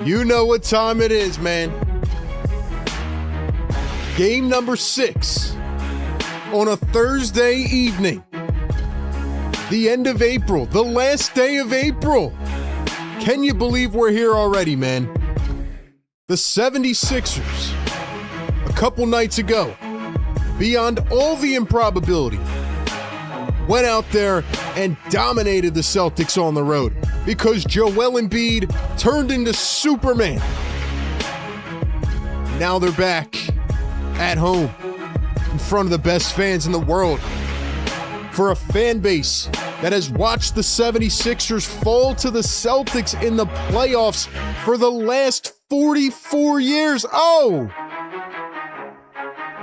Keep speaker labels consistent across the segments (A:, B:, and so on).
A: You know what time it is, man. Game number 6 on a Thursday evening. The end of April, the last day of April. Can you believe we're here already, man? The 76ers, a couple nights ago, beyond all the improbability, went out there and dominated the Celtics on the road because Joel Embiid turned into Superman. Now they're back at home in front of the best fans in the world for a fan base that has watched the 76ers fall to the Celtics in the playoffs for the last 44 years. Oh!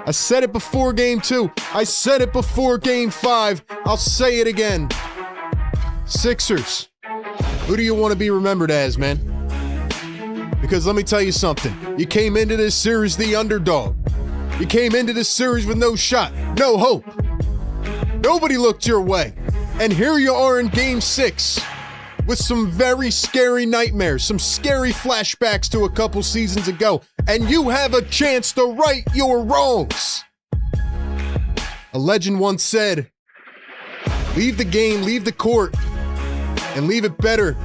A: I said it before game 2. I said it before game 5. I'll say it again. Sixers. Who do you want to be remembered as, man? Because let me tell you something. You came into this series the underdog. You came into this series with no shot, no hope. Nobody looked your way. And here you are in game 6 with some very scary nightmares, some scary flashbacks to a couple seasons ago, and you have a chance to right your wrongs. A legend once said, leave the game, leave the court, and leave it better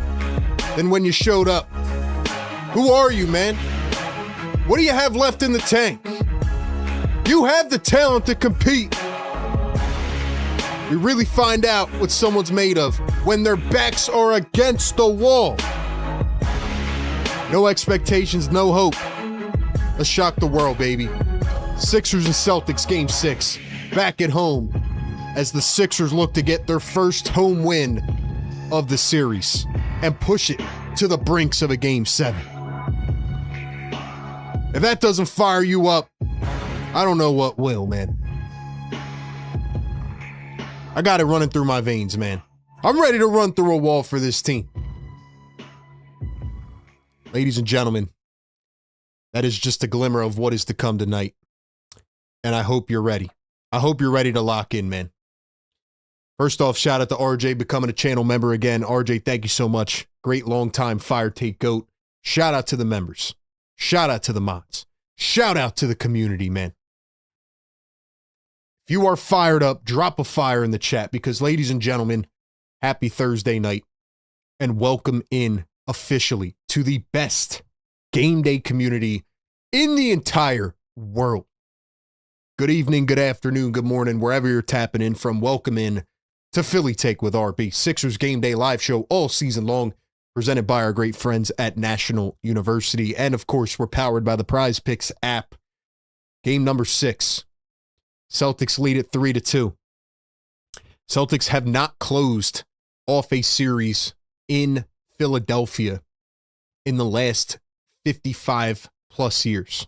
A: than when you showed up. Who are you, man? What do you have left in the tank? You have the talent to compete. We really find out what someone's made of when their backs are against the wall. No expectations, no hope. Let's shock the world, baby. Sixers and Celtics game 6, back at home as the Sixers look to get their first home win of the series and push it to the brinks of a game 7. If that doesn't fire you up, I don't know what will, man. I got it running through my veins, man. I'm ready to run through a wall for this team. Ladies and gentlemen, that is just a glimmer of what is to come tonight. And I hope you're ready. I hope you're ready to lock in, man. First off, shout out to RJ becoming a channel member again. RJ, thank you so much. Great long-time Fire Take GOAT. Shout out to the members. Shout out to the mods. Shout out to the community, man. If you are fired up, drop a fire in the chat because, ladies and gentlemen, happy Thursday night and welcome in officially to the best game day community in the entire world. Good evening, good afternoon, good morning, wherever you're tapping in from. Welcome in to Philly Take with RB, Sixers Game Day live show all season long, presented by our great friends at National University. And of course, we're powered by the Prize Picks app. Game number 6. Celtics lead at 3-2. Celtics have not closed off a series in Philadelphia in the last 55 plus years.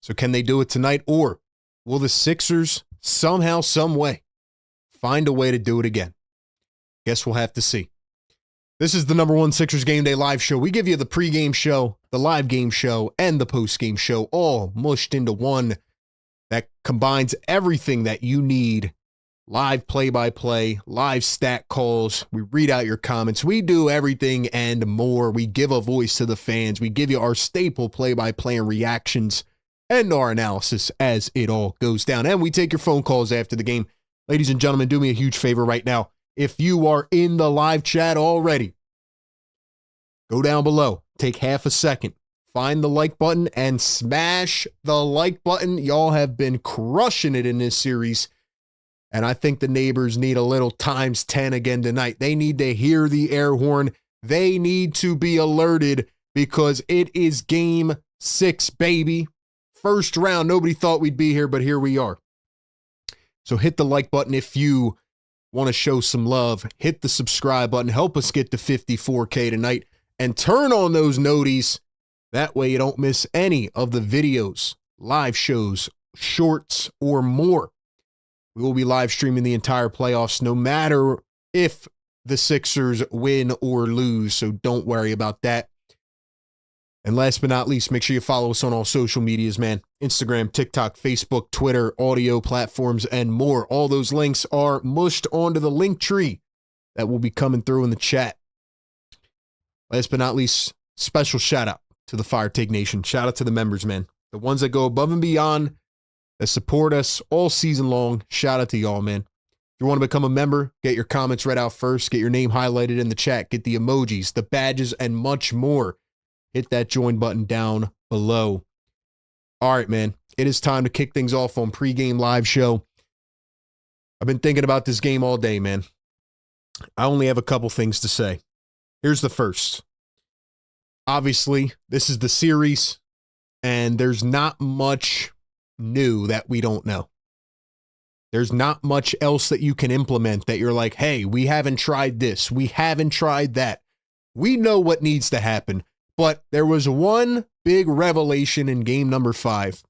A: So can they do it tonight, or will the Sixers somehow, some way find a way to do it again? Guess we'll have to see. This is the number 1 Sixers Game Day live show. We give you the pregame show, the live game show, and the postgame show all mushed into one that combines everything that you need. Live play-by-play, live stat calls. We read out your comments. We do everything and more. We give a voice to the fans. We give you our staple play-by-play and reactions and our analysis as it all goes down. And we take your phone calls after the game. Ladies and gentlemen, do me a huge favor right now. If you are in the live chat already, go down below. Take half a second. Find the like button and smash the like button. Y'all have been crushing it in this series. And I think the neighbors need a little times 10 again tonight. They need to hear the air horn. They need to be alerted because it is game 6, baby. First round. Nobody thought we'd be here, but here we are. So hit the like button if you want to show some love. Hit the subscribe button. Help us get to 54K tonight. And turn on those noties. That way you don't miss any of the videos, live shows, shorts, or more. We will be live streaming the entire playoffs no matter if the Sixers win or lose, so don't worry about that. And last but not least, make sure you follow us on all social medias, man. Instagram, TikTok, Facebook, Twitter, audio platforms, and more. All those links are mushed onto the link tree that will be coming through in the chat. Last but not least, special shout out to the Fire Take Nation. Shout out to the members, man. The ones that go above and beyond, that support us all season long. Shout out to y'all, man. If you want to become a member, get your comments read out first, get your name highlighted in the chat, get the emojis, the badges, and much more. Hit that join button down below. All right, man. It is time to kick things off on Pregame Live Show. I've been thinking about this game all day, man. I only have a couple things to say. Here's the first. Obviously, this is the series, and there's not much new that we don't know. There's not much else that you can implement that you're like, hey, we haven't tried this. We haven't tried that. We know what needs to happen. But there was one big revelation in game number 5,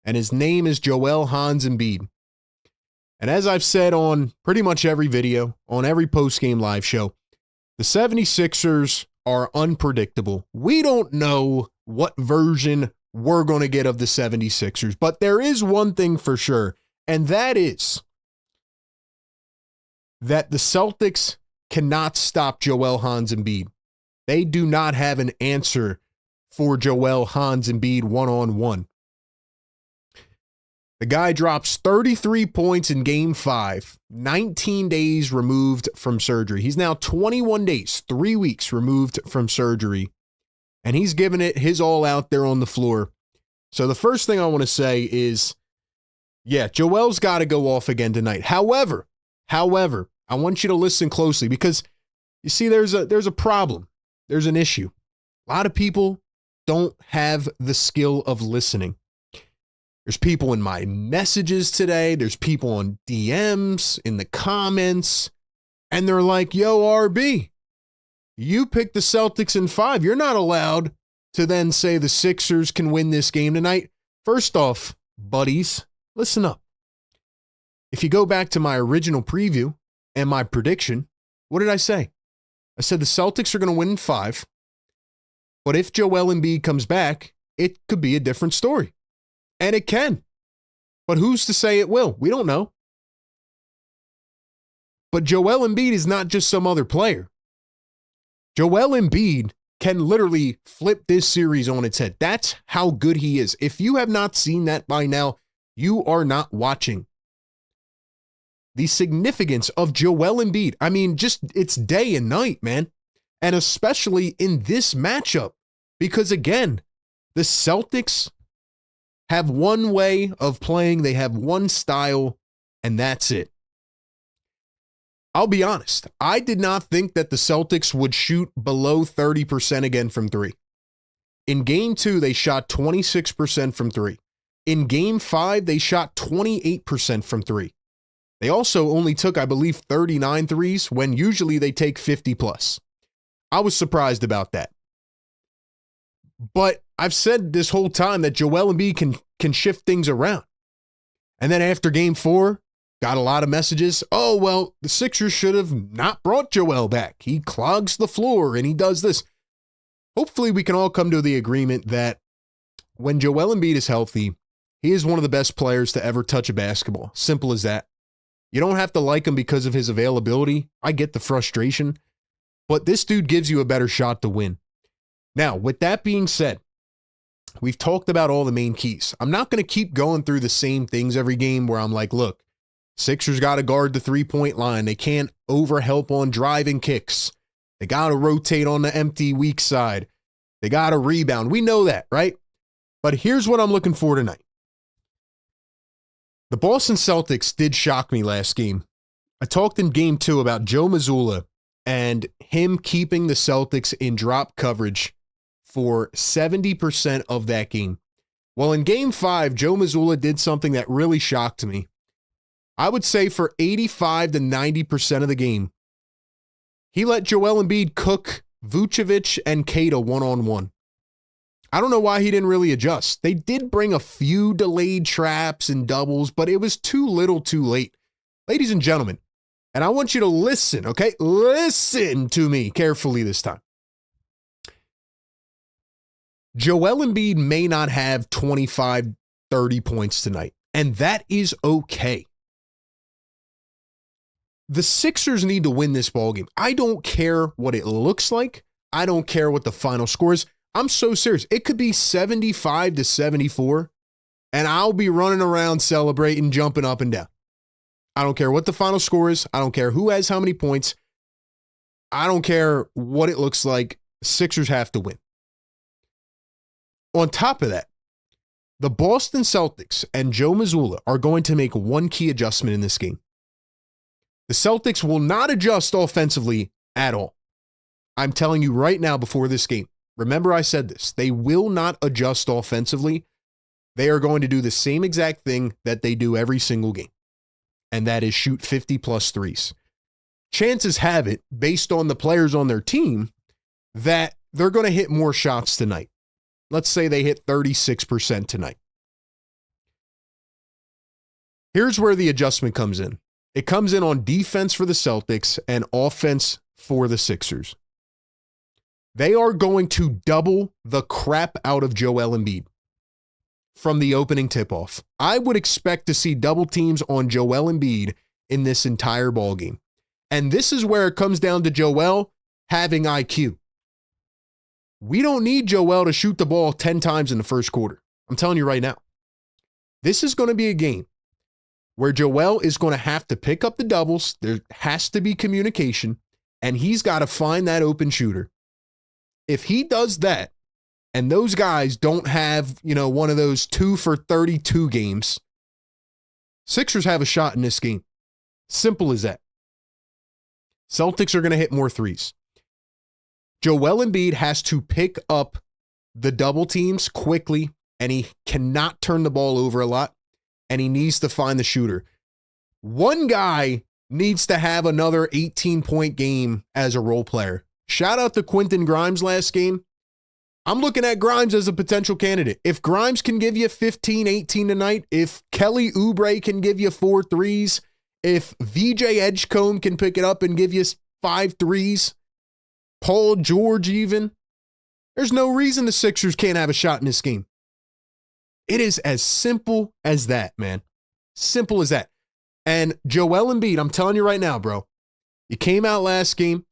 A: and his name is Joel Hans Embiid. And as I've said on pretty much every video, on every postgame live show, the 76ers are unpredictable. We don't know what version we're going to get of the 76ers, but there is one thing for sure, and that is that the Celtics cannot stop Joel Hans Embiid. They do not have an answer for Joel Hans Embiid one-on-one. The guy drops 33 points in game 5, 19 days removed from surgery. He's now 21 days, 3 weeks removed from surgery, and he's giving it his all out there on the floor. So the first thing I want to say is, yeah, Joel's got to go off again tonight. However, I want you to listen closely because you see there's a problem. There's an issue. A lot of people don't have the skill of listening. There's people in my messages today. There's people on DMs, in the comments, and they're like, yo, RB, you picked the Celtics in 5. You're not allowed to then say the Sixers can win this game tonight. First off, buddies, listen up. If you go back to my original preview and my prediction, what did I say? I said the Celtics are going to win in 5, but if Joel Embiid comes back, it could be a different story. And it can. But who's to say it will? We don't know. But Joel Embiid is not just some other player. Joel Embiid can literally flip this series on its head. That's how good he is. If you have not seen that by now, you are not watching. The significance of Joel Embiid. I mean, just it's day and night, man. And especially in this matchup. Because again, the Celtics have one way of playing. They have one style, and that's it. I'll be honest. I did not think that the Celtics would shoot below 30% again from 3. In game 2, they shot 26% from 3. In game 5, they shot 28% from 3. They also only took, I believe, 39 threes when usually they take 50 plus. I was surprised about that. But I've said this whole time that Joel Embiid can shift things around. And then after game 4, got a lot of messages. Oh, well, the Sixers should have not brought Joel back. He clogs the floor and he does this. Hopefully we can all come to the agreement that when Joel Embiid is healthy, he is one of the best players to ever touch a basketball. Simple as that. You don't have to like him because of his availability. I get the frustration. But this dude gives you a better shot to win. Now, with that being said, we've talked about all the main keys. I'm not going to keep going through the same things every game where I'm like, look, Sixers got to guard the three-point line. They can't overhelp on driving kicks. They got to rotate on the empty weak side. They got to rebound. We know that, right? But here's what I'm looking for tonight. The Boston Celtics did shock me last game. I talked in game 2 about Joe Mazzulla and him keeping the Celtics in drop coverage for 70% of that game. Well, in game 5, Joe Mazzulla did something that really shocked me. I would say for 85 to 90% of the game, he let Joel Embiid cook Vucevic and Kata one-on-one. I don't know why he didn't really adjust. They did bring a few delayed traps and doubles, but it was too little too late. Ladies and gentlemen, and I want you to listen, okay? Listen to me carefully this time. Joel Embiid may not have 25, 30 points tonight, and that is okay. The Sixers need to win this ballgame. I don't care what it looks like. I don't care what the final score is. I'm so serious. It could be 75-74, and I'll be running around celebrating, jumping up and down. I don't care what the final score is. I don't care who has how many points. I don't care what it looks like. Sixers have to win. On top of that, the Boston Celtics and Joe Mazzulla are going to make one key adjustment in this game. The Celtics will not adjust offensively at all. I'm telling you right now before this game. Remember I said this. They will not adjust offensively. They are going to do the same exact thing that they do every single game. And that is shoot 50+ threes. Chances have it, based on the players on their team, that they're going to hit more shots tonight. Let's say they hit 36% tonight. Here's where the adjustment comes in. It comes in on defense for the Celtics and offense for the Sixers. They are going to double the crap out of Joel Embiid from the opening tip-off. I would expect to see double teams on Joel Embiid in this entire ballgame. And this is where it comes down to Joel having IQ. We don't need Joel to shoot the ball 10 times in the first quarter. I'm telling you right now. This is going to be a game where Joel is going to have to pick up the doubles. There has to be communication, and he's got to find that open shooter. If he does that, and those guys don't have, one of those 2 for 32 games, Sixers have a shot in this game. Simple as that. Celtics are going to hit more threes. Joel Embiid has to pick up the double teams quickly, and he cannot turn the ball over a lot, and he needs to find the shooter. One guy needs to have another 18-point game as a role player. Shout out to Quentin Grimes last game. I'm looking at Grimes as a potential candidate. If Grimes can give you 15, 18 tonight, if Kelly Oubre can give you 4 threes, if VJ Edgecombe can pick it up and give you 5 threes, Paul George even, there's no reason the Sixers can't have a shot in this game. It is as simple as that, man. Simple as that. And Joel Embiid, I'm telling you right now, bro, you came out last game,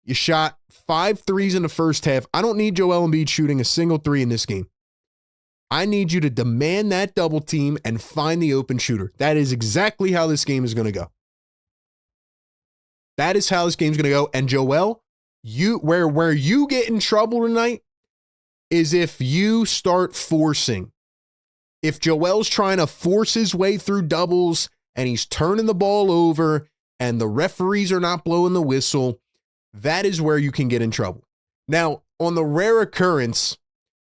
A: you shot 5 threes in the first half. I don't need Joel Embiid shooting a single 3 in this game. I need you to demand that double team and find the open shooter. That is exactly how this game is going to go. That is how this game's going to go. And Joel, where you get in trouble tonight is if you start forcing. If Joel's trying to force his way through doubles and he's turning the ball over and the referees are not blowing the whistle, that is where you can get in trouble. Now, on the rare occurrence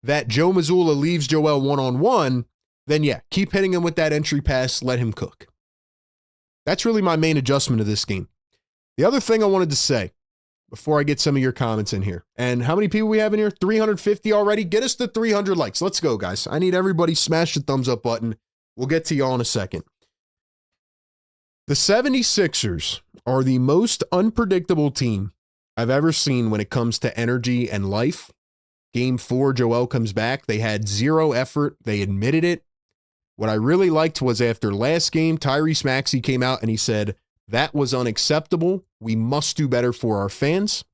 A: that Joe Mazzulla leaves Joel one-on-one, then yeah, keep hitting him with that entry pass, let him cook. That's really my main adjustment of this game. The other thing I wanted to say before I get some of your comments in here, and how many people we have in here? 350 already? Get us to 300 likes. Let's go, guys. I need everybody smash the thumbs up button. We'll get to y'all in a second. The 76ers are the most unpredictable team I've ever seen when it comes to energy and life. Game 4, Joel comes back. They had 0 effort. They admitted it. What I really liked was after last game, Tyrese Maxey came out and he said, that was unacceptable. We must do better for our fans.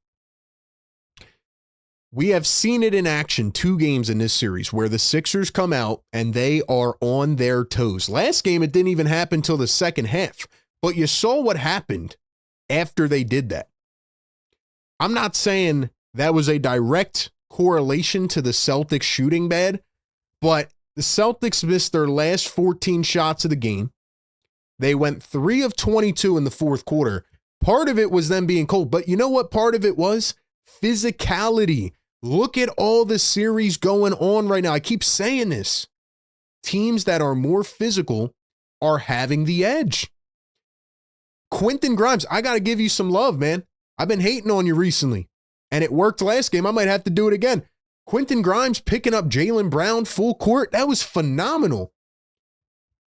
A: We have seen it in action 2 games in this series where the Sixers come out and they are on their toes. Last game, it didn't even happen till the second half, but you saw what happened after they did that. I'm not saying that was a direct correlation to the Celtics shooting bad, but the Celtics missed their last 14 shots of the game. They went 3 of 22 in the fourth quarter. Part of it was them being cold, but you know what part of it was? Physicality. Look at all the series going on right now. I keep saying this. Teams that are more physical are having the edge. Quentin Grimes, I got to give you some love, man. I've been hating on you recently, and it worked last game. I might have to do it again. Quentin Grimes picking up Jaylen Brown full court. That was phenomenal.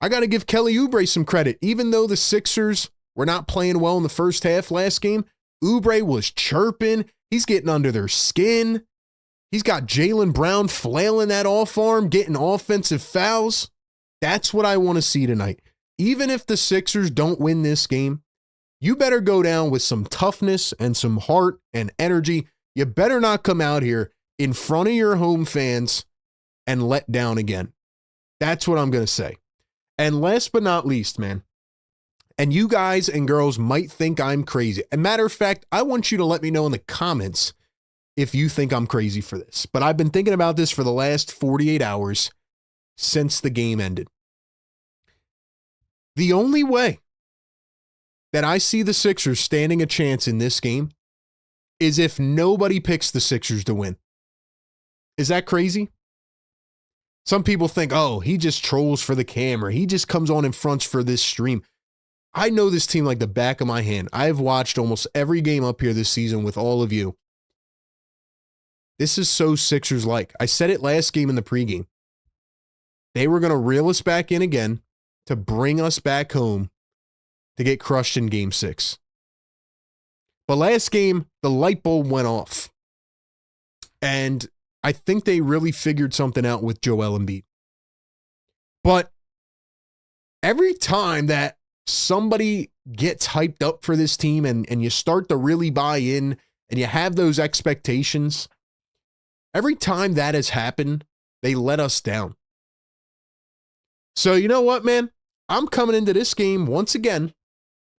A: I got to give Kelly Oubre some credit. Even though the Sixers were not playing well in the first half last game, Oubre was chirping. He's getting under their skin. He's got Jaylen Brown flailing that off arm, getting offensive fouls. That's what I want to see tonight. Even if the Sixers don't win this game, you better go down with some toughness and some heart and energy. You better not come out here in front of your home fans and let down again. That's what I'm going to say. And last but not least, man, and you guys and girls might think I'm crazy. As a matter of fact, I want you to let me know in the comments if you think I'm crazy for this. But I've been thinking about this for the last 48 hours since the game ended. The only way that I see the Sixers standing a chance in this game is if nobody picks the Sixers to win. Is that crazy? Some people think, oh, he just trolls for the camera. He just comes on and fronts for this stream. I know this team like the back of my hand. I've watched almost every game up here this season with all of you. This is so Sixers-like. I said it last game in the pregame. They were going to reel us back in again to bring us back home to get crushed in Game 6. But last game, the light bulb went off. And I think they really figured something out with Joel Embiid. But every time that somebody gets hyped up for this team and you start to really buy in and you have those expectations, every time that has happened, they let us down. So you know what, man? I'm coming into this game once again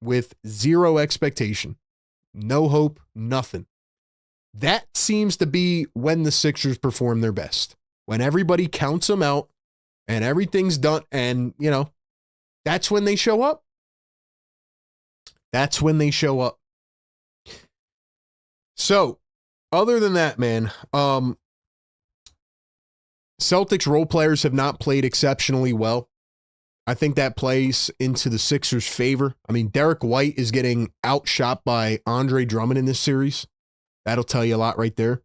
A: with zero expectation. No hope, nothing. That seems to be when the Sixers perform their best. When everybody counts them out and everything's done and, you know, that's when they show up. That's when they show up. So, other than that, man, Celtics role players have not played exceptionally well. I think that plays into the Sixers' favor. I mean, Derek White is getting outshot by Andre Drummond in this series. That'll tell you a lot right there.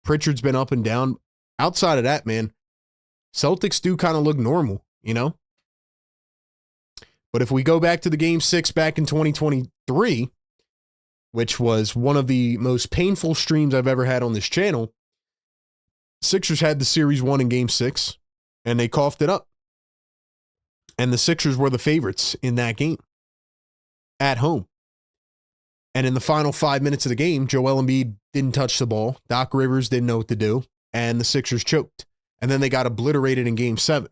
A: Pritchard's been up and down. Outside of that, man, Celtics do kind of look normal, you know? But if we go back to the Game 6 back in 2023, which was one of the most painful streams I've ever had on this channel, Sixers had the series won in Game 6, and they coughed it up. And the Sixers were the favorites in that game at home. And in the final 5 minutes of the game, Joel Embiid didn't touch the ball. Doc Rivers didn't know what to do, and the Sixers choked. And then they got obliterated in Game 7.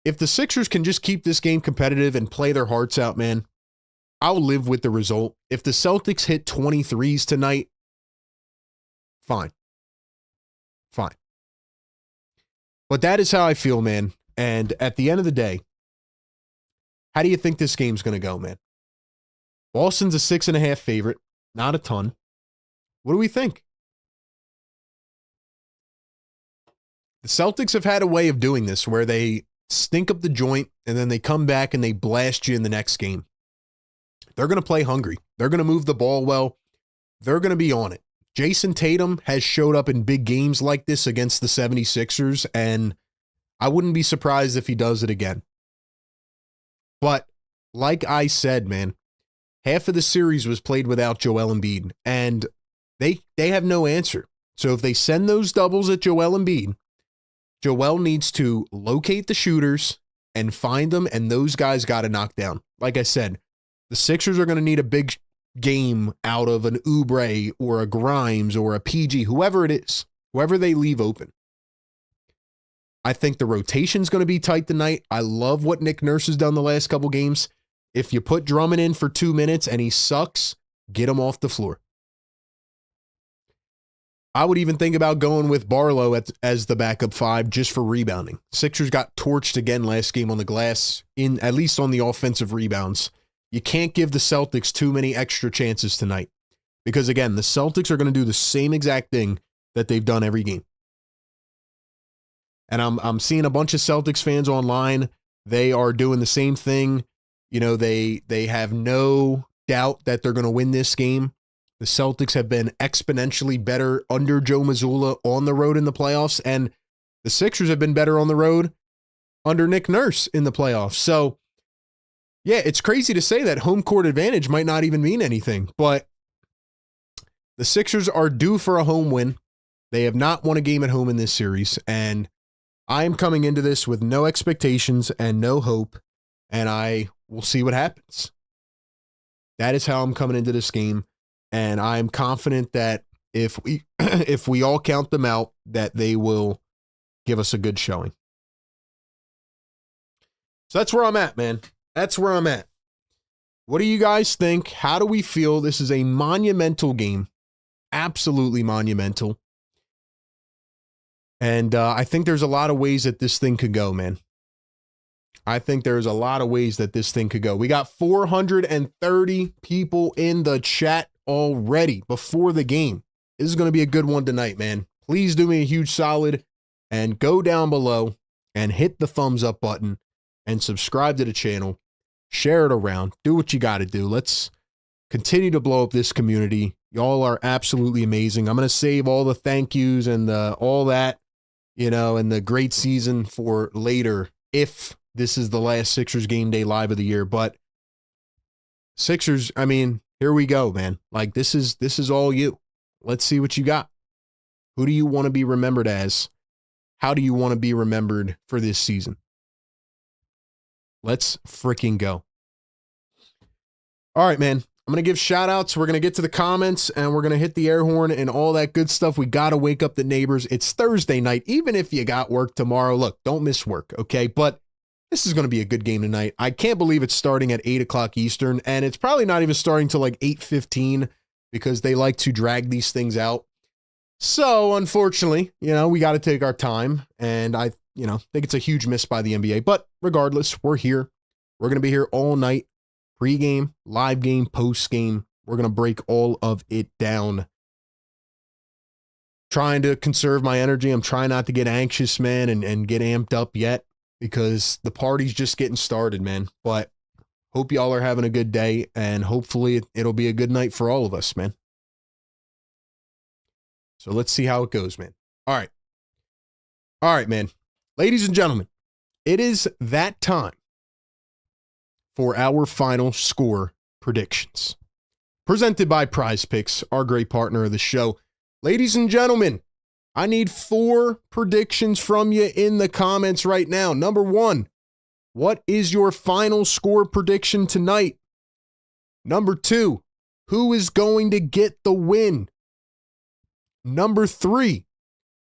A: If the Sixers can just keep this game competitive and play their hearts out, man, I'll live with the result. If the Celtics hit 23s tonight, fine. Fine. But that is how I feel, man. And at the end of the day, how do you think this game's going to go, man? Boston's a 6.5 favorite. Not a ton. What do we think? The Celtics have had a way of doing this where they stink up the joint and then they come back and they blast you in the next game. They're going to play hungry. They're going to move the ball well. They're going to be on it. Jason Tatum has showed up in big games like this against the 76ers, and I wouldn't be surprised if he does it again. But like I said, man, half of the series was played without Joel Embiid, and they have no answer. So if they send those doubles at Joel Embiid, Joel needs to locate the shooters and find them, and those guys got to knock down. Like I said, the Sixers are going to need a big game out of an Oubre or a Grimes or a PG, whoever it is, whoever they leave open. I think the rotation's going to be tight tonight. I love what Nick Nurse has done the last couple games. If you put Drummond in for 2 minutes and he sucks, get him off the floor. I would even think about going with Barlow as the backup 5 just for rebounding. Sixers got torched again last game on the glass, at least on the offensive rebounds. You can't give the Celtics too many extra chances tonight because, again, the Celtics are going to do the same exact thing that they've done every game. And I'm seeing a bunch of Celtics fans online. They are doing the same thing. You know, they have no doubt that they're going to win this game. The Celtics have been exponentially better under Joe Mazzulla on the road in the playoffs, and the Sixers have been better on the road under Nick Nurse in the playoffs. So, yeah, it's crazy to say that home court advantage might not even mean anything, but the Sixers are due for a home win. They have not won a game at home in this series, and I am coming into this with no expectations and no hope, and I will see what happens. That is how I'm coming into this game. And I'm confident that if we if we all count them out, that they will give us a good showing. So that's where I'm at, man. That's where I'm at. What do you guys think? How do we feel? This is a monumental game. Absolutely monumental. And I think there's a lot of ways that this thing could go, man. I think there's a lot of ways that this thing could go. We got 430 people in the chat already before the game. This is going to be a good one tonight, man. Please do me a huge solid and go down below and hit the thumbs up button and subscribe to the channel. Share it around. Do what you got to do. Let's continue to blow up this community. Y'all are absolutely amazing. I'm going to save all the thank yous and all that, you know, and the great season for later if this is the last Sixers Game Day Live of the year. But Sixers, I mean, here we go, man. Like, this is all you. Let's see what you got. Who do you want to be remembered as? How do you want to be remembered for this season? Let's freaking go. All right, man. I'm going to give shout outs. We're going to get to the comments and we're going to hit the air horn and all that good stuff. We got to wake up the neighbors. It's Thursday night. Even if you got work tomorrow, look, don't miss work, okay? But this is going to be a good game tonight. I can't believe it's starting at 8 o'clock Eastern, and it's probably not even starting till like 8:15 because they like to drag these things out. So, unfortunately, you know, we got to take our time, and I think it's a huge miss by the NBA. But regardless, we're here. We're going to be here all night. Pre-game, live game, post-game. We're going to break all of it down. Trying to conserve my energy. I'm trying not to get anxious, man, and get amped up yet because the party's just getting started, man. But hope y'all are having a good day, and hopefully it'll be a good night for all of us, man. So let's see how it goes, man. All right, man. Ladies and gentlemen, it is that time for our final score predictions. Presented by Prize Picks, our great partner of the show. Ladies and gentlemen, I need 4 predictions from you in the comments right now. Number 1, what is your final score prediction tonight? Number 2, who is going to get the win? Number 3,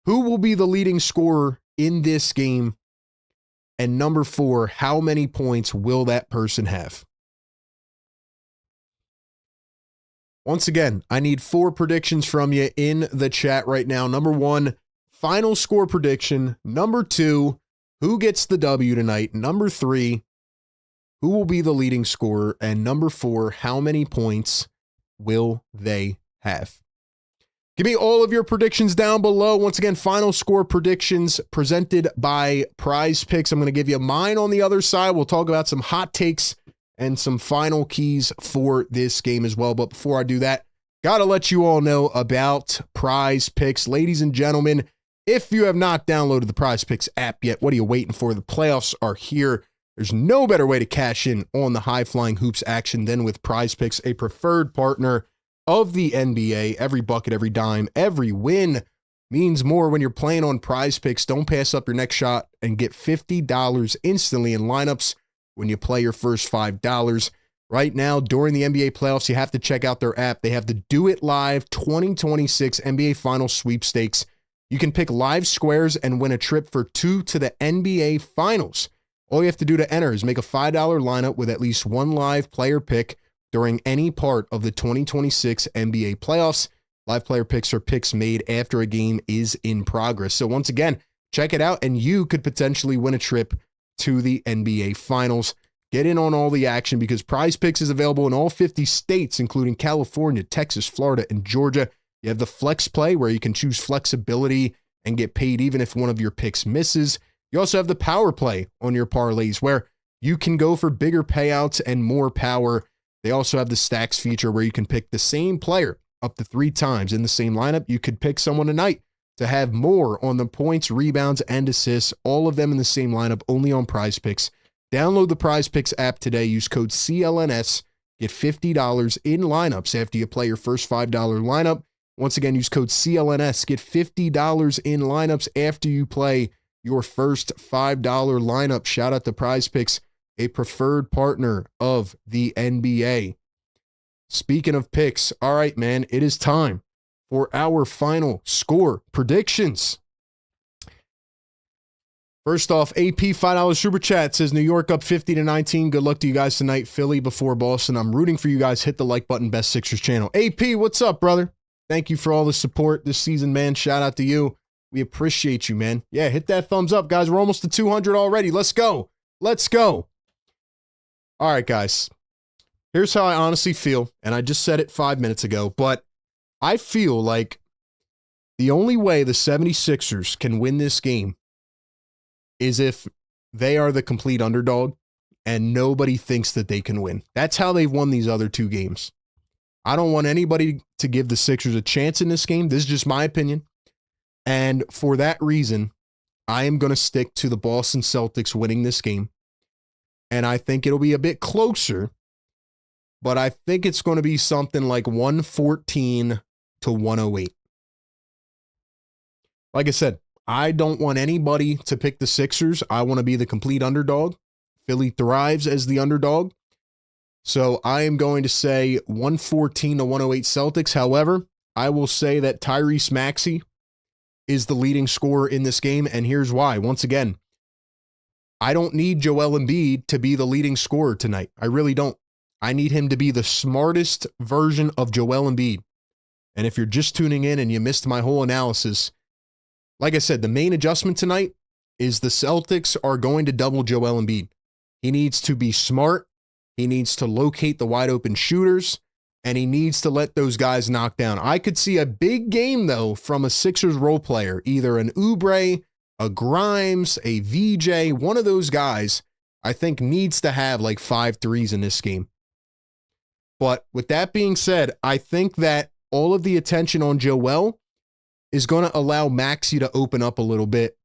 A: who will be the leading scorer in this game? And number 4, how many points will that person have? Once again, I need 4 predictions from you in the chat right now. Number 1, final score prediction. Number 2, who gets the W tonight? Number 3, who will be the leading scorer? And number 4, how many points will they have? Give me all of your predictions down below. Once again, final score predictions presented by Prize Picks. I'm going to give you mine on the other side. We'll talk about some hot takes and some final keys for this game as well. But before I do that, got to let you all know about Prize Picks. Ladies and gentlemen, if you have not downloaded the Prize Picks app yet, what are you waiting for? The playoffs are here. There's no better way to cash in on the high-flying hoops action than with Prize Picks, a preferred partner of the NBA. Every bucket, every dime, every win means more when you're playing on Prize Picks. Don't pass up your next shot and get $50 instantly in lineups when you play your first $5. Right now, during the NBA playoffs, you have to check out their app. They have the Do It Live 2026 NBA Finals Sweepstakes. You can pick live squares and win a trip for 2 to the NBA Finals. All you have to do to enter is make a $5 lineup with at least 1 live player pick during any part of the 2026 NBA playoffs. Live player picks are picks made after a game is in progress. So once again, check it out and you could potentially win a trip to the NBA Finals. Get in on all the action because Prize Picks is available in all 50 states, including California, Texas, Florida, and Georgia. You have the Flex Play where you can choose flexibility and get paid even if one of your picks misses. You also have the Power Play on your parlays where you can go for bigger payouts and more power. They also have the Stacks feature where you can pick the same player up to 3 times in the same lineup. You could pick someone tonight to have more on the points, rebounds, and assists, all of them in the same lineup, only on Prize Picks. Download the Prize Picks app today. Use code CLNS. Get $50 in lineups after you play your first $5 lineup. Once again, use code CLNS. Get $50 in lineups after you play your first $5 lineup. Shout out to Prize Picks, a preferred partner of the NBA. Speaking of picks, all right, man, it is time for our final score predictions. First off, AP $5 super chat says New York up 50-19. Good luck to you guys tonight. Philly before Boston. I'm rooting for you guys. Hit the like button. Best Sixers channel. AP, what's up, brother? Thank you for all the support this season, man. Shout out to you. We appreciate you, man. Yeah, hit that thumbs up, guys. We're almost to 200 already. Let's go. Let's go. All right, guys. Here's how I honestly feel, and I just said it 5 minutes ago, but I feel like the only way the 76ers can win this game is if they are the complete underdog and nobody thinks that they can win. That's how they've won these other two games. I don't want anybody to give the Sixers a chance in this game. This is just my opinion. And for that reason, I am going to stick to the Boston Celtics winning this game. And I think it'll be a bit closer, but I think it's going to be something like 114-108. Like I said, I don't want anybody to pick the Sixers. I want to be the complete underdog. Philly thrives as the underdog. So I am going to say 114-108 Celtics. However, I will say that Tyrese Maxey is the leading scorer in this game, and here's why. Once again, I don't need Joel Embiid to be the leading scorer tonight. I really don't. I need him to be the smartest version of Joel Embiid. And if you're just tuning in and you missed my whole analysis, like I said, the main adjustment tonight is the Celtics are going to double Joel Embiid. He needs to be smart. He needs to locate the wide open shooters, and he needs to let those guys knock down. I could see a big game, though, from a Sixers role player, either an Oubre, a Grimes, a VJ, one of those guys, I think needs to have like 5 threes in this game. But with that being said, I think that all of the attention on Joel is going to allow Maxey to open up a little bit.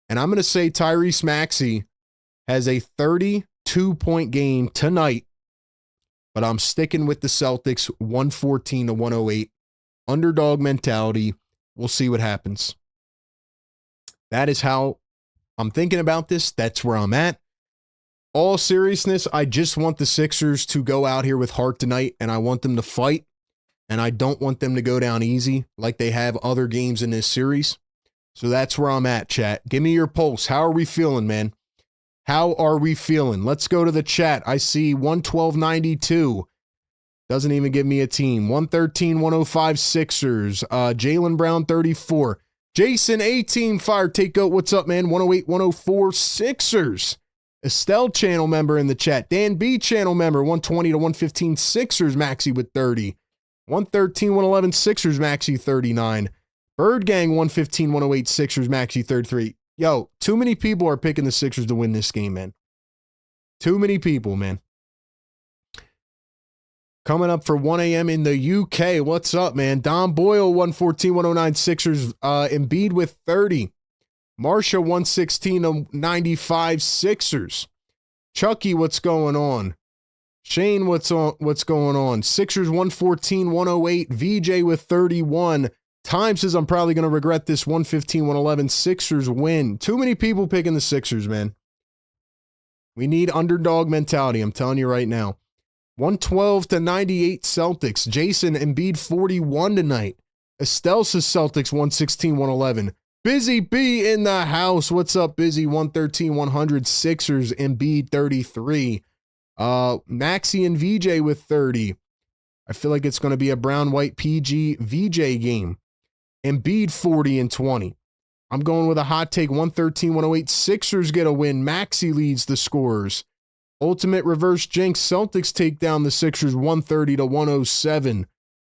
A: And I'm going to say Tyrese Maxey has a 32-point game tonight, but I'm sticking with the Celtics 114-108. Underdog mentality. We'll see what happens. That is how I'm thinking about this. That's where I'm at. All seriousness, I just want the Sixers to go out here with heart tonight, and I want them to fight. And I don't want them to go down easy like they have other games in this series. So that's where I'm at, chat. Give me your pulse. How are we feeling, man? How are we feeling? Let's go to the chat. I see 112.92. Doesn't even give me a team. 113.105 Sixers. Jaylen Brown 34. Jason 18 Fire Take Goat. What's up, man? 108.104 Sixers. Estelle channel member in the chat. Dan B channel member 120-115 Sixers. Maxey with 30. 113-111 Sixers, Maxey 39. Bird Gang 115-108 Sixers, Maxey 33. Yo, too many people are picking the Sixers to win this game, man. Too many people, man. Coming up for 1 a.m. in the UK. What's up, man? Don Boyle 114-109 Sixers, Embiid with 30. Marsha 116-95 Sixers. Chucky, what's going on? Shane, what's going on? Sixers 114-108. VJ with 31. Time says I'm probably going to regret this. 115-111. Sixers win. Too many people picking the Sixers, man. We need underdog mentality. I'm telling you right now. 112-98 Celtics. Jason, Embiid 41 tonight. Estelle says Celtics 116-111. Busy B in the house. What's up, Busy? 113-100 Sixers. Embiid 33. Maxey and VJ with 30. I feel like it's going to be a brown-white PG VJ game. Embiid 40 and 20. I'm going with a hot take. 113-108 Sixers get a win. Maxey leads the scorers. Ultimate reverse jinx. Celtics take down the Sixers 130-107.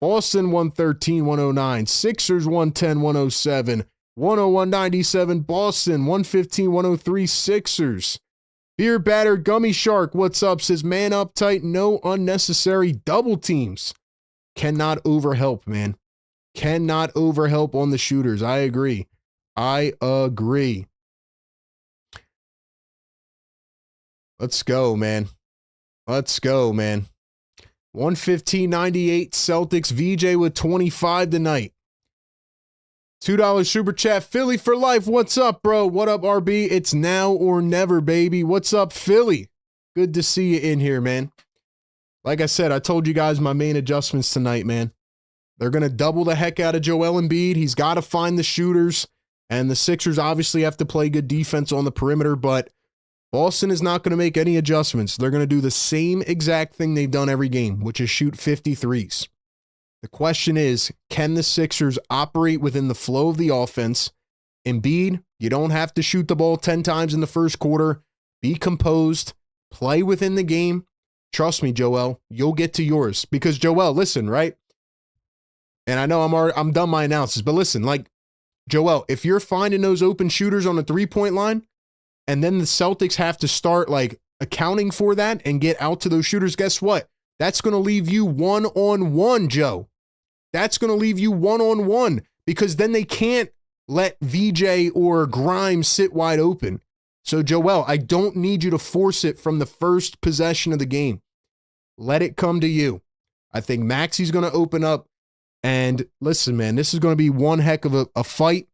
A: Boston 113-109. Sixers 110-107. 101-97 Boston. 115-103 Sixers. Beer Batter Gummy Shark, what's up? Says, man up tight, no unnecessary double teams. Cannot overhelp, man. Cannot overhelp on the shooters. I agree. I agree. Let's go, man. Let's go, man. 115.98 Celtics. VJ with 25 tonight. $2 super chat. Philly for life. What's up, bro? What up, RB? It's now or never, baby. What's up, Philly? Good to see you in here, man. Like I said, I told you guys my main adjustments tonight, man. They're going to double the heck out of Joel Embiid. He's got to find the shooters, and the Sixers obviously have to play good defense on the perimeter, but Boston is not going to make any adjustments. They're going to do the same exact thing they've done every game, which is shoot 53s. The question is, can the Sixers operate within the flow of the offense? Embiid, you don't have to shoot the ball 10 times in the first quarter. Be composed. Play within the game. Trust me, Joel, you'll get to yours. Because, Joel, listen, right? And I know I'm done my analysis, but listen, like, Joel, if you're finding those open shooters on the three-point line, and then the Celtics have to start, like, accounting for that and get out to those shooters, guess what? That's going to leave you one-on-one, Joe. That's going to leave you one-on-one, because then they can't let VJ or Grimes sit wide open. So, Joel, I don't need you to force it from the first possession of the game. Let it come to you. I think Maxi's going to open up. And listen, man, this is going to be one heck of a fight.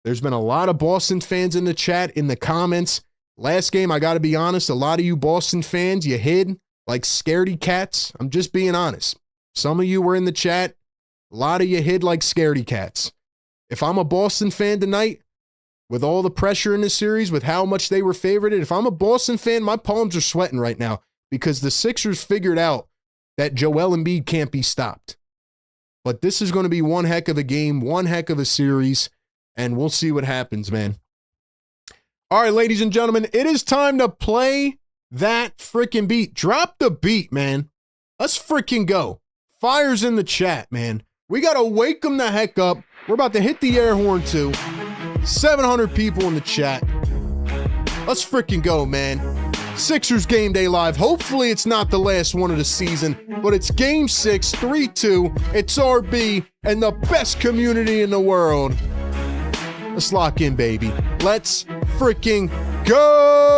A: There's been a lot of Boston fans in the chat, in the comments. Last game, I got to be honest, a lot of you Boston fans, you hid like scaredy cats. I'm just being honest. Some of you were in the chat. A lot of you hid like scaredy cats. If I'm a Boston fan tonight, with all the pressure in this series, with how much they were favorited, if I'm a Boston fan, my palms are sweating right now because the Sixers figured out that Joel Embiid can't be stopped. But this is going to be one heck of a game, one heck of a series, and we'll see what happens, man. All right, ladies and gentlemen, it is time to play that freaking beat. Drop the beat, man. Let's freaking go. Fire's in the chat, man. We got to wake them the heck up. We're about to hit the air horn, too. 700 people in the chat. Let's freaking go, man. Sixers Game Day Live. Hopefully it's not the last one of the season, but it's Game 6, 3-2. It's RB and the best community in the world. Let's lock in, baby. Let's freaking go!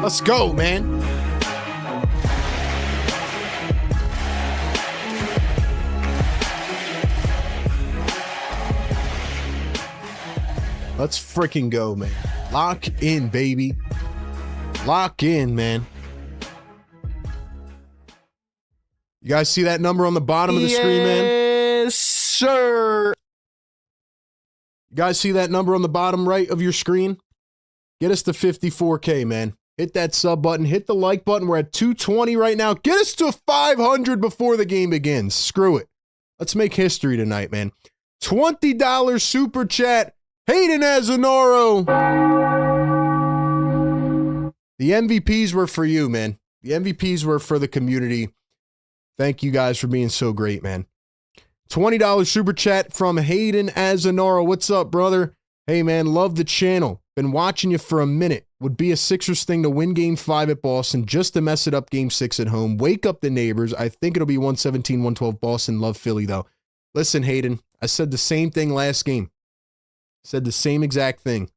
A: Let's go, man. Let's freaking go, man. Lock in, baby. Lock in, man. You guys see that number on the bottom of the screen, man?
B: Yes, sir.
A: You guys see that number on the bottom right of your screen? Get us to 54K, man. Hit that sub button. Hit the like button. We're at 220 right now. Get us to 500 before the game begins. Screw it. Let's make history tonight, man. $20 super chat. Hayden Azanaro. The MVPs were for you, man. The MVPs were for the community. Thank you guys for being so great, man. $20 super chat from Hayden Azanaro. What's up, brother? Hey, man, love the channel. Been watching you for a minute. Would be a Sixers thing to win Game 5 at Boston just to mess it up Game 6 at home. Wake up the neighbors. I think it'll be 117-112 Boston. Love Philly, though. Listen, Hayden, I said the same thing last game. Said the same exact thing.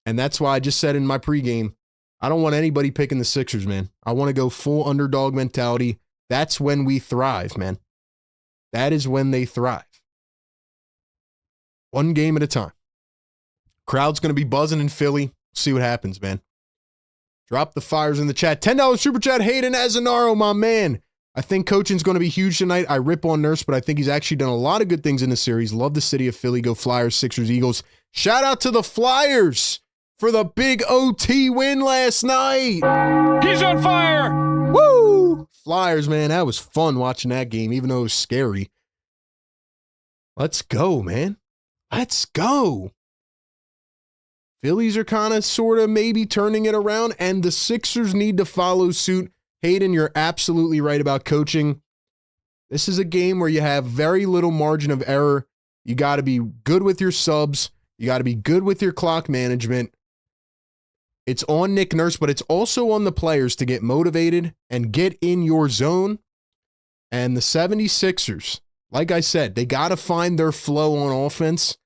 A: And that's why I just said in my pregame, I don't want anybody picking the Sixers, man. I want to go full underdog mentality. That's when we thrive, man. That is when they thrive. One game at a time. Crowd's going to be buzzing in Philly. See what happens, man. Drop the fires in the chat. $10 super chat. Hayden Azanaro, my man. I think coaching's going to be huge tonight. I rip on Nurse, but I think he's actually done a lot of good things in the series. Love the city of Philly. Go Flyers, Sixers, Eagles. Shout out to the Flyers for the big OT win last night.
B: He's on fire.
A: Woo! Flyers, man. That was fun watching that game, even though it was scary. Let's go, man. Let's go. Phillies are kind of sort of maybe turning it around, and the Sixers need to follow suit. Hayden, you're absolutely right about coaching. This is a game where you have very little margin of error. You got to be good with your subs. You got to be good with your clock management. It's on Nick Nurse, but it's also on the players to get motivated and get in your zone. And the 76ers, like I said, they got to find their flow on offense.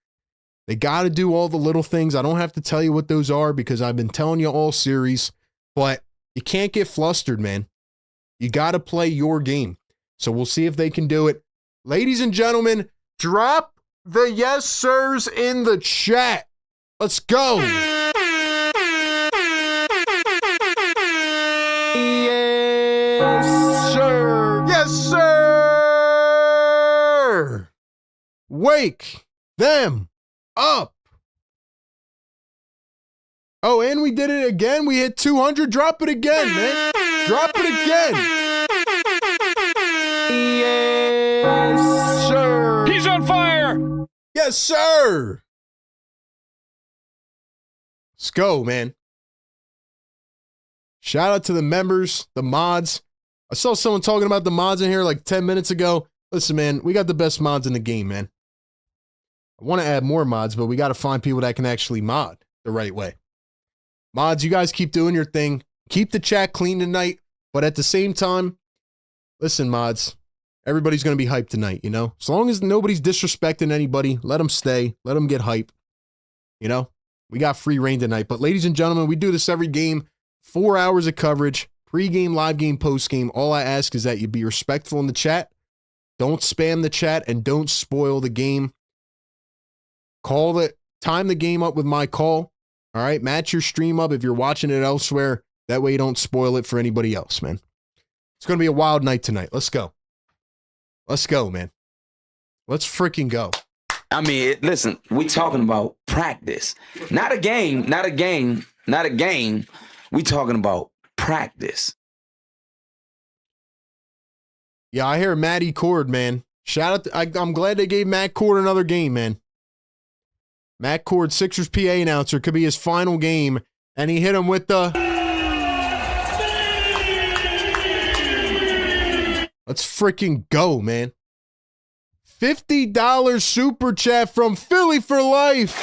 A: They got to do all the little things. I don't have to tell you what those are because I've been telling you all series, but you can't get flustered, man. You got to play your game. So we'll see if they can do it. Ladies and gentlemen, drop the yes sirs in the chat. Let's go.
B: Yes, sir.
A: Yes, sir. Wake them up. Oh, and we did it again. We hit 200. Drop it again, man. Drop it again.
B: Yes, sir. He's on fire.
A: Yes, sir. Let's go, man. Shout out to the members, the mods. I saw someone talking about the mods in here like 10 minutes ago. Listen, man, we got the best mods in the game, man. I want to add more mods, but we got to find people that can actually mod the right way. Mods, you guys keep doing your thing. Keep the chat clean tonight, but at the same time, listen, mods, everybody's going to be hyped tonight, you know? As long as nobody's disrespecting anybody, let them stay. Let them get hype. You know? We got free reign tonight. But ladies and gentlemen, we do this every game. 4 hours of coverage. Pre-game, live game, post-game. All I ask is that you be respectful in the chat. Don't spam the chat and don't spoil the game. Time the game up with my call. All right? Match your stream up if you're watching it elsewhere. That way you don't spoil it for anybody else, man. It's going to be a wild night tonight. Let's go. Let's go, man. Let's freaking go.
C: I mean, listen, we talking about practice. Not a game. We talking about practice.
A: Yeah, I hear Matty Cord, man. Shout out. I'm glad they gave Matt Cord another game, man. Matt Cord, Sixers PA announcer, could be his final game, and he hit him with the... Let's freaking go, man. $50 super chat from Philly for life.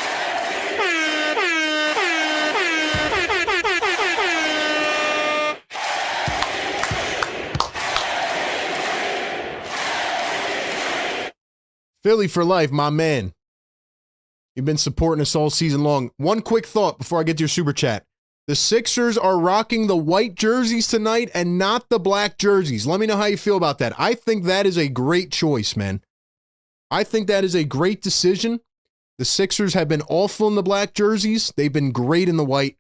A: Philly for life, my man. You've been supporting us all season long. One quick thought before I get to your super chat. The Sixers are rocking the white jerseys tonight and not the black jerseys. Let me know how you feel about that. I think that is a great choice, man. I think that is a great decision. The Sixers have been awful in the black jerseys. They've been great in the white.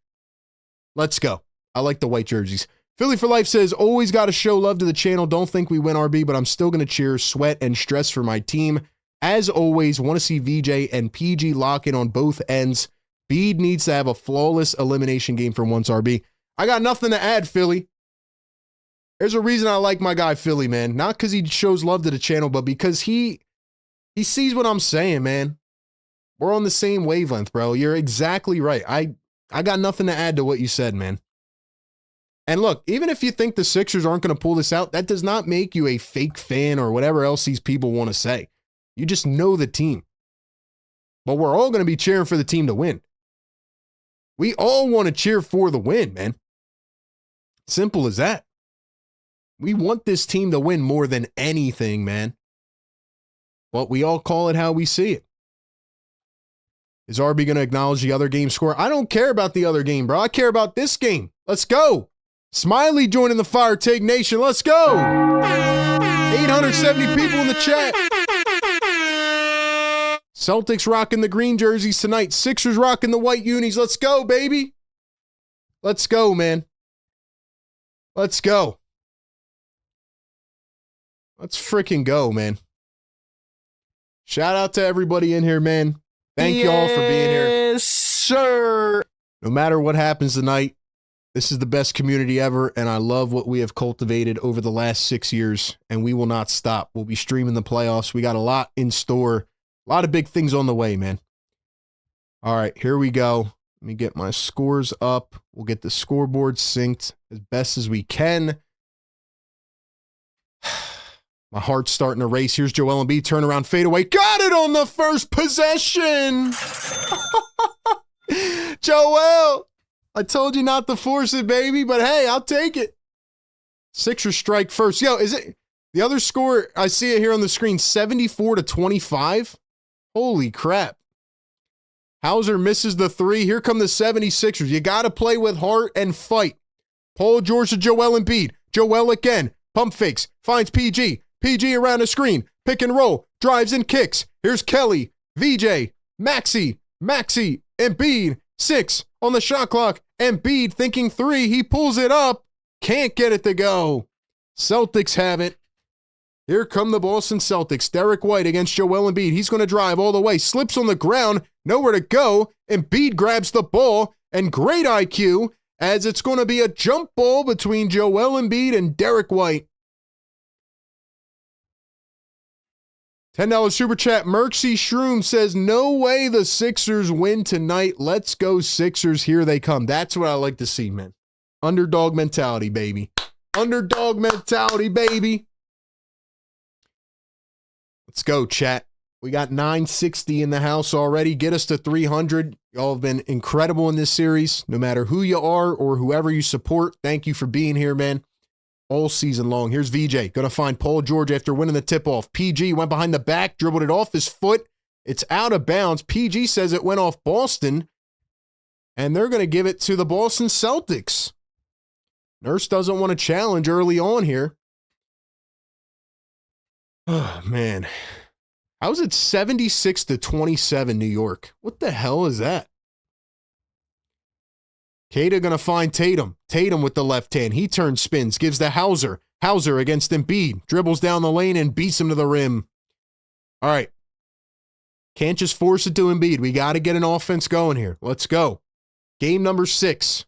A: Let's go. I like the white jerseys. Philly for Life says, always got to show love to the channel. Don't think we win RB, but I'm still going to cheer, sweat, and stress for my team. As always, want to see VJ and PG lock in on both ends. Bede needs to have a flawless elimination game for once, RB. I got nothing to add, Philly. There's a reason I like my guy, Philly, man. Not because he shows love to the channel, but because he sees what I'm saying, man. We're on the same wavelength, bro. You're exactly right. I got nothing to add to what you said, man. And look, even if you think the Sixers aren't going to pull this out, that does not make you a fake fan or whatever else these people want to say. You just know the team. But we're all going to be cheering for the team to win. We all want to cheer for the win, man. Simple as that. We want this team to win more than anything, man. But we all call it how we see it. Is RB going to acknowledge the other game score? I don't care about the other game, bro. I care about this game. Let's go. Smiley joining the Fire Take Nation. Let's go. 870 people in the chat. Celtics rocking the green jerseys tonight. Sixers rocking the white unis. Let's go, baby. Let's go, man. Let's go. Let's freaking go, man. Shout out to everybody in here, man. Thank you all for being here.
B: Yes, sir.
A: No matter what happens tonight, this is the best community ever, and I love what we have cultivated over the last 6 years, and we will not stop. We'll be streaming the playoffs. We got a lot in store. A lot of big things on the way, man. All right, here we go. Let me get my scores up. We'll get the scoreboard synced as best as we can. My heart's starting to race. Here's Joel Embiid, turnaround, fadeaway. Got it on the first possession. Joel, I told you not to force it, baby, but hey, I'll take it. Sixers strike first. Yo, is it the other score? I see it here on the screen, 74-25. Holy crap. Hauser misses the three. Here come the 76ers. You got to play with heart and fight. Paul George to Joel Embiid. Joel again. Pump fakes. Finds PG. PG around the screen. Pick and roll. Drives and kicks. Here's Kelly. VJ. Maxey. Embiid. 6 on the shot clock. Embiid thinking 3. He pulls it up. Can't get it to go. Celtics have it. Here come the Boston Celtics. Derek White against Joel Embiid. He's going to drive all the way. Slips on the ground. Nowhere to go. Embiid grabs the ball. And great IQ as it's going to be a jump ball between Joel Embiid and Derek White. $10 super chat. Merksy Shroom says, no way the Sixers win tonight. Let's go Sixers. Here they come. That's what I like to see, man. Underdog mentality, baby. Underdog mentality, baby. Let's go, chat. We got 960 in the house already. Get us to 300. Y'all have been incredible in this series. No matter who you are or whoever you support, thank you for being here, man. All season long. Here's VJ. Going to find Paul George after winning the tip-off. PG went behind the back, dribbled it off his foot. It's out of bounds. PG says it went off Boston, and they're going to give it to the Boston Celtics. Nurse doesn't want to challenge early on here. Oh, man. How's it 76-27 New York? What the hell is that? Kata going to find Tatum. Tatum with the left hand. He turns, spins, gives to Hauser. Hauser against Embiid. Dribbles down the lane and beats him to the rim. All right. Can't just force it to Embiid. We got to get an offense going here. Let's go. Game number 6.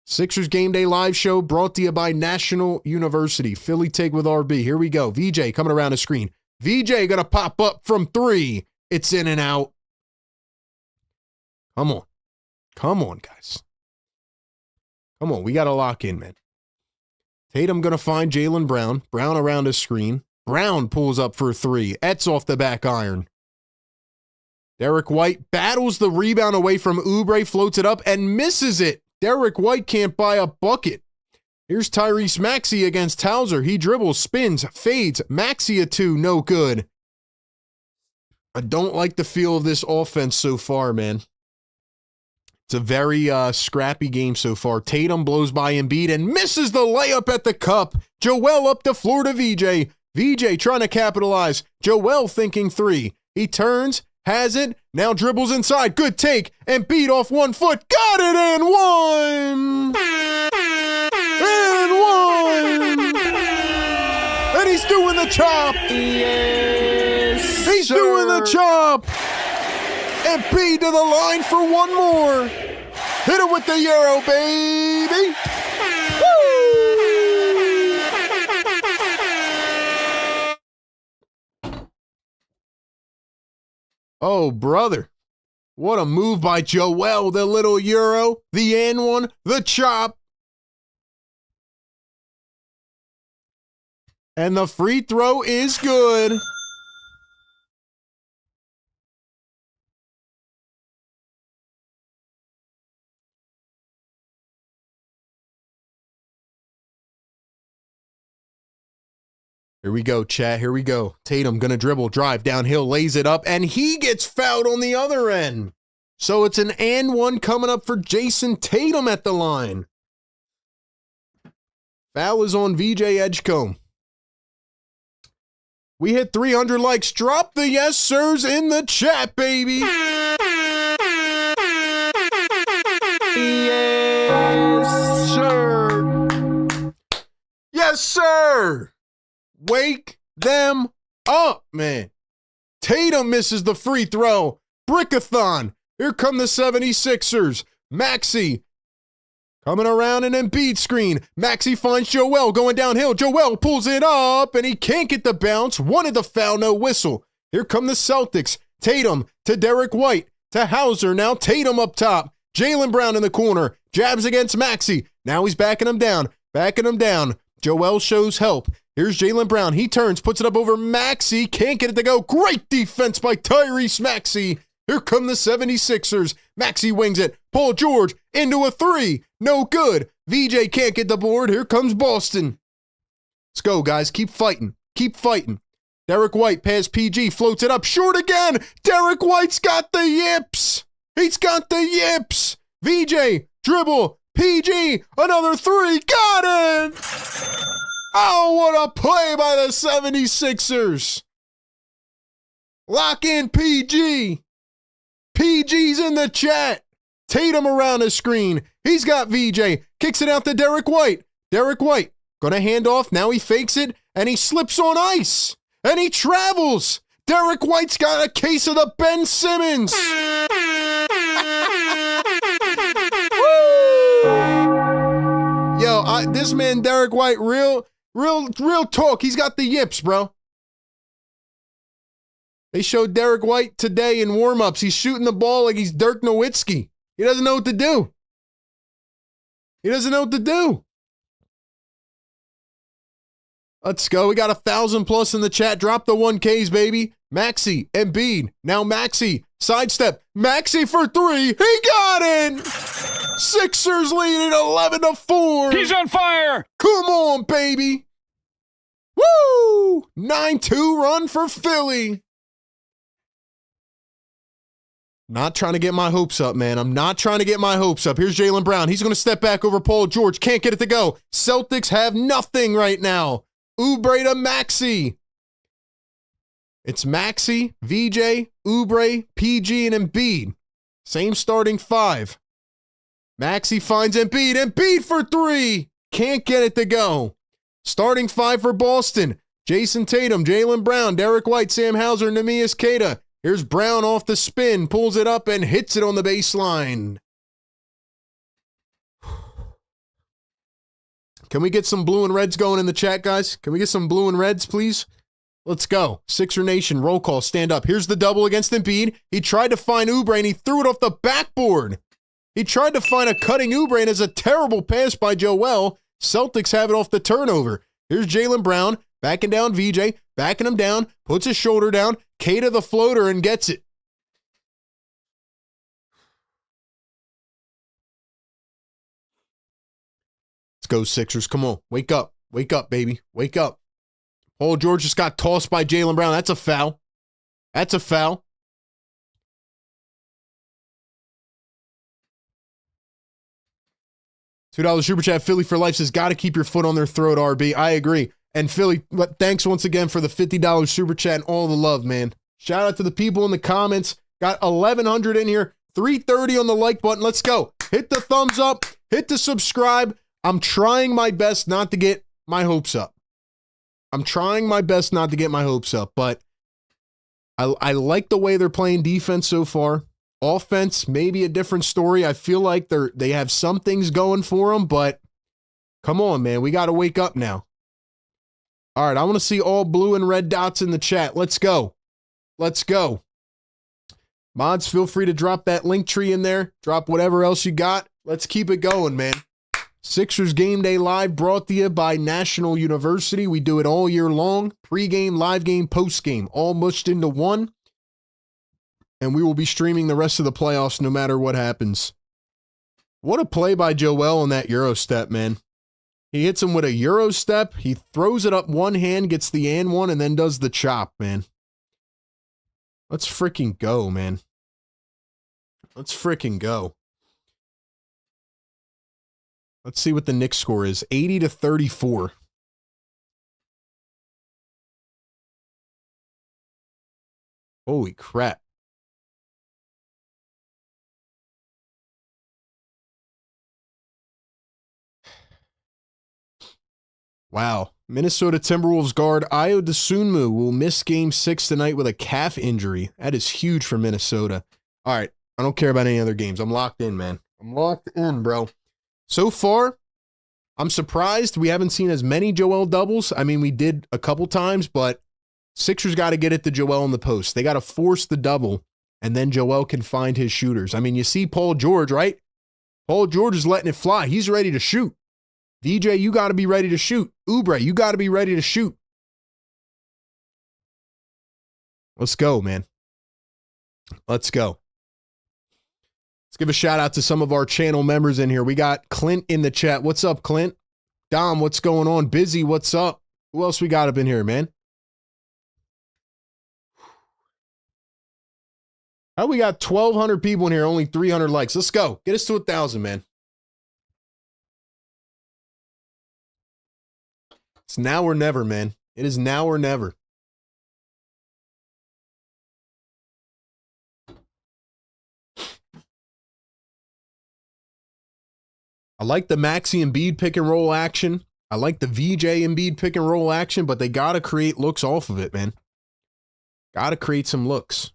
A: Sixers Game Day Live Show brought to you by National University. Philly take with RB. Here we go. VJ coming around the screen. VJ going to pop up from 3. It's in and out. Come on. Come on, guys. Come on. We got to lock in, man. Tatum going to find Jaylen Brown. Brown around his screen. Brown pulls up for 3. Etz off the back iron. Derek White battles the rebound away from Oubre, floats it up and misses it. Derek White can't buy a bucket. Here's Tyrese Maxey against Hauser. He dribbles, spins, fades. Maxey a 2, no good. I don't like the feel of this offense so far, man. It's a very scrappy game so far. Tatum blows by Embiid and misses the layup at the cup. Joel up the floor to VJ. VJ trying to capitalize. Joel thinking 3. He turns, has it, now dribbles inside. Good take. Embiid off 1 foot. Got it and 1. And 1. And he's doing the chop.
B: Yes,
A: he's
B: sir.
A: doing the chop. Embiid to the line for 1 more. Hit it with the Euro, baby. Woo! Oh, brother. What a move by Joel, the little Euro, the N1, the chop. And the free throw is good. Here we go, chat. Here we go. Tatum gonna dribble, drive downhill, lays it up, and he gets fouled on the other end. So it's an and 1 coming up for Jason Tatum at the line. Foul is on VJ Edgecombe. We hit 300 likes. Drop the yes sirs in the chat, baby.
B: Yes, sir.
A: Yes, sir. Wake them up, man. Tatum misses the free throw. Brickathon. Here come the 76ers. Maxey coming around an Embiid screen. Maxey finds Joel going downhill. Joel pulls it up, and he can't get the bounce. Wanted the foul, no whistle. Here come the Celtics. Tatum to Derek White to Hauser. Now Tatum up top. Jaylen Brown in the corner. Jabs against Maxey. Now he's backing him down. Backing him down. Joel shows help. Here's Jaylen Brown. He turns, puts it up over Maxey. Can't get it to go. Great defense by Tyrese Maxey. Here come the 76ers. Maxey wings it. Paul George into a 3. No good. VJ can't get the board. Here comes Boston. Let's go, guys. Keep fighting. Keep fighting. Derek White past PG. Floats it up. Short again. Derek White's got the yips. He's got the yips. VJ, dribble, PG, another three. Got it. Oh, what a play by the 76ers. Lock in PG. PG's in the chat. Tatum around the screen. He's got VJ. Kicks it out to Derek White. Derek White gonna hand off. Now he fakes it and he slips on ice. And he travels. Derek White's got a case of the Ben Simmons. Yo, this man Derek White, real talk. He's got the yips, bro. They showed Derek White today in warm-ups. He's shooting the ball like he's Dirk Nowitzki. He doesn't know what to do. He doesn't know what to do. Let's go. We got 1,000 plus in the chat. Drop the 1Ks, baby. Maxey, Embiid. Now Maxey. Sidestep. Maxey for three. He got it. Sixers leading 11-4.
B: He's on fire.
A: Come on, baby. Woo! 9-2 run for Philly. Not trying to get my hopes up, man. I'm not trying to get my hopes up. Here's Jaylen Brown. He's going to step back over Paul George. Can't get it to go. Celtics have nothing right now. Oubre to Maxey. It's Maxey, VJ, Oubre, PG, and Embiid. Same starting five. Maxey finds Embiid. Embiid for three. Can't get it to go. Starting five for Boston. Jason Tatum, Jaylen Brown, Derek White, Sam Hauser, Neemias Queta. Here's Brown off the spin, pulls it up, and hits it on the baseline. Can we get some blue and reds going in the chat, guys? Can we get some blue and reds, please? Let's go. Sixer Nation, roll call, stand up. Here's the double against Embiid. He tried to find Oubre, and he threw it off the backboard. He tried to find a cutting Oubre, and it's a terrible pass by Joel. Celtics have it off the turnover. Here's Jaylen Brown, backing down VJ, backing him down, puts his shoulder down, Queta the floater, and gets it. Let's go, Sixers. Come on. Wake up. Wake up, baby. Wake up. Paul George just got tossed by Jaylen Brown. That's a foul. That's a foul. $2 super chat. Philly for life says, got to keep your foot on their throat, RB. I agree. And Philly, thanks once again for the $50 super chat and all the love, man. Shout out to the people in the comments. Got 1,100 in here. 330 on the like button. Let's go. Hit the thumbs up. Hit the subscribe. I'm trying my best not to get my hopes up. I'm trying my best not to get my hopes up, but I like the way they're playing defense so far. Offense, maybe a different story. I feel like they have some things going for them, but come on, man. We got to wake up now. All right, I want to see all blue and red dots in the chat. Let's go. Let's go. Mods, feel free to drop that link tree in there. Drop whatever else you got. Let's keep it going, man. Sixers Game Day Live brought to you by National University. We do it all year long. Pre-game, live game, post-game, all mushed into one. And we will be streaming the rest of the playoffs no matter what happens. What a play by Joel on that Euro step, man. He hits him with a Euro step. He throws it up one hand, gets the and one, and then does the chop, man. Let's freaking go, man. Let's freaking go. Let's see what the Knicks score is. 80-34. Holy crap. Wow. Minnesota Timberwolves guard Ayo Dosunmu will miss Game 6 tonight with a calf injury. That is huge for Minnesota. All right. I don't care about any other games. I'm locked in, man. I'm locked in, bro. So far, I'm surprised we haven't seen as many Joel doubles. I mean, we did a couple times, but Sixers got to get it to Joel in the post. They got to force the double, and then Joel can find his shooters. I mean, you see Paul George, right? Paul George is letting it fly. He's ready to shoot. VJ, you got to be ready to shoot. Oubre, you got to be ready to shoot. Let's go, man. Let's go. Let's give a shout out to some of our channel members in here. We got Clint in the chat. What's up, Clint? Dom, what's going on? Busy, what's up? Who else we got up in here, man? How we got 1,200 people in here, only 300 likes. Let's go. Get us to 1,000, man. It's now or never, man. It is now or never. I like the Maxey Embiid pick and roll action. I like the VJ Embiid pick and roll action, but they got to create looks off of it, man. Got to create some looks.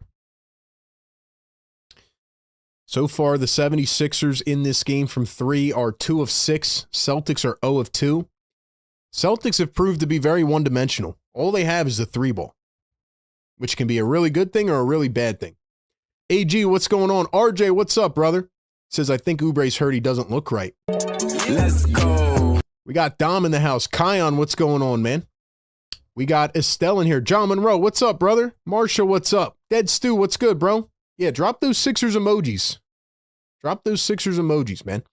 A: So far, the 76ers in this game from 3 are 2 of 6. Celtics are 0 of 2. Celtics have proved to be very one-dimensional. All they have is the 3-ball, which can be a really good thing or a really bad thing. AG, what's going on? RJ, what's up, brother? Says, I think Oubre's hurt. He doesn't look right.
B: Let's go.
A: We got Dom in the house. Kion, what's going on, man? We got Estelle in here. John Monroe, what's up, brother? Marsha, what's up? Dead Stu, what's good, bro? Yeah, drop those Sixers emojis. Drop those Sixers emojis, man.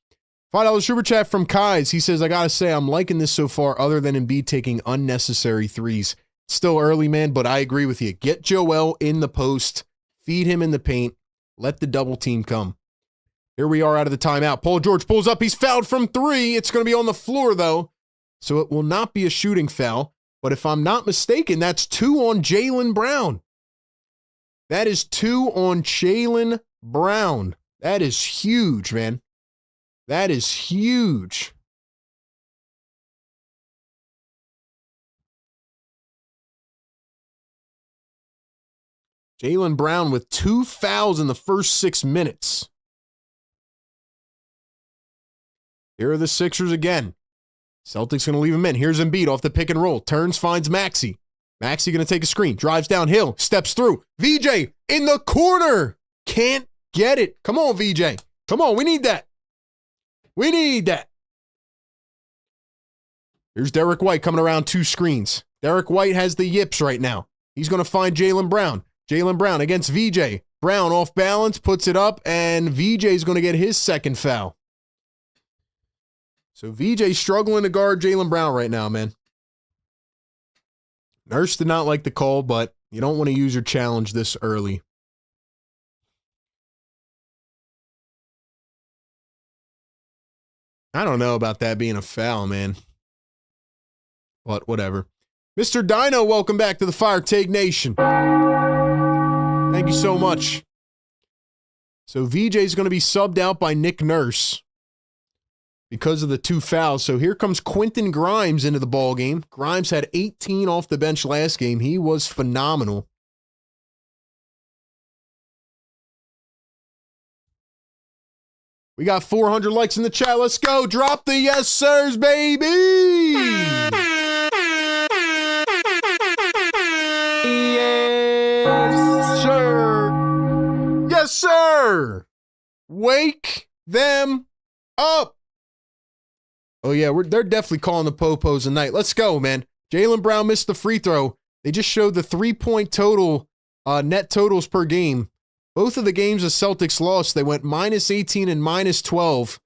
A: $5 super chat from Kais. He says, I got to say, I'm liking this so far other than Embiid taking unnecessary threes. Still early, man, but I agree with you. Get Joel in the post. Feed him in the paint. Let the double team come. Here we are out of the timeout. Paul George pulls up. He's fouled from 3. It's going to be on the floor, though, so it will not be a shooting foul. But if I'm not mistaken, that's 2 on Jaylen Brown. That is 2 on Jaylen Brown. That is huge, man. That is huge. Jaylen Brown with 2 fouls in the first 6 minutes. Here are the Sixers again. Celtics going to leave him in. Here's Embiid off the pick and roll. Turns, finds Maxey. Maxey going to take a screen. Drives downhill. Steps through. VJ in the corner. Can't get it. Come on, VJ. Come on. We need that. We need that. Here's Derek White coming around 2 screens. Derek White has the yips right now. He's going to find Jaylen Brown. Jaylen Brown against VJ. Brown off balance, puts it up, and VJ's going to get his second foul. So VJ struggling to guard Jaylen Brown right now, man. Nurse did not like the call, but you don't want to use your challenge this early. I don't know about that being a foul, man. But whatever. Mr. Dino, welcome back to the Fire Take Nation. Thank you so much. So VJ is going to be subbed out by Nick Nurse because of the 2 fouls. So here comes Quentin Grimes into the ball game. Grimes had 18 off the bench last game. He was phenomenal. We got 400 likes in the chat. Let's go. Drop the yes sirs, baby.
B: Yes, sir.
A: Yes, sir. Wake them up. Oh, yeah, they're definitely calling the popos tonight. Let's go, man. Jaylen Brown missed the free throw. They just showed the 3-point total, net totals per game. Both of the games the Celtics lost, they went -18 and -12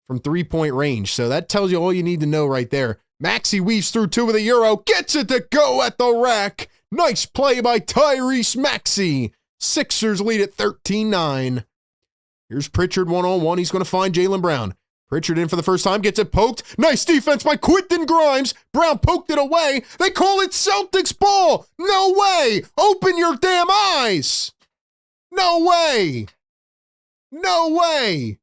A: from 3-point range. So that tells you all you need to know right there. Maxey weaves through 2 with a Euro, gets it to go at the rack. Nice play by Tyrese Maxey. Sixers lead at 13-9. Here's Pritchard one-on-one. He's going to find Jaylen Brown. Pritchard in for the first time, gets it poked. Nice defense by Quentin Grimes. Brown poked it away. They call it Celtics ball. No way. Open your damn eyes. No way. No way.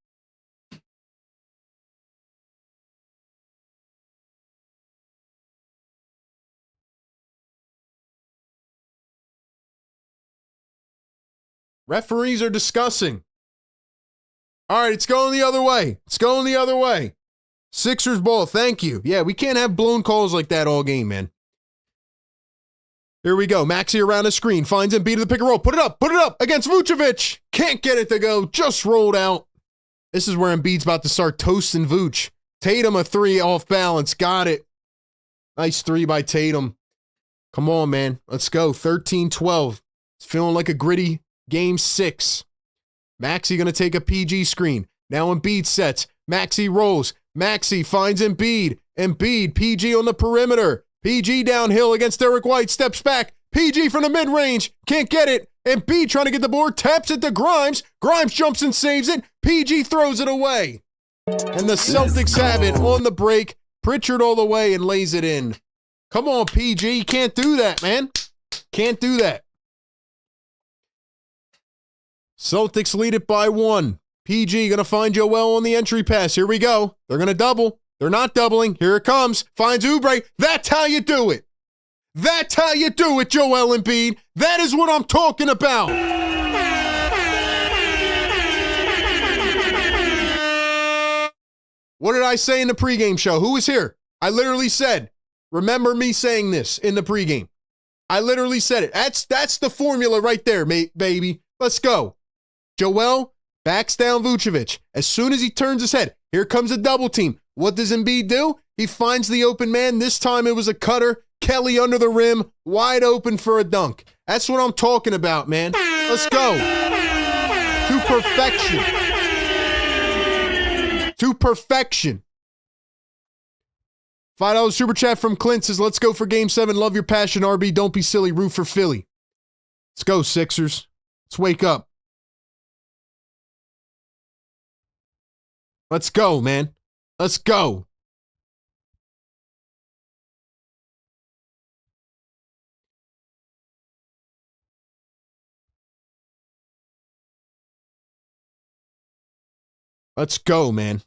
A: Referees are discussing. All right, it's going the other way. It's going the other way. Sixers ball, thank you. Yeah, we can't have blown calls like that all game, man. Here we go. Maxey around the screen. Finds Embiid to the pick and roll. Put it up against Vucevic. Can't get it to go. Just rolled out. This is where Embiid's about to start toasting Vooch. Tatum a 3 off balance. Got it. Nice 3 by Tatum. Come on, man. Let's go. 13-12. It's feeling like a gritty game 6. Maxey going to take a PG screen. Now Embiid sets. Maxey rolls. Maxey finds Embiid. Embiid, PG on the perimeter. PG downhill against Derek White. Steps back. PG from the mid-range. Can't get it. Embiid trying to get the board, taps it to Grimes. Grimes jumps and saves it. PG throws it away. And the Celtics have it on the break. Pritchard all the way and lays it in. Come on, PG. You can't do that, man. Can't do that. Celtics lead it by 1. PG going to find Joel on the entry pass. Here we go. They're going to double. They're not doubling. Here it comes. Finds Oubre. That's how you do it. That's how you do it, Joel Embiid. That is what I'm talking about. What did I say in the pregame show? Who was here? I literally said, remember me saying this in the pregame. I literally said it. That's the formula right there, baby. Let's go. Joel backs down Vucevic. As soon as he turns his head, here comes a double team. What does Embiid do? He finds the open man. This time it was a cutter. Kelly under the rim, wide open for a dunk. That's what I'm talking about, man. Let's go. To perfection. To perfection. $5 super chat from Clint says, let's go for game 7. Love your passion, RB. Don't be silly. Root for Philly. Let's go, Sixers. Let's wake up. Let's go, man. Let's go. Let's go, man.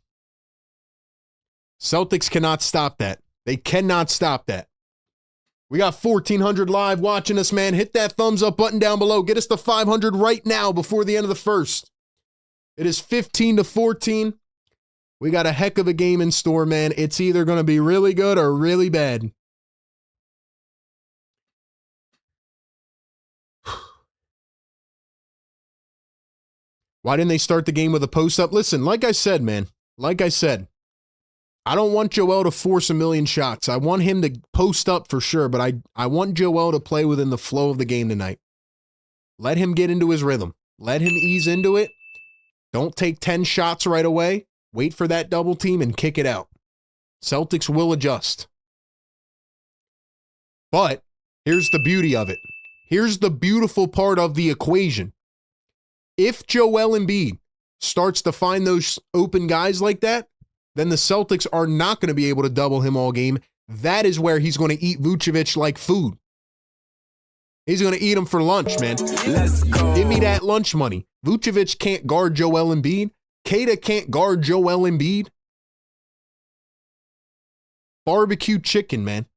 A: Celtics cannot stop that. They cannot stop that. We got 1,400 live watching us, man. Hit that thumbs up button down below. Get us to 500 right now before the end of the first. It is 15-14. We got a heck of a game in store, man. It's either going to be really good or really bad. Why didn't they start the game with a post-up? Listen, like I said, man, like I said, I don't want Joel to force a million shots. I want him to post up for sure, but I want Joel to play within the flow of the game tonight. Let him get into his rhythm. Let him ease into it. Don't take 10 shots right away. Wait for that double team and kick it out. Celtics will adjust. But here's the beauty of it. Here's the beautiful part of the equation. If Joel Embiid starts to find those open guys like that, then the Celtics are not going to be able to double him all game. That is where he's going to eat Vucevic like food. He's going to eat him for lunch, man.
B: Let's go.
A: Give me that lunch money. Vucevic can't guard Joel Embiid. Kata can't guard Joel Embiid. Barbecue chicken, man.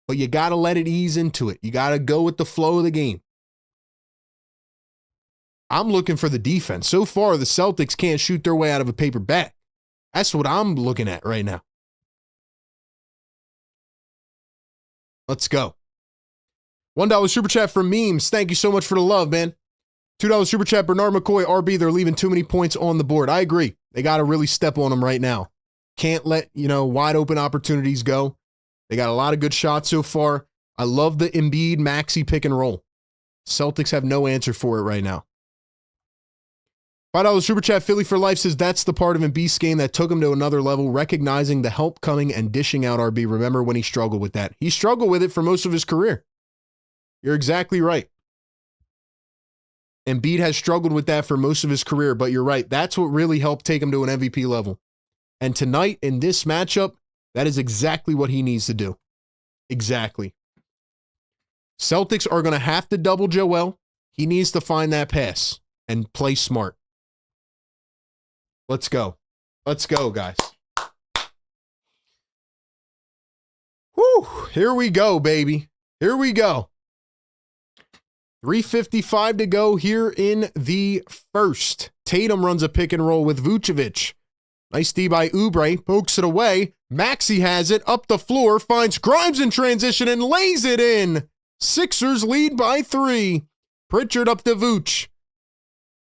A: But you got to let it ease into it. You got to go with the flow of the game. I'm looking for the defense. So far, the Celtics can't shoot their way out of a paper bag. That's what I'm looking at right now. Let's go. $1 super chat from Memes. Thank you so much for the love, man. $2 super chat, Bernard McCoy, RB, they're leaving too many points on the board. I agree. They got to really step on them right now. Can't let, wide open opportunities go. They got a lot of good shots so far. I love the Embiid Maxey pick and roll. Celtics have no answer for it right now. $5 super chat, Philly for life says that's the part of Embiid's game that took him to another level, recognizing the help coming and dishing out RB. Remember when he struggled with that? He struggled with it for most of his career. You're exactly right. Embiid has struggled with that for most of his career, but you're right. That's what really helped take him to an MVP level. And tonight, in this matchup, that is exactly what he needs to do. Exactly. Celtics are going to have to double Joel. He needs to find that pass and play smart. Let's go. Let's go, guys. Whew. Here we go, baby. Here we go. 3:55 to go here in the first. Tatum runs a pick and roll with Vucevic. Nice D by Oubre. Pokes it away. Maxey has it up the floor. Finds Grimes in transition and lays it in. Sixers lead by 3. Pritchard up to Vooch.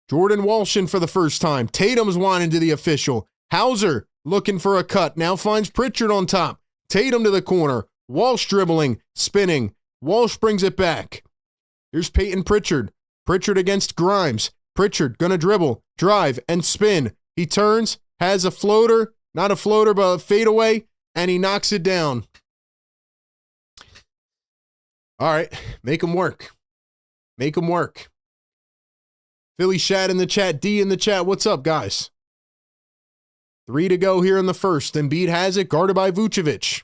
A: Jordan Walsh in for the first time. Tatum's wanting to the official. Hauser looking for a cut. Now finds Pritchard on top. Tatum to the corner. Walsh dribbling, spinning. Walsh brings it back. Here's Peyton Pritchard. Pritchard against Grimes. Pritchard gonna dribble, drive, and spin. He turns, has a floater. Not a floater, but a fadeaway, and he knocks it down. All right, make him work. Make them work. Philly Shad in the chat. D in the chat. What's up, guys? 3 to go here in the first. Embiid has it. Guarded by Vucevic.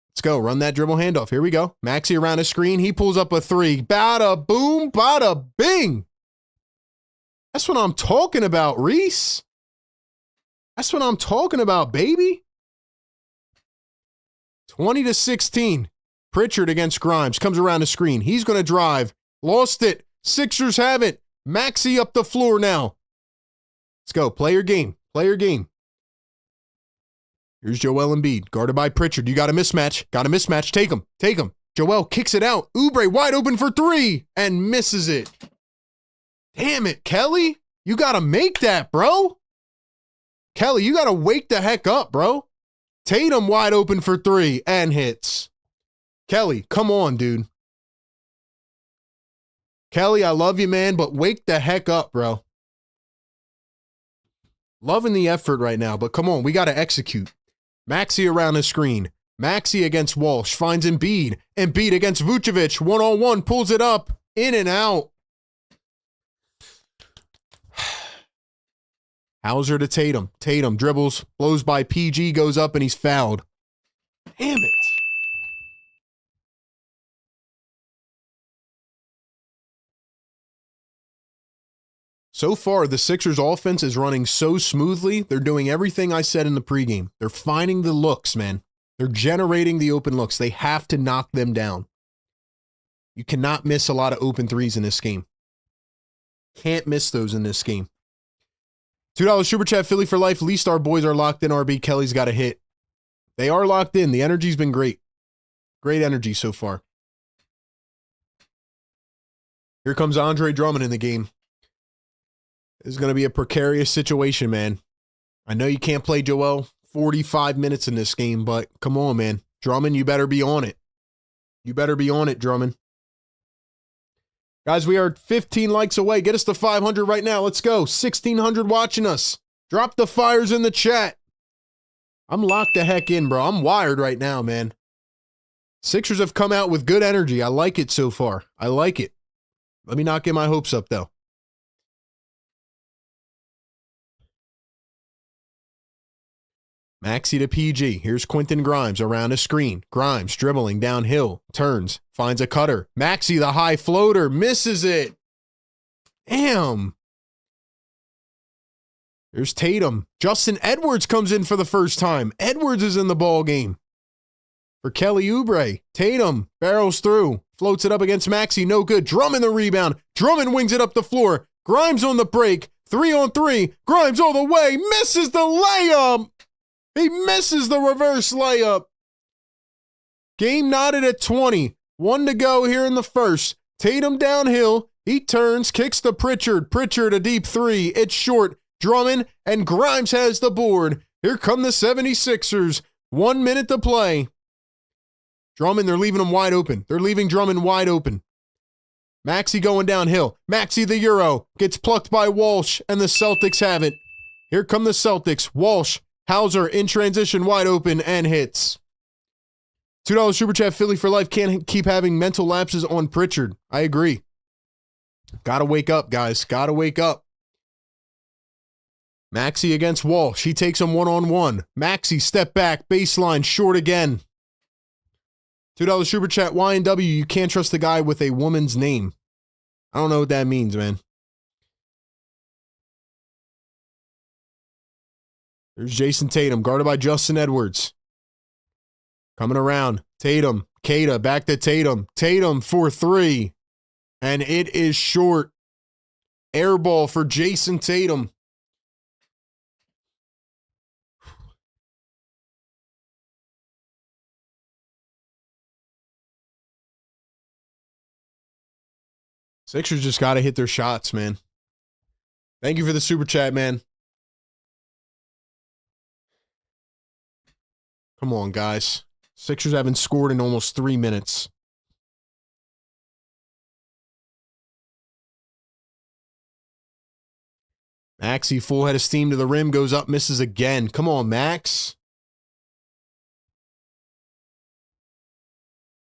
A: Let's go. Run that dribble handoff. Here we go. Maxey around his screen. He pulls up a 3. Bada boom, bada bing. That's what I'm talking about, Reese. That's what I'm talking about, baby. 20-16. Pritchard against Grimes. Comes around the screen. He's going to drive. Lost it. Sixers have it. Maxey up the floor now. Let's go. Play your game. Play your game. Here's Joel Embiid. Guarded by Pritchard. You got a mismatch. Got a mismatch. Take him. Take him. Joel kicks it out. Oubre wide open for 3 and misses it. Damn it, Kelly. You got to make that, bro. Kelly, you got to wake the heck up, bro. Tatum wide open for 3 and hits. Kelly, come on, dude. Kelly, I love you, man, but wake the heck up, bro. Loving the effort right now, but come on, we got to execute. Maxey around the screen. Maxey against Walsh. Finds Embiid. Embiid against Vucevic. One-on-one. Pulls it up. In and out. Hauser to Tatum. Tatum dribbles. Blows by PG. Goes up and he's fouled. Damn it. So far, the Sixers offense is running so smoothly. They're doing everything I said in the pregame. They're finding the looks, man. They're generating the open looks. They have to knock them down. You cannot miss a lot of open threes in this game. Can't miss those in this game. $2 Super Chat, Philly for life. At least our boys are locked in. RB Kelly's got a hit. They are locked in. The energy's been great. Great energy so far. Here comes Andre Drummond in the game. This is going to be a precarious situation, man. I know you can't play Joel 45 minutes in this game, but come on, man. Drummond, you better be on it. You better be on it, Drummond. Guys, we are 15 likes away. Get us to 500 right now. Let's go. 1,600 watching us. Drop the fires in the chat. I'm locked the heck in, bro. I'm wired right now, man. Sixers have come out with good energy. I like it so far. I like it. Let me not get my hopes up, though. Maxey to PG. Here's Quentin Grimes around a screen. Grimes dribbling downhill. Turns. Finds a cutter. Maxey, the high floater. Misses it. Damn. Here's Tatum. Justin Edwards comes in for the first time. Edwards is in the ball game. For Kelly Oubre. Tatum barrels through. Floats it up against Maxey. No good. Drummond the rebound. Drummond wings it up the floor. Grimes on the break. 3-on-3. Grimes all the way. Misses the layup. He misses the reverse layup. Game knotted at 20. 1 to go here in the first. Tatum downhill. He turns, kicks to Pritchard. Pritchard a deep 3. It's short. Drummond and Grimes has the board. Here come the 76ers. 1 minute to play. Drummond, they're leaving him wide open. They're leaving Drummond wide open. Maxey going downhill. Maxey the Euro. Gets plucked by Walsh, and the Celtics have it. Here come the Celtics. Walsh. Hauser in transition, wide open, and hits. $2 Super Chat, Philly for life. Can't keep having mental lapses on Pritchard. I agree. Gotta wake up, guys. Gotta wake up. Maxey against Walsh. He takes him one-on-one. Maxey, step back, baseline, short again. $2 Super Chat, Y&W. You can't trust the guy with a woman's name. I don't know what that means, man. There's Jason Tatum, guarded by Justin Edwards. Coming around. Tatum. Kata, back to Tatum. Tatum for 3. And it is short. Air ball for Jason Tatum. Sixers just got to hit their shots, man. Thank you for the Super Chat, man. Come on, guys. Sixers haven't scored in almost 3 minutes. Maxey, full head of steam to the rim, goes up, misses again. Come on, Max.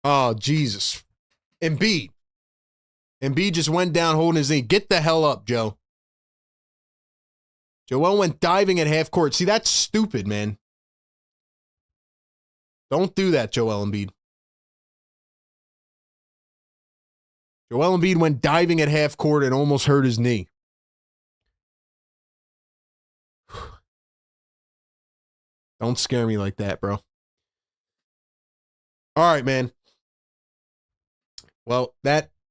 A: Oh, Jesus. Embiid. Embiid just went down holding his knee. Get the hell up, Joe. Joel went diving at half court. See, that's stupid, man. Don't do that, Joel Embiid. Joel Embiid went diving at half court and almost hurt his knee. Don't scare me like that, bro. All right, man. Well,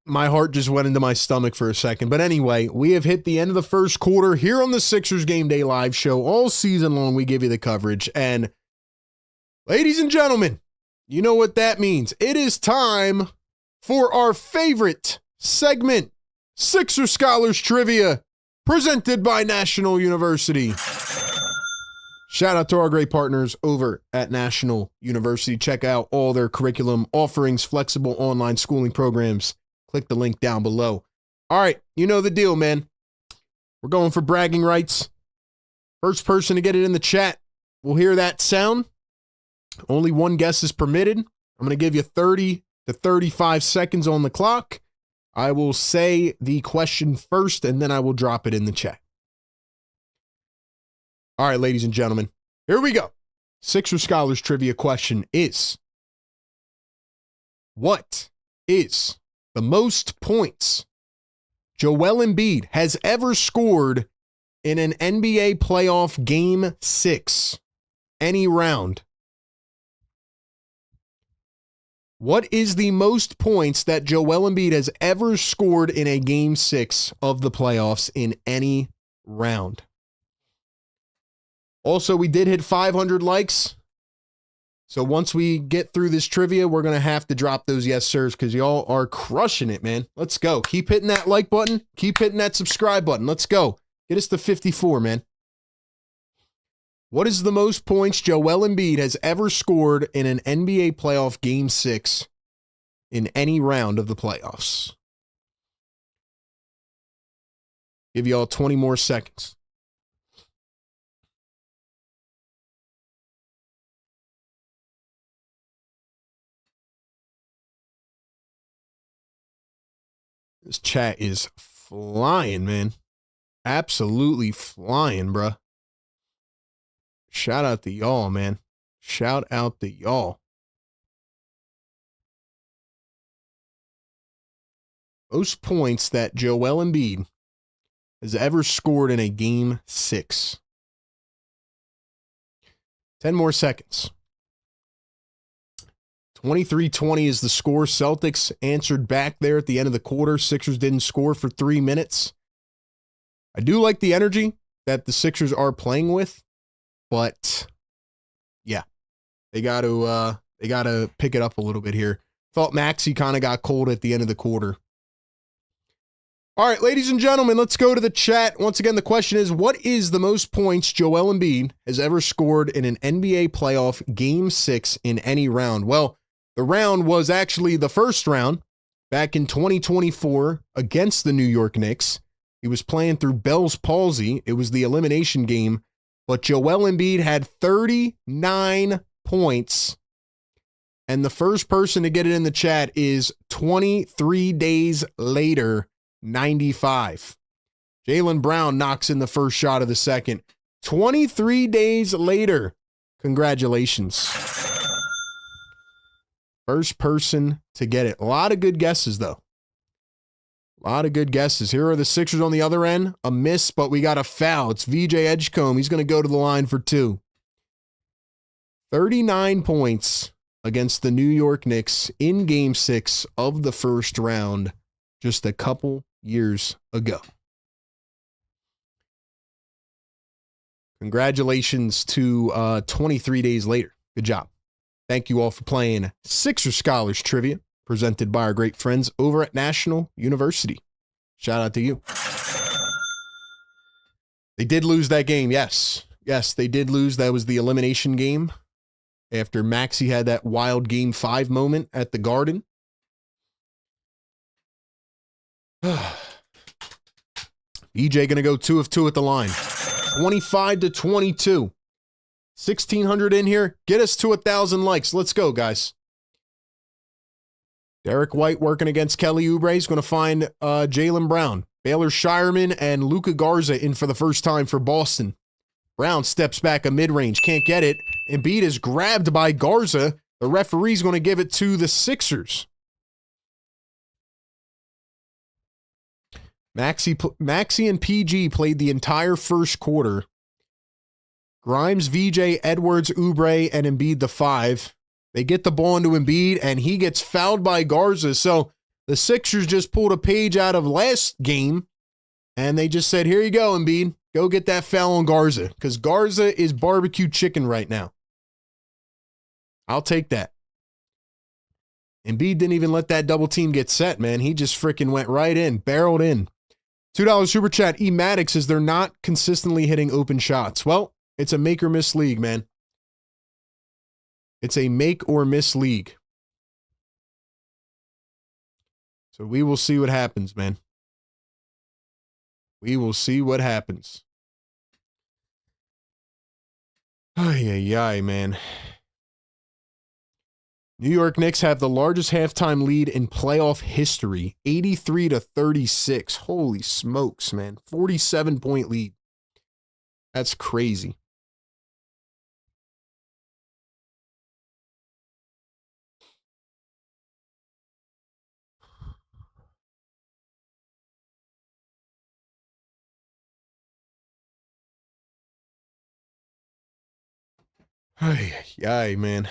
A: my heart just went into my stomach for a second. But anyway, we have hit the end of the first quarter here on the Sixers Game Day Live Show. All season long, we give you the coverage. And ladies and gentlemen, you know what that means. It is time for our favorite segment, Sixer Scholars Trivia, presented by National University. Shout out to our great partners over at National University. Check out all their curriculum offerings, flexible online schooling programs. Click the link down below. All right, you know the deal, man. We're going for bragging rights. First person to get it in the chat will hear that sound. Only one guess is permitted. I'm going to give you 30 to 35 seconds on the clock. I will say the question first, and then I will drop it in the chat. All right, ladies and gentlemen, here we go. Sixer Scholars Trivia question is, what is the most points Joel Embiid has ever scored in an NBA playoff Game 6, any round? What is the most points that Joel Embiid has ever scored in a Game 6 of the playoffs in any round? Also, we did hit 500 likes. So once we get through this trivia, we're going to have to drop those yes sirs because y'all are crushing it, man. Let's go. Keep hitting that like button. Keep hitting that subscribe button. Let's go. Get us to 54, man. What is the most points Joel Embiid has ever scored in an NBA playoff Game 6 in any round of the playoffs? Give y'all 20 more seconds. This chat is flying, man. Absolutely flying, bruh. Shout out to y'all, man. Shout out to y'all. Most points that Joel Embiid has ever scored in a Game 6. 10 more seconds. 23-20 is the score. Celtics answered back there at the end of the quarter. Sixers didn't score for 3 minutes. I do like the energy that the Sixers are playing with, but yeah, they got to pick it up a little bit here. Thought Maxey kind of got cold at the end of the quarter. All right, ladies and gentlemen, let's go to the chat. Once again, the question is, what is the most points Joel Embiid has ever scored in an NBA playoff Game 6 in any round? Well, the round was actually the first round back in 2024 against the New York Knicks. He was playing through Bell's palsy. It was the elimination game, but Joel Embiid had 39 points. And the first person to get it in the chat is 23 days later, 95. Jaylen Brown knocks in the first shot of the second. 23 days later, congratulations. First person to get it. A lot of good guesses, though. A lot of good guesses. Here are the Sixers on the other end. A miss, but we got a foul. It's VJ Edgecombe. He's going to go to the line for 2. 39 points against the New York Knicks in Game 6 of the first round just a couple years ago. Congratulations to 23 days later. Good job. Thank you all for playing Sixer Scholars Trivia, presented by our great friends over at National University. Shout out to you. They did lose that game, yes. Yes, they did lose. That was the elimination game after Maxey had that wild Game 5 moment at the Garden. EJ going to go 2 of 2 at the line. 25-22. 1,600 in here. Get us to 1,000 likes. Let's go, guys. Derek White working against Kelly Oubre is going to find Jaylen Brown. Baylor Shireman and Luka Garza in for the first time for Boston. Brown steps back a mid-range, can't get it. Embiid is grabbed by Garza. The referee's going to give it to the Sixers. Maxey and PG played the entire first quarter. Grimes, VJ, Edwards, Oubre, and Embiid the 5. They get the ball into Embiid, and he gets fouled by Garza. So the Sixers just pulled a page out of last game, and they just said, here you go, Embiid. Go get that foul on Garza, because Garza is barbecue chicken right now. I'll take that. Embiid didn't even let that double team get set, man. He just freaking went right in, barreled in. $2 super chat. E-Maddox says they're not consistently hitting open shots. Well, it's a make or miss league, man. It's a make or miss league. So we will see what happens, man. We will see what happens. Ay, ay, ay, man. New York Knicks have the largest halftime lead in playoff history, 83-36. Holy smokes, man. 47-point lead. That's crazy. Ay, ay, man.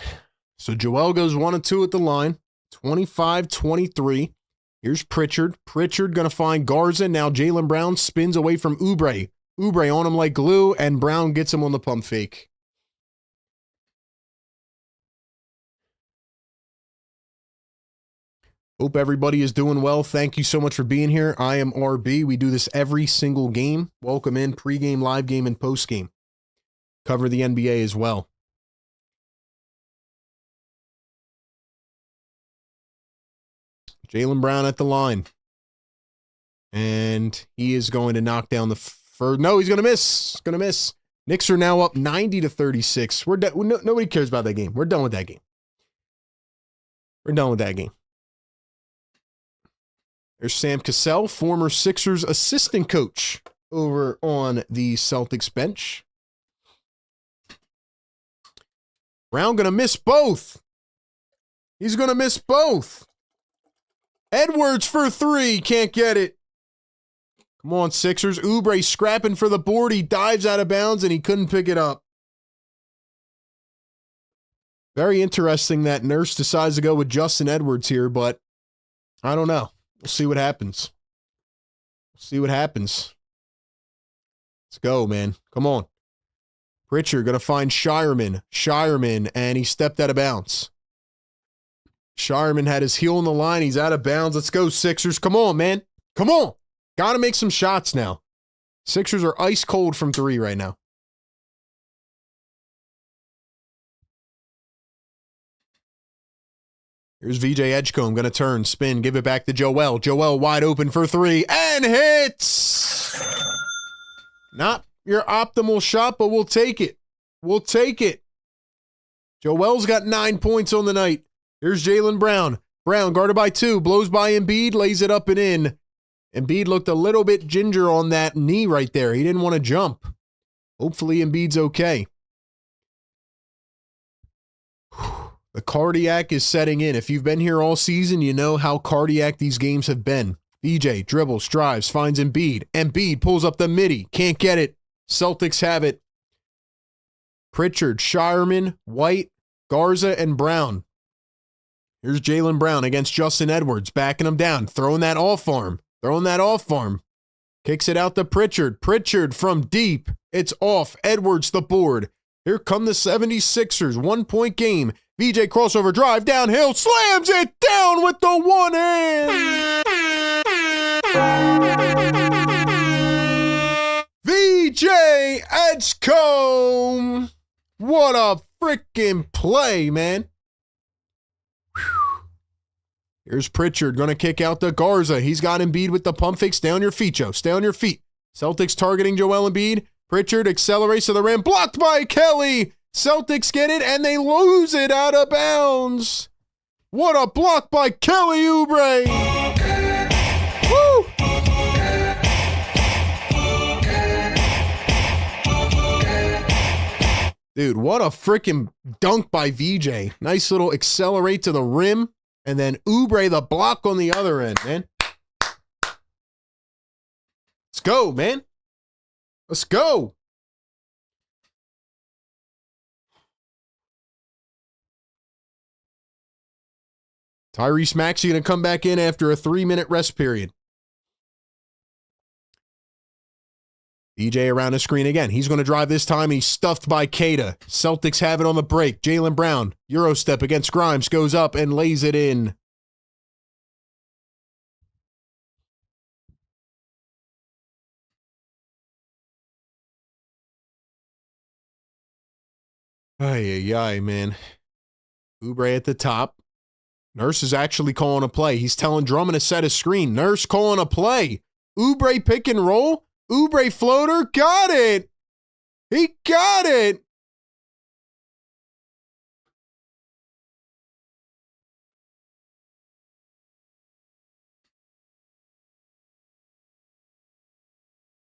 A: So Joel goes 1-2 at the line, 25-23. Here's Pritchard. Pritchard going to find Garza. Now Jaylen Brown spins away from Oubre. Oubre on him like glue, and Brown gets him on the pump fake. Hope everybody is doing well. Thank you so much for being here. I am RB. We do this every single game. Welcome in, pregame, live game, and postgame. Cover the NBA as well. Jaylen Brown at the line. And he is going to knock down the first. No, he's going to miss. He's going to miss. Knicks are now up 90-36. Nobody cares about that game. We're done with that game. We're done with that game. There's Sam Cassell, former Sixers assistant coach over on the Celtics bench. Brown going to miss both. He's going to miss both. Edwards for 3. Can't get it. Come on, Sixers. Oubre scrapping for the board. He dives out of bounds, and he couldn't pick it up. Very interesting that Nurse decides to go with Justin Edwards here, but I don't know. We'll see what happens. We'll see what happens. Let's go, man. Come on. Pritchard going to find Shireman, and he stepped out of bounds. Shireman had his heel on the line. He's out of bounds. Let's go, Sixers. Come on, man. Come on. Got to make some shots now. Sixers are ice cold from 3 right now. Here's VJ Edgecombe. Going to turn, spin, give it back to Joel. Joel wide open for 3 and hits. Not your optimal shot, but we'll take it. We'll take it. Joel's got 9 points on the night. Here's Jaylen Brown. Brown guarded by 2, blows by Embiid, lays it up and in. Embiid looked a little bit ginger on that knee right there. He didn't want to jump. Hopefully Embiid's okay. The cardiac is setting in. If you've been here all season, you know how cardiac these games have been. VJ dribbles, drives, finds Embiid. Embiid pulls up the midi. Can't get it. Celtics have it. Pritchard, Shireman, White, Garza, and Brown. Here's Jaylen Brown against Justin Edwards, backing him down, throwing that off arm. Kicks it out to Pritchard. Pritchard from deep. It's off. Edwards the board. Here come the 76ers. 1-point game. VJ crossover drive downhill. Slams it down with the one hand. VJ Edgecombe. What a freaking play, man. Here's Pritchard going to kick out to Garza. He's got Embiid with the pump fake. Stay on your feet, Joe. Stay on your feet. Celtics targeting Joel Embiid. Pritchard accelerates to the rim. Blocked by Kelly. Celtics get it, and they lose it out of bounds. What a block by Kelly Oubre. Woo! Dude, what a freaking dunk by VJ. Nice little accelerate to the rim. And then Oubre the block on the other end, man. Let's go, man. Let's go. Tyrese Maxey going to come back in after a 3-minute rest period. DJ around the screen again. He's going to drive this time. He's stuffed by Keita. Celtics have it on the break. Jaylen Brown, Euro step against Grimes, goes up and lays it in. Ay, man. Oubre at the top. Nurse is actually calling a play. He's telling Drummond to set a screen. Nurse calling a play. Oubre pick and roll. Oubre floater. Got it. He got it.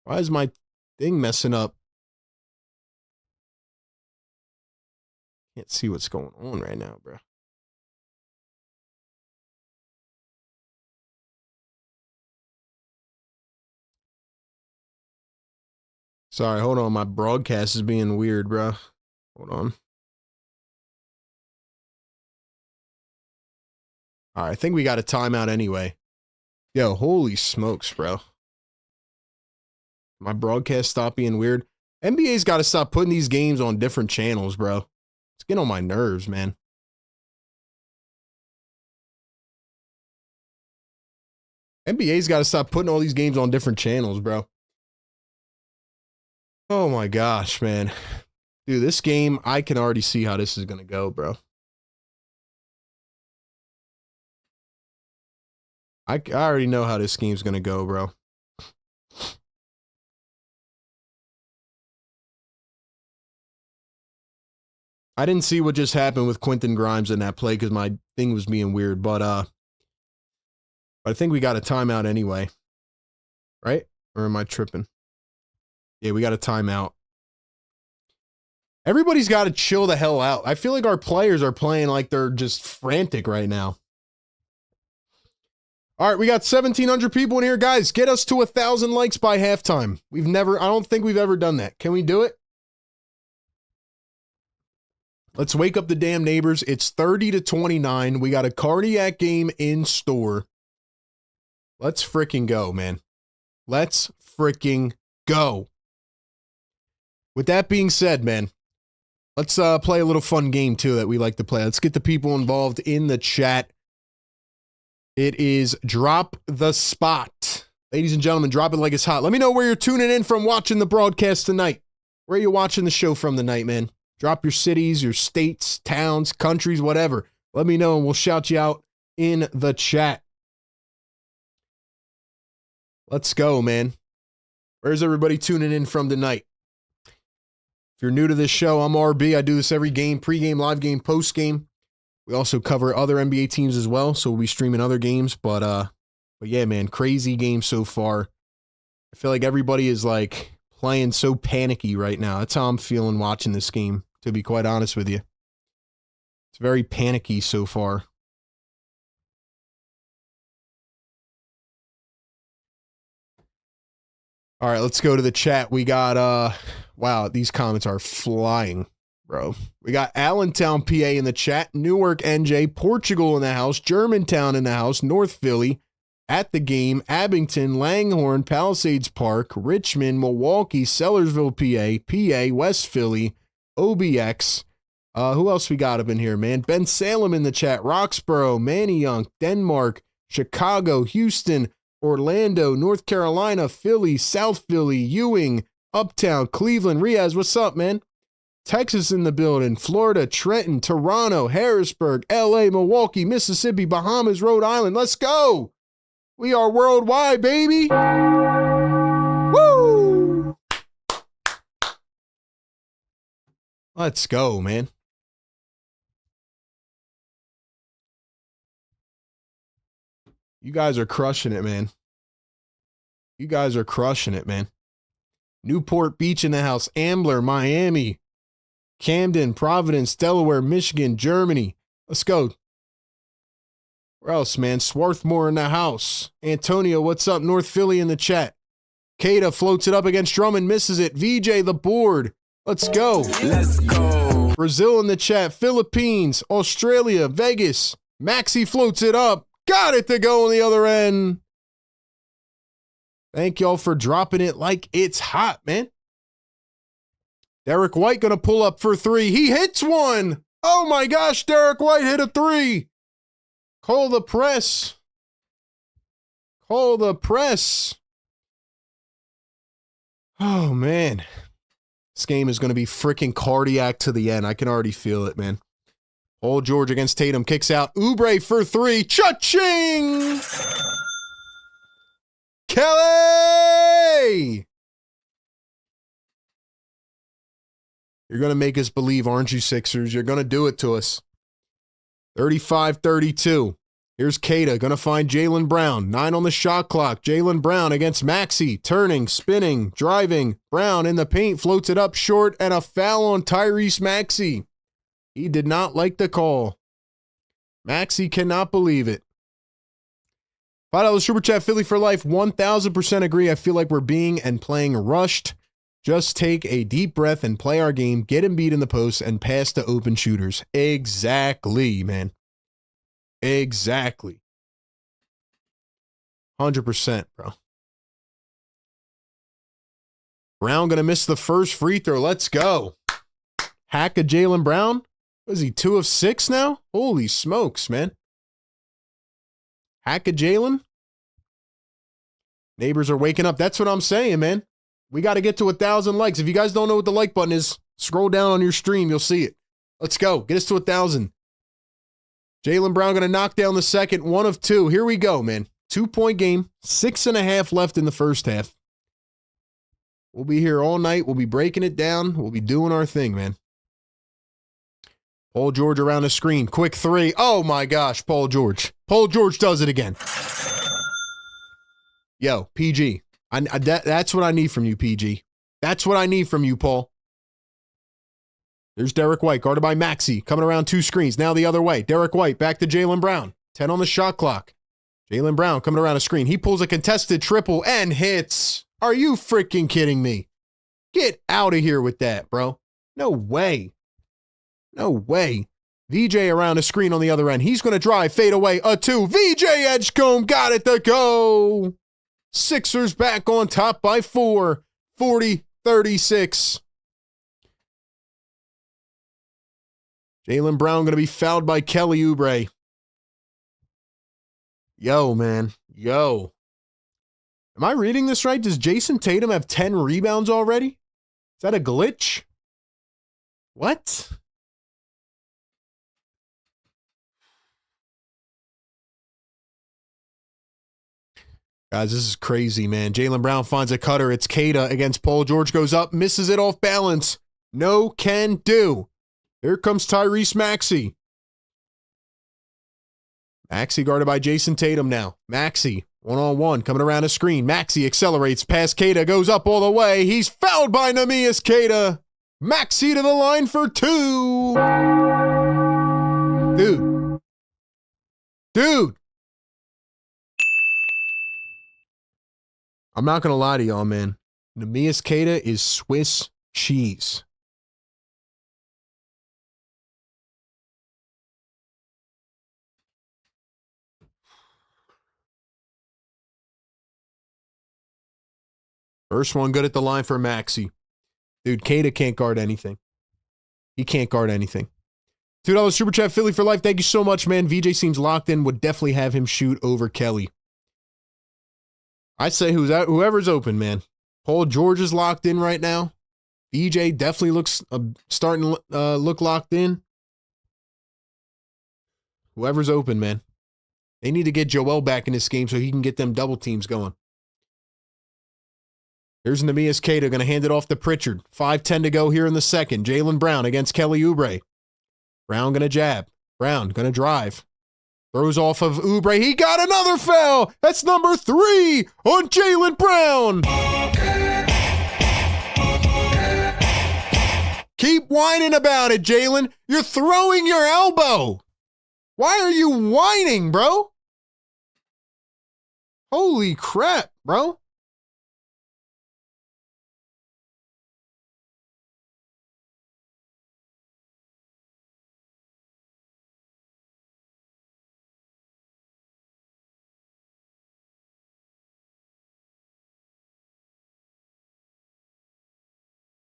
A: Why is my thing messing up? Can't see what's going on right now, bro. Sorry, hold on. My broadcast is being weird, bro. Hold on. All right, I think we got a timeout anyway. Yo, holy smokes, bro. My broadcast stopped being weird. NBA's got to stop putting these games on different channels, bro. It's getting on my nerves, man. NBA's got to stop putting all these games on different channels, bro. Oh my gosh, man. Dude, this game, I can already see how this is going to go, bro. I already know how this game's going to go, bro. I didn't see what just happened with Quentin Grimes in that play because my thing was being weird, but I think we got a timeout anyway. Right? Or am I tripping? Yeah, we got a timeout. Everybody's got to chill the hell out. I feel like our players are playing like they're just frantic right now. All right, we got 1,700 people in here. Guys, get us to 1,000 likes by halftime. I don't think we've ever done that. Can we do it? Let's wake up the damn neighbors. It's 30-29. We got a cardiac game in store. Let's freaking go, man. Let's freaking go. With that being said, man, let's play a little fun game, too, that we like to play. Let's get the people involved in the chat. It is Drop the Spot. Ladies and gentlemen, drop it like it's hot. Let me know where you're tuning in from watching the broadcast tonight. Where are you watching the show from tonight, man? Drop your cities, your states, towns, countries, whatever. Let me know, and we'll shout you out in the chat. Let's go, man. Where's everybody tuning in from tonight? If you're new to this show, I'm RB. I do this every game, pregame, live game, postgame. We also cover other NBA teams as well, so we'll be streaming other games. But yeah, man, crazy game so far. I feel like everybody is like playing so panicky right now. That's how I'm feeling watching this game, to be quite honest with you. It's very panicky so far. All right, let's go to the chat. We got, wow, these comments are flying, bro. We got Allentown, PA in the chat, Newark, NJ, Portugal in the house, Germantown in the house, North Philly, at the game, Abington, Langhorne, Palisades Park, Richmond, Milwaukee, Sellersville, PA, West Philly, OBX. Who else we got up in here, man? Ben Salem in the chat, Roxborough, Manayunk, Denmark, Chicago, Houston, Orlando, North Carolina, Philly, South Philly, Ewing, Uptown, Cleveland, Riaz, what's up, man? Texas in the building, Florida, Trenton, Toronto, Harrisburg, LA, Milwaukee, Mississippi, Bahamas, Rhode Island. Let's go. We are worldwide, baby. Woo! Let's go, man. You guys are crushing it, man. You guys are crushing it, man. Newport Beach in the house. Ambler, Miami. Camden, Providence, Delaware, Michigan, Germany. Let's go. Where else, man? Swarthmore in the house. Antonio, what's up? North Philly in the chat. Kada floats it up against Drummond, misses it. VJ, the board. Let's go.
B: Let's go.
A: Brazil in the chat. Philippines, Australia, Vegas. Maxi floats it up. Got it to go on the other end. Thank y'all for dropping it like it's hot, man. Derek White gonna pull up for three. He hits one. Oh my gosh, Derek White hit a three. Call the press. Call the press. Oh, man. This game is going to be freaking cardiac to the end. I can already feel it, man. Paul George against Tatum. Kicks out. Oubre for three. Cha-ching! Kelly! You're going to make us believe, aren't you, Sixers? You're going to do it to us. 35-32. Here's Kada, going to find Jaylen Brown. 9 on the shot clock. Jaylen Brown against Maxey. Turning, spinning, driving. Brown in the paint, floats it up short, and a foul on Tyrese Maxey. He did not like the call. Maxey cannot believe it. $5 Super Chat, Philly for life. 1,000% agree. I feel like we're being and playing rushed. Just take a deep breath and play our game, get Embiid in the post, and pass to open shooters. Exactly, man. Exactly. 100%, bro. Brown going to miss the first free throw. Let's go. Hack of Jaylen Brown. Was he 2 of 6 now? Holy smokes, man. Hack of Jaylen. Neighbors are waking up. That's what I'm saying, man. We got to get to 1,000 likes. If you guys don't know what the like button is, scroll down on your stream. You'll see it. Let's go. Get us to 1,000. Jaylen Brown going to knock down the second. 1 of 2. Here we go, man. 2-point game. 6.5 left in the first half. We'll be here all night. We'll be breaking it down. We'll be doing our thing, man. Paul George around the screen. Quick three. Oh, my gosh. Paul George. Paul George does it again. Yo, PG. That's what I need from you, PG. That's what I need from you, Paul. There's Derek White, guarded by Maxey, coming around 2 screens. Now the other way. Derek White back to Jaylen Brown. 10 on the shot clock. Jaylen Brown coming around a screen. He pulls a contested triple and hits. Are you freaking kidding me? Get out of here with that, bro. No way. No way. VJ around the screen on the other end. He's going to drive, fade away, a 2. VJ Edgecombe got it to go. Sixers back on top by 4. 40-36. Jaylen Brown going to be fouled by Kelly Oubre. Yo, man. Yo. Am I reading this right? Does Jason Tatum have 10 rebounds already? Is that a glitch? What? Guys, this is crazy, man. Jaylen Brown finds a cutter. It's Kada against Paul George. Goes up, misses it off balance. No can do. Here comes Tyrese Maxey. Maxey guarded by Jason Tatum now. Maxey, 1-on-1, coming around a screen. Maxey accelerates past Kada, goes up all the way. He's fouled by Neemias Queta. Maxey to the line for 2. Dude. I'm not going to lie to y'all, man. Neemias Queta is Swiss cheese. First one good at the line for Maxey. Dude, Queta can't guard anything. He can't guard anything. $2 Super Chat, Philly for life. Thank you so much, man. VJ seems locked in. Would definitely have him shoot over Kelly. I say whoever's open, man. Paul George is locked in right now. VJ definitely looks starting to look locked in. Whoever's open, man. They need to get Joel back in this game so he can get them double teams going. Here's Neemias Queta going to hand it off to Pritchard. 5:10 to go here in the second. Jaylen Brown against Kelly Oubre. Brown going to jab. Brown going to drive. Throws off of Oubre. He got another foul. That's number 3 on Jaylen Brown. Keep whining about it, Jaylen. You're throwing your elbow. Why are you whining, bro? Holy crap, bro.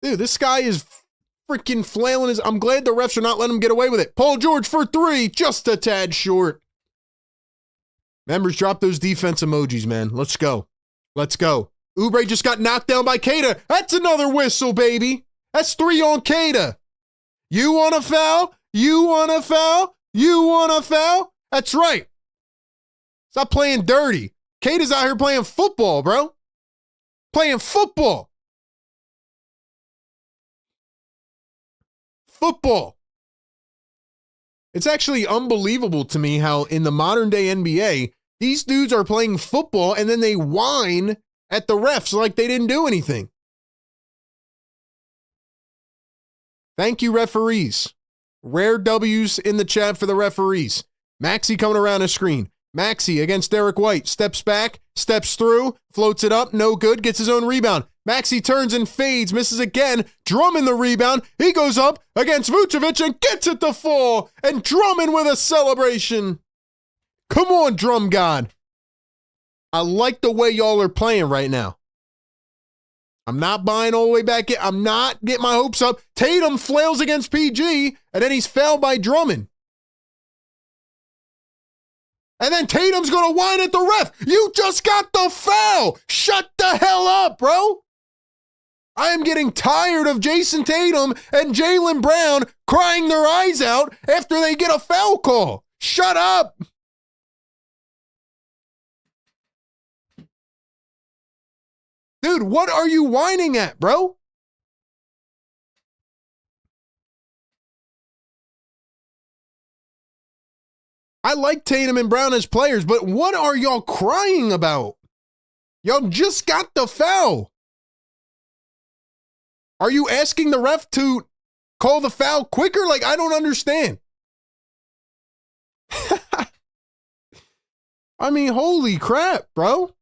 A: Dude, this guy is freaking flailing his... I'm glad the refs are not letting him get away with it. Paul George for 3, just a tad short. Members, drop those defense emojis, man. Let's go. Let's go. Oubre just got knocked down by Keita. That's another whistle, baby. That's 3 on Keita. You want a foul? You want a foul? You want a foul? That's right. Stop playing dirty. Keita's out here playing football, bro. Playing football. Football. It's actually unbelievable to me how in the modern day NBA, these dudes are playing football and then they whine at the refs like they didn't do anything. Thank you, referees. Rare W's in the chat for the referees. Maxey coming around the screen. Maxey against Derek White. Steps back, steps through, floats it up, no good, gets his own rebound. Maxey turns and fades, misses again. Drummond the rebound. He goes up against Vucevic and gets it to fall. And Drummond with a celebration. Come on, Drum God. I like the way y'all are playing right now. I'm not buying all the way back in. I'm not getting my hopes up. Tatum flails against PG, and then he's fouled by Drummond. And then Tatum's going to whine at the ref. You just got the foul. Shut the hell up, bro. I am getting tired of Jason Tatum and Jaylen Brown crying their eyes out after they get a foul call. Shut up. Dude, what are you whining at, bro? I like Tatum and Brown as players, but what are y'all crying about? Y'all just got the foul. Are you asking the ref to call the foul quicker? Like, I don't understand. I mean, holy crap, bro.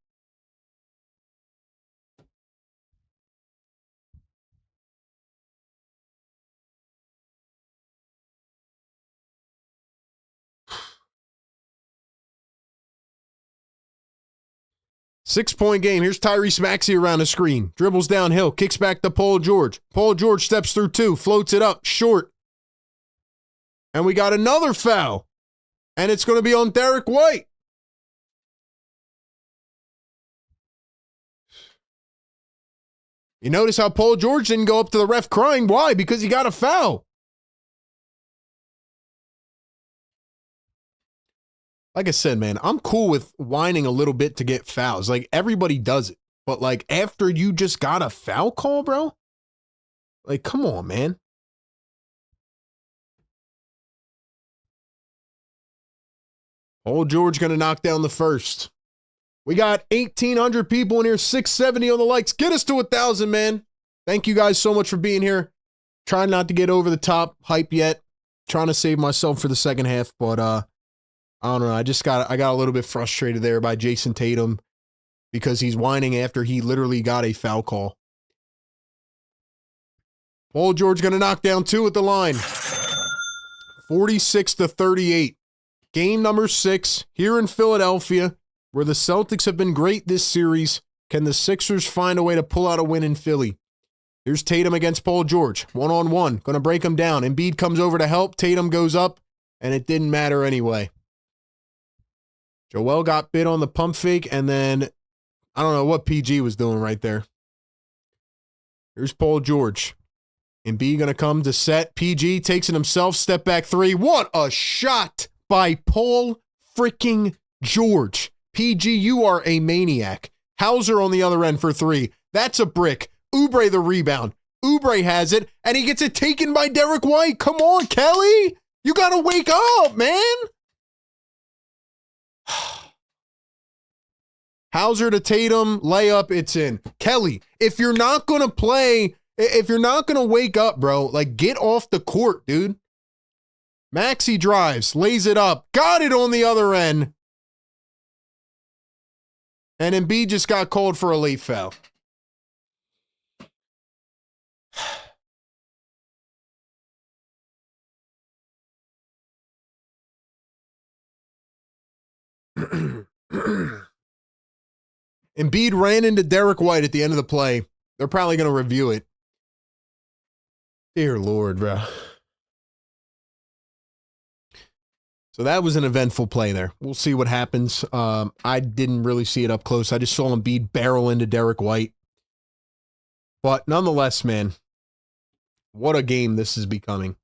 A: Six-point game. Here's Tyrese Maxey around the screen. Dribbles downhill. Kicks back to Paul George. Paul George steps through 2. Floats it up. Short. And we got another foul. And it's going to be on Derek White. You notice how Paul George didn't go up to the ref crying. Why? Because he got a foul. Like I said, man, I'm cool with whining a little bit to get fouls. Like, everybody does it. But, like, after you just got a foul call, bro? Like, come on, man. Old George going to knock down the first. We got 1,800 people in here, 670 on the likes. Get us to 1,000, man. Thank you guys so much for being here. Trying not to get over the top hype yet. Trying to save myself for the second half, but, I don't know. I got a little bit frustrated there by Jason Tatum because he's whining after he literally got a foul call. Paul George going to knock down 2 at the line. 46-38. Game number 6 here in Philadelphia, where the Celtics have been great this series. Can the Sixers find a way to pull out a win in Philly? Here's Tatum against Paul George. One-on-one. Going to break him down. Embiid comes over to help. Tatum goes up, and it didn't matter anyway. Joel got bit on the pump fake, and then I don't know what PG was doing right there. Here's Paul George. Embiid going to come to set. PG takes it himself. Step back 3. What a shot by Paul freaking George. PG, you are a maniac. Hauser on the other end for 3. That's a brick. Oubre the rebound. Oubre has it, and he gets it taken by Derek White. Come on, Kelly. You got to wake up, man. Hauser to Tatum, layup, it's in. Kelly, if you're not going to play, if you're not going to wake up, bro, like get off the court, dude. Maxey drives, lays it up, got it on the other end. And Embiid just got called for a late foul. Embiid ran into Derek White at the end of the play. They're probably going to review it. Dear Lord, bro. So that was an eventful play there. We'll see what happens. I didn't really see it up close. I just saw Embiid barrel into Derek White. But nonetheless, man, what a game this is becoming.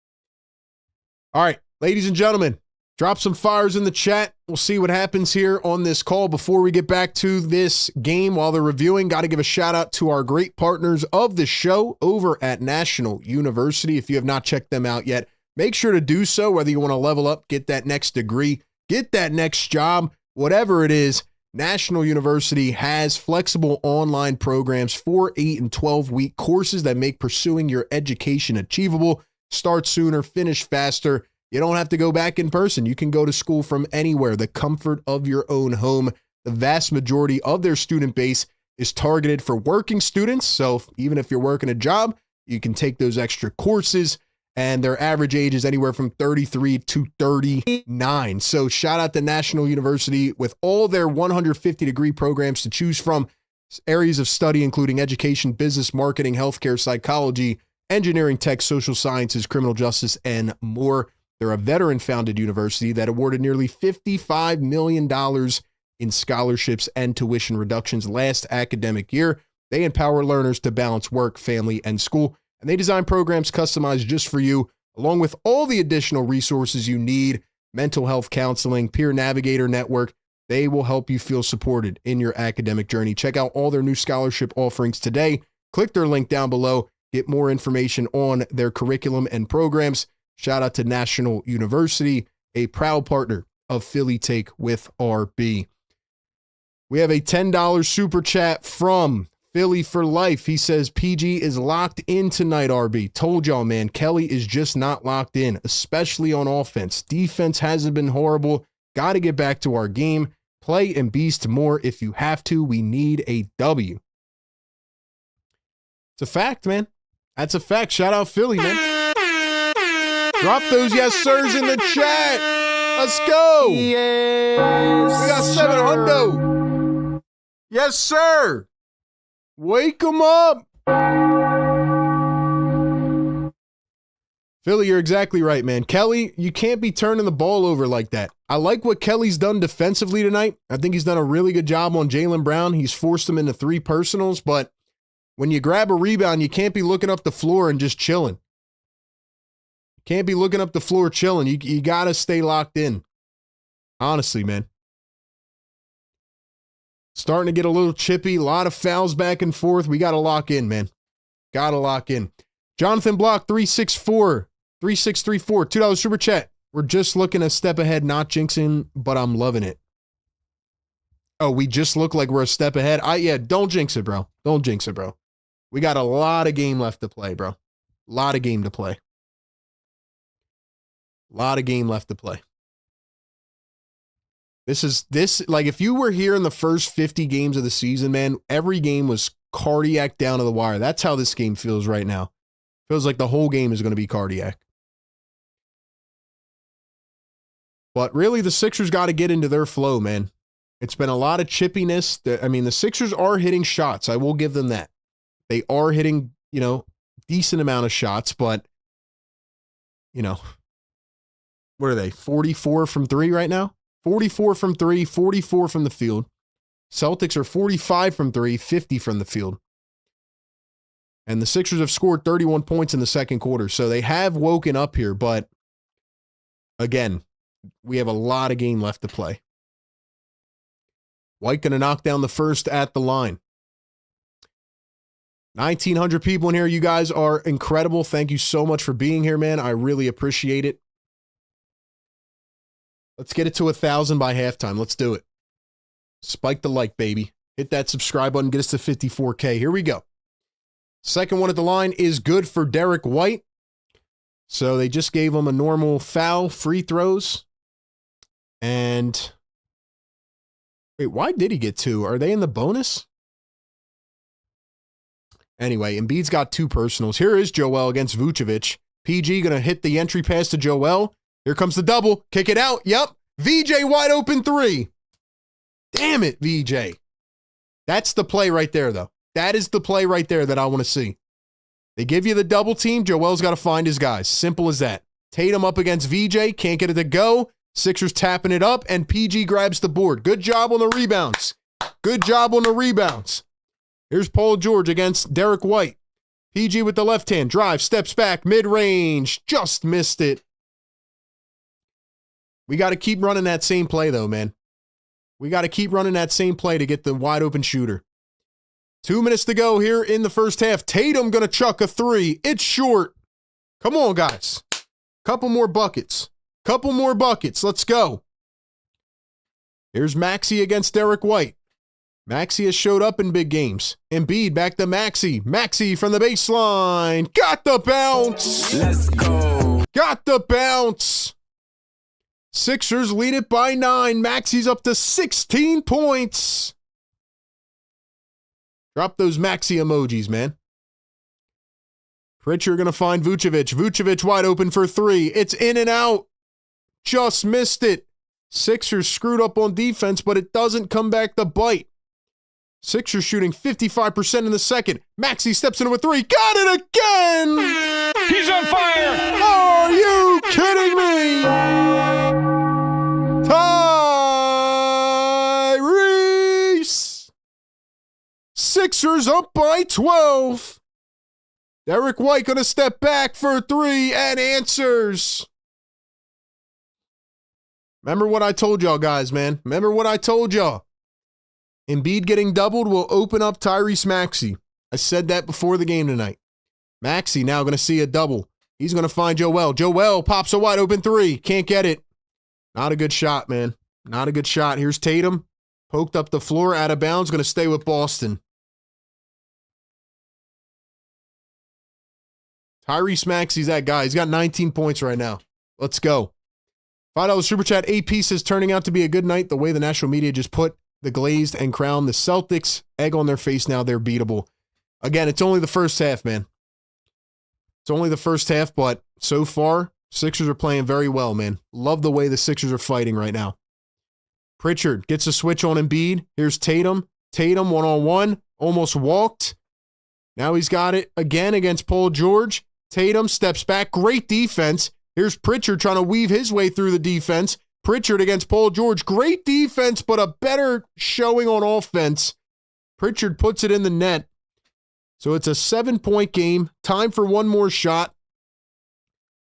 A: All right, ladies and gentlemen, drop some fires in the chat. We'll see what happens here on this call. Before we get back to this game while they're reviewing, got to give a shout out to our great partners of the show over at National University. If you have not checked them out yet, make sure to do so, whether you want to level up, get that next degree, get that next job, whatever it is. National University has flexible online programs for 8 and 12-week courses that make pursuing your education achievable. Start sooner, finish faster. You don't have to go back in person. You can go to school from anywhere, the comfort of your own home. The vast majority of their student base is targeted for working students. So even if you're working a job, you can take those extra courses. And their average age is anywhere from 33 to 39. So shout out to National University with all their 150-degree programs to choose from. Areas of study including education, business, marketing, healthcare, psychology, engineering, tech, social sciences, criminal justice, and more. They're a veteran-founded university that awarded nearly $55 million in scholarships and tuition reductions last academic year. They empower learners to balance work, family, and school. And they design programs customized just for you, along with all the additional resources you need, mental health counseling, peer navigator network. They will help you feel supported in your academic journey. Check out all their new scholarship offerings today. Click their link down below. Get more information on their curriculum and programs. Shout out to National University, a proud partner of Philly Take with RB. We have a $10 super chat from Philly for Life. He says, PG is locked in tonight, RB. Told y'all, man, Kelly is just not locked in, especially on offense. Defense hasn't been horrible. Got to get back to our game. Play and beast more if you have to. We need a W. It's a fact, man. That's a fact. Shout out Philly, man. Drop those yes sirs in the chat. Let's go. Yes, we got 700. Yes, sir. Wake them up. Philly, you're exactly right, man. Kelly, you can't be turning the ball over like that. I like what Kelly's done defensively tonight. I think he's done a really good job on Jaylen Brown. He's forced him into 3 personals, but when you grab a rebound, you can't be looking up the floor and just chilling. Can't be looking up the floor chilling. You got to stay locked in. Honestly, man. Starting to get a little chippy. A lot of fouls back and forth. We got to lock in, man. Got to lock in. Jonathan Block, 3634, $2 super chat. We're just looking a step ahead, not jinxing, but I'm loving it. Oh, we just look like we're a step ahead? Yeah, don't jinx it, bro. Don't jinx it, bro. We got a lot of game left to play, bro. A lot of game to play. A lot of game left to play. Like if you were here in the first 50 games of the season, man, every game was cardiac down to the wire. That's how this game feels right now. Feels like the whole game is going to be cardiac. But really, the Sixers got to get into their flow, man. It's been a lot of chippiness. The Sixers are hitting shots. I will give them that. They are hitting, decent amount of shots, but, what are they? 44 from 3 right now? 44 from 3, 44 from the field. Celtics are 45 from 3, 50 from the field. And the Sixers have scored 31 points in the second quarter. So they have woken up here, but again, we have a lot of game left to play. White going to knock down the first at the line. 1,900 people in here. You guys are incredible. Thank you so much for being here, man. I really appreciate it. Let's get it to 1,000 by halftime. Let's do it. Spike the like, baby. Hit that subscribe button. Get us to 54K. Here we go. Second one at the line is good for Derek White. So they just gave him a normal foul, free throws. And wait, why did he get 2? Are they in the bonus? Anyway, Embiid's got 2 personals. Here is Joel against Vucevic. PG going to hit the entry pass to Joel. Here comes the double. Kick it out. Yep. VJ wide open 3. Damn it, VJ. That's the play right there, though. That is the play right there that I want to see. They give you the double team. Joel's got to find his guys. Simple as that. Tatum up against VJ. Can't get it to go. Sixers tapping it up, and PG grabs the board. Good job on the rebounds. Good job on the rebounds. Here's Paul George against Derek White. PG with the left hand. Drive, steps back, mid-range. Just missed it. We got to keep running that same play, though, man. We got to keep running that same play to get the wide open shooter. 2 minutes to go here in the first half. Tatum going to chuck a 3. It's short. Come on, guys. Couple more buckets. Couple more buckets. Let's go. Here's Maxey against Derek White. Maxey has showed up in big games. Embiid back to Maxey. Maxey from the baseline. Got the bounce.
B: Let's go.
A: Got the bounce. Sixers lead it by 9. Maxey's up to 16 points. Drop those Maxey emojis, man. Pritchard going to find Vucevic. Vucevic wide open for 3. It's in and out. Just missed it. Sixers screwed up on defense, but it doesn't come back to bite. Sixers shooting 55% in the second. Maxey steps into a 3. Got it again!
B: He's on fire!
A: Are you kidding me? Tyrese! Sixers up by 12. Derek White going to step back for 3 and answers. Remember what I told y'all, guys, man. Remember what I told y'all. Embiid getting doubled will open up Tyrese Maxey. I said that before the game tonight. Maxey now going to see a double. He's going to find Joel. Joel pops a wide open 3. Can't get it. Not a good shot, man. Not a good shot. Here's Tatum. Poked up the floor, out of bounds. Going to stay with Boston. Tyrese Maxey's that guy. He's got 19 points right now. Let's go. $5 Super Chat. AP says, turning out to be a good night. The way the national media just put the glazed and crowned the Celtics. Egg on their face now. They're beatable. Again, it's only the first half, man. It's only the first half, but so far, Sixers are playing very well, man. Love the way the Sixers are fighting right now. Pritchard gets a switch on Embiid. Here's Tatum. Tatum one-on-one. Almost walked. Now he's got it again against Paul George. Tatum steps back. Great defense. Here's Pritchard trying to weave his way through the defense. Pritchard against Paul George. Great defense, but a better showing on offense. Pritchard puts it in the net. So it's a 7-point game. Time for one more shot.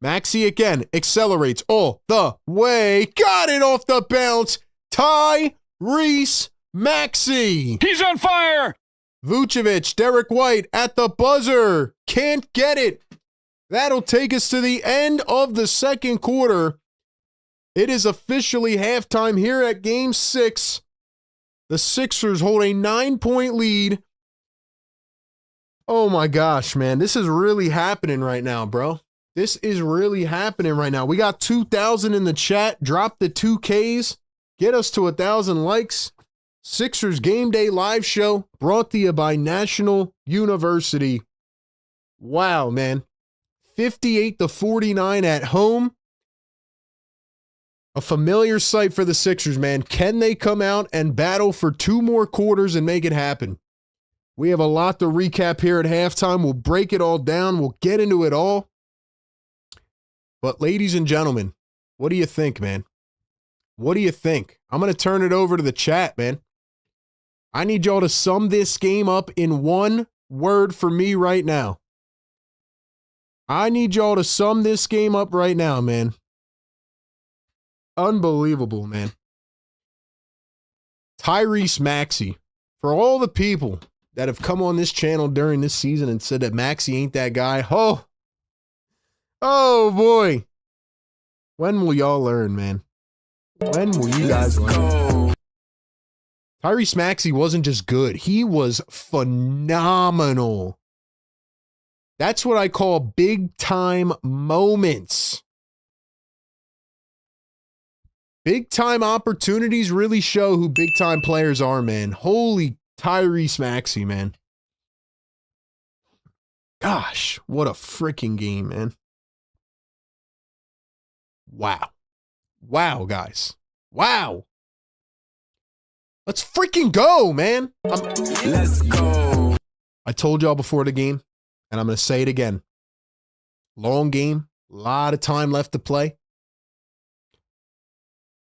A: Maxey again accelerates all the way. Got it off the bounce. Tyrese Maxey.
B: He's on fire!
A: Vucevic, Derek White at the buzzer. Can't get it. That'll take us to the end of the second quarter. It is officially halftime here at Game 6. The Sixers hold a 9-point lead. Oh my gosh, man. This is really happening right now, bro. This is really happening right now. We got 2,000 in the chat. Drop the 2Ks. Get us to 1,000 likes. Sixers Game Day live show brought to you by National University. Wow, man. 58-49 at home. A familiar sight for the Sixers, man. Can they come out and battle for 2 more quarters and make it happen? We have a lot to recap here at halftime. We'll break it all down. We'll get into it all. But ladies and gentlemen, what do you think, man? What do you think? I'm going to turn it over to the chat, man. I need y'all to sum this game up in one word for me right now. I need y'all to sum this game up right now, man. Unbelievable, man. Tyrese Maxey. For all the people that have come on this channel during this season and said that Maxey ain't that guy, oh boy. When will y'all learn, man? When will you guys learn? Tyrese Maxey wasn't just good. He was phenomenal. That's what I call big time moments. Big time opportunities really show who big time players are, man. Holy Tyrese Maxey, man. Gosh, what a freaking game, man. Wow. Wow, guys. Wow. Let's freaking go, man.
B: Let's go.
A: I told y'all before the game, and I'm going to say it again. Long game, a lot of time left to play.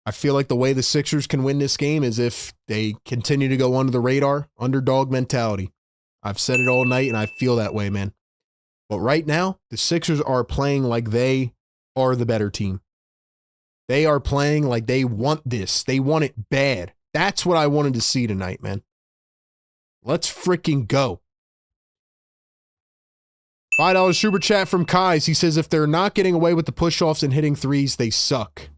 A: I feel like the way the Sixers can win this game is if they continue to go under the radar, underdog mentality. I've said it all night, and I feel that way, man. But right now, the Sixers are playing like they are the better team. They are playing like they want this. They want it bad. That's what I wanted to see tonight, man. Let's freaking go. $5 super chat from Kais. He says, if they're not getting away with the push-offs and hitting threes, they suck.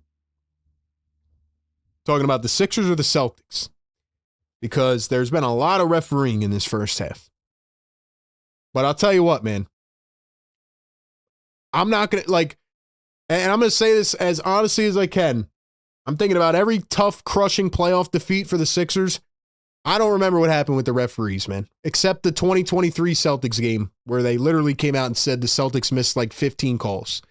A: Talking about the Sixers or the Celtics? Because there's been a lot of refereeing in this first half. But I'll tell you what, man. I'm not going to, and I'm going to say this as honestly as I can. I'm thinking about every tough, crushing playoff defeat for the Sixers. I don't remember what happened with the referees, man. Except the 2023 Celtics game where they literally came out and said the Celtics missed 15 calls.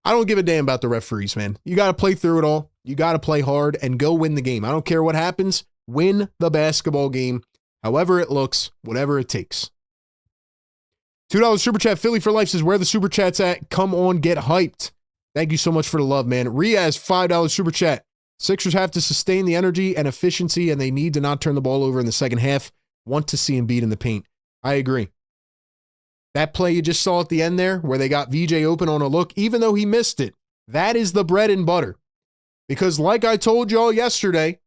A: I don't give a damn about the referees, man. You got to play through it all. You got to play hard and go win the game. I don't care what happens. Win the basketball game, however it looks, whatever it takes. $2 super chat. Philly for Life says, where the super chat's at? Come on, get hyped. Thank you so much for the love, man. Riaz, $5 super chat. Sixers have to sustain the energy and efficiency, and they need to not turn the ball over in the second half. Want to see Embiid in the paint. I agree. That play you just saw at the end there, where they got VJ open on a look, even though he missed it, that is the bread and butter. Because like I told y'all yesterday,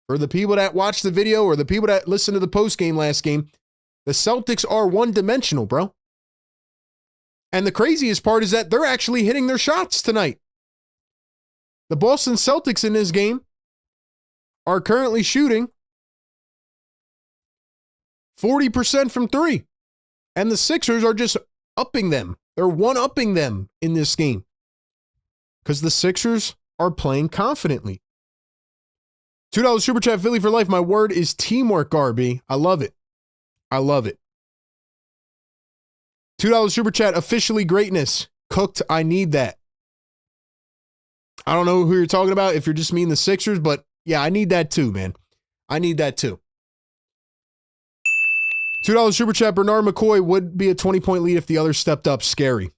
A: for the people that watched the video or the people that listened to the postgame last game, the Celtics are one-dimensional, bro. And the craziest part is that they're actually hitting their shots tonight. The Boston Celtics in this game are currently shooting 40% from three. And the Sixers are just upping them. They're one-upping them in this game. Because the Sixers are playing confidently. $2 super chat, Philly for Life. My word is teamwork, RB. I love it. I love it. $2 super chat, officially greatness. Cooked, I need that. I don't know who you're talking about, if you're just meaning the Sixers, but yeah, I need that too, man. I need that too. $2 super chat, Bernard McCoy would be a 20-point lead if the others stepped up. Scary.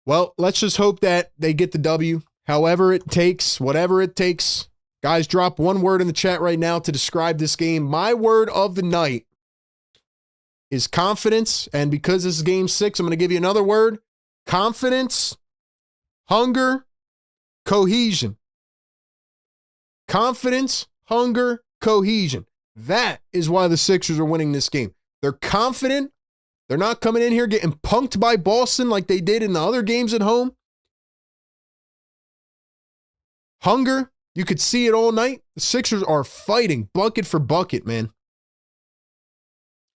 A: Well, let's just hope that they get the W. However it takes, whatever it takes. Guys, drop one word in the chat right now to describe this game. My word of the night is confidence. And because this is game 6, I'm going to give you another word. Confidence, hunger, cohesion. Confidence, hunger, cohesion. That is why the Sixers are winning this game. They're confident. They're not coming in here getting punked by Boston like they did in the other games at home. Hunger, you could see it all night. The Sixers are fighting bucket for bucket, man.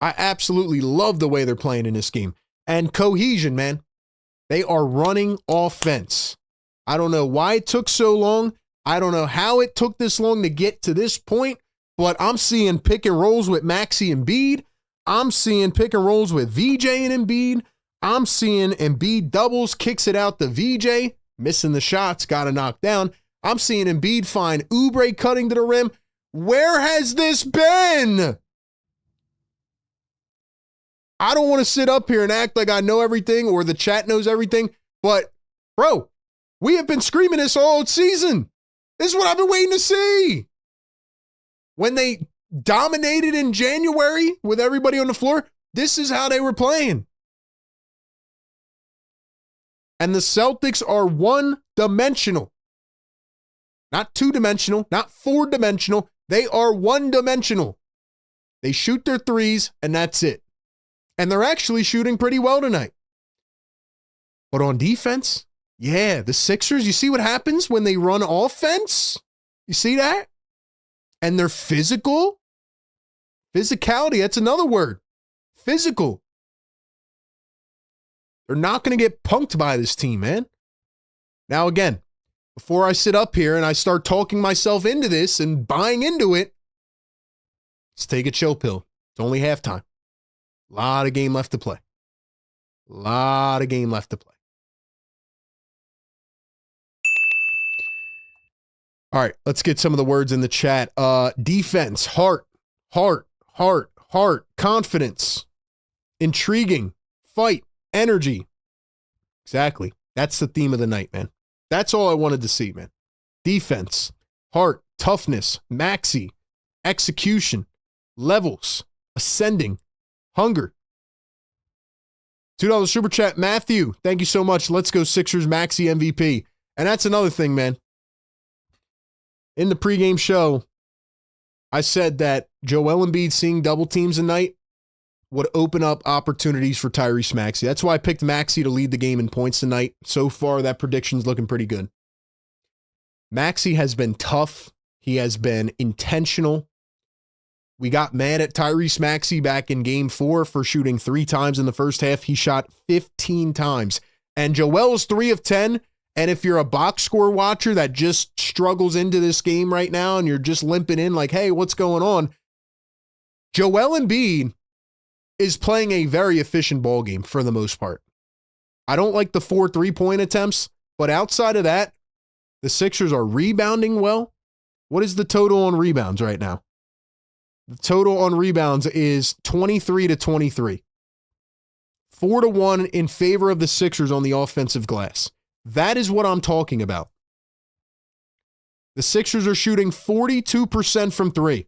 A: I absolutely love the way they're playing in this game. And cohesion, man. They are running offense. I don't know why it took so long. I don't know how it took this long to get to this point, but I'm seeing pick and rolls with Maxey and Embiid. I'm seeing pick and rolls with VJ and Embiid. I'm seeing Embiid doubles, kicks it out to VJ, missing the shots, got to knock down. I'm seeing Embiid find Oubre cutting to the rim. Where has this been? I don't want to sit up here and act like I know everything or the chat knows everything, but bro, we have been screaming this all season. This is what I've been waiting to see. When they dominated in January with everybody on the floor, this is how they were playing. And the Celtics are one-dimensional. Not two-dimensional, not four-dimensional. They are one-dimensional. They shoot their threes, and that's it. And they're actually shooting pretty well tonight. But on defense, yeah, the Sixers, you see what happens when they run offense? You see that? And they're physical. Physicality, that's another word. Physical. They're not going to get punked by this team, man. Now, again, before I sit up here and I start talking myself into this and buying into it, let's take a chill pill. It's only halftime. A lot of game left to play. All right, let's get some of the words in the chat. Defense, heart, confidence, intriguing, fight, energy. Exactly. That's the theme of the night, man. That's all I wanted to see, man. Defense, heart, toughness, maxi, execution, levels, ascending, hunger. $2 super chat. Matthew, thank you so much. Let's go Sixers maxi MVP. And that's another thing, man. In the pregame show, I said that Joel Embiid seeing double teams tonight would open up opportunities for Tyrese Maxey. That's why I picked Maxey to lead the game in points tonight. So far, that prediction's looking pretty good. Maxey has been tough. He has been intentional. We got mad at Tyrese Maxey back in game 4 for shooting 3 times in the first half. He shot 15 times. And Joel's 3 of 10. And if you're a box score watcher that just struggles into this game right now and you're just limping in like, hey, what's going on? Joel Embiid is playing a very efficient ball game for the most part. I don't like the 4 3-point attempts, but outside of that, the Sixers are rebounding well. What is the total on rebounds right now? The total on rebounds is 23-23. 4-1 in favor of the Sixers on the offensive glass. That is what I'm talking about. The Sixers are shooting 42% from 3.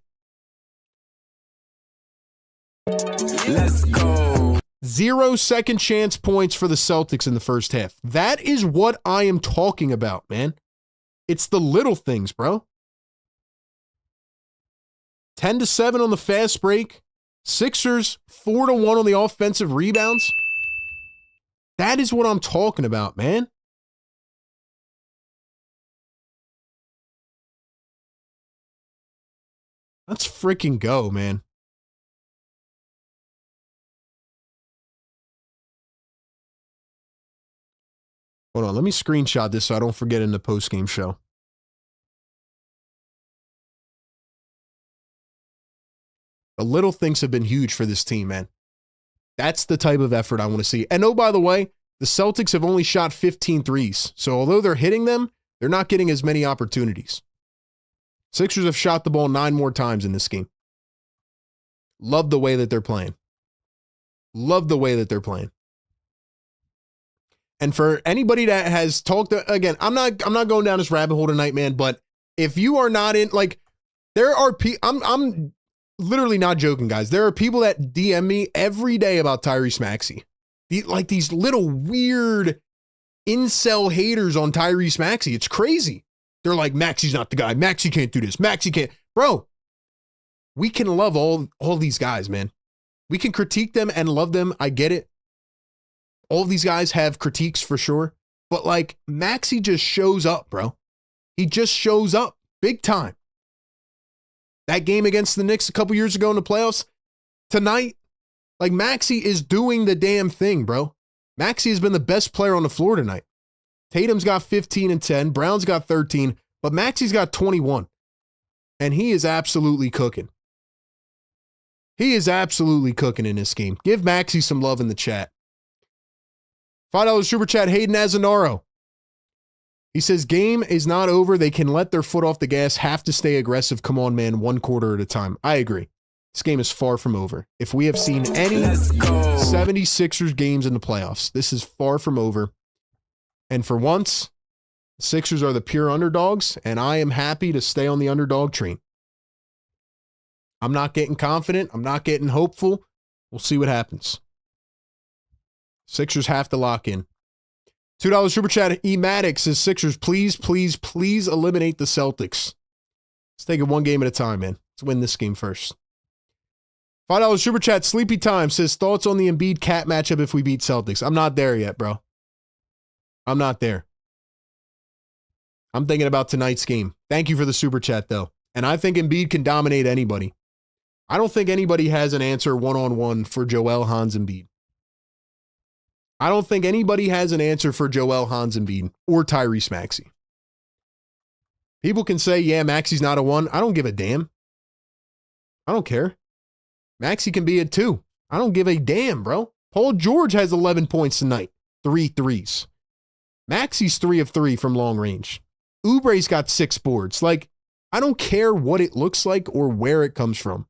B: Let's go.
A: 0 second chance points for the Celtics in the first half. That is what I am talking about, man. It's the little things, bro. 10-7 on the fast break. Sixers 4-1 on the offensive rebounds. That is what I'm talking about, man. Let's freaking go, man. Hold on, let me screenshot this so I don't forget in the postgame show. The little things have been huge for this team, man. That's the type of effort I want to see. And oh, by the way, the Celtics have only shot 15 threes. So although they're hitting them, they're not getting as many opportunities. Sixers have shot the ball 9 more times in this game. Love the way that they're playing. And for anybody that has talked, again, I'm not going down this rabbit hole tonight, man, but if you are not in, like, there are I'm literally not joking, guys. There are people that DM me every day about Tyrese Maxey. Like these little weird incel haters on Tyrese Maxey. It's crazy. They're like, Maxey's not the guy. Maxey can't do this. Maxey can't. Bro, we can love all these guys, man. We can critique them and love them. I get it. All of these guys have critiques for sure. But like, Maxey just shows up, bro. He just shows up big time. That game against the Knicks a couple years ago in the playoffs, tonight, like Maxey is doing the damn thing, bro. Maxey has been the best player on the floor tonight. Tatum's got 15 and 10. Brown's got 13. But Maxey's got 21. And he is absolutely cooking. He is absolutely cooking in this game. Give Maxey some love in the chat. $5 super chat, Hayden Azanaro. He says, game is not over. They can let their foot off the gas, have to stay aggressive. Come on, man, 1 quarter at a time. I agree. This game is far from over. If we have seen any 76ers games in the playoffs, this is far from over. And for once, the Sixers are the pure underdogs, and I am happy to stay on the underdog train. I'm not getting confident. I'm not getting hopeful. We'll see what happens. Sixers have to lock in. $2 super chat. Ematic says, Sixers, please, please, please eliminate the Celtics. Let's take it 1 game at a time, man. Let's win this game first. $5 super chat. Sleepy Time says, thoughts on the Embiid Cat matchup if we beat Celtics? I'm not there yet, bro. I'm not there. I'm thinking about tonight's game. Thank you for the super chat, though. And I think Embiid can dominate anybody. I don't think anybody has an answer one-on-one for Joel Hans Embiid. I don't think anybody has an answer for Joel Hans Embiid or Tyrese Maxey. People can say, yeah, Maxey's not a 1. I don't give a damn. I don't care. Maxey can be a 2. I don't give a damn, bro. Paul George has 11 points tonight. 3 threes. Maxey's 3 of 3 from long range. Oubre's got 6 boards. Like, I don't care what it looks like or where it comes from.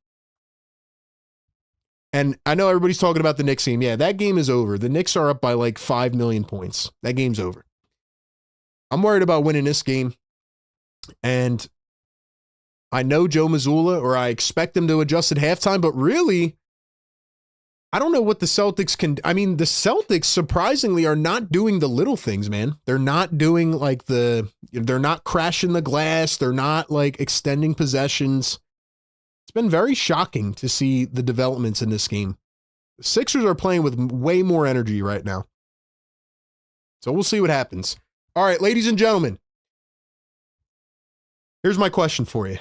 A: And I know everybody's talking about the Knicks game. Yeah, that game is over. The Knicks are up by like 5 million points. That game's over. I'm worried about winning this game. And I know Joe Mazzulla, or I expect him to adjust at halftime, but really, I don't know what the Celtics can. I mean, the Celtics surprisingly are not doing the little things, man. They're not doing like they're not crashing the glass. They're not like extending possessions. It's been very shocking to see the developments in this game. The Sixers are playing with way more energy right now. So we'll see what happens. All right, ladies and gentlemen, here's my question for you.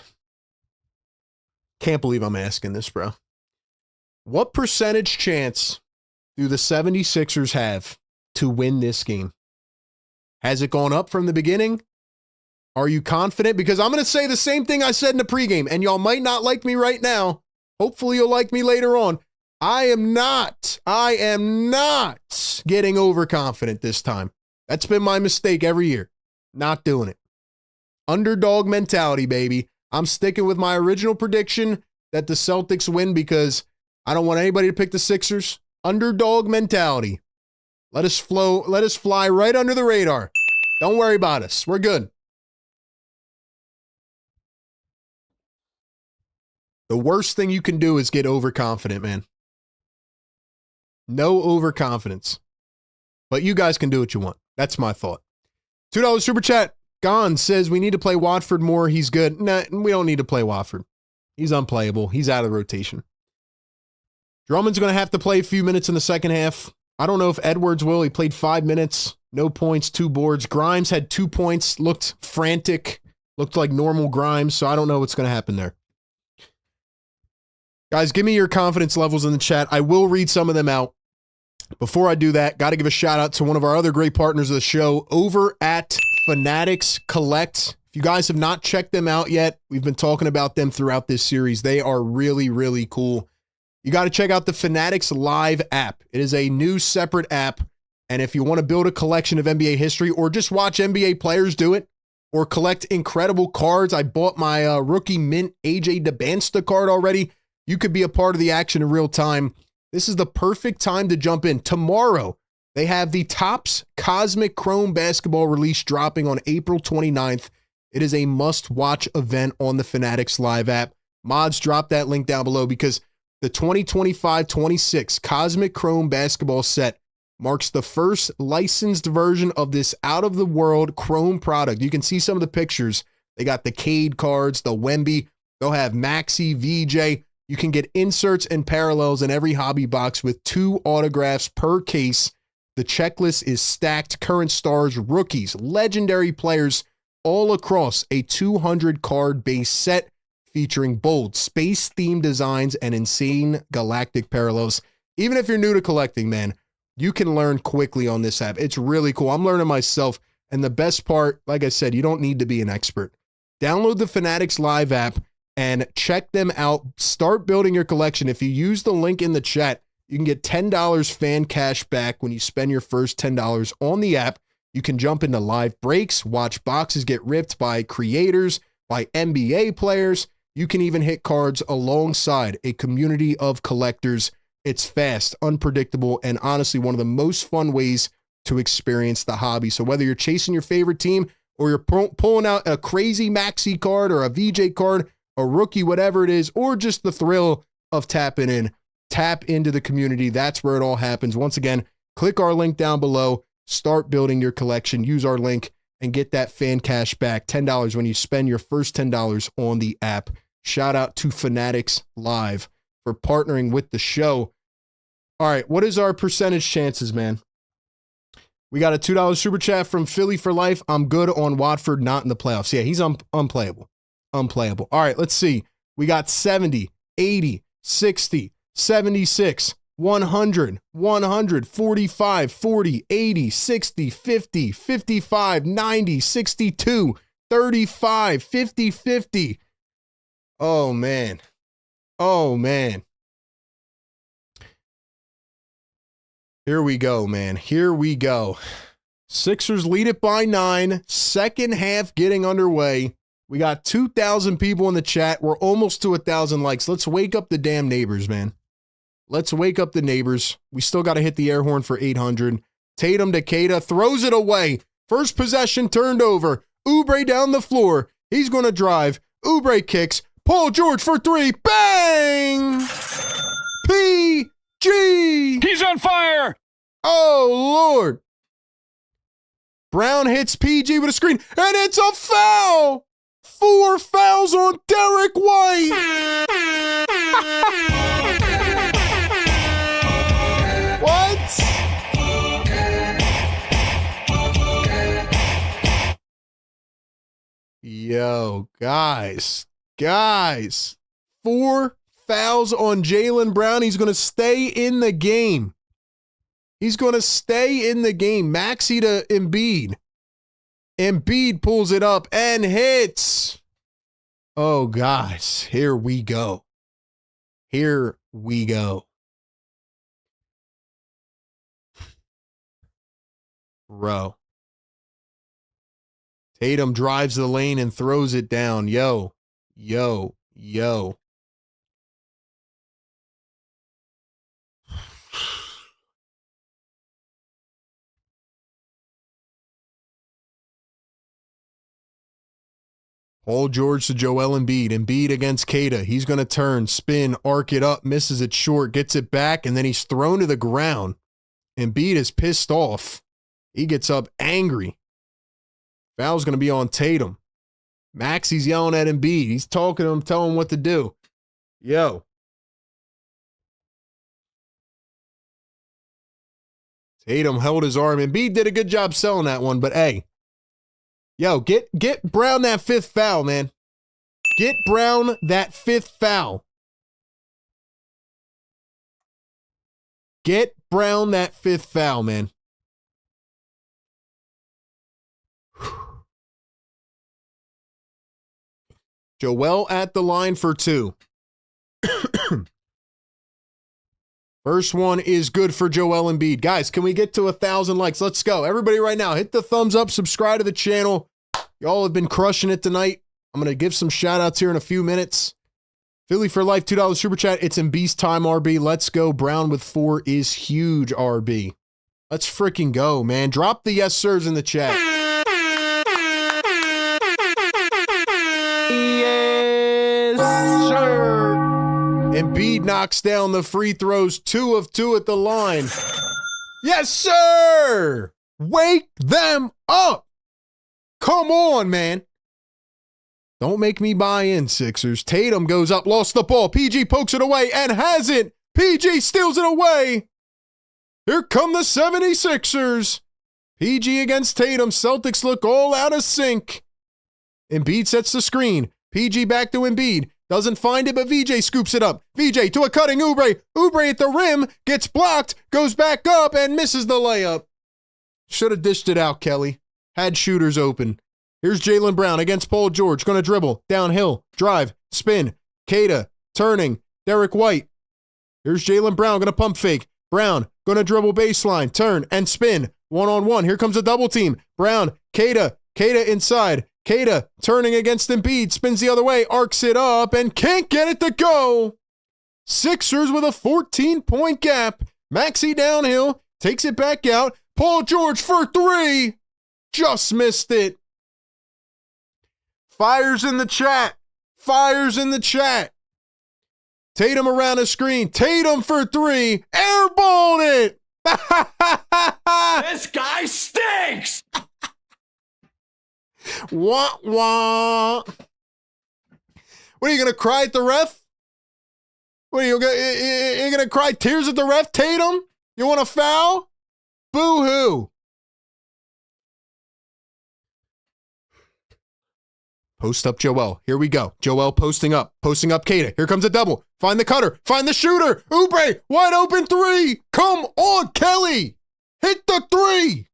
A: Can't believe I'm asking this, bro. What percentage chance do the 76ers have to win this game? Has it gone up from the beginning? Are you confident? Because I'm going to say the same thing I said in the pregame, and y'all might not like me right now. Hopefully you'll like me later on. I am not getting overconfident this time. That's been my mistake every year. Not doing it. Underdog mentality, baby. I'm sticking with my original prediction that the Celtics win because I don't want anybody to pick the Sixers. Underdog mentality. Let us fly right under the radar. Don't worry about us. We're good. The worst thing you can do is get overconfident, man. No overconfidence. But you guys can do what you want. That's my thought. $2 super chat. Gon says we need to play Watford more. He's good. Nah, we don't need to play Watford. He's unplayable. He's out of the rotation. Drummond's going to have to play a few minutes in the second half. I don't know if Edwards will. He played 5 minutes. No points, 2 boards. Grimes had 2 points. Looked frantic. Looked like normal Grimes. So I don't know what's going to happen there. Guys, give me your confidence levels in the chat. I will read some of them out. Before I do that, got to give a shout out to one of our other great partners of the show over at Fanatics Collect. If you guys have not checked them out yet, we've been talking about them throughout this series. They are really, really cool. You got to check out the Fanatics Live app. It is a new separate app. And if you want to build a collection of NBA history or just watch NBA players do it or collect incredible cards, I bought my rookie mint AJ DeBansta card already. You could be a part of the action in real time. This is the perfect time to jump in. Tomorrow, they have the Topps Cosmic Chrome basketball release dropping on April 29th. It is a must-watch event on the Fanatics Live app. Mods, drop that link down below because the 2025-26 Cosmic Chrome basketball set marks the first licensed version of this out-of-the-world Chrome product. You can see some of the pictures. They got the Cade cards, the Wemby. They'll have Maxey, VJ. You can get inserts and parallels in every hobby box with 2 autographs per case. The checklist is stacked. Current stars, rookies, legendary players all across a 200-card base set featuring bold, space-themed designs and insane galactic parallels. Even if you're new to collecting, man, you can learn quickly on this app. It's really cool. I'm learning myself. And the best part, like I said, you don't need to be an expert. Download the Fanatics Live app and check them out. Start building your collection. If you use the link in the chat, you can get $10 fan cash back when you spend your first $10 on the app. You can jump into live breaks, watch boxes get ripped by creators, by NBA players. You can even hit cards alongside a community of collectors. It's fast, unpredictable, and honestly one of the most fun ways to experience the hobby. So whether you're chasing your favorite team or you're pulling out a crazy Maxey card or a VJ card, a rookie, whatever it is, or just the thrill of tapping in, tap into the community. That's where it all happens. Once again, click our link down below, start building your collection, use our link, and get that fan cash back, $10 when you spend your first $10 on the app. Shout out to Fanatics Live for partnering with the show. All right, what is our percentage chances, man? We got a $2 super chat from Philly for life. I'm good on Watford, not in the playoffs. Yeah, he's unplayable. Unplayable. All right, let's see. We got 70, 80, 60, 76, 100, 100, 45, 40, 80, 60, 50, 55, 90, 62, 35, 50, 50. Oh, man. Oh, man. Here we go, man. Here we go. Sixers lead it by 9. Second half getting underway. We got 2,000 people in the chat. We're almost to 1,000 likes. Let's wake up the damn neighbors, man. Let's wake up the neighbors. We still got to hit the air horn for 800. Tatum to Keita. Throws it away. First possession turned over. Oubre down the floor. He's going to drive. Oubre kicks. Paul George for 3. Bang! PG!
B: He's on fire!
A: Oh, Lord. Brown hits PG with a screen, and it's a foul! 4 fouls on Derek White! What? Yo, guys. 4 fouls on Jaylen Brown. He's going to stay in the game. He's going to stay in the game. Maxey to Embiid. Embiid pulls it up and hits. Oh, guys, here we go. Here we go. Bro. Tatum drives the lane and throws it down. Yo. Paul George to Joel Embiid. Embiid against Keita. He's going to turn, spin, arc it up, misses it short, gets it back, and then he's thrown to the ground. Embiid is pissed off. He gets up angry. Foul's going to be on Tatum. Maxey's yelling at Embiid. He's talking to him, telling him what to do. Yo. Tatum held his arm. Embiid did a good job selling that one, but hey. Yo, get Brown that 5th foul, man. Get Brown that 5th foul. Get Brown that 5th foul, man. Joel at the line for 2. First one is good for Joel Embiid. Guys, can we get to 1,000 likes? Let's go. Everybody right now, hit the thumbs up, subscribe to the channel. Y'all have been crushing it tonight. I'm going to give some shout outs here in a few minutes. Philly for life, $2 super chat. It's in Beast time, RB. Let's go. Brown with 4 is huge, RB. Let's freaking go, man. Drop the yes sirs in the chat. Yes, sir. Embiid knocks down the free throws, 2 of 2 at the line. Yes, sir. Wake them up. Come on, man. Don't make me buy in, Sixers. Tatum goes up, lost the ball. PG pokes it away and has it. PG steals it away. Here come the 76ers. PG against Tatum. Celtics look all out of sync. Embiid sets the screen. PG back to Embiid. Doesn't find it, but VJ scoops it up. VJ to a cutting Oubre. Oubre at the rim. Gets blocked. Goes back up and misses the layup. Should have dished it out, Kelly. Had shooters open. Here's Jaylen Brown against Paul George. Going to dribble. Downhill. Drive. Spin. Keita. Turning. Derek White. Here's Jaylen Brown. Going to pump fake. Brown. Going to dribble baseline. Turn and spin. 1-on-1. Here comes a double team. Brown. Keita. Keita inside. Keita turning against Embiid. Spins the other way. Arcs it up and can't get it to go. Sixers with a 14-point gap. Maxey downhill. Takes it back out. Paul George for 3. Just missed it. Fires in the chat. Fires in the chat. Tatum around the screen. Tatum for 3. Airballed it.
B: This guy stinks!
A: Wah, wah. What, are you going to cry at the ref? What, are you going to cry tears at the ref, Tatum? You want a foul? Boo-hoo. Post up Joel. Here we go. Joel posting up. Posting up Kata. Here comes a double. Find the cutter. Find the shooter. Oubre. Wide open three. Come on, Kelly. Hit the three.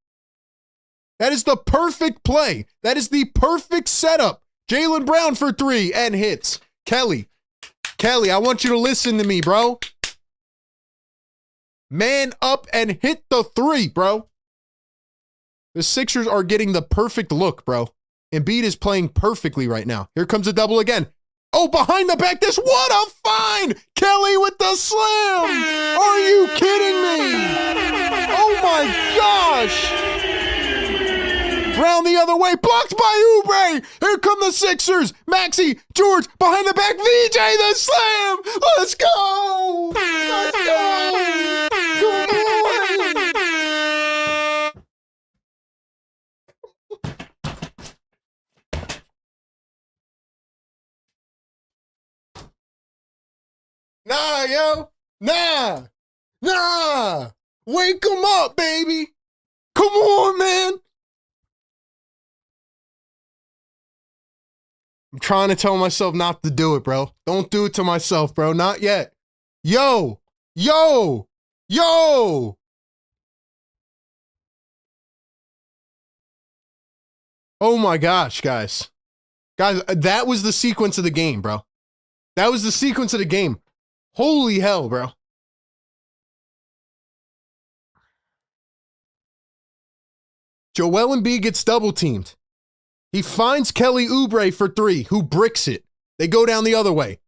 A: That is the perfect play. That is the perfect setup. Jaylen Brown for three and hits. Kelly, I want you to listen to me, bro. Man up and hit the three, bro. The Sixers are getting the perfect look, bro. Embiid is playing perfectly right now. Here comes a double again. Oh, behind the back dish. What a find. Kelly with the slam. Are you kidding me? Oh, my gosh. Brown the other way. Blocked by Oubre. Here come the Sixers. Maxey, George, behind the back. VJ the slam. Let's go. Let's go. Come on. Nah, yo. Nah. Wake 'em up, baby. Come on, man. I'm trying to tell myself not to do it, bro. Don't do it to myself, bro. Not yet. Yo. Oh my gosh, guys. Guys, that was the sequence of the game, bro. That was the sequence of the game. Holy hell, bro. Joel Embiid gets double teamed. He finds Kelly Oubre for three, who bricks it. They go down the other way.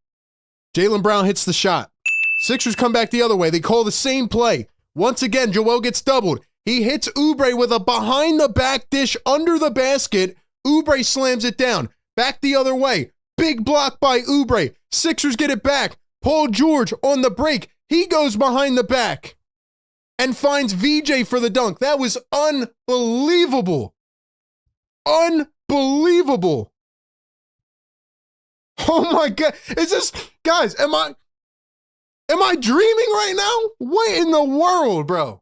A: Jaylen Brown hits the shot. Sixers come back the other way. They call the same play. Once again, Joel gets doubled. He hits Oubre with a behind-the-back dish under the basket. Oubre slams it down. Back the other way. Big block by Oubre. Sixers get it back. Paul George on the break. He goes behind the back and finds VJ for the dunk. That was unbelievable. Unbelievable. Oh my God. Is this, guys, am I dreaming right now? What in the world, bro?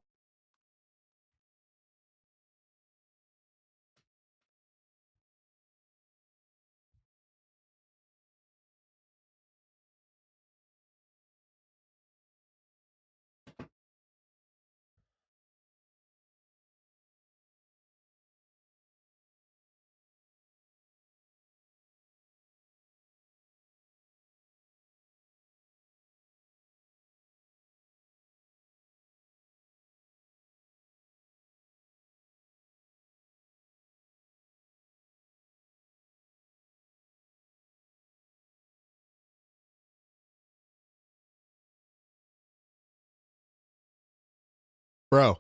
A: Bro.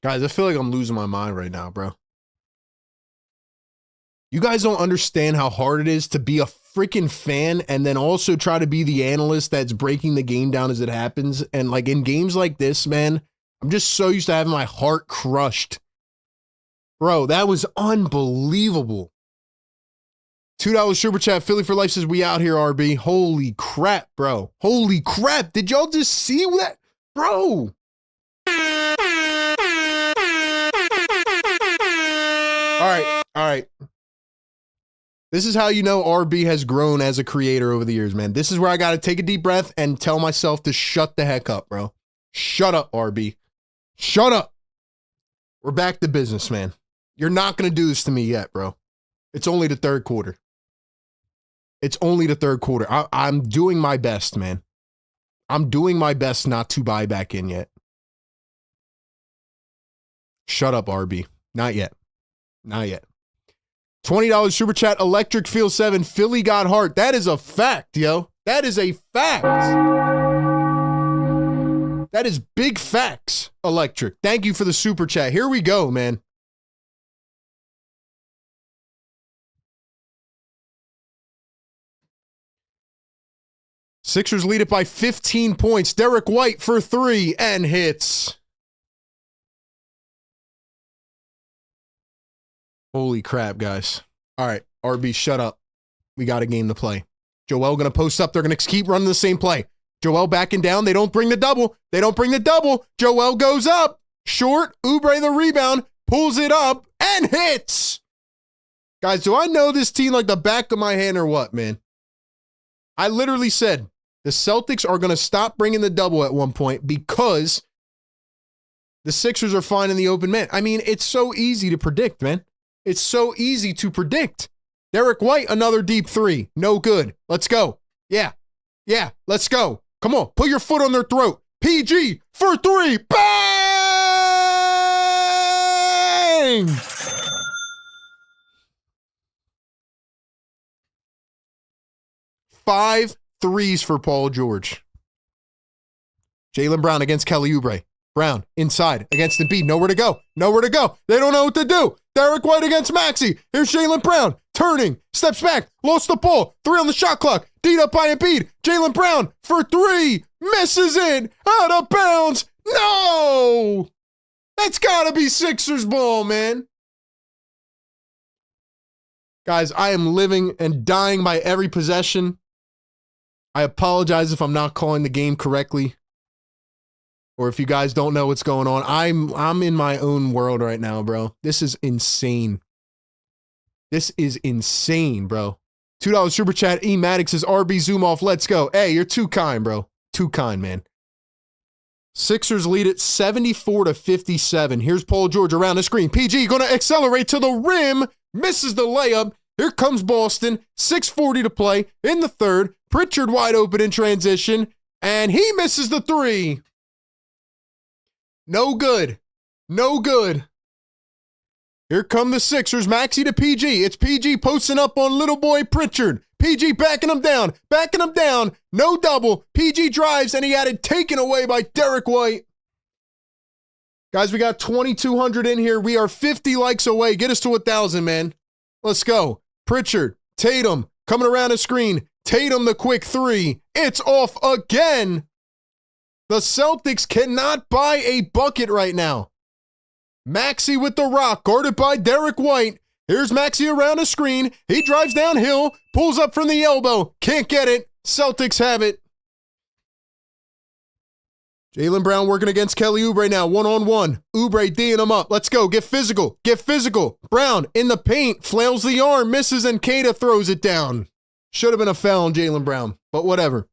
A: Guys, I feel like I'm losing my mind right now, bro. You guys don't understand how hard it is to be a freaking fan and then also try to be the analyst that's breaking the game down as it happens. And like in games like this, man, I'm just so used to having my heart crushed. Bro, that was unbelievable. $2 super chat. Philly for life says we out here, RB. Holy crap, bro. Holy crap. Did y'all just see that? Bro. All right. This is how you know RB has grown as a creator over the years, man. This is where I got to take a deep breath and tell myself to shut the heck up, bro. Shut up, RB. Shut up. We're back to business, man. You're not going to do this to me yet, bro. It's only the third quarter. I'm doing my best, man. I'm doing my best not to buy back in yet. Shut up, RB. Not yet. $20 super chat. Electric Feel 7. Philly got heart. That is a fact, yo. That is a fact. That is big facts, Electric. Thank you for the super chat. Here we go, man. Sixers lead it by 15 points. Derek White for three and hits. Holy crap, guys. All right, RB, shut up. We got a game to play. Joel going to post up. They're going to keep running the same play. Joel backing down. They don't bring the double. They don't bring the double. Joel goes up. Short. Oubre the rebound. Pulls it up and hits. Guys, do I know this team like the back of my hand or what, man? I literally said the Celtics are going to stop bringing the double at one point because the Sixers are finding the open man. I mean, it's so easy to predict, man. It's so easy to predict. Derek White, another deep three. No good. Let's go. Yeah. Yeah, let's go. Come on, put your foot on their throat. PG for three. Bang! Five threes for Paul George. Jaylen Brown against Kelly Oubre. Brown inside against Embiid. Nowhere to go. Nowhere to go. They don't know what to do. Derek White against Maxey. Here's Jaylen Brown. Turning. Steps back. Lost the ball. 3 on the shot clock. D'd up by Embiid. Jaylen Brown for 3. Misses it. Out of bounds. No! That's got to be Sixers ball, man. Guys, I am living and dying by every possession. I apologize if I'm not calling the game correctly. Or if you guys don't know what's going on. I'm in my own world right now, bro. This is insane. This is insane, bro. $2 super chat. E Maddox says RB zoom off. Let's go. Hey, you're too kind, bro. Too kind, man. Sixers lead it 74-57. Here's Paul George around the screen. PG going to accelerate to the rim. Misses the layup. Here comes Boston. 6:40 to play in the third. Pritchard wide open in transition. And he misses the 3. No good. No good. Here come the Sixers. Maxey to PG. It's PG posting up on little boy Pritchard. PG backing him down. Backing him down. No double. PG drives, and he had it taken away by Derek White. Guys, we got 2,200 in here. We are 50 likes away. Get us to 1,000, man. Let's go. Pritchard. Tatum. Coming around the screen. Tatum the quick 3. It's off again. The Celtics cannot buy a bucket right now. Maxey with the rock, guarded by Derek White. Here's Maxey around a screen. He drives downhill, pulls up from the elbow. Can't get it. Celtics have it. Jaylen Brown working against Kelly Oubre now, one-on-one. Oubre D'ing him up. Let's go. Get physical. Get physical. Brown in the paint, flails the arm, misses, and Queta throws it down. Should have been a foul on Jaylen Brown, but whatever.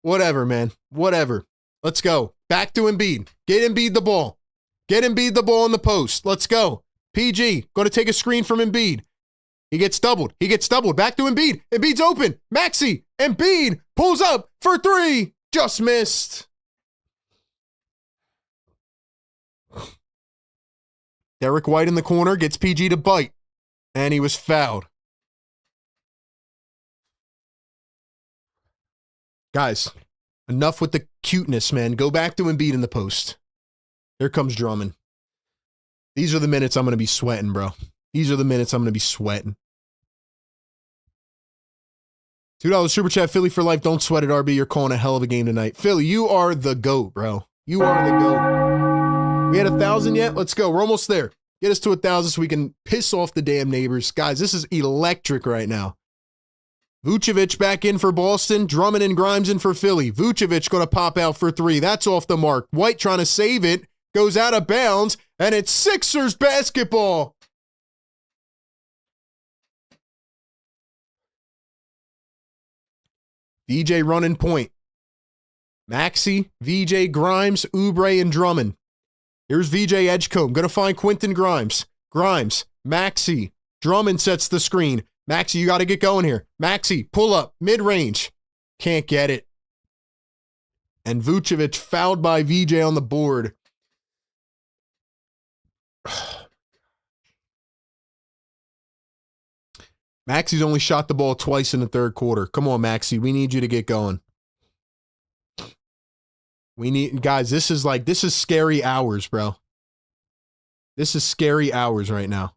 A: Whatever, man. Whatever. Let's go. Back to Embiid. Get Embiid the ball. Get Embiid the ball in the post. Let's go. PG, going to take a screen from Embiid. He gets doubled. He gets doubled. Back to Embiid. Embiid's open. Maxey. Embiid pulls up for 3. Just missed. Derek White in the corner gets PG to bite. And he was fouled. Guys, enough with the cuteness, man. Go back to Embiid in the post. Here comes Drummond. These are the minutes I'm going to be sweating, bro. These are the minutes I'm going to be sweating. $2 super chat, Philly for life. Don't sweat it, RB. You're calling a hell of a game tonight. Philly, you are the GOAT, bro. You are the GOAT. We had 1,000 yet? Let's go. We're almost there. Get us to 1,000 so we can piss off the damn neighbors. Guys, this is electric right now. Vucevic back in for Boston. Drummond and Grimes in for Philly. Vucevic going to pop out for 3. That's off the mark. White trying to save it. Goes out of bounds. And it's Sixers basketball. VJ running point. Maxey, VJ, Grimes, Oubre, and Drummond. Here's VJ Edgecombe. Going to find Quentin Grimes. Grimes, Maxey. Drummond sets the screen. Maxey, you got to get going here. Maxey, pull up, mid-range. Can't get it. And Vucevic fouled by VJ on the board. Maxey's only shot the ball twice in the third quarter. Come on, Maxey. We need you to get going. Guys, this is scary hours, bro. This is scary hours right now.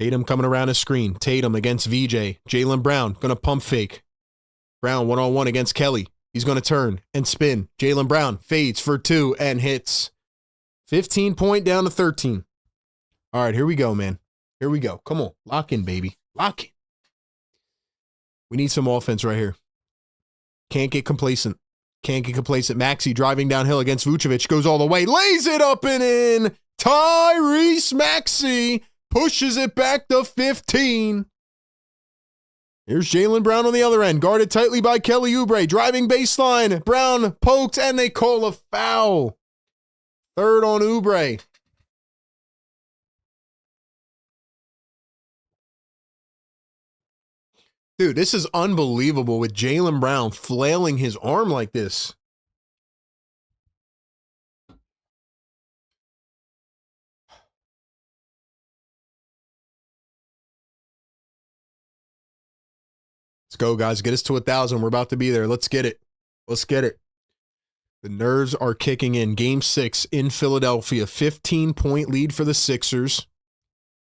A: Tatum coming around his screen. Tatum against VJ. Jaylen Brown going to pump fake. Brown one-on-one against Kelly. He's going to turn and spin. Jaylen Brown fades for 2 and hits. 15-point down to 13. All right, here we go, man. Here we go. Come on. Lock in, baby. Lock in. We need some offense right here. Can't get complacent. Can't get complacent. Maxey driving downhill against Vucevic. Goes all the way. Lays it up and in. Tyrese Maxey pushes it back to 15. Here's Jaylen Brown on the other end. Guarded tightly by Kelly Oubre. Driving baseline. Brown poked and they call a foul. Third on Oubre. Dude, this is unbelievable with Jaylen Brown flailing his arm like this. Let's go, guys. Get us to 1,000. We're about to be there. Let's get it. Let's get it. The nerves are kicking in. Game 6 in Philadelphia. 15-point lead for the Sixers.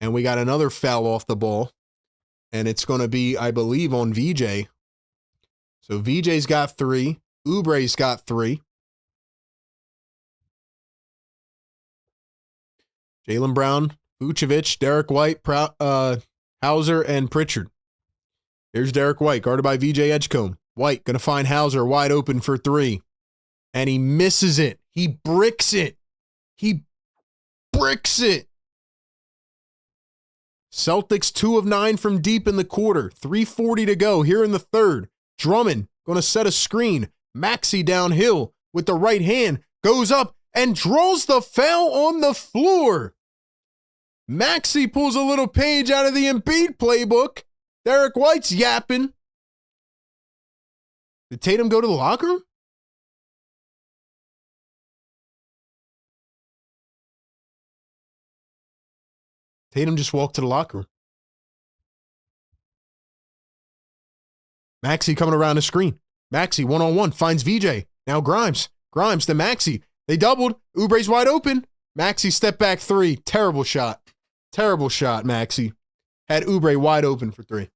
A: And we got another foul off the ball. And it's going to be, I believe, on VJ. So VJ's got 3. Oubre's got 3. Jaylen Brown, Vucevic, Derek White, Hauser, and Pritchard. Here's Derek White, guarded by VJ Edgecombe. White going to find Hauser wide open for 3. And he misses it. He bricks it. He bricks it. Celtics 2 of 9 from deep in the quarter. 3:40 to go here in the third. Drummond going to set a screen. Maxey downhill with the right hand. Goes up and draws the foul on the floor. Maxey pulls a little page out of the Embiid playbook. Derek White's yapping. Did Tatum go to the locker room? Tatum just walked to the locker room. Maxey coming around the screen. Maxey one-on-one finds VJ. Now Grimes. Grimes to Maxey. They doubled. Oubre's wide open. Maxey step back 3. Terrible shot. Terrible shot, Maxey. Had Oubre wide open for 3.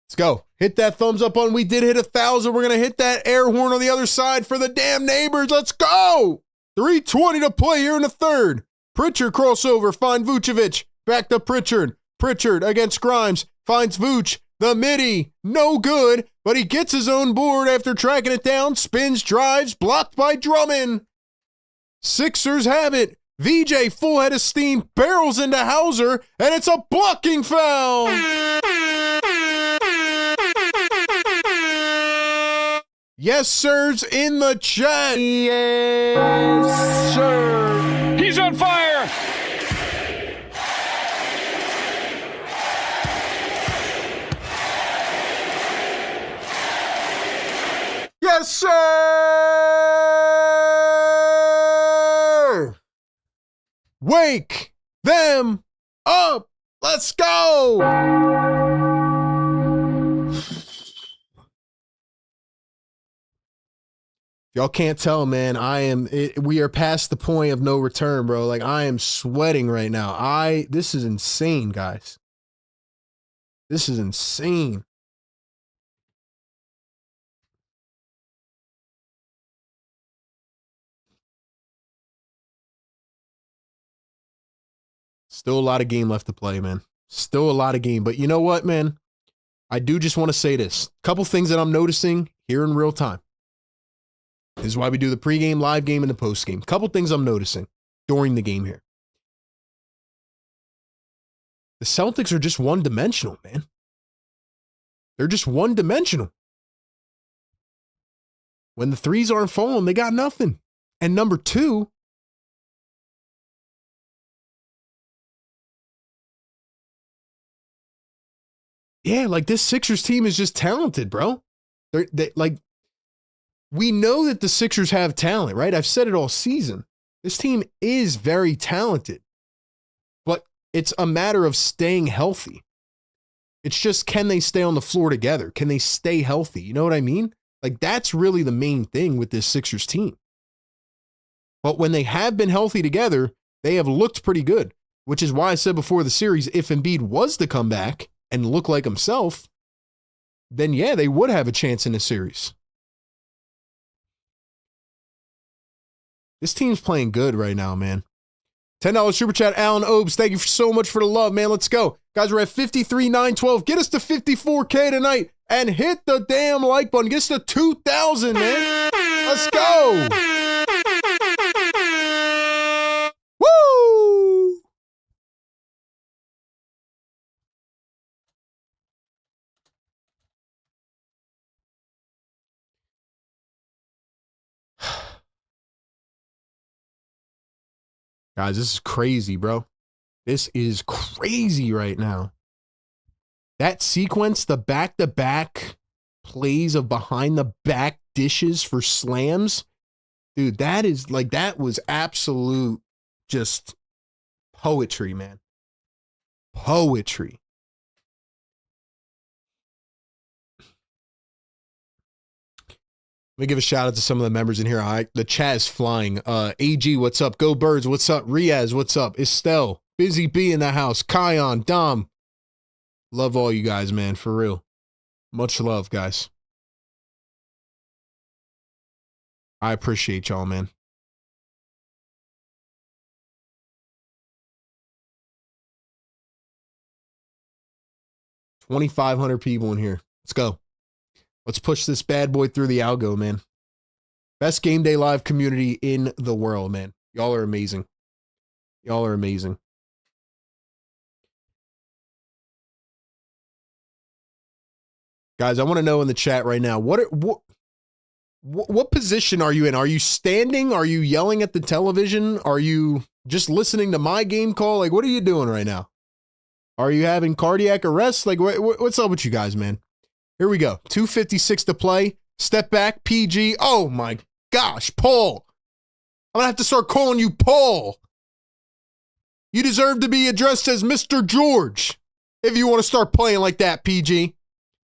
A: Let's go. Hit that thumbs up on. We did hit 1,000. We're going to hit that air horn on the other side for the damn neighbors. Let's go. 3:20 to play here in the third. Pritchard crossover. Find Vucevic. Back to Pritchard. Pritchard against Grimes. Finds Vooch. The midi. No good. But he gets his own board after tracking it down. Spins, drives. Blocked by Drummond. Sixers have it. VJ full head of steam. Barrels into Hauser. And it's a blocking foul. Yes, sirs, in the chat. Yes, sir.
B: He's on fire.
A: Yes, sir. Wake them up. Let's go. Y'all can't tell, man. We are past the point of no return, bro. Like, I am sweating right now. This is insane, guys. This is insane. Still a lot of game left to play, man. Still a lot of game. But you know what, man? I do just want to say this. Couple things that I'm noticing here in real time. This is why we do the pregame, live game, and the postgame. Couple things I'm noticing during the game here. The Celtics are just one-dimensional, man. They're just one-dimensional. When the threes aren't falling, they got nothing. And number 2, yeah, like this Sixers team is just talented, bro. We know that the Sixers have talent, right? I've said it all season. This team is very talented, but it's a matter of staying healthy. It's just, can they stay on the floor together? Can they stay healthy? You know what I mean? Like, that's really the main thing with this Sixers team. But when they have been healthy together, they have looked pretty good, which is why I said before the series, if Embiid was to come back and look like himself, then yeah, they would have a chance in the series. This team's playing good right now, man. $10 super chat, Alan Obes. Thank you so much for the love, man. Let's go. Guys, we're at 53,912. Get us to 54K tonight and hit the damn like button. Get us to 2,000, man. Let's go. Woo! Guys, this is crazy, bro. This is crazy right now. That sequence, the back-to-back plays of behind-the-back dishes for slams, dude, that was absolute just poetry, man. Poetry. Let me give a shout out to some of the members in here. All right, the chat is flying. AG, what's up? Go Birds, what's up? Riaz, what's up? Estelle, Busy B in the house. Kion, Dom. Love all you guys, man, for real. Much love, guys. I appreciate y'all, man. $2,500 people in here. Let's go. Let's push this bad boy through the algo, man. Best Game Day Live community in the world, man. Y'all are amazing. Y'all are amazing. Guys, I want to know in the chat right now, what position are you in? Are you standing? Are you yelling at the television? Are you just listening to my game call? Like, what are you doing right now? Are you having cardiac arrest? Like, what's up with you guys, man? Here we go. 2:56 to play. Step back, PG. Oh, my gosh, Paul. I'm going to have to start calling you Paul. You deserve to be addressed as Mr. George if you want to start playing like that, PG.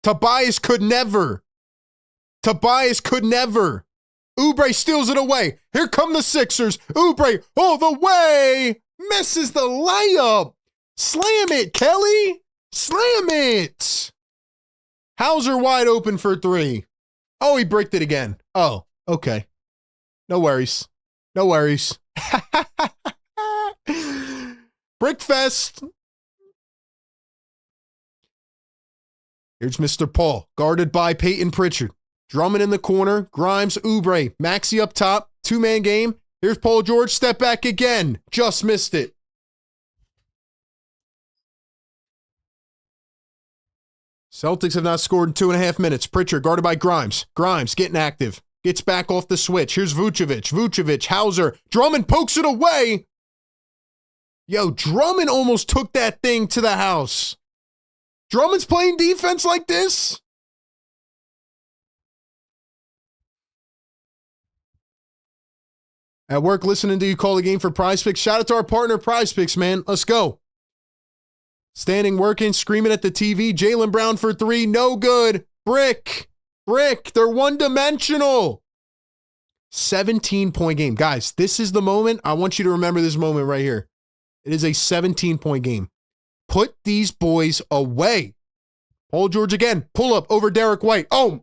A: Tobias could never. Tobias could never. Oubre steals it away. Here come the Sixers. Oubre all the way. Misses the layup. Slam it, Kelly. Slam it. Hauser wide open for three. Oh, he bricked it again. Oh, okay. No worries. No worries. Brickfest. Here's Mr. Paul, guarded by Peyton Pritchard. Drummond in the corner. Grimes, Oubre. Maxey up top. Two-man game. Here's Paul George. Step back again. Just missed it. Celtics have not scored in 2.5 minutes. Pritchard guarded by Grimes. Grimes getting active. Gets back off the switch. Here's Vucevic. Vucevic, Hauser. Drummond pokes it away. Yo, Drummond almost took that thing to the house. Drummond's playing defense like this? At work listening to you call the game for Prize Picks. Shout out to our partner Prize Picks, man. Let's go. Standing, working, screaming at the TV. Jaylen Brown for three. No good. Brick. Brick. They're one-dimensional. 17-point game. Guys, this is the moment. I want you to remember this moment right here. It is a 17-point game. Put these boys away. Paul George again. Pull up over Derek White. Oh.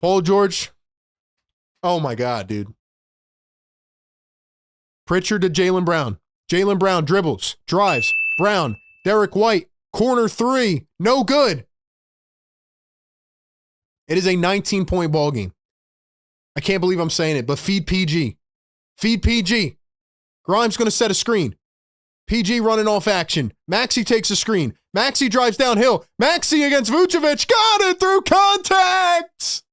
A: Paul George. Oh my God, dude. Pritchard to Jaylen Brown. Jaylen Brown dribbles, drives. Brown, Derek White, corner three. No good. It is a 19-point ball game. I can't believe I'm saying it, but feed PG. Feed PG. Grimes going to set a screen. PG running off action. Maxey takes a screen. Maxey drives downhill. Maxey against Vucevic. Got it through contact.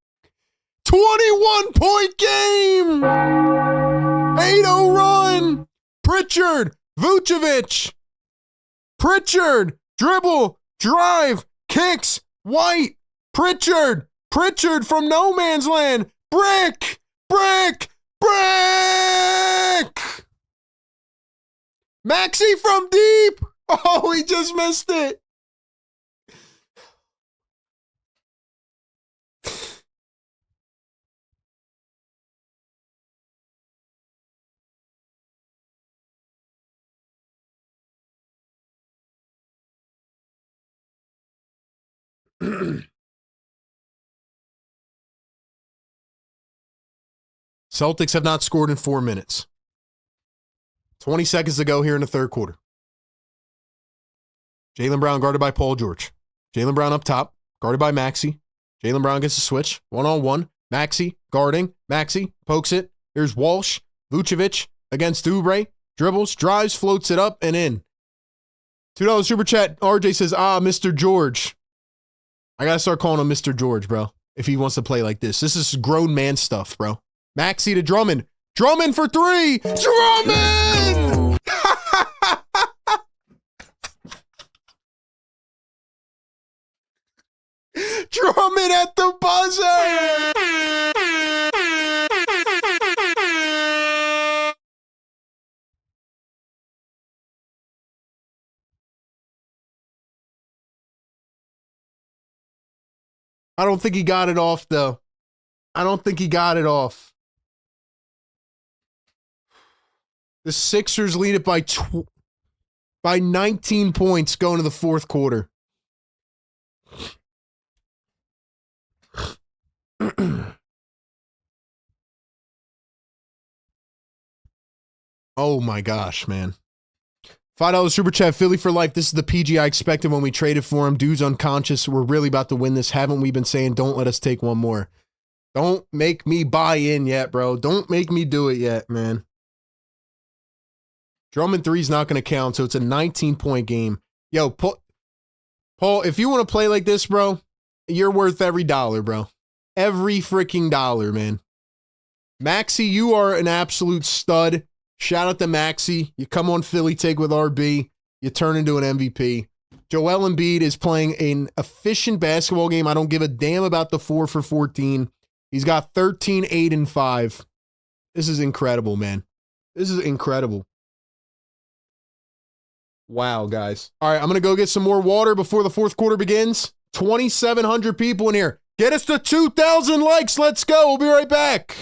A: 21-point game. 8-0 run. Pritchard. Vucevic. Pritchard. Dribble. Drive. Kicks. White. Pritchard. Pritchard from no man's land. Brick. Brick. Brick. Maxey from deep. Oh, he just missed it. Celtics have not scored in 4 minutes. 20 seconds to go here in the third quarter. Jaylen Brown guarded by Paul George. Jaylen Brown up top, guarded by Maxey. Jaylen Brown gets a switch, one-on-one. Maxey guarding. Maxey pokes it. Here's Walsh. Vucevic against Oubre. Dribbles, drives, floats it up and in. $2 super chat. RJ says, Mr. George. I got to start calling him Mr. George, bro, if he wants to play like this. This is grown man stuff, bro. Maxey to Drummond. Drummond for three. Drummond! Drummond at the buzzer! I don't think he got it off, though. I don't think he got it off. The Sixers lead it by 19 points going to the fourth quarter. Oh my gosh, man. $5 super chat, Philly for life. This is the PG I expected when we traded for him. Dude's unconscious. We're really about to win this. Haven't we been saying, don't let us take one more? Don't make me buy in yet, bro. Don't make me do it yet, man. Drummond 3's not going to count, so it's a 19-point game. Yo, Paul, if you want to play like this, bro, you're worth every dollar, bro. Every freaking dollar, man. Maxey, you are an absolute stud. Shout out to Maxey. You come on Philly take with RB. You turn into an MVP. Joel Embiid is playing an efficient basketball game. I don't give a damn about the 4 for 14. He's got 13, 8, and 5. This is incredible, man. This is incredible. Wow, guys. All right, I'm going to go get some more water before the fourth quarter begins. 2,700 people in here. Get us to 2,000 likes. Let's go. We'll be right back.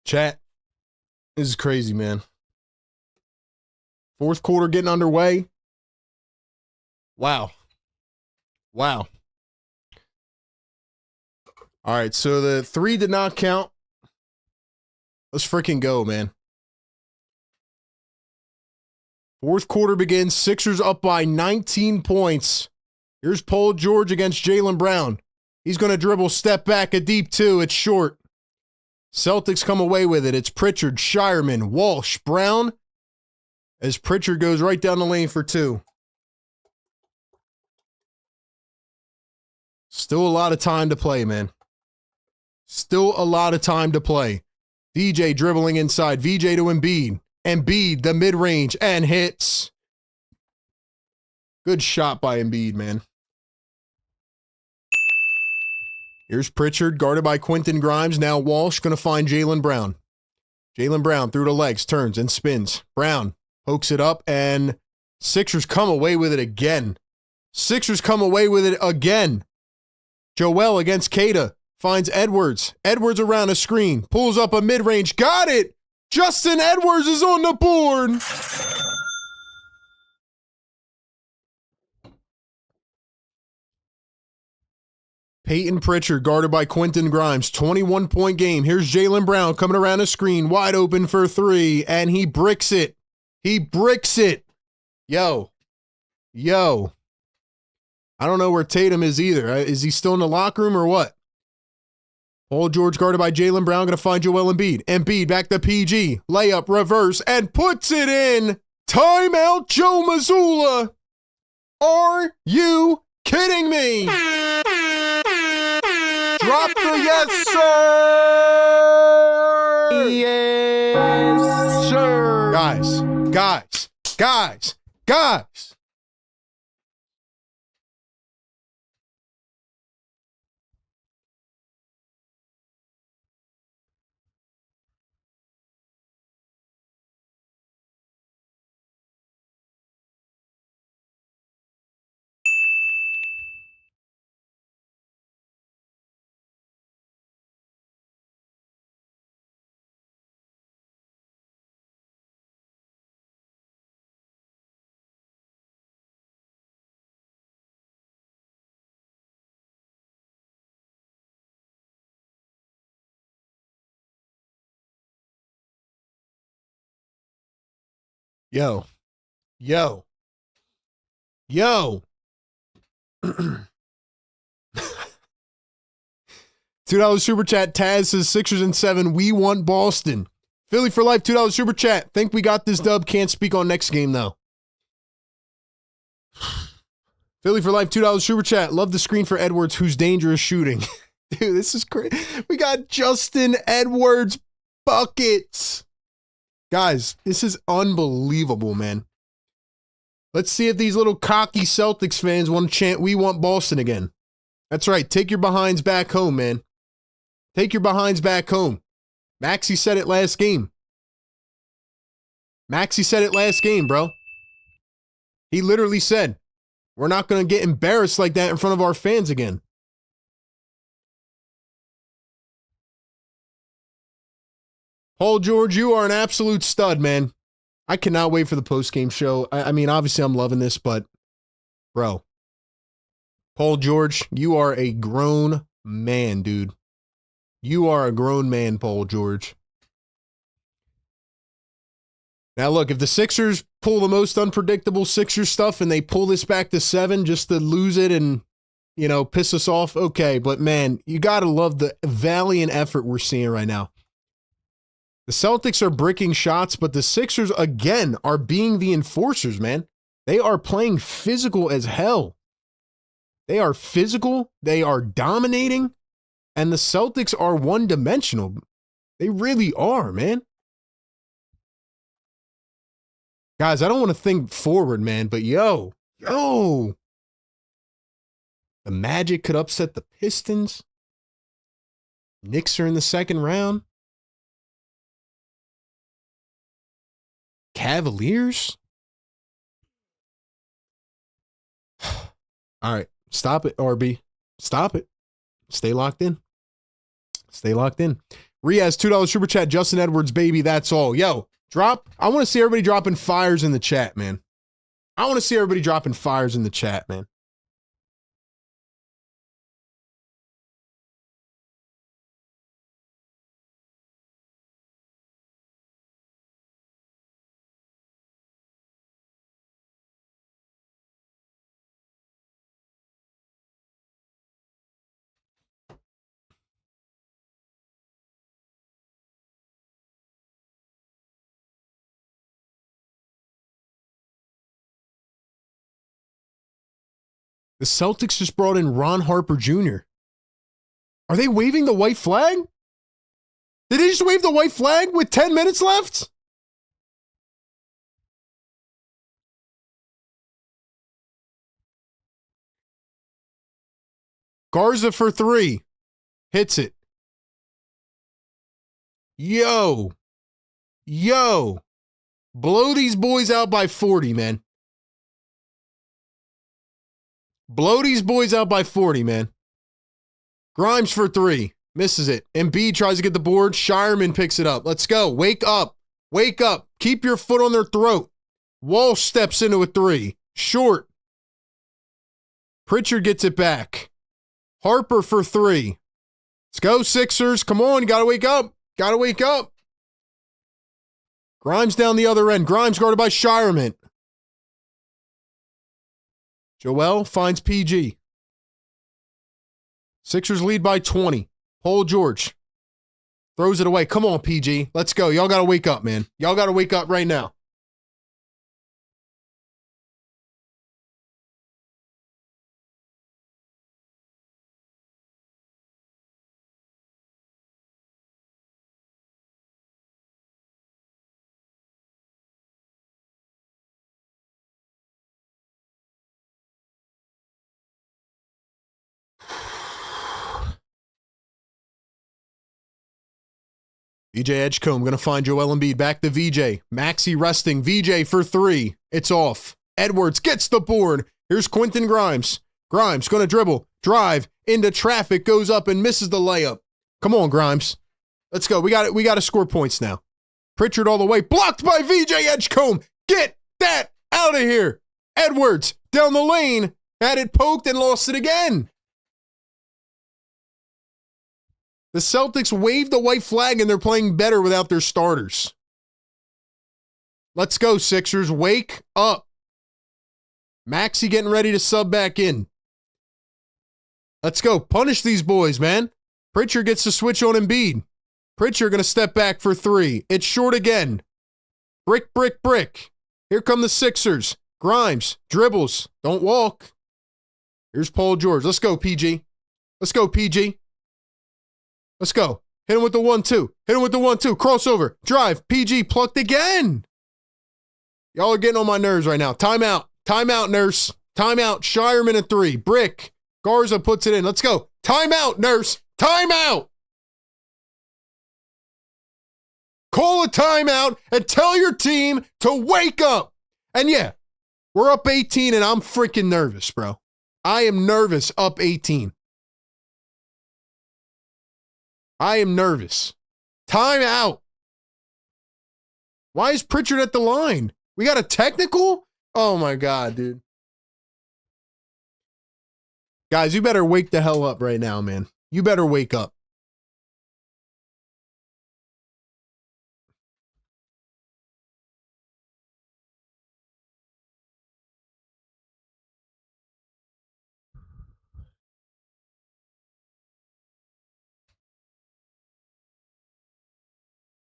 A: Chat, this is crazy, man. Fourth quarter getting underway. Wow. Wow. All right, so the 3 did not count. Let's freaking go, man. Fourth quarter begins. Sixers up by 19 points. Here's Paul George against Jaylen Brown. He's going to dribble, step back, a deep 2. It's short. Celtics come away with it. It's Pritchard, Shireman, Walsh, Brown, as Pritchard goes right down the lane for 2. Still a lot of time to play, man. Still a lot of time to play. DJ dribbling inside. VJ to Embiid. Embiid, the mid-range, and hits. Good shot by Embiid, man. Here's Pritchard, guarded by Quentin Grimes. Now Walsh going to find Jaylen Brown. Jaylen Brown through the legs, turns and spins. Brown pokes it up, and Sixers come away with it again. Sixers come away with it again. Joel against Cada. Finds Edwards. Edwards around a screen. Pulls up a mid-range. Got it! Justin Edwards is on the board! Peyton Pritchard, guarded by Quentin Grimes. 21-point game. Here's Jaylen Brown coming around a screen. Wide open for three, and he bricks it. He bricks it. Yo. I don't know where Tatum is either. Is he still in the locker room or what? Paul George, guarded by Jaylen Brown, going to find Joel Embiid. Embiid back to PG. Layup, reverse, and puts it in. Timeout, Joe Mazzulla. Are you kidding me? Drop the yes, sir. Yes, sir. Guys. Yo. $2 super chat. Taz says Sixers in 7. We want Boston. Philly for life. $2 super chat. Think we got this dub. Can't speak on next game though. Philly for life. $2 super chat. Love the screen for Edwards, who's dangerous shooting. Dude, this is crazy. We got Justin Edwards buckets. Guys, this is unbelievable, man. Let's see if these little cocky Celtics fans want to chant, "We want Boston" again. That's right. Take your behinds back home, man. Take your behinds back home. Maxey said it last game. Bro. He literally said, we're not going to get embarrassed like that in front of our fans again. Paul George, you are an absolute stud, man. I cannot wait for the postgame show. I mean, obviously I'm loving this, but bro, Paul George, you are a grown man, dude. You are a grown man, Paul George. Now look, if the Sixers pull the most unpredictable Sixers stuff and they pull this back to 7 just to lose it and, piss us off, okay. But man, you got to love the valiant effort we're seeing right now. The Celtics are bricking shots, but the Sixers, again, are being the enforcers, man. They are playing physical as hell. They are physical. They are dominating. And the Celtics are one-dimensional. They really are, man. Guys, I don't want to think forward, man, but yo. The Magic could upset the Pistons. Knicks are in the second round. Cavaliers? All right. Stop it, RB. Stop it. Stay locked in. Riaz, $2 super chat. Justin Edwards, baby. That's all. Yo, drop. I want to see everybody dropping fires in the chat, man. The Celtics just brought in Ron Harper Jr. Are they waving the white flag? Did they just wave the white flag with 10 minutes left? Garza for 3. Hits it. Yo. Blow these boys out by 40, man. Blow these boys out by 40, man. Grimes for 3. Misses it. Embiid tries to get the board. Shireman picks it up. Let's go. Wake up. Wake up. Keep your foot on their throat. Walsh steps into a 3. Short. Pritchard gets it back. Harper for 3. Let's go, Sixers. Come on. You got to wake up. Got to wake up. Grimes down the other end. Grimes guarded by Shireman. Joel finds PG. Sixers lead by 20. Paul George throws it away. Come on, PG. Let's go. Y'all got to wake up, man. Y'all got to wake up right now. VJ Edgecombe going to find Joel Embiid. Back to VJ. Maxey resting. VJ for 3. It's off. Edwards gets the board. Here's Quentin Grimes. Grimes going to dribble. Drive into traffic. Goes up and misses the layup. Come on, Grimes. Let's go. We got to score points now. Pritchard all the way. Blocked by VJ Edgecombe. Get that out of here. Edwards down the lane. Had it poked and lost it again. The Celtics waved the white flag and they're playing better without their starters. Let's go, Sixers. Wake up. Maxey getting ready to sub back in. Let's go. Punish these boys, man. Pritchard gets to switch on Embiid. Pritchard going to step back for 3. It's short again. Brick. Here come the Sixers. Grimes. Dribbles. Don't walk. Here's Paul George. Let's go, PG. Let's go, PG. Let's go. Hit him with the 1-2. Hit him with the 1-2. Crossover. Drive. PG plucked again. Y'all are getting on my nerves right now. Timeout. Timeout, nurse. Timeout. Shireman at 3. Brick. Garza puts it in. Let's go. Timeout, nurse. Timeout. Call a timeout and tell your team to wake up. And yeah, we're up 18 and I'm freaking nervous, bro. I am nervous up 18. I am nervous. Time out. Why is Pritchard at the line? We got a technical? Oh my God, dude. Guys, you better wake the hell up right now, man. You better wake up.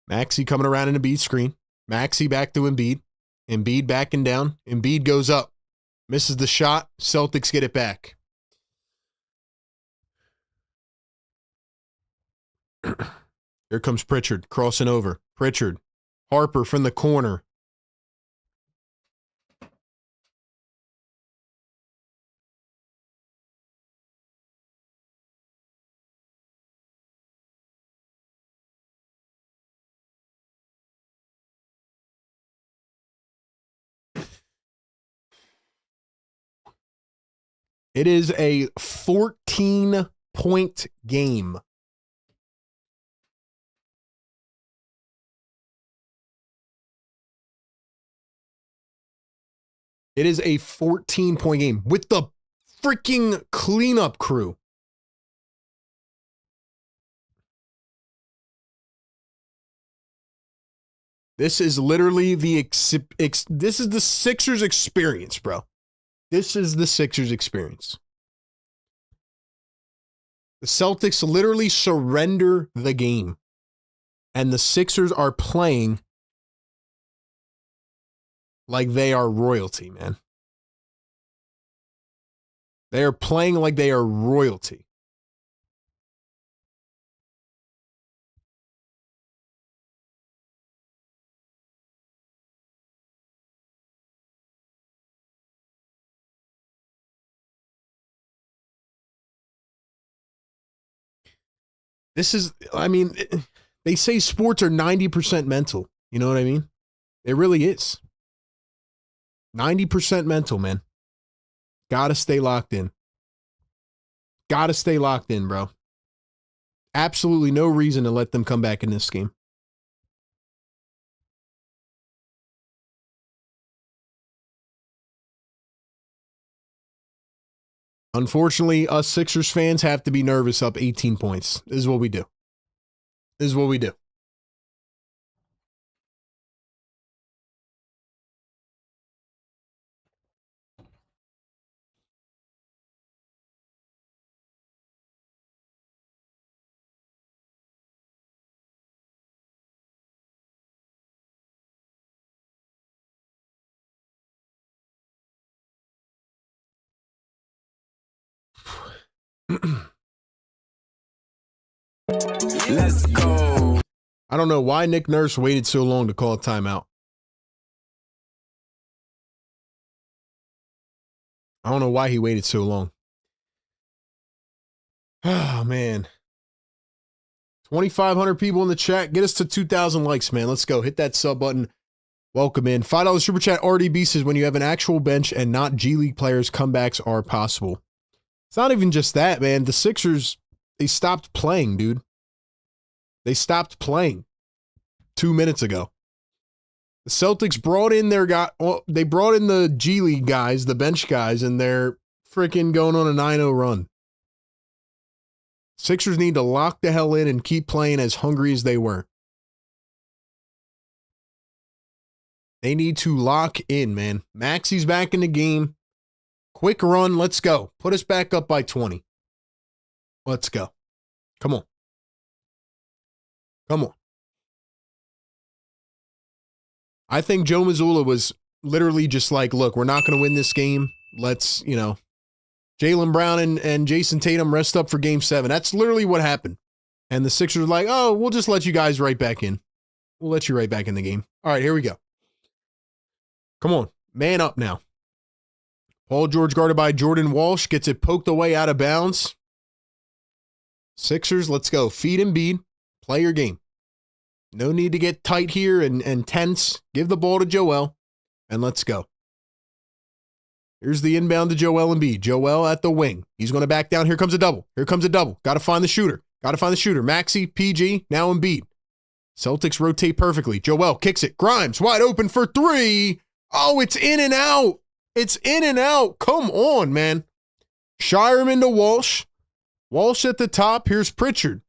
A: Maxey coming around in a beat screen. Maxey back to Embiid. Embiid backing down. Embiid goes up. Misses the shot. Celtics get it back. Here comes Pritchard crossing over. Pritchard. Harper from the corner. It is a 14-point game. It is a 14-point game with the freaking cleanup crew. This is literally this is the Sixers experience, bro. This is the Sixers experience. The Celtics literally surrender the game. And the Sixers are playing like they are royalty, man. They are playing like they are royalty. This is, I mean, they say sports are 90% mental. You know what I mean? It really is. 90% mental, man. Gotta stay locked in. Gotta stay locked in, bro. Absolutely no reason to let them come back in this game. Unfortunately, us Sixers fans have to be nervous up 18 points. This is what we do. This is what we do.
B: Let's go.
A: I don't know why Nick Nurse waited so long to call a timeout. I don't know why he waited so long. Oh, man. 2,500 people in the chat. Get us to 2,000 likes, man. Let's go. Hit that sub button. Welcome in. $5 super chat. RDB says when you have an actual bench and not G League players, comebacks are possible. It's not even just that, man. The Sixers, they stopped playing, dude. They stopped playing 2 minutes ago. The Celtics brought in they brought in the G League guys, the bench guys, and they're freaking going on a 9-0 run. Sixers need to lock the hell in and keep playing as hungry as they were. They need to lock in, man. Maxi's back in the game. Quick run. Let's go. Put us back up by 20. Let's go. Come on. Come on. I think Joe Mazzulla was literally just like, look, we're not going to win this game. Let's, Jaylen Brown and Jason Tatum rest up for game 7. That's literally what happened. And the Sixers were like, oh, we'll just let you guys right back in. We'll let you right back in the game. All right, here we go. Come on. Man up now. Paul George guarded by Jordan Walsh. Gets it poked away out of bounds. Sixers, let's go. Feed Embiid. Play your game. No need to get tight here and tense. Give the ball to Joel, and let's go. Here's the inbound to Joel Embiid. Joel at the wing. He's going to back down. Here comes a double. Here comes a double. Got to find the shooter. Maxey, PG, now Embiid. Celtics rotate perfectly. Joel kicks it. Grimes wide open for 3. Oh, it's in and out. It's in and out. Come on, man. Shireman to Walsh. Walsh at the top. Here's Pritchard.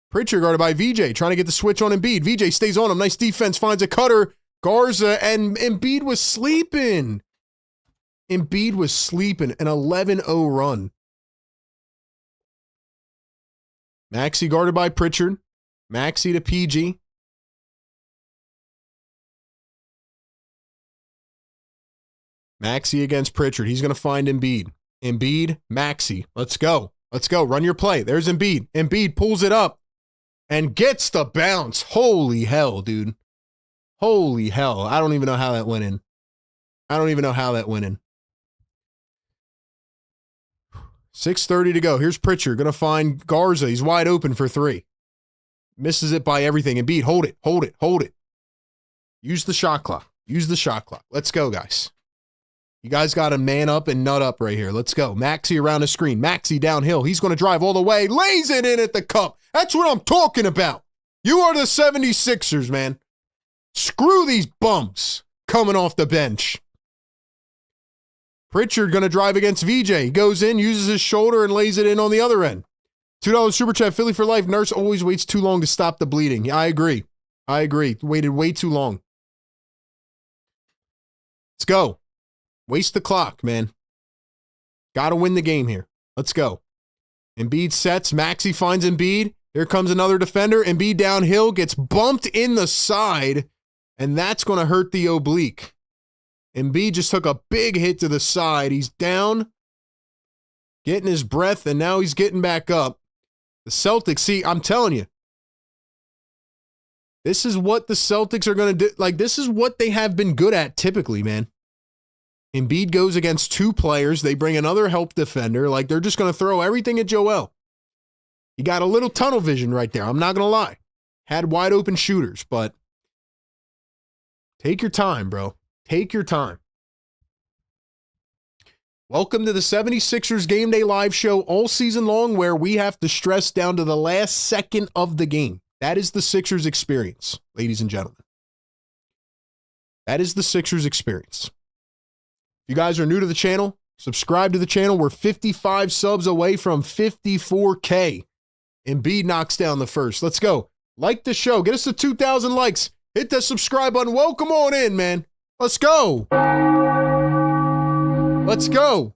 A: Pritchard guarded by VJ, trying to get the switch on Embiid. VJ stays on him. Nice defense, finds a cutter. Garza, and Embiid was sleeping. Embiid was sleeping. An 11-0 run. Maxey guarded by Pritchard. Maxey to PG. Maxey against Pritchard. He's going to find Embiid. Embiid, Maxey. Let's go. Let's go. Run your play. There's Embiid. Embiid pulls it up. And gets the bounce. Holy hell, dude. Holy hell. I don't even know how that went in. 6:30 to go. Here's Pritchard. Going to find Garza. He's wide open for 3. Misses it by everything. Embiid, hold it. Use the shot clock. Let's go, guys. You guys got to man up and nut up right here. Let's go. Maxey around the screen. Maxey downhill. He's going to drive all the way. Lays it in at the cup. That's what I'm talking about. You are the 76ers, man. Screw these bums coming off the bench. Pritchard going to drive against VJ. He goes in, uses his shoulder, and lays it in on the other end. $2 super chat, Philly for life. Nurse always waits too long to stop the bleeding. Yeah, I agree. Waited way too long. Let's go. Waste the clock, man. Got to win the game here. Let's go. Embiid sets. Maxey finds Embiid. Here comes another defender. Embiid downhill, gets bumped in the side, and that's going to hurt the oblique. Embiid just took a big hit to the side. He's down, getting his breath, and now he's getting back up. The Celtics, see, I'm telling you, this is what the Celtics are going to do. Like, this is what they have been good at typically, man. Embiid goes against 2 players. They bring another help defender. Like, they're just going to throw everything at Joel. He got a little tunnel vision right there. I'm not going to lie. Had wide open shooters, but take your time, bro. Take your time. Welcome to the 76ers Game Day Live show all season long, where we have to stress down to the last second of the game. That is the Sixers experience, ladies and gentlemen. That is the Sixers experience. If you guys are new to the channel, subscribe to the channel. We're 55 subs away from 54K. Embiid knocks down the first. Let's go. Like the show. Get us to 2,000 likes. Hit that subscribe button. Welcome on in, man. Let's go. Let's go.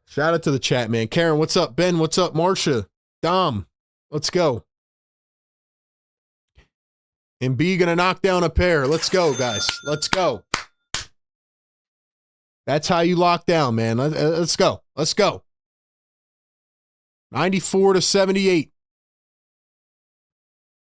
A: Shout out to the chat, man. Karen, what's up? Ben, what's up? Marsha, Dom, let's go. Embiid gonna knock down a pair. Let's go, guys. Let's go. That's how you lock down, man. Let's go. Let's go. 94-78.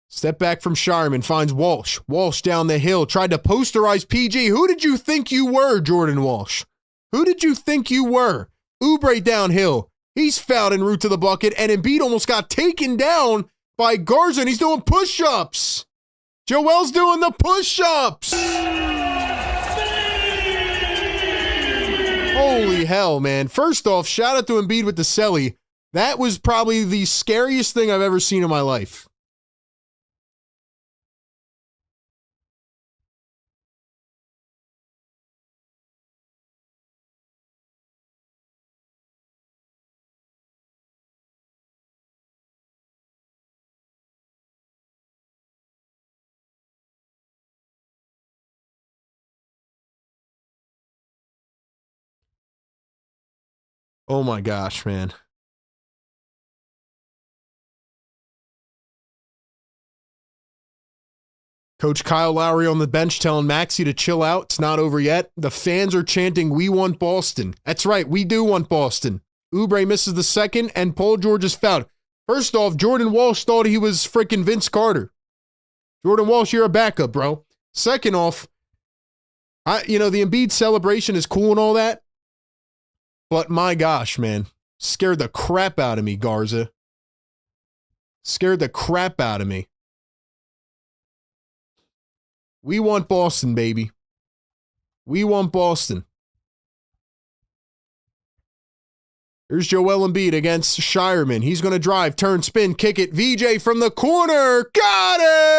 A: Step back from Shireman, finds Walsh. Walsh down the hill, tried to posterize PG. Who did you think you were, Jordan Walsh? Who did you think you were? Oubre downhill. He's fouled en route to the bucket, and Embiid almost got taken down by Garza, and he's doing push-ups. Joel's doing the push-ups. Holy hell, man. First off, shout out to Embiid with the celly. That was probably the scariest thing I've ever seen in my life. Oh my gosh, man. Coach Kyle Lowry on the bench telling Maxey to chill out. It's not over yet. The fans are chanting, "We want Boston." That's right. We do want Boston. Oubre misses the second, and Paul George is fouled. First off, Jordan Walsh thought he was freaking Vince Carter. Jordan Walsh, you're a backup, bro. Second off, the Embiid celebration is cool and all that. But my gosh, man, scared the crap out of me, Garza. Scared the crap out of me. We want Boston, baby. We want Boston. Here's Joel Embiid against Shireman. He's going to drive, turn, spin, kick it. VJ from the corner. Got it!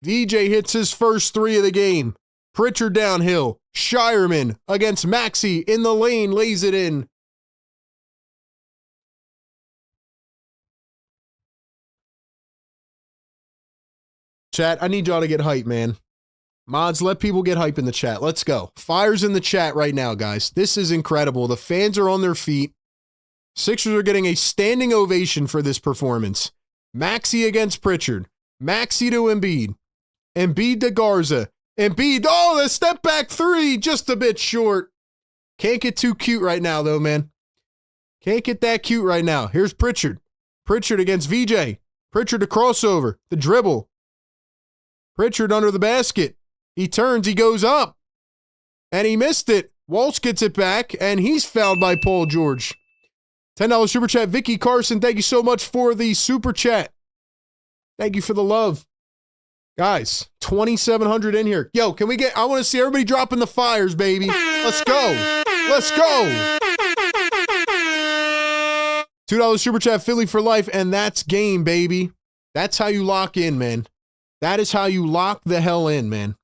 A: VJ hits his first three of the game. Pritchard downhill. Shireman against Maxey in the lane, lays it in. Chat, I need y'all to get hype, man. Mods, let people get hype in the chat. Let's go. Fire's in the chat right now, guys. This is incredible. The fans are on their feet. Sixers are getting a standing ovation for this performance. Maxey against Pritchard. Maxey to Embiid. Embiid to Garza. Embiid, oh, the step back three, just a bit short. Can't get too cute right now, though, man. Can't get that cute right now. Here's Pritchard. Pritchard against VJ. Pritchard to crossover. The dribble. Pritchard under the basket. He turns, he goes up. And he missed it. Walsh gets it back, and he's fouled by Paul George. $10 super chat. Vicky Carson, thank you so much for the super chat. Thank you for the love. Guys, 2,700 in here. Yo, can we get, I want to see everybody dropping the fires, baby. Let's go. Let's go. $2 super chat, Philly for life, and that's game, baby. That's how you lock in, man. That is how you lock the hell in, man.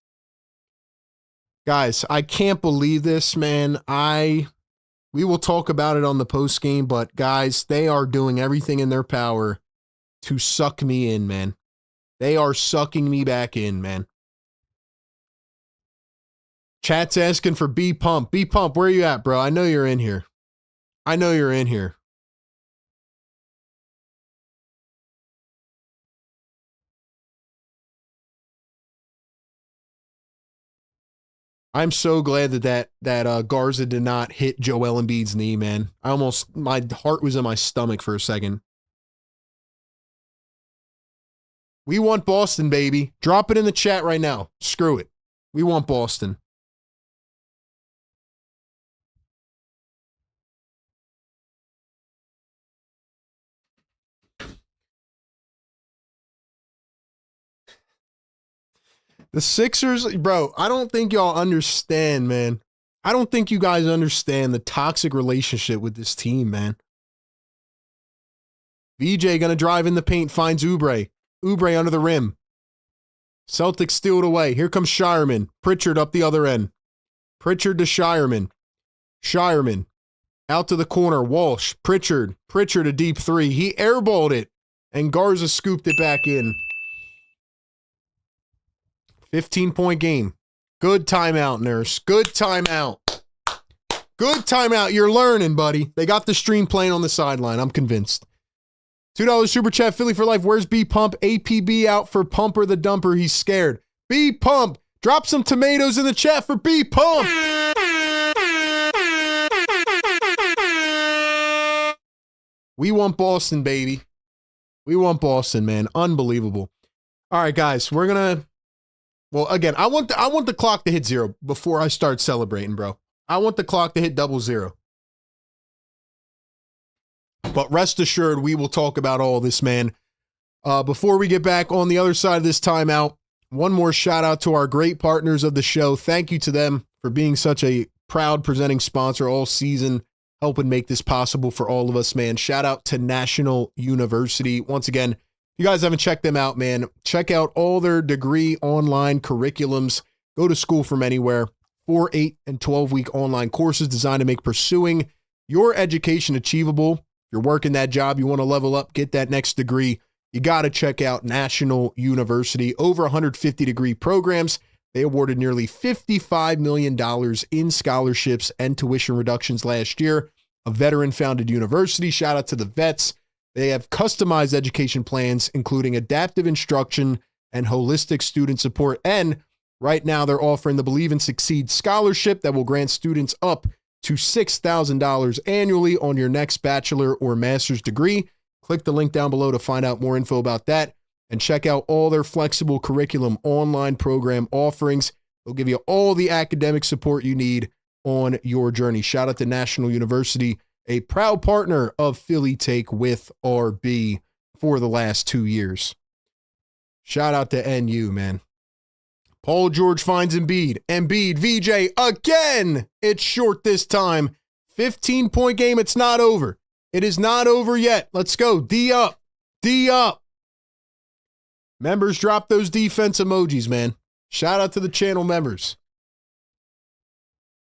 A: Guys, I can't believe this, man. We will talk about it on the post game, but guys, they are doing everything in their power to suck me in, man. They are sucking me back in, man. Chat's asking for B Pump. B Pump, where you at, bro? I know you're in here. I know you're in here. I'm so glad that Garza did not hit Joel Embiid's knee, man. My heart was in my stomach for a second. We want Boston, baby. Drop it in the chat right now. Screw it. We want Boston. The Sixers, bro, I don't think y'all understand, man. I don't think you guys understand the toxic relationship with this team, man. VJ gonna drive in the paint, finds Oubre. Oubre under the rim. Celtics steal it away. Here comes Shireman. Pritchard up the other end. Pritchard to Shireman. Shireman out to the corner. Walsh. Pritchard. Pritchard a deep three. He airballed it. And Garza scooped it back in. 15-point game. Good timeout, Nurse. Good timeout. Good timeout. You're learning, buddy. They got the stream playing on the sideline. I'm convinced. $2 super chat. Philly for life. Where's B Pump? APB out for Pumper the Dumper. He's scared. B Pump. Drop some tomatoes in the chat for B Pump. We want Boston, baby. We want Boston, man. Unbelievable. All right, guys. We're going to... Well, again, I want the clock to hit 0 before I start celebrating, bro. I want the clock to hit 00. But rest assured, we will talk about all this, man. Before we get back on the other side of this timeout, one more shout out to our great partners of the show. Thank you to them for being such a proud presenting sponsor all season, helping make this possible for all of us, man. Shout out to National University. Once again, if you guys haven't checked them out, man, check out all their degree online curriculums. Go to school from anywhere. 4, 8, and 12-week online courses designed to make pursuing your education achievable. If you're working that job, you want to level up, get that next degree, you got to check out National University. Over 150 degree programs. They awarded nearly $55 million in scholarships and tuition reductions last year. A veteran-founded university. Shout out to the vets. They have customized education plans, including adaptive instruction and holistic student support. And right now, they're offering the Believe and Succeed Scholarship that will grant students up to $6,000 annually on your next bachelor or master's degree. Click the link down below to find out more info about that and check out all their flexible curriculum online program offerings. They'll give you all the academic support you need on your journey. Shout out to National University, a proud partner of Philly Take with RB for the last 2 years. Shout out to NU, man. Paul George finds Embiid. Embiid, VJ again. It's short this time. 15-point game. It's not over. It is not over yet. Let's go. D up. D up. Members, drop those defense emojis, man. Shout out to the channel members.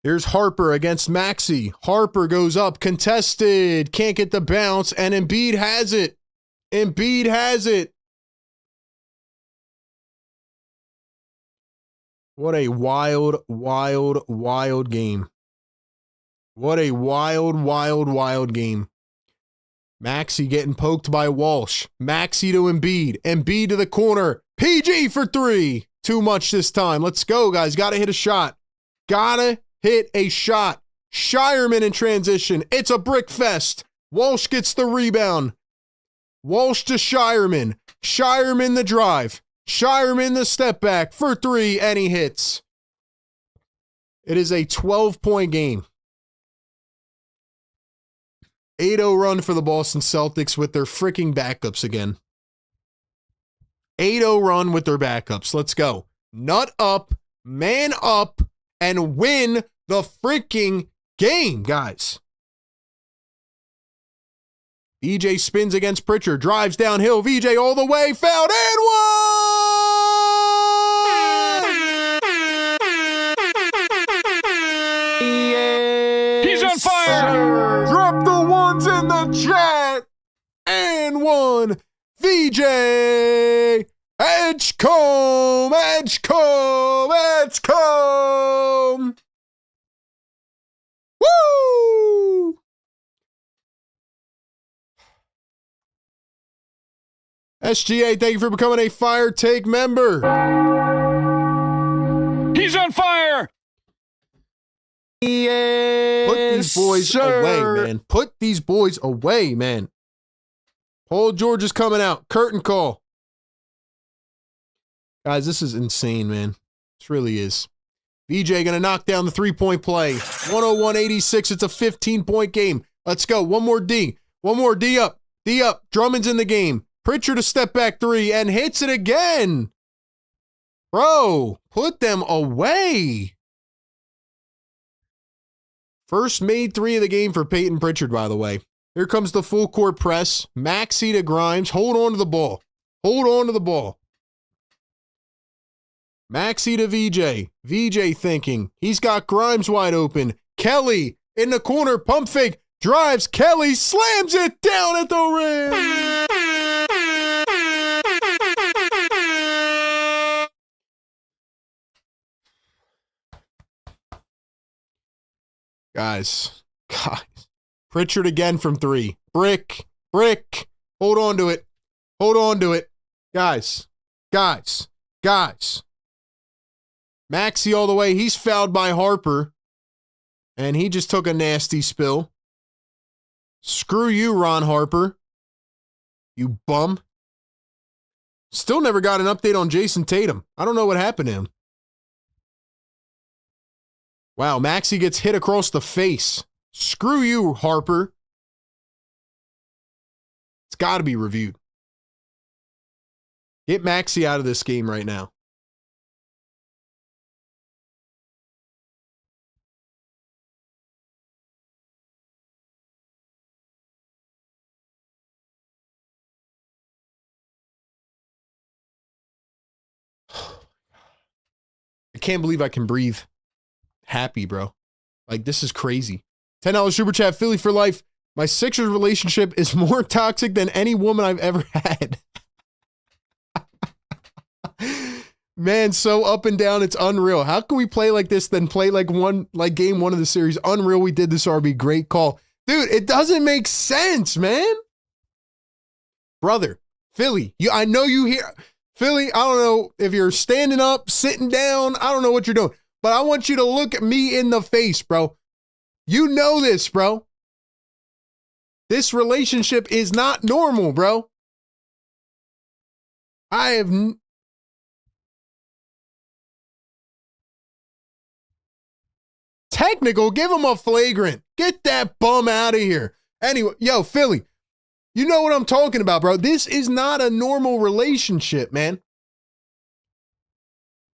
A: Here's Harper against Maxey. Harper goes up, contested, can't get the bounce, and Embiid has it. Embiid has it. What a wild, wild, wild game. What a wild, wild, wild game. Maxey getting poked by Walsh. Maxey to Embiid. Embiid to the corner. PG for 3. Too much this time. Let's go, guys. Got to hit a shot. Gotta hit a shot. Shireman in transition. It's a brick fest. Walsh gets the rebound. Walsh to Shireman. Shireman the drive. Shireman the step back for 3, and he hits. It is a 12-point game. 8-0 run for the Boston Celtics with their freaking backups again. 8-0 run with their backups. Let's go. Nut up, man up, and win the freaking game, guys. VJ spins against Pritchard, drives downhill. VJ all the way, fouled, and one!
B: He's on fire!
A: Drop the ones in the chat! And one! VJ! Edgecombe! Edgecombe! Edgecombe! Woo! SGA, thank you for becoming a Fire Take member.
B: He's on fire! Yes,
A: Put these boys away, man. Put these boys away, man. Paul George is coming out. Curtain call. Guys, this is insane, man. This really is. VJ going to knock down the three-point play. 101-86. It's a 15-point game. Let's go. One more D. One more D up. D up. Drummond's in the game. Pritchard a step back three and hits it again. Bro, put them away. First made three of the game for Peyton Pritchard, by the way. Here comes the full court press. Maxey to Grimes. Hold on to the ball. Hold on to the ball. Maxey to VJ. VJ thinking. He's got Grimes wide open. Kelly in the corner. Pump fake. Drives. Kelly slams it down at the rim. Guys. Pritchard again from three. Brick. Hold on to it. Hold on to it. Guys. Maxey all the way. He's fouled by Harper. And he just took a nasty spill. Screw you, Ron Harper. You bum. Still never got an update on Jason Tatum. I don't know what happened to him. Wow, Maxey gets hit across the face. Screw you, Harper. It's got to be reviewed. Get Maxey out of this game right now. I can't believe I can breathe happy, bro. Like, this is crazy. $10 super chat, Philly for life. My Sixers relationship is more toxic than any woman I've ever had. Man, so up and down, it's unreal. How can we play like this, then play like game one of the series? Unreal, we did this, RB. Great call. Dude, it doesn't make sense, man. Brother, Philly, I know you hear. Philly, I don't know if you're standing up, sitting down. I don't know what you're doing. But I want you to look at me in the face, bro. You know this, bro. This relationship is not normal, bro. Technical, give him a flagrant. Get that bum out of here. Anyway, yo, Philly, you know what I'm talking about, bro. This is not a normal relationship, man.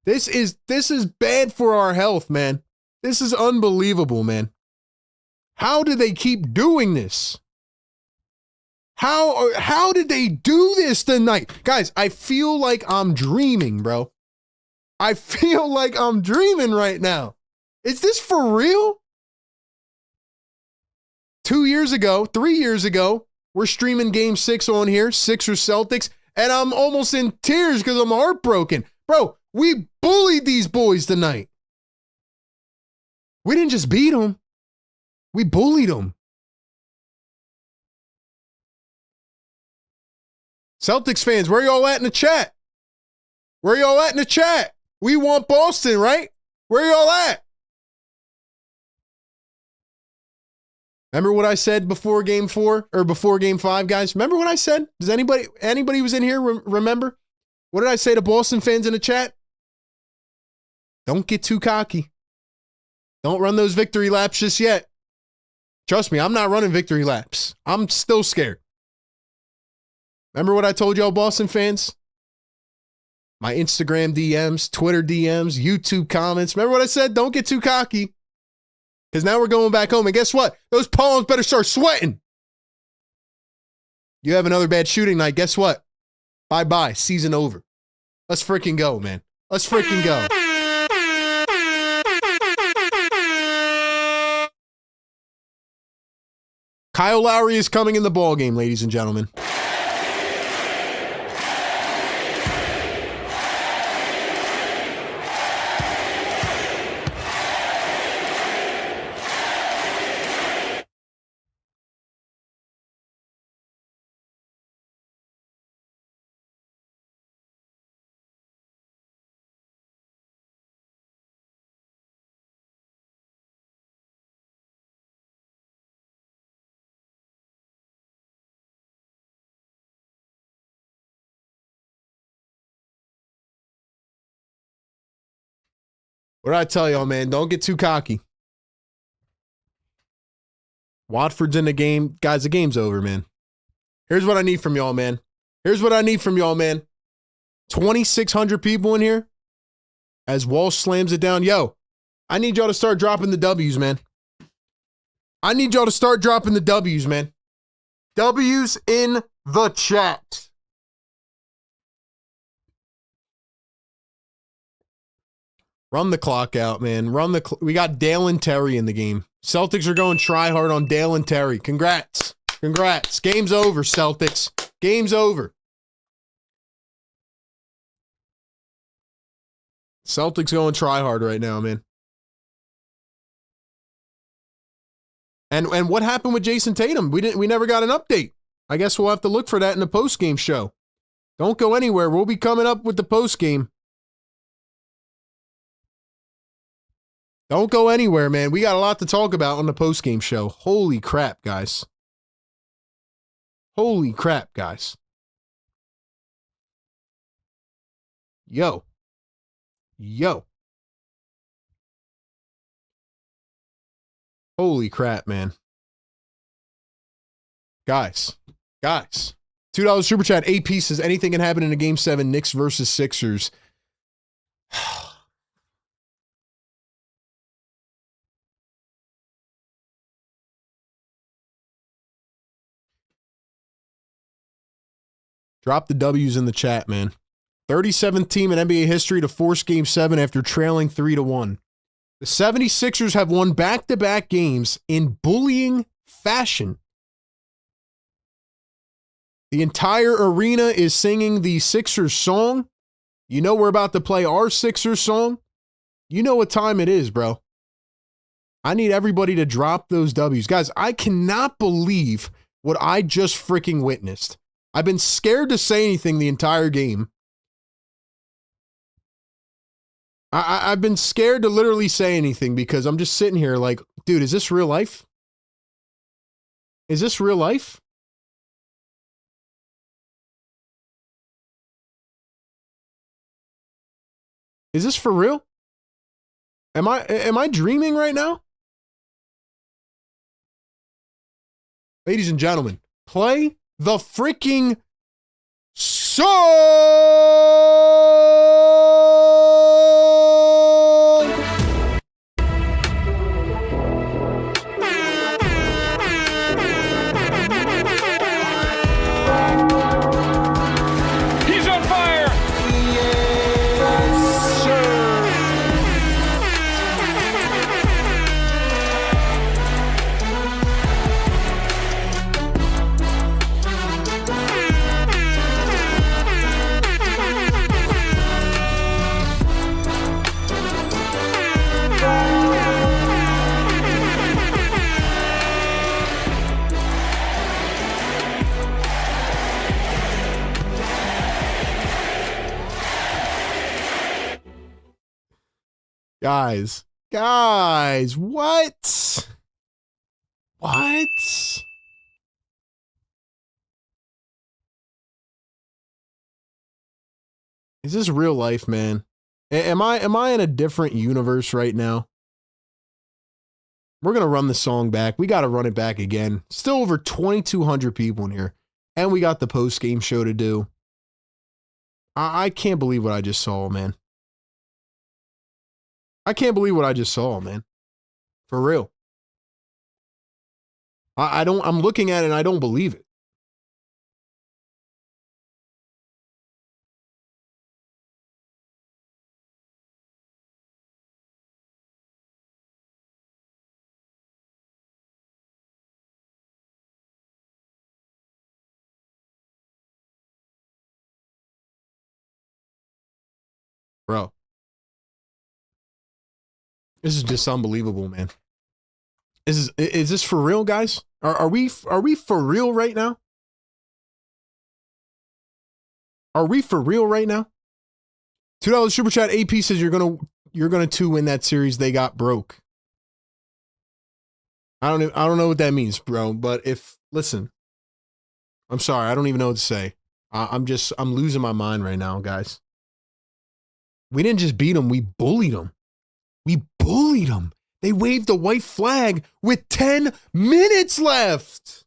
A: This is bad for our health, man. This is unbelievable, man. How do they keep doing this? How did they do this tonight? Guys, I feel like I'm dreaming, bro. I feel like I'm dreaming right now. Is this for real? 3 years ago, we're streaming game 6 on here, Sixers Celtics, and I'm almost in tears because I'm heartbroken. Bro, we bullied these boys tonight. We didn't just beat them. We bullied them. Celtics fans, where y'all at in the chat? Where y'all at in the chat? We want Boston, right? Where y'all at? Remember what I said before game 4 or before game 5, guys? Remember what I said? Does anybody who's in here remember? What did I say to Boston fans in the chat? Don't get too cocky. Don't run those victory laps just yet. Trust me, I'm not running victory laps. I'm still scared. Remember what I told y'all, Boston fans? My Instagram DMs, Twitter DMs, YouTube comments. Remember what I said? Don't get too cocky. Because now we're going back home. And guess what? Those palms better start sweating. You have another bad shooting night. Guess what? Bye-bye. Season over. Let's freaking go, man. Let's freaking go. Kyle Lowry is coming in the ballgame, ladies and gentlemen. What did I tell y'all, man? Don't get too cocky. Watford's in the game. Guys, the game's over, man. Here's what I need from y'all, man. 2,600 people in here. As Walsh slams it down. Yo, I need y'all to start dropping the W's, man. W's in the chat. Run the clock out, man. We got Dale and Terry in the game. Celtics are going try hard on Dale and Terry. Congrats. Game's over, Celtics. Game's over. Celtics going try hard right now, man. And what happened with Jason Tatum? We never got an update. I guess we'll have to look for that in the postgame show. Don't go anywhere. We'll be coming up with the postgame. Don't go anywhere, man. We got a lot to talk about on the postgame show. Holy crap, guys. Yo. Holy crap, man. Guys. $2 super chat, 8 pieces. Anything can happen in a game 7, Knicks versus Sixers. Drop the W's in the chat, man. 37th team in NBA history to force game 7 after trailing 3-1. The 76ers have won back-to-back games in bullying fashion. The entire arena is singing the Sixers song. You know we're about to play our Sixers song. You know what time it is, bro. I need everybody to drop those W's. Guys, I cannot believe what I just freaking witnessed. I've been scared to say anything the entire game. I've been scared to literally say anything because I'm just sitting here like, dude, is this real life? Is this real life? Is this for real? Am I dreaming right now? Ladies and gentlemen, play the freaking song!
B: He's on fire!
A: Yes, sir. Guys, what? Is this real life, man? Am I in a different universe right now? We're going to run the song back. We got to run it back again. Still over 2,200 people in here. And we got the post-game show to do. I can't believe what I just saw, man. For real. I'm looking at it and I don't believe it. Bro. This is just unbelievable, man. Is this for real, guys? Are we for real right now? Are we for real right now? $2 super chat. AP says you're gonna 2 win that series. They got broke. I don't know what that means, bro. But listen, I'm sorry. I don't even know what to say. I'm losing my mind right now, guys. We didn't just beat them. We bullied them. We bullied them. They waved a white flag with 10 minutes left.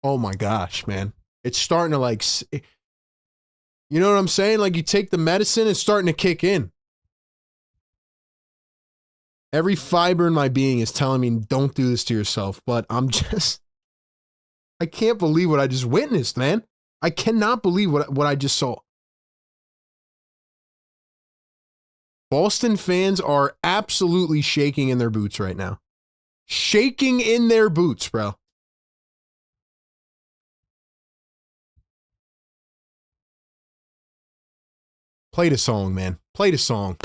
A: Oh my gosh, man. It's starting to like, you know what I'm saying? Like you take the medicine, it's starting to kick in. Every fiber in my being is telling me, don't do this to yourself. But I can't believe what I just witnessed, man. I cannot believe what I just saw. Boston fans are absolutely shaking in their boots right now. Shaking in their boots, bro. Play the song, man. Play the song.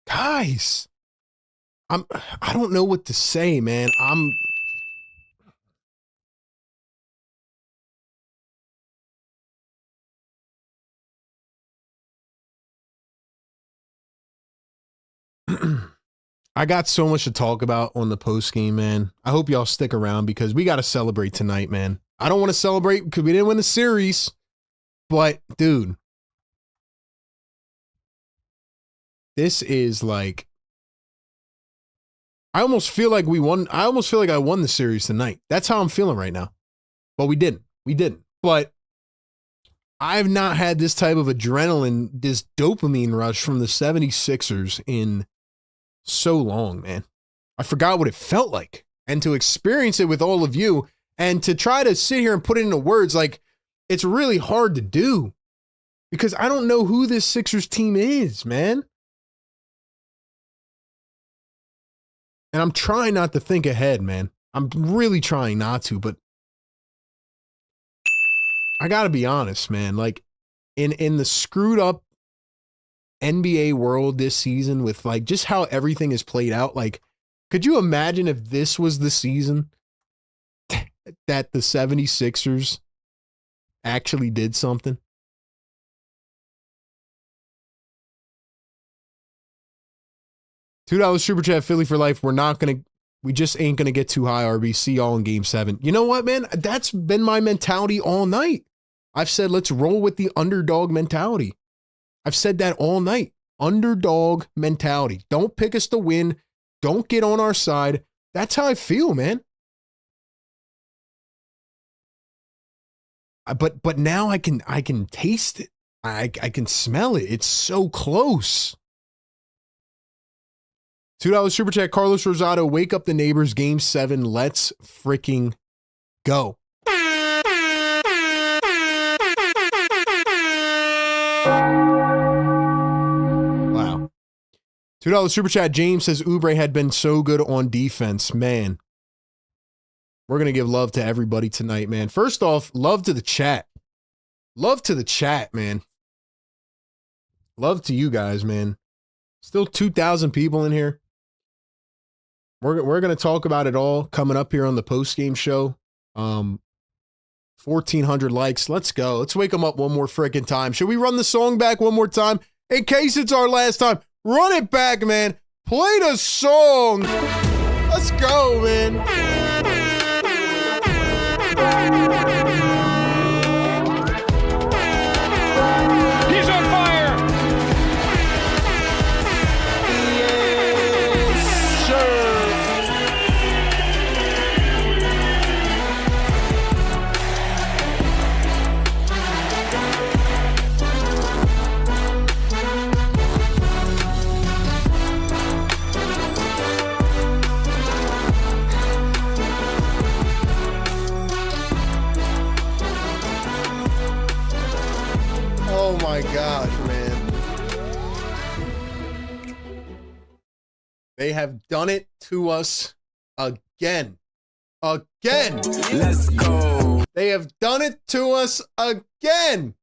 A: Guys, I don't know what to say, man. I got so much to talk about on the post game, man. I hope y'all stick around because we got to celebrate tonight, man. I don't want to celebrate because we didn't win the series, but dude, this is like, I almost feel like we won. I almost feel like I won the series tonight. That's how I'm feeling right now. But we didn't. But I've not had this type of adrenaline, this dopamine rush from the 76ers in so long, man. I forgot what it felt like. And to experience it with all of you and to try to sit here and put it into words, like, it's really hard to do because I don't know who this Sixers team is, man. And I'm trying not to think ahead, man. I'm really trying not to, but I got to be honest, man. Like in the screwed up NBA world this season with like just how everything is played out, like could you imagine if this was the season that the 76ers actually did something? $2 super chat, Philly for life. We just ain't going to get too high, RB. See y'all in game 7. You know what, man? That's been my mentality all night. I've said, let's roll with the underdog mentality. I've said that all night. Underdog mentality. Don't pick us to win. Don't get on our side. That's how I feel, man. But now I can taste it. I can smell it. It's so close. $2 super chat, Carlos Rosado, wake up the neighbors, game 7. Let's freaking go. Wow. $2 super chat, James says Oubre had been so good on defense. Man, we're going to give love to everybody tonight, man. First off, love to the chat. Love to the chat, man. Love to you guys, man. Still 2,000 people in here. We're going to talk about it all coming up here on the post-game show. 1,400 likes. Let's go. Let's wake them up one more freaking time. Should we run the song back one more time? In case it's our last time. Run it back, man. Play the song. Let's go, man.
B: He's on fire.
A: They have done it to us again. Again.
C: Let's go.
A: They have done it to us again.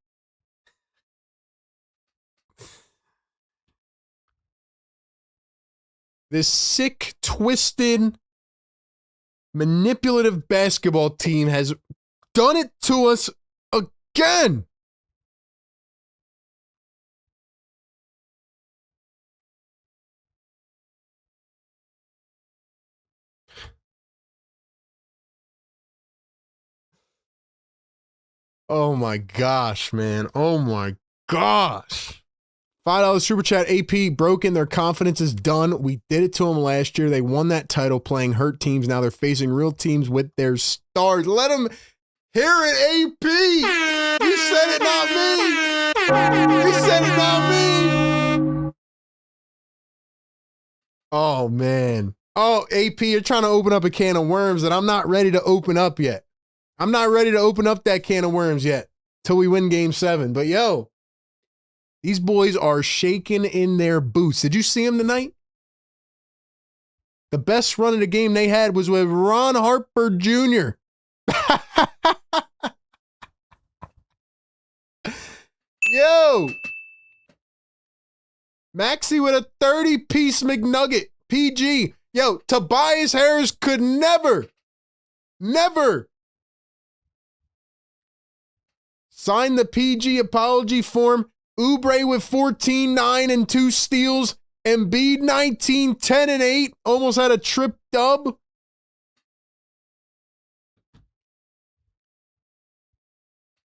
A: This sick, twisted, manipulative basketball team has done it to us again. Oh my gosh, man. Oh my gosh. $5 super chat. AP broken. Their confidence is done. We did it to them last year. They won that title playing hurt teams. Now they're facing real teams with their stars. Let them hear it, AP. You said it, not me. You said it, not me. Oh, man. Oh, AP, you're trying to open up a can of worms that I'm not ready to open up yet. I'm not ready to open up that can of worms yet till we win game 7. But yo, these boys are shaking in their boots. Did you see them tonight? The best run of the game they had was with Ron Harper Jr. Yo, Maxey with a 30-piece McNugget. PG. Yo, Tobias Harris could never sign the PG apology form. Oubre with 14, 9, and 2 steals. Embiid 19, 10, and 8. Almost had a trip dub.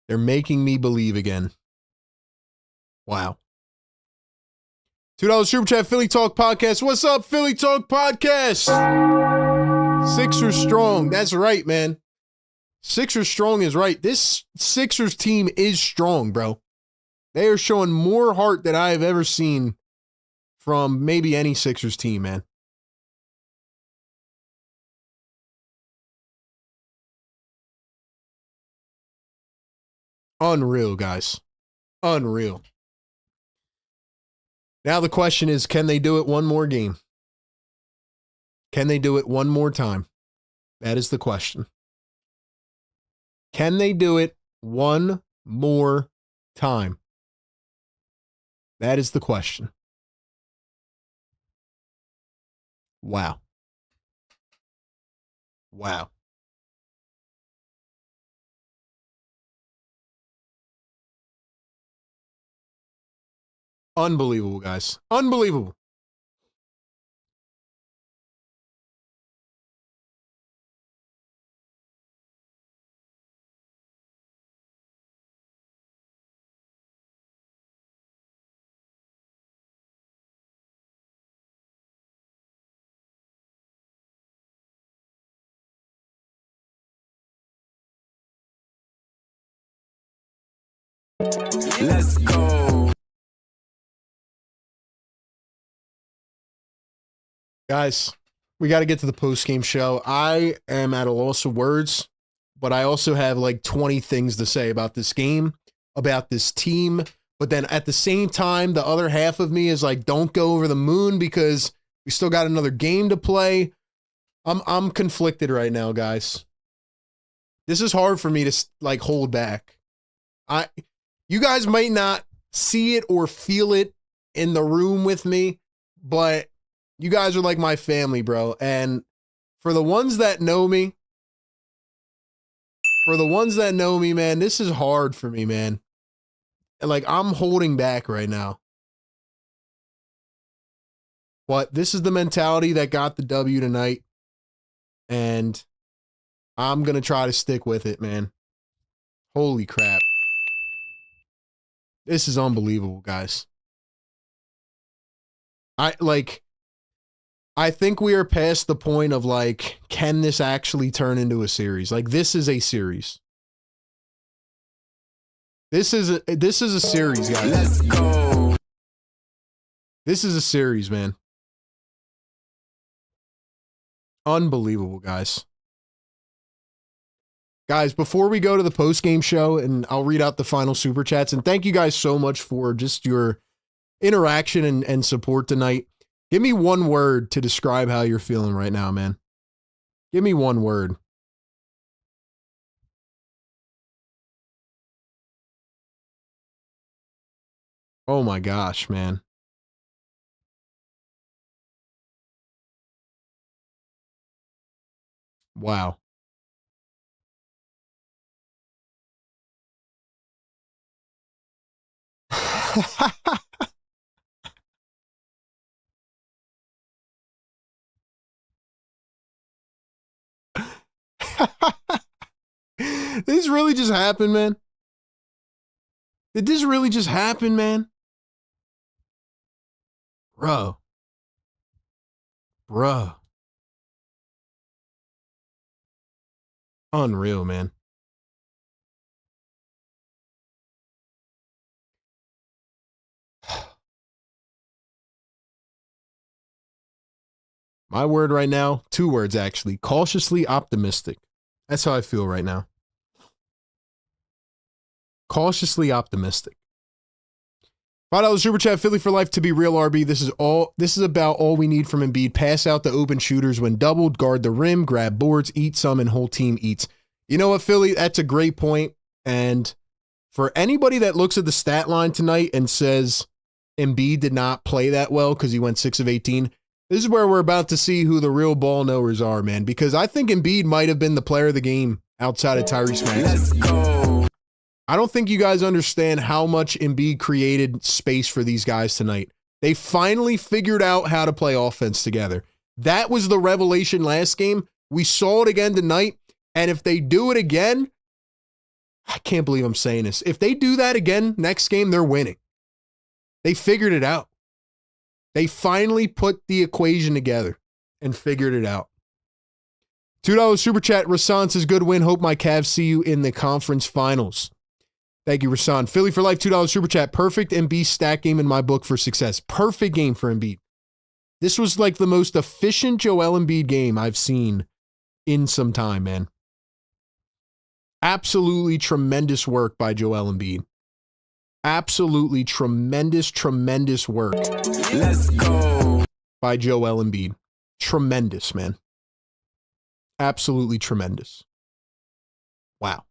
A: They're making me believe again. Wow. $2 super chat, Philly Talk Podcast. What's up, Philly Talk Podcast? Sixers strong. That's right, man. Sixers strong is right. This Sixers team is strong, bro. They are showing more heart than I have ever seen from maybe any Sixers team, man. Unreal, guys. Unreal. Now the question is, can they do it one more game? Can they do it one more time? That is the question. Can they do it one more time? That is the question. Wow. Wow. Unbelievable, guys. Unbelievable.
C: Let's go.
A: Guys, we got to get to the post-game show. I am at a loss of words, but I also have like 20 things to say about this game, about this team. But then at the same time, the other half of me is like, don't go over the moon because we still got another game to play. I'm conflicted right now, guys. This is hard for me to like hold back. You guys might not see it or feel it in the room with me, but you guys are like my family, bro. And for the ones that know me, man, this is hard for me, man. And like, I'm holding back right now. But this is the mentality that got the W tonight. And I'm going to try to stick with it, man. Holy crap. This is unbelievable, guys. I think we are past the point of like, can this actually turn into a series? Like, this is a series. This is a series, guys.
C: Let's go.
A: This is a series, man. Unbelievable, guys. Guys, before we go to the post-game show, and I'll read out the final super chats, and thank you guys so much for just your interaction and support tonight. Give me one word to describe how you're feeling right now, man. Give me one word. Oh my gosh, man. Wow. This really just happened, man. Did this really just happen, man? Bro. Unreal, man. My word right now, 2 words actually. Cautiously optimistic. That's how I feel right now. Cautiously optimistic. $5 super chat, Philly for life, to be real, RB. This is about all we need from Embiid. Pass out the open shooters when doubled, guard the rim, grab boards, eat some, and whole team eats. You know what, Philly? That's a great point. And for anybody that looks at the stat line tonight and says Embiid did not play that well because he went 6 of 18, this is where we're about to see who the real ball knowers are, man. Because I think Embiid might have been the player of the game outside of Tyrese Maxey.
C: Let's go.
A: I don't think you guys understand how much Embiid created space for these guys tonight. They finally figured out how to play offense together. That was the revelation last game. We saw it again tonight. And if they do it again, I can't believe I'm saying this. If they do that again next game, they're winning. They figured it out. They finally put the equation together and figured it out. $2 super chat. Rasan says, good win. Hope my Cavs see you in the conference finals. Thank you, Rasan. Philly for life, $2 super chat. Perfect Embiid stat game in my book for success. Perfect game for Embiid. This was like the most efficient Joel Embiid game I've seen in some time, man. Absolutely tremendous work by Joel Embiid. Absolutely tremendous work.
C: Let's go.
A: By Joel Embiid. Tremendous, man. Absolutely tremendous. Wow.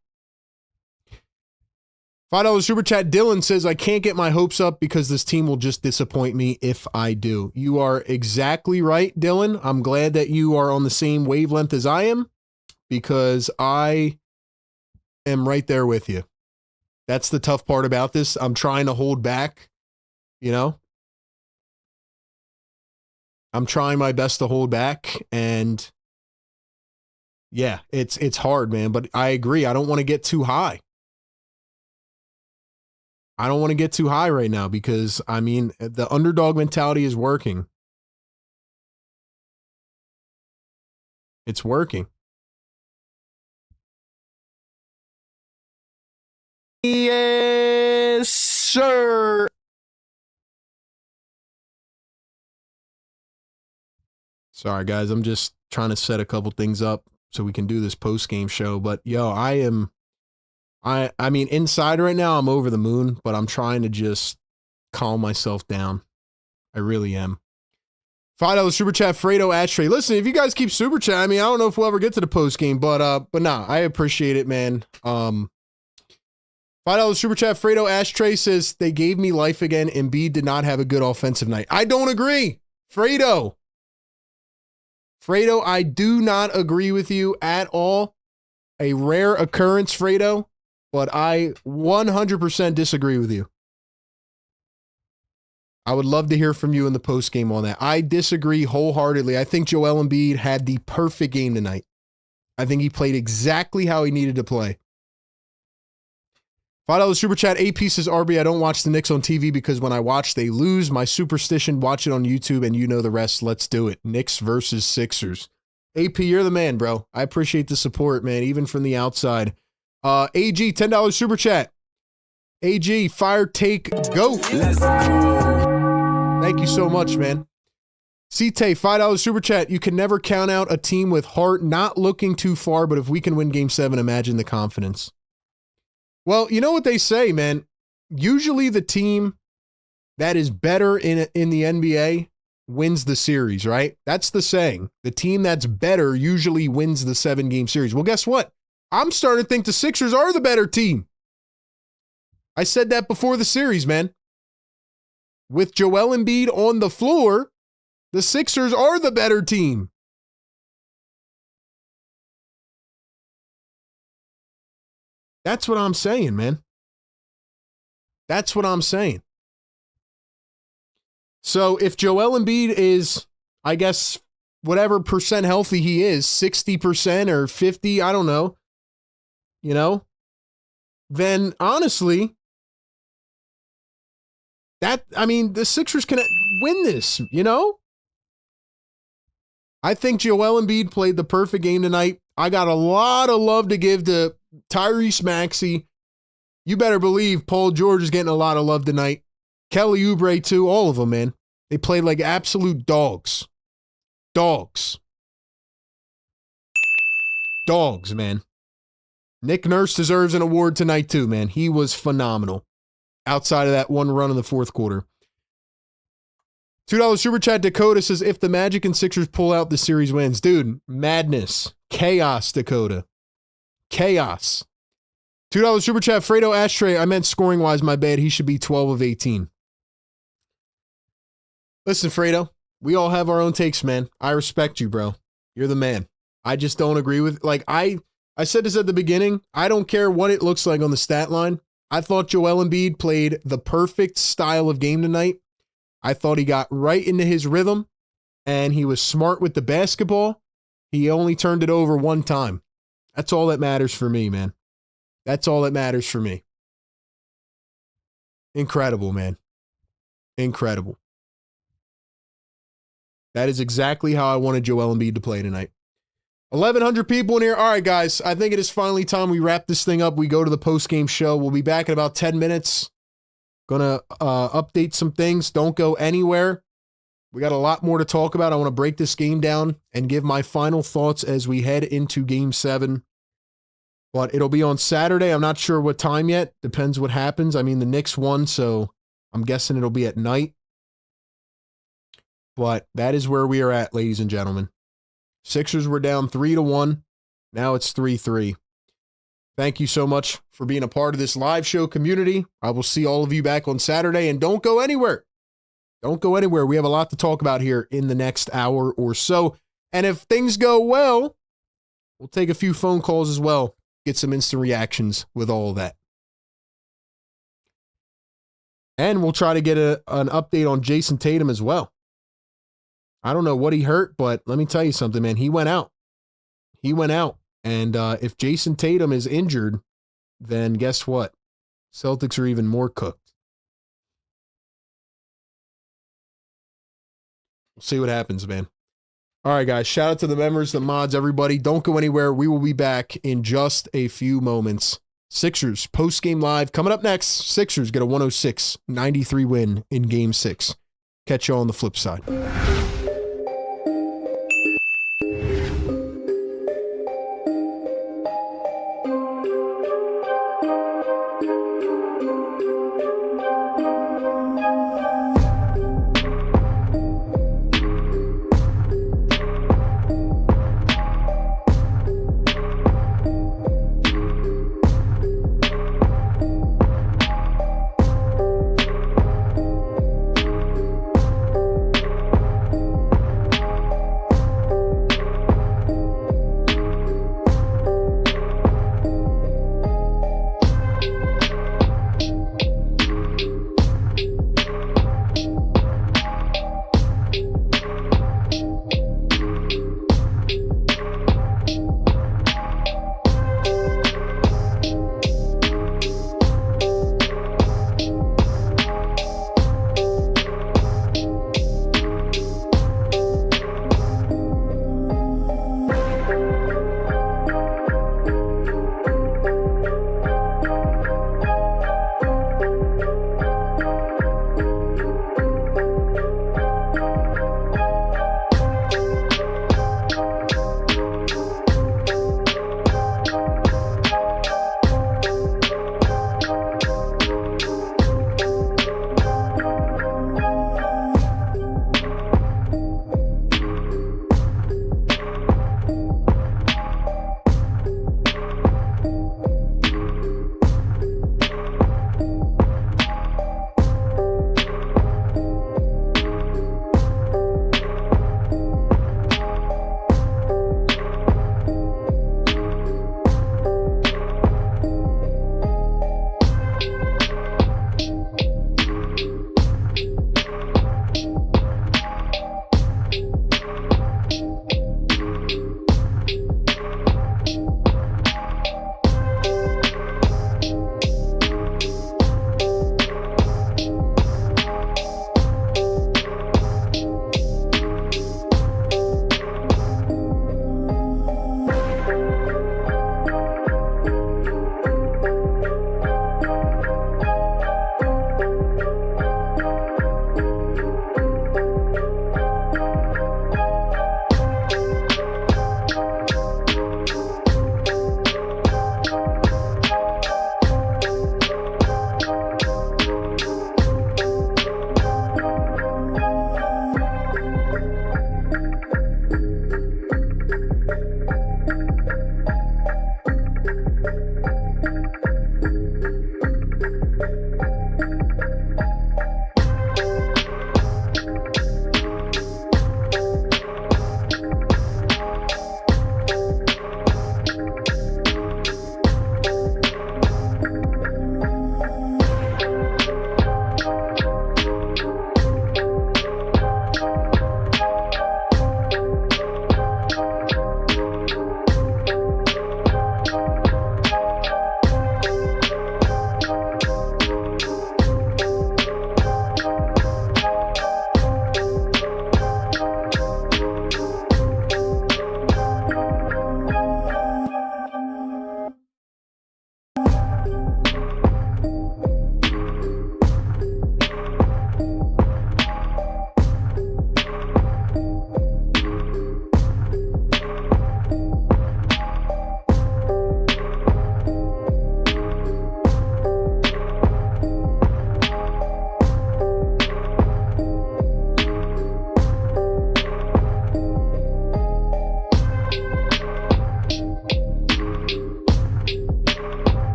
A: $5 super chat. Dylan says, I can't get my hopes up because this team will just disappoint me if I do. You are exactly right, Dylan. I'm glad that you are on the same wavelength as I am because I am right there with you. That's the tough part about this. I'm trying to hold back, you know? I'm trying my best to hold back, and yeah, it's hard, man, but I agree. I don't want to get too high. I don't want to get too high right now because, I mean, the underdog mentality is working. It's working. Yes, sir. Sorry, guys. I'm just trying to set a couple things up so we can do this post-game show. But, yo, I mean, inside right now, I'm over the moon, but I'm trying to just calm myself down. I really am. $5 super chat, Fredo Ashtray. Listen, if you guys keep super chat, I mean, I don't know if we'll ever get to the post-game, but nah, I appreciate it, man. $5 super chat, Fredo Ashtray says, they gave me life again. Embiid did not have a good offensive night. I don't agree. Fredo, I do not agree with you at all. A rare occurrence, Fredo, but I 100% disagree with you. I would love to hear from you in the postgame on that. I disagree wholeheartedly. I think Joel Embiid had the perfect game tonight. I think he played exactly how he needed to play. $5 super chat. AP says, RB, I don't watch the Knicks on TV because when I watch, they lose. My superstition, watch it on YouTube, and you know the rest. Let's do it. Knicks versus Sixers. AP, you're the man, bro. I appreciate the support, man, even from the outside. AG, $10 super chat. AG, fire take, go.
C: Let's go.
A: Thank you so much, man. CT, $5 super chat. You can never count out a team with heart, not looking too far, but if we can win Game 7, imagine the confidence. Well, you know what they say, man. Usually the team that is better in the NBA wins the series, right? That's the saying. The team that's better usually wins the 7-game series. Well, guess what? I'm starting to think the Sixers are the better team. I said that before the series, man. With Joel Embiid on the floor, the Sixers are the better team. That's what I'm saying, man. That's what I'm saying. So if Joel Embiid is, I guess, whatever percent healthy he is, 60% or 50, I don't know, then honestly, the Sixers can win this, I think Joel Embiid played the perfect game tonight. I got a lot of love to give to Tyrese Maxey. You better believe Paul George is getting a lot of love tonight. Kelly Oubre too, all of them, man. They played like absolute dogs. Dogs, man. Nick Nurse deserves an award tonight too, man. He was phenomenal. Outside of that one run in the fourth quarter. $2 Super Chat Dakota says, if the Magic and Sixers pull out, the series wins. Dude, madness. Chaos, Dakota. Chaos. $2 Super Chat Fredo Ashtray. I meant scoring-wise, my bad. He should be 12 of 18. Listen, Fredo, we all have our own takes, man. I respect you, bro. You're the man. I just don't agree with, I said this at the beginning. I don't care what it looks like on the stat line. I thought Joel Embiid played the perfect style of game tonight. I thought he got right into his rhythm, and he was smart with the basketball. He only turned it over one time. That's all that matters for me, man. That's all that matters for me. Incredible, man. Incredible. That is exactly how I wanted Joel Embiid to play tonight. 1,100 people in here. All right, guys. I think it is finally time we wrap this thing up. We go to the post-game show. We'll be back in about 10 minutes. Gonna update some things. Don't go anywhere. We got a lot more to talk about. I want to break this game down and give my final thoughts as we head into Game 7. But it'll be on Saturday. I'm not sure what time yet. Depends what happens. I mean, the Knicks won, so I'm guessing it'll be at night. But that is where we are at, ladies and gentlemen. Sixers were down 3-1. Now it's 3-3. Thank you so much for being a part of this live show community. I will see all of you back on Saturday, and don't go anywhere. Don't go anywhere. We have a lot to talk about here in the next hour or so. And if things go well, we'll take a few phone calls as well. Get some instant reactions with all of that. And we'll try to get an update on Jason Tatum as well. I don't know what he hurt, but let me tell you something, man. He went out. He went out. And if Jason Tatum is injured, then guess what? Celtics are even more cooked. We'll see what happens, man. All right, guys. Shout out to the members, the mods, everybody. Don't go anywhere. We will be back in just a few moments. Sixers post-game live coming up next. Sixers get a 106-93 win in Game 6. Catch you all on the flip side.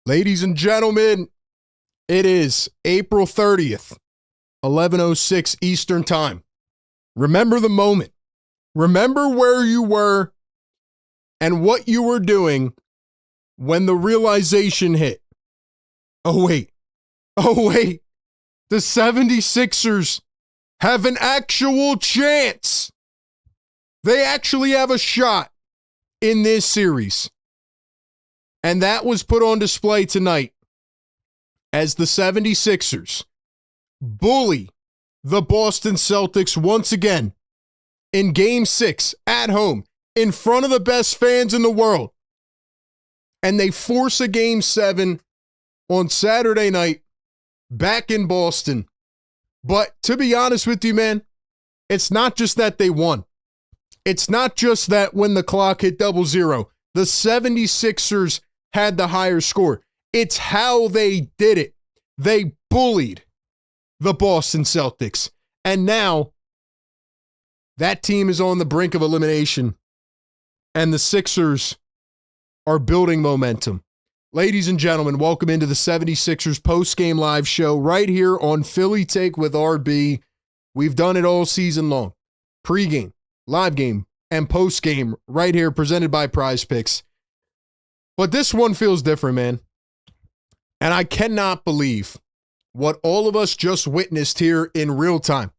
A: Ladies and gentlemen, it is April 30th, 11:06 Eastern Time. Remember the moment. Remember where you were and what you were doing when the realization hit. Oh, wait. The 76ers have an actual chance. They actually have a shot in this series. And that was put on display tonight as the 76ers bully the Boston Celtics once again in Game 6 at home in front of the best fans in the world. And they force a Game 7 on Saturday night back in Boston. But to be honest with you, man, it's not just that they won. It's not just that when the clock hit 00, the 76ers had the higher score. It's how they did it. They bullied the Boston Celtics. And now that team is on the brink of elimination. And the Sixers are building momentum. Ladies and gentlemen, welcome into the 76ers post-game live show right here on Philly Take with RB. We've done it all season long. Pregame, live game, and post-game right here presented by Prize Picks. But this one feels different, man. And I cannot believe what all of us just witnessed here in real time.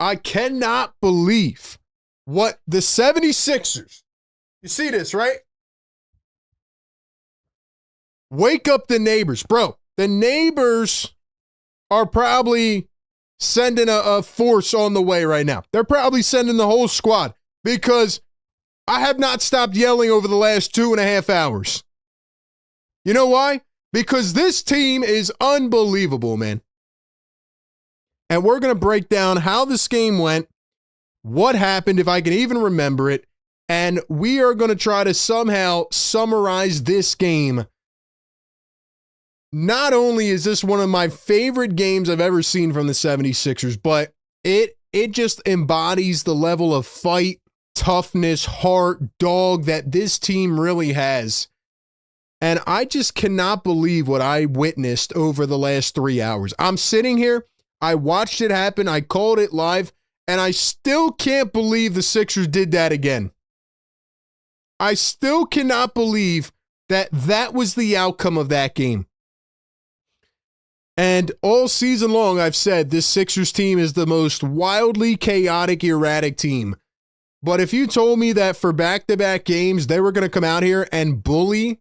A: I cannot believe what the 76ers, you see this, right? Wake up the neighbors. Bro, the neighbors are probably sending a force on the way right now. They're probably sending the whole squad because I have not stopped yelling over the last 2.5 hours. You know why? Because this team is unbelievable, man. And we're going to break down how this game went, what happened, if I can even remember it, and we are going to try to somehow summarize this game. Not only is this one of my favorite games I've ever seen from the 76ers, but it just embodies the level of fight, toughness, heart, dog that this team really has. And I just cannot believe what I witnessed over the last 3 hours. I'm sitting here, I watched it happen, I called it live, and I still can't believe the Sixers did that again. I still cannot believe that that was the outcome of that game. And all season long, I've said this Sixers team is the most wildly chaotic, erratic team. But if you told me that for back-to-back games, they were going to come out here and bully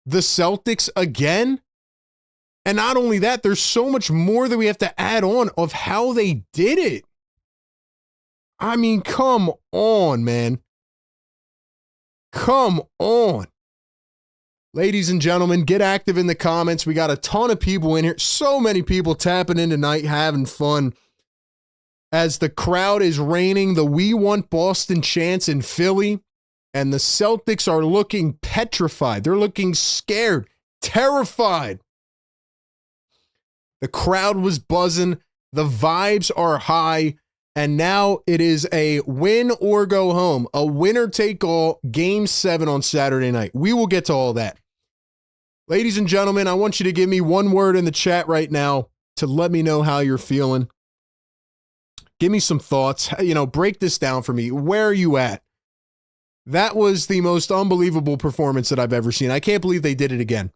A: the Celtics again, and not only that, there's so much more that we have to add on of how they did it. I mean, come on, man. Come on. Ladies and gentlemen, get active in the comments. We got a ton of people in here. So many people tapping in tonight, having fun. As the crowd is raining the "We Want Boston" chants in Philly, and the Celtics are looking petrified. They're looking scared, terrified. The crowd was buzzing. The vibes are high. And now it is a win or go home, a winner take all, Game 7 on Saturday night. We will get to all that. Ladies and gentlemen, I want you to give me one word in the chat right now to let me know how you're feeling. Give me some thoughts. Break this down for me. Where are you at? That was the most unbelievable performance that I've ever seen. I can't believe they did it again.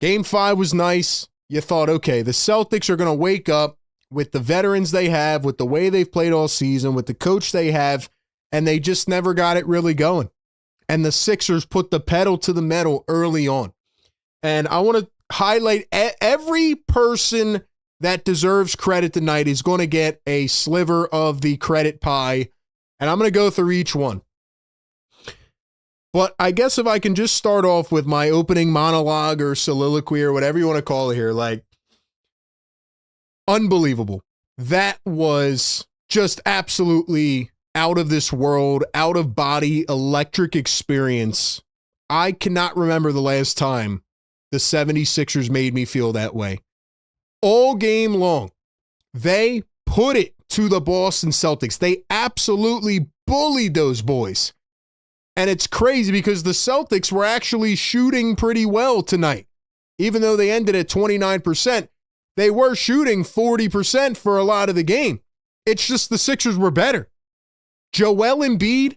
A: Game 5 was nice. You thought, okay, the Celtics are going to wake up with the veterans they have, with the way they've played all season, with the coach they have, and they just never got it really going. And the Sixers put the pedal to the metal early on. And I want to highlight every person that deserves credit tonight is going to get a sliver of the credit pie, and I'm going to go through each one. But I guess if I can just start off with my opening monologue or soliloquy or whatever you want to call it here, like, unbelievable. That was just absolutely out of this world, out of body, electric experience. I cannot remember the last time the 76ers made me feel that way. All game long, they put it to the Boston Celtics. They absolutely bullied those boys. And it's crazy because the Celtics were actually shooting pretty well tonight. Even though they ended at 29%, they were shooting 40% for a lot of the game. It's just the Sixers were better. Joel Embiid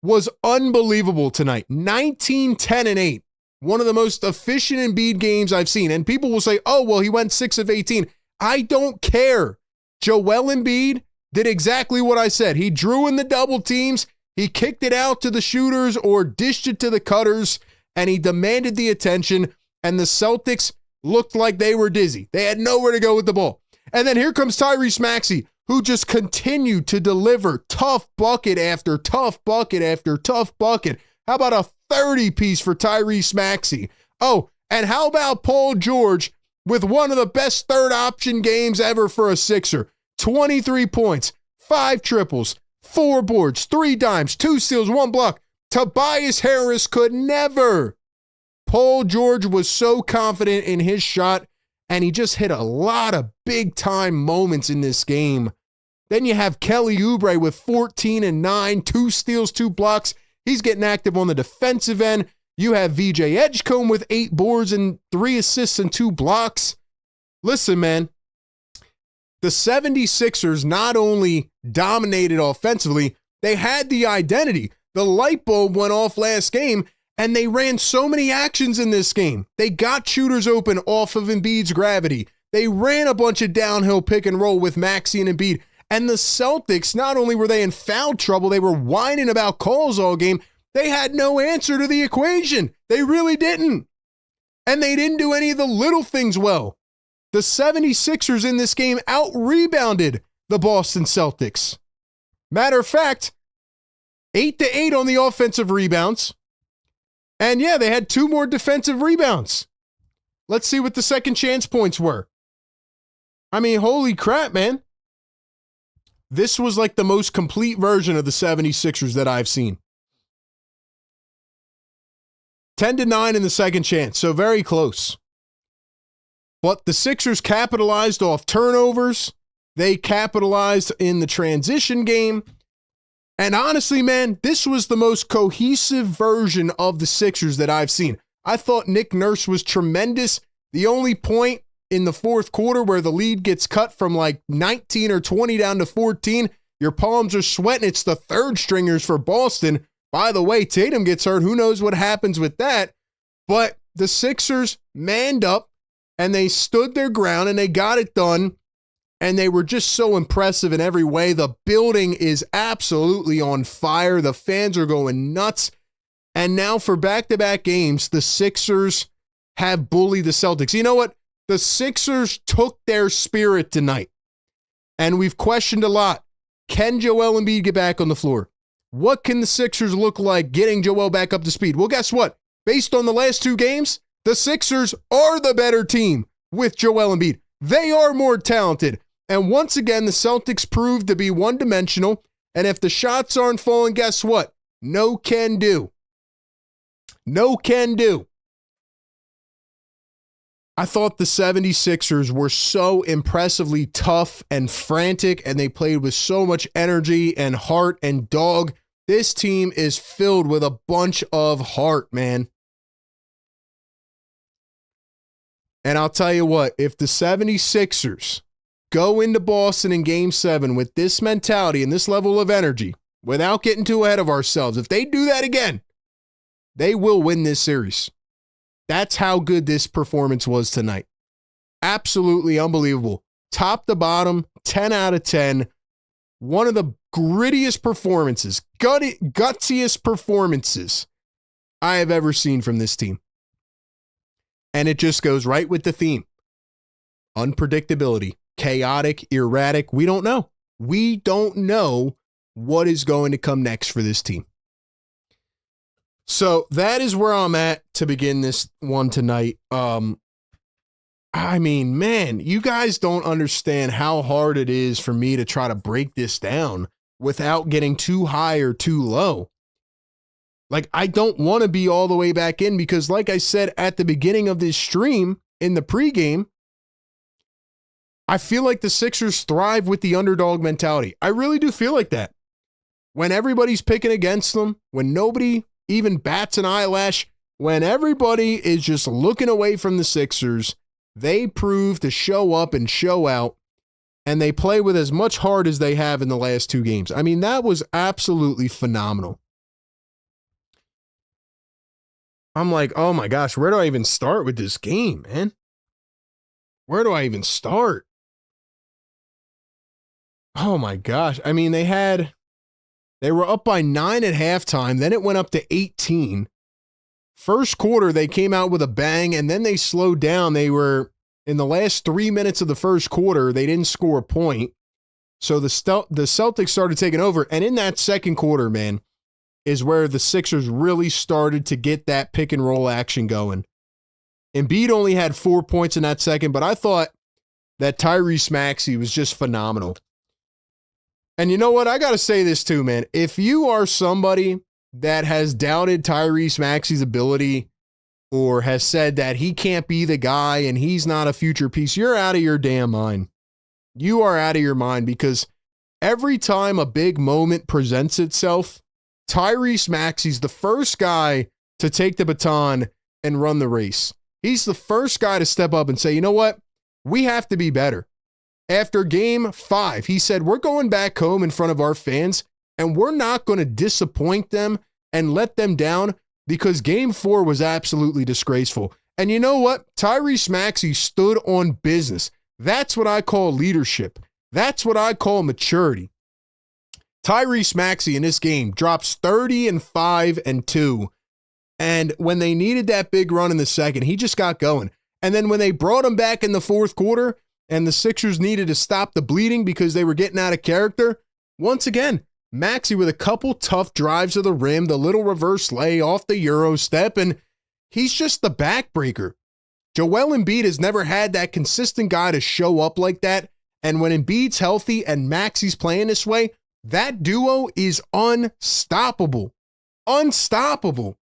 A: was unbelievable tonight. 19, 10, and 8. One of the most efficient Embiid games I've seen. And people will say, oh, well, he went 6 of 18. I don't care. Joel Embiid did exactly what I said. He drew in the double teams. He kicked it out to the shooters or dished it to the cutters, and he demanded the attention, and the Celtics looked like they were dizzy. They had nowhere to go with the ball. And then here comes Tyrese Maxey, who just continued to deliver tough bucket after tough bucket after tough bucket. How about a 30-piece for Tyrese Maxey? Oh, and how about Paul George with one of the best third-option games ever for a Sixer? 23 points, 5 triples, 4 boards, 3 dimes, 2 steals, 1 block. Tobias Harris could never. Paul George was so confident in his shot, and he just hit a lot of big-time moments in this game. Then you have Kelly Oubre with 14 and 9, 2 steals, 2 blocks. He's getting active on the defensive end. You have VJ Edgecombe with 8 boards and 3 assists and 2 blocks. Listen, man, the 76ers not only dominated offensively, they had the identity. The light bulb went off last game, and they ran so many actions in this game. They got shooters open off of Embiid's gravity. They ran a bunch of downhill pick and roll with Maxey and Embiid. And the Celtics, not only were they in foul trouble, they were whining about calls all game. They had no answer to the equation. They really didn't. And they didn't do any of the little things well. The 76ers in this game out-rebounded the Boston Celtics. Matter of fact, 8-8 on the offensive rebounds. And yeah, they had 2 more defensive rebounds. Let's see what the second chance points were. I mean, holy crap, man. This was like the most complete version of the 76ers that I've seen. 10-9 in the second chance, so very close. But the Sixers capitalized off turnovers. They capitalized in the transition game. And honestly, man, this was the most cohesive version of the Sixers that I've seen. I thought Nick Nurse was tremendous. The only point in the fourth quarter where the lead gets cut from like 19 or 20 down to 14, your palms are sweating. It's the third stringers for Boston By the way, Tatum gets hurt. Who knows what happens with that? But the Sixers manned up and they stood their ground and they got it done. And they were just so impressive in every way. The building is absolutely on fire. The fans are going nuts. And now for back-to-back games, the Sixers have bullied the Celtics. You know what? The Sixers took their spirit tonight. And we've questioned a lot. Can Joel Embiid get back on the floor? What can the Sixers look like getting Joel back up to speed? Well, guess what? Based on the last two games, the Sixers are the better team with Joel Embiid. They are more talented. And once again, the Celtics proved to be one-dimensional. And if the shots aren't falling, guess what? No can do. No can do. I thought the 76ers were so impressively tough and frantic, and they played with so much energy and heart and dog. This team is filled with a bunch of heart, man. And I'll tell you what, if the 76ers go into Boston in Game 7 with this mentality and this level of energy, without getting too ahead of ourselves, if they do that again, they will win this series. That's how good this performance was tonight. Absolutely unbelievable. Top to bottom, 10 out of 10. One of the grittiest performances, gutsiest performances I have ever seen from this team. And it just goes right with the theme. Unpredictability. Chaotic, erratic. We don't know. We don't know what is going to come next for this team. So that is where I'm at to begin this one tonight. I mean, man, you guys don't understand how hard it is for me to try to break this down without getting too high or too low. Like, I don't want to be all the way back in because, like I said at the beginning of this stream in the pregame, I feel like the Sixers thrive with the underdog mentality. I really do feel like that. When everybody's picking against them, when nobody even bats an eyelash, when everybody is just looking away from the Sixers, they prove to show up and show out, and they play with as much heart as they have in the last two games. I mean, that was absolutely phenomenal. I'm like, oh my gosh, where do I even start with this game, man? Where do I even start? Oh my gosh. I mean, they were up by 9 at halftime. Then it went up to 18. First quarter, they came out with a bang, and then they slowed down. They were, in the last 3 minutes of the first quarter, they didn't score a point. So the Celtics started taking over. And in that second quarter, man, is where the Sixers really started to get that pick and roll action going. Embiid only had 4 points in that second, but I thought that Tyrese Maxey was just phenomenal. And you know what? I got to say this too, man. If you are somebody that has doubted Tyrese Maxey's ability or has said that he can't be the guy and he's not a future piece, you're out of your damn mind. You are out of your mind because every time a big moment presents itself, Tyrese Maxey's the first guy to take the baton and run the race. He's the first guy to step up and say, you know what? We have to be better. After Game 5, he said, we're going back home in front of our fans, and we're not going to disappoint them and let them down because Game 4 was absolutely disgraceful. And you know what? Tyrese Maxey stood on business. That's what I call leadership. That's what I call maturity. Tyrese Maxey in this game drops 30 and 5 and 2. And when they needed that big run in the second, he just got going. And then when they brought him back in the fourth quarter and the Sixers needed to stop the bleeding because they were getting out of character, once again, Maxey with a couple tough drives to the rim, the little reverse lay off the Euro step, and he's just the backbreaker. Joel Embiid has never had that consistent guy to show up like that. And when Embiid's healthy and Maxey's playing this way, that duo is unstoppable. Unstoppable.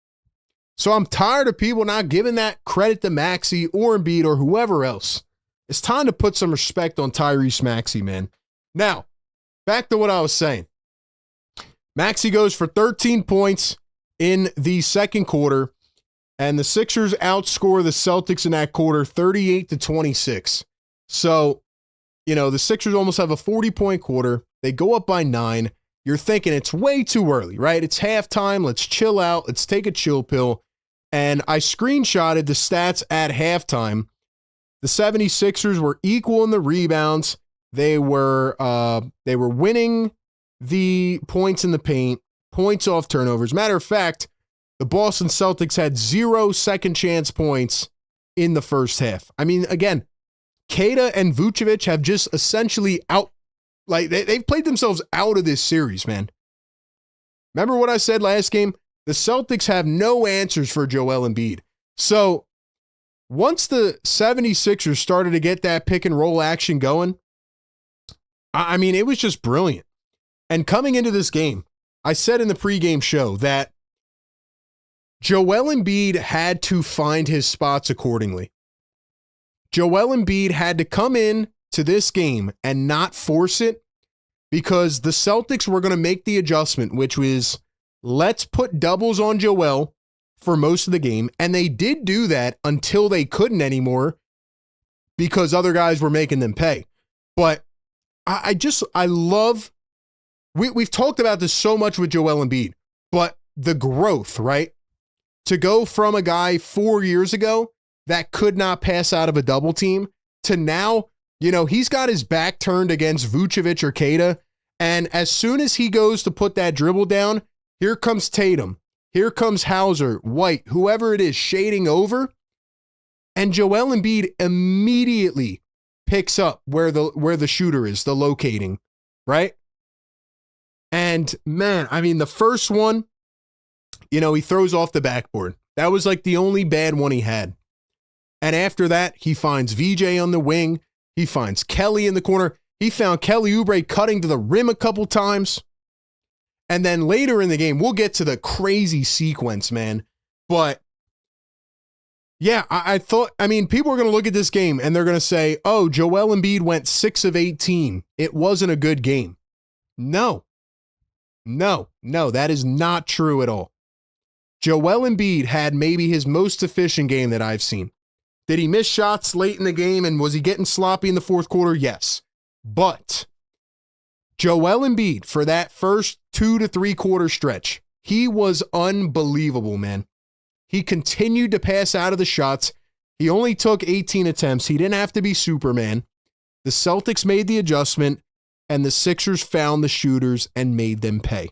A: So I'm tired of people not giving that credit to Maxey or Embiid or whoever else. It's time to put some respect on Tyrese Maxey, man. Now, back to what I was saying. Maxey goes for 13 points in the second quarter, and the Sixers outscore the Celtics in that quarter 38-26. So, you know, the Sixers almost have a 40-point quarter. They go up by 9. you're thinking it's way too early, right? It's halftime. Let's chill out. Let's take a chill pill. And I screenshotted the stats at halftime. The 76ers were equal in the rebounds. They were winning the points in the paint, points off turnovers. Matter of fact, the Boston Celtics had 0 second chance points in the first half. I mean, again, Kata and Vucevic have just essentially they've played themselves out of this series, man. Remember what I said last game? The Celtics have no answers for Joel Embiid. So once the 76ers started to get that pick and roll action going, I mean, it was just brilliant. And coming into this game, I said in the pregame show that Joel Embiid had to find his spots accordingly. Joel Embiid had to come in to this game and not force it, because the Celtics were going to make the adjustment, which was, let's put doubles on Joel for most of the game. And they did do that until they couldn't anymore because other guys were making them pay. But I love, we've talked about this so much with Joel Embiid, but the growth, right? To go from a guy 4 years ago that could not pass out of a double team to now, he's got his back turned against Vucevic or Kata. And as soon as he goes to put that dribble down, here comes Tatum. Here comes Hauser, White, whoever it is, shading over. And Joel Embiid immediately picks up where the shooter is, the locating, right? And man, I mean, the first one, he throws off the backboard. That was like the only bad one he had. And after that, he finds VJ on the wing. He finds Kelly in the corner. He found Kelly Oubre cutting to the rim a couple times. And then later in the game, we'll get to the crazy sequence, man. But yeah, I thought, people are going to look at this game and they're going to say, oh, Joel Embiid went 6 of 18. It wasn't a good game. No, that is not true at all. Joel Embiid had maybe his most efficient game that I've seen. Did he miss shots late in the game and was he getting sloppy in the fourth quarter? Yes. But Joel Embiid, for that first 2 to 3 quarter stretch, he was unbelievable, man. He continued to pass out of the shots. He only took 18 attempts. He didn't have to be Superman. The Celtics made the adjustment, and the Sixers found the shooters and made them pay.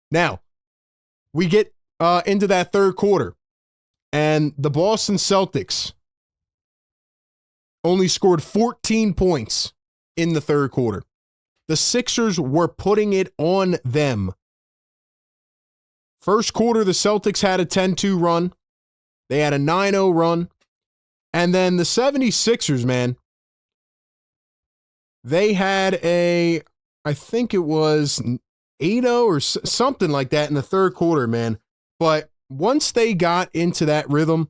A: Now, we get into that third quarter, and the Boston Celtics only scored 14 points in the third quarter. The Sixers were putting it on them. First quarter, the Celtics had a 10-2 run. They had a 9-0 run. And then the 76ers, man, they had I think it was 8-0 or something like that in the third quarter, man. But once they got into that rhythm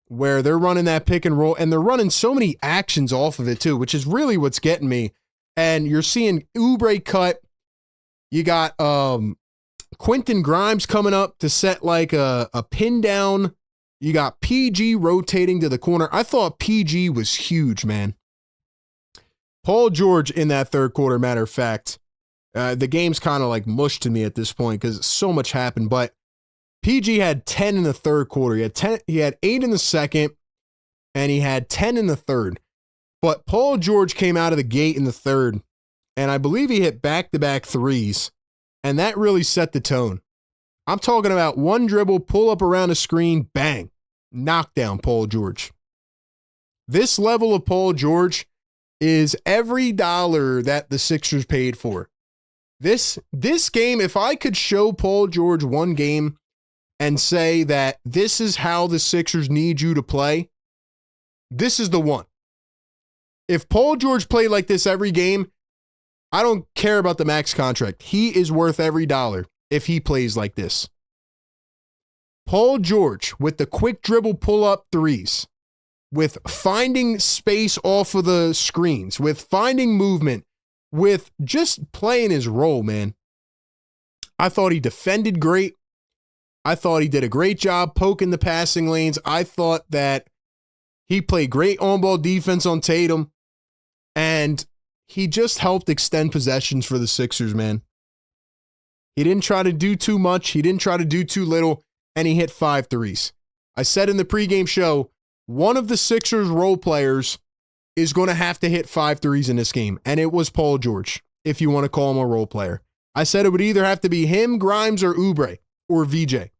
A: where they're running that pick and roll, and they're running so many actions off of it too, which is really what's getting me. And you're seeing Oubre cut. You got Quentin Grimes coming up to set like a pin down. You got PG rotating to the corner. I thought PG was huge, man. Paul George in that third quarter, matter of fact, the game's kind of like mush to me at this point because so much happened. But PG had 10 in the third quarter. He had 8 in the second, and he had 10 in the third. But Paul George came out of the gate in the third, and I believe he hit back-to-back threes, and that really set the tone. I'm talking about one dribble, pull up around the screen, bang, knockdown Paul George. This level of Paul George is every dollar that the Sixers paid for. This game, if I could show Paul George one game and say that this is how the Sixers need you to play, this is the one. If Paul George played like this every game, I don't care about the max contract. He is worth every dollar if he plays like this. Paul George with the quick dribble pull-up threes, with finding space off of the screens, with finding movement, with just playing his role, man. I thought he defended great. I thought he did a great job poking the passing lanes. I thought that he played great on-ball defense on Tatum. And he just helped extend possessions for the Sixers, man. He didn't try to do too much. He didn't try to do too little, and he hit 5 threes. I said in the pregame show, one of the Sixers role players is going to have to hit 5 threes in this game, and it was Paul George, if you want to call him a role player. I said it would either have to be him, Grimes, or Oubre, or VJ.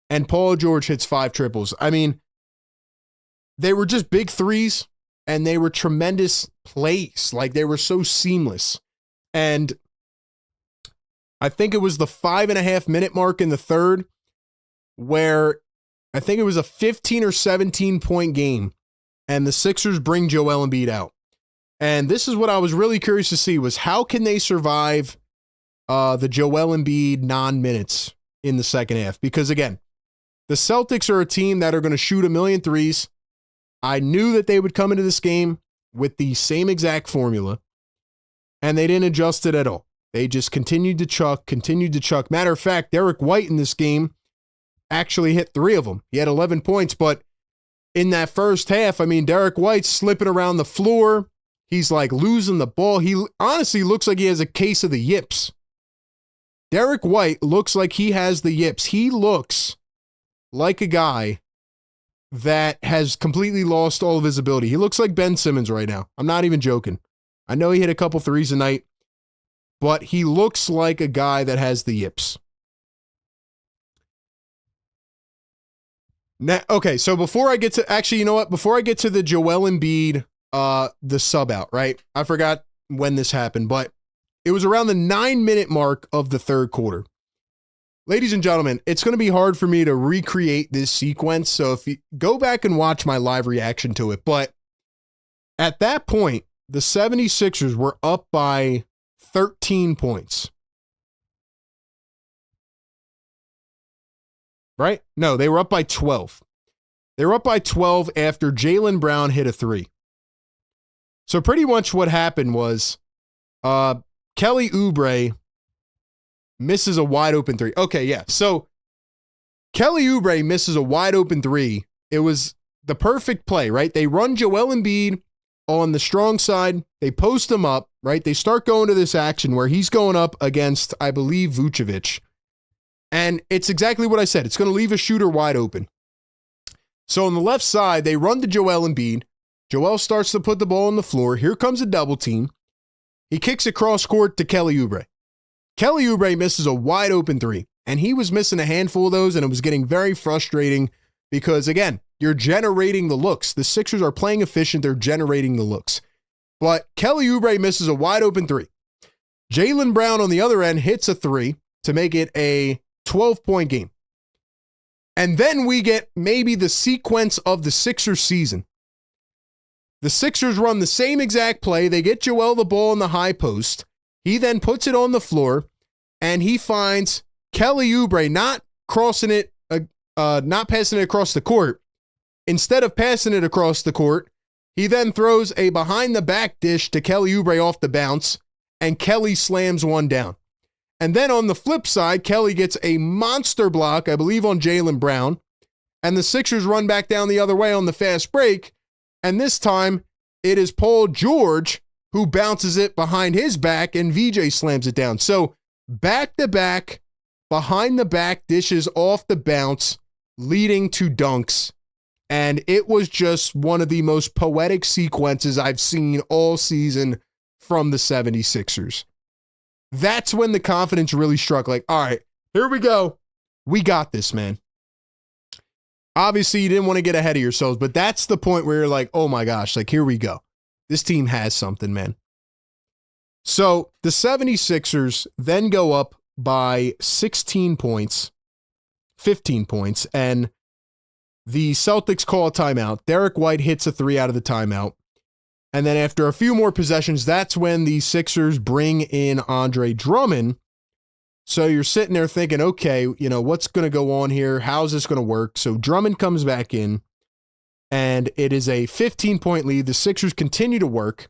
A: And Paul George hits 5 triples. I mean, they were just big threes, and they were tremendous plays. Like, they were so seamless. And I think it was the 5.5 minute mark in the third where I think it was a 15 or 17 point game, and the Sixers bring Joel Embiid out. And this is what I was really curious to see was how can they survive the Joel Embiid non-minutes in the second half? Because again, the Celtics are a team that are going to shoot a million threes. I knew that they would come into this game with the same exact formula, and they didn't adjust it at all. They just continued to chuck. Matter of fact, Derek White in this game actually hit 3 of them. He had 11 points, but in that first half, I mean, Derek White's slipping around the floor. He's like losing the ball. He honestly looks like he has a case of the yips. Derek White looks like he has the yips. He looks like a guy that has completely lost all of his ability. He looks like Ben Simmons right now. I'm not even joking. I know he hit a couple threes a night, but he looks like a guy that has the yips. Now, okay, so before I get to, actually, you know what? Before I get to the Joel Embiid, the sub out, right? I forgot when this happened, but it was around the 9-minute mark of the third quarter. Ladies and gentlemen, it's going to be hard for me to recreate this sequence, so if you go back and watch my live reaction to it, but at that point, the 76ers were up by 13 points. Right? No, they were up by 12. They were up by 12 after Jaylen Brown hit a 3. So pretty much what happened was Kelly Oubre misses a wide open 3. Okay, yeah. So Kelly Oubre misses a wide open 3. It was the perfect play, right? They run Joel Embiid on the strong side. They post him up, right? They start going to this action where he's going up against, I believe, Vucevic. And it's exactly what I said. It's going to leave a shooter wide open. So on the left side, they run to Joel Embiid. Joel starts to put the ball on the floor. Here comes a double team. He kicks it cross court to Kelly Oubre. Kelly Oubre misses a wide open 3. And he was missing a handful of those, and it was getting very frustrating because, again, you're generating the looks. The Sixers are playing efficient. They're generating the looks. But Kelly Oubre misses a wide open 3. Jaylen Brown on the other end hits a 3 to make it a 12-point game. And then we get maybe the sequence of the Sixers season. The Sixers run the same exact play. They get Joel the ball in the high post. He then puts it on the floor, and he finds Kelly Oubre not crossing it, not passing it across the court. Instead of passing it across the court, he then throws a behind-the-back dish to Kelly Oubre off the bounce, and Kelly slams one down. And then on the flip side, Kelly gets a monster block, I believe, on Jaylen Brown. And the Sixers run back down the other way on the fast break. And this time, it is Paul George who bounces it behind his back, and VJ slams it down. So back-to-back, behind-the-back dishes off the bounce, leading to dunks. And it was just one of the most poetic sequences I've seen all season from the 76ers. That's when the confidence really struck. Like, all right, here we go. We got this, man. Obviously, you didn't want to get ahead of yourselves, but that's the point where you're like, oh my gosh, like, here we go. This team has something, man. So the 76ers then go up by 16 points, 15 points, and the Celtics call a timeout. Derek White hits a 3 out of the timeout. And then after a few more possessions, that's when the Sixers bring in Andre Drummond. So you're sitting there thinking, okay, you know, what's going to go on here? How's this going to work? So Drummond comes back in, and it is a 15-point lead. The Sixers continue to work.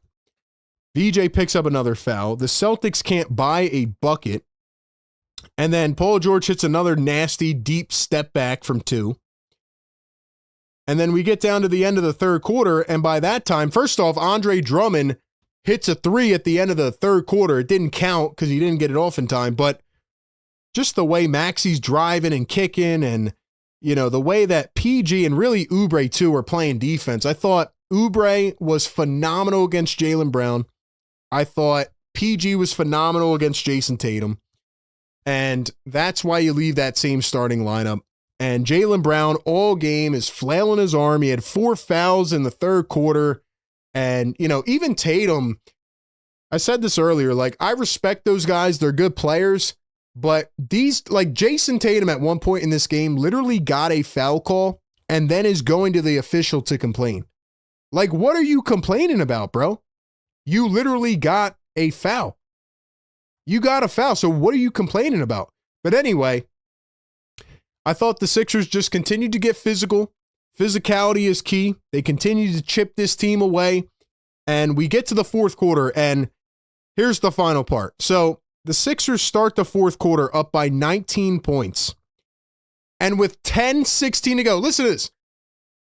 A: VJ picks up another foul. The Celtics can't buy a bucket. And then Paul George hits another nasty, deep step back from 2. And then we get down to the end of the third quarter, and by that time, first off, Andre Drummond hits a 3 at the end of the third quarter. It didn't count because he didn't get it off in time, but just the way Maxi's driving and kicking and, the way that PG and really Oubre too are playing defense. I thought Oubre was phenomenal against Jaylen Brown. I thought PG was phenomenal against Jason Tatum. And that's why you leave that same starting lineup. And Jaylen Brown all game is flailing his arm. He had 4 fouls in the third quarter. And, even Tatum, I said this earlier, I respect those guys. They're good players. But Jason Tatum at one point in this game literally got a foul call and then is going to the official to complain. What are you complaining about, bro? You literally got a foul. You got a foul, so what are you complaining about? But anyway, I thought the Sixers just continued to get physical. Physicality is key. They continue to chip this team away. And we get to the fourth quarter, and here's the final part. So the Sixers start the fourth quarter up by 19 points. And with 10-16 to go, listen to this.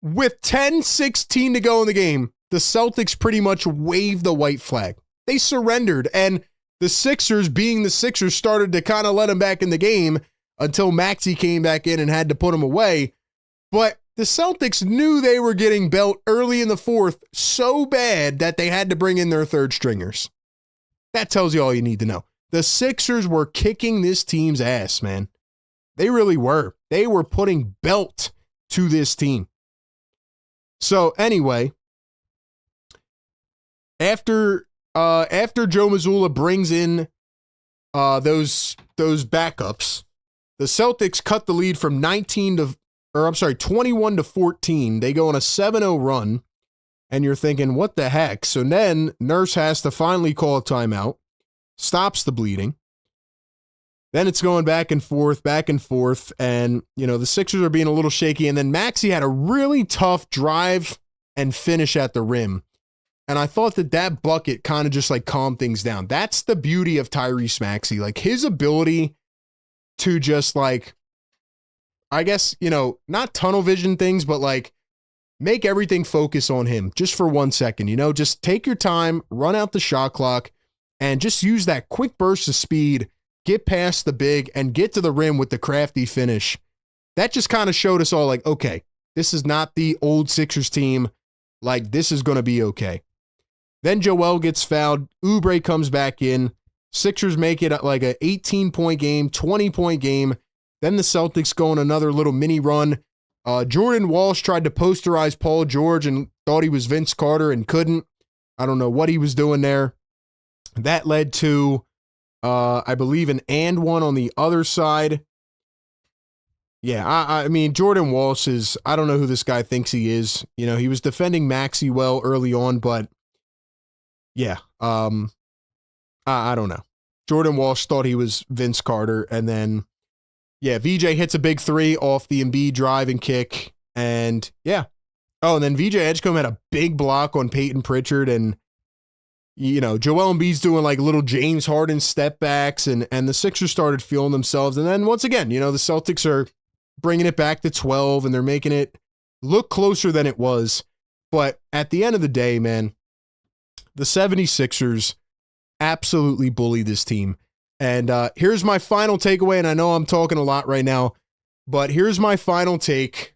A: With 10-16 to go in the game, the Celtics pretty much waved the white flag. They surrendered, and the Sixers, being the Sixers, started to kind of let them back in the game until Maxey came back in and had to put him away. But the Celtics knew they were getting belt early in the fourth so bad that they had to bring in their third stringers. That tells you all you need to know. The Sixers were kicking this team's ass, man. They really were. They were putting belt to this team. So anyway, after Joe Mazzulla brings in those backups, the Celtics cut the lead from 21 to 14. They go on a 7-0 run, and you're thinking, what the heck? So then Nurse has to finally call a timeout, stops the bleeding. Then it's going back and forth, and, the Sixers are being a little shaky, and then Maxey had a really tough drive and finish at the rim. And I thought that bucket kind of just calmed things down. That's the beauty of Tyrese Maxey. His ability to just I guess, not tunnel vision things, but make everything focus on him just for 1 second, just take your time, run out the shot clock, and just use that quick burst of speed, get past the big, and get to the rim with the crafty finish. That just kind of showed us all okay, this is not the old Sixers team. This is going to be okay. Then Joel gets fouled. Oubre comes back in. Sixers make it like a 18-point game, 20-point game. Then the Celtics go on another little mini run. Jordan Walsh tried to posterize Paul George and thought he was Vince Carter and couldn't. I don't know what he was doing there. That led to, I believe, an and one on the other side. Yeah, I mean, Jordan Walsh is, I don't know who this guy thinks he is. He was defending Maxey well early on, but yeah, I don't know. Jordan Walsh thought he was Vince Carter, and then, yeah, VJ hits a big three off the Embiid drive and kick, and yeah. Oh, and then VJ Edgecombe had a big block on Peyton Pritchard, and, Joel Embiid's doing little James Harden step backs, and the Sixers started feeling themselves, and then once again, the Celtics are bringing it back to 12, and they're making it look closer than it was, but at the end of the day, man, the 76ers absolutely bully this team. And here's my final takeaway, and I know I'm talking a lot right now, but here's my final take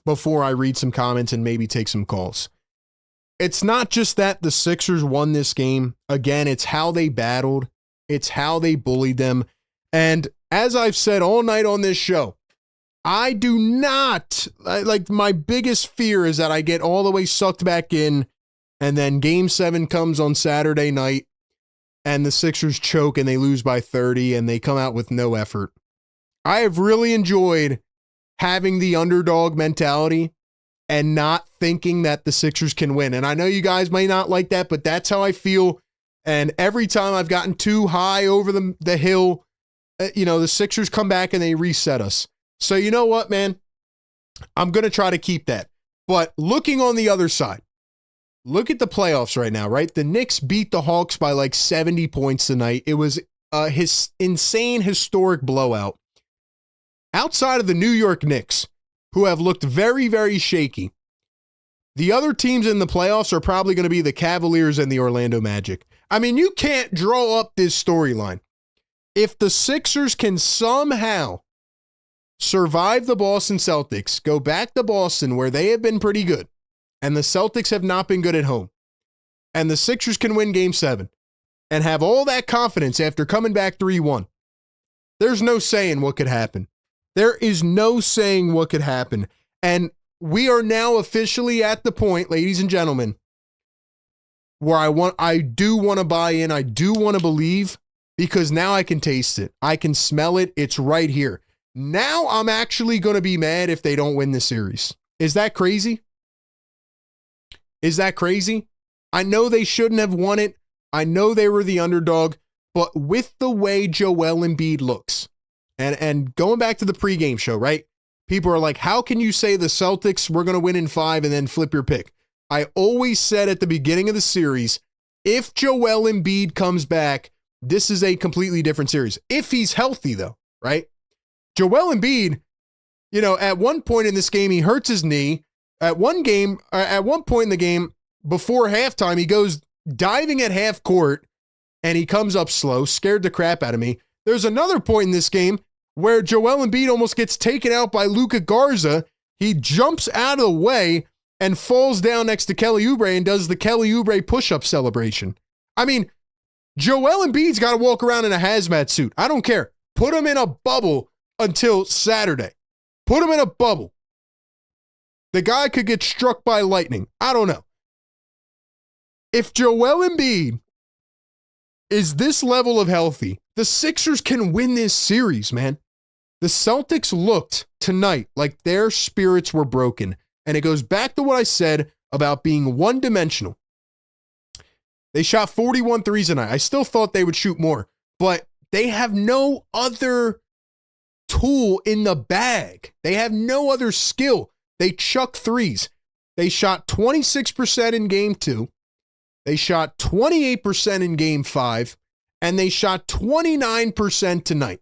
A: before I read some comments and maybe take some calls. It's not just that the Sixers won this game. Again, it's how they battled. It's how they bullied them. And as I've said all night on this show, I do not, my biggest fear is that I get all the way sucked back in, and then Game 7 comes on Saturday night, and the Sixers choke and they lose by 30 and they come out with no effort. I have really enjoyed having the underdog mentality and not thinking that the Sixers can win. And I know you guys might not like that, but that's how I feel. And every time I've gotten too high over the hill, the Sixers come back and they reset us. So you know what, man? I'm going to try to keep that. But looking on the other side, look at the playoffs right now, right? The Knicks beat the Hawks by 70 points tonight. It was his insane historic blowout. Outside of the New York Knicks, who have looked very, very shaky, the other teams in the playoffs are probably going to be the Cavaliers and the Orlando Magic. I mean, you can't draw up this storyline. If the Sixers can somehow survive the Boston Celtics, go back to Boston where they have been pretty good, and the Celtics have not been good at home, and the Sixers can win Game 7 and have all that confidence after coming back 3-1, there's no saying what could happen. There is no saying what could happen. And we are now officially at the point, ladies and gentlemen, where I do want to buy in. I do want to believe, because now I can taste it. I can smell it. It's right here. Now I'm actually going to be mad if they don't win the series. Is that crazy? Is that crazy? I know they shouldn't have won it. I know they were the underdog, but with the way Joel Embiid looks, and going back to the pregame show, right? People are like, how can you say the Celtics were going to win in 5 and then flip your pick? I always said at the beginning of the series, if Joel Embiid comes back, this is a completely different series. If he's healthy, though, right? Joel Embiid, at one point in this game, he hurts his knee. At one point in the game, before halftime, he goes diving at half court, and he comes up slow, scared the crap out of me. There's another point in this game where Joel Embiid almost gets taken out by Luka Garza. He jumps out of the way and falls down next to Kelly Oubre and does the Kelly Oubre push-up celebration. I mean, Joel Embiid's got to walk around in a hazmat suit. I don't care. Put him in a bubble until Saturday. Put him in a bubble. The guy could get struck by lightning. I don't know. If Joel Embiid is this level of healthy, the Sixers can win this series, man. The Celtics looked tonight like their spirits were broken. And it goes back to what I said about being one-dimensional. They shot 41 threes tonight. I still thought they would shoot more, but they have no other tool in the bag. They have no other skill. They chuck threes. They shot 26% in Game 2. They shot 28% in Game 5, and they shot 29% tonight.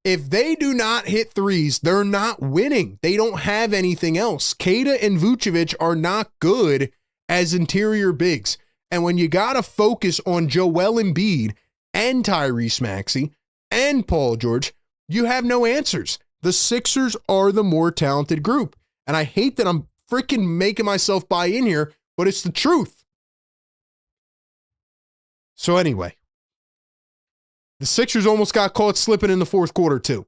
A: If they do not hit threes, they're not winning. They don't have anything else. Kada and Vucevic are not good as interior bigs. And when you got to focus on Joel Embiid and Tyrese Maxey and Paul George, you have no answers. The Sixers are the more talented group. And I hate that I'm freaking making myself buy in here, but it's the truth. So anyway, the Sixers almost got caught slipping in the fourth quarter too.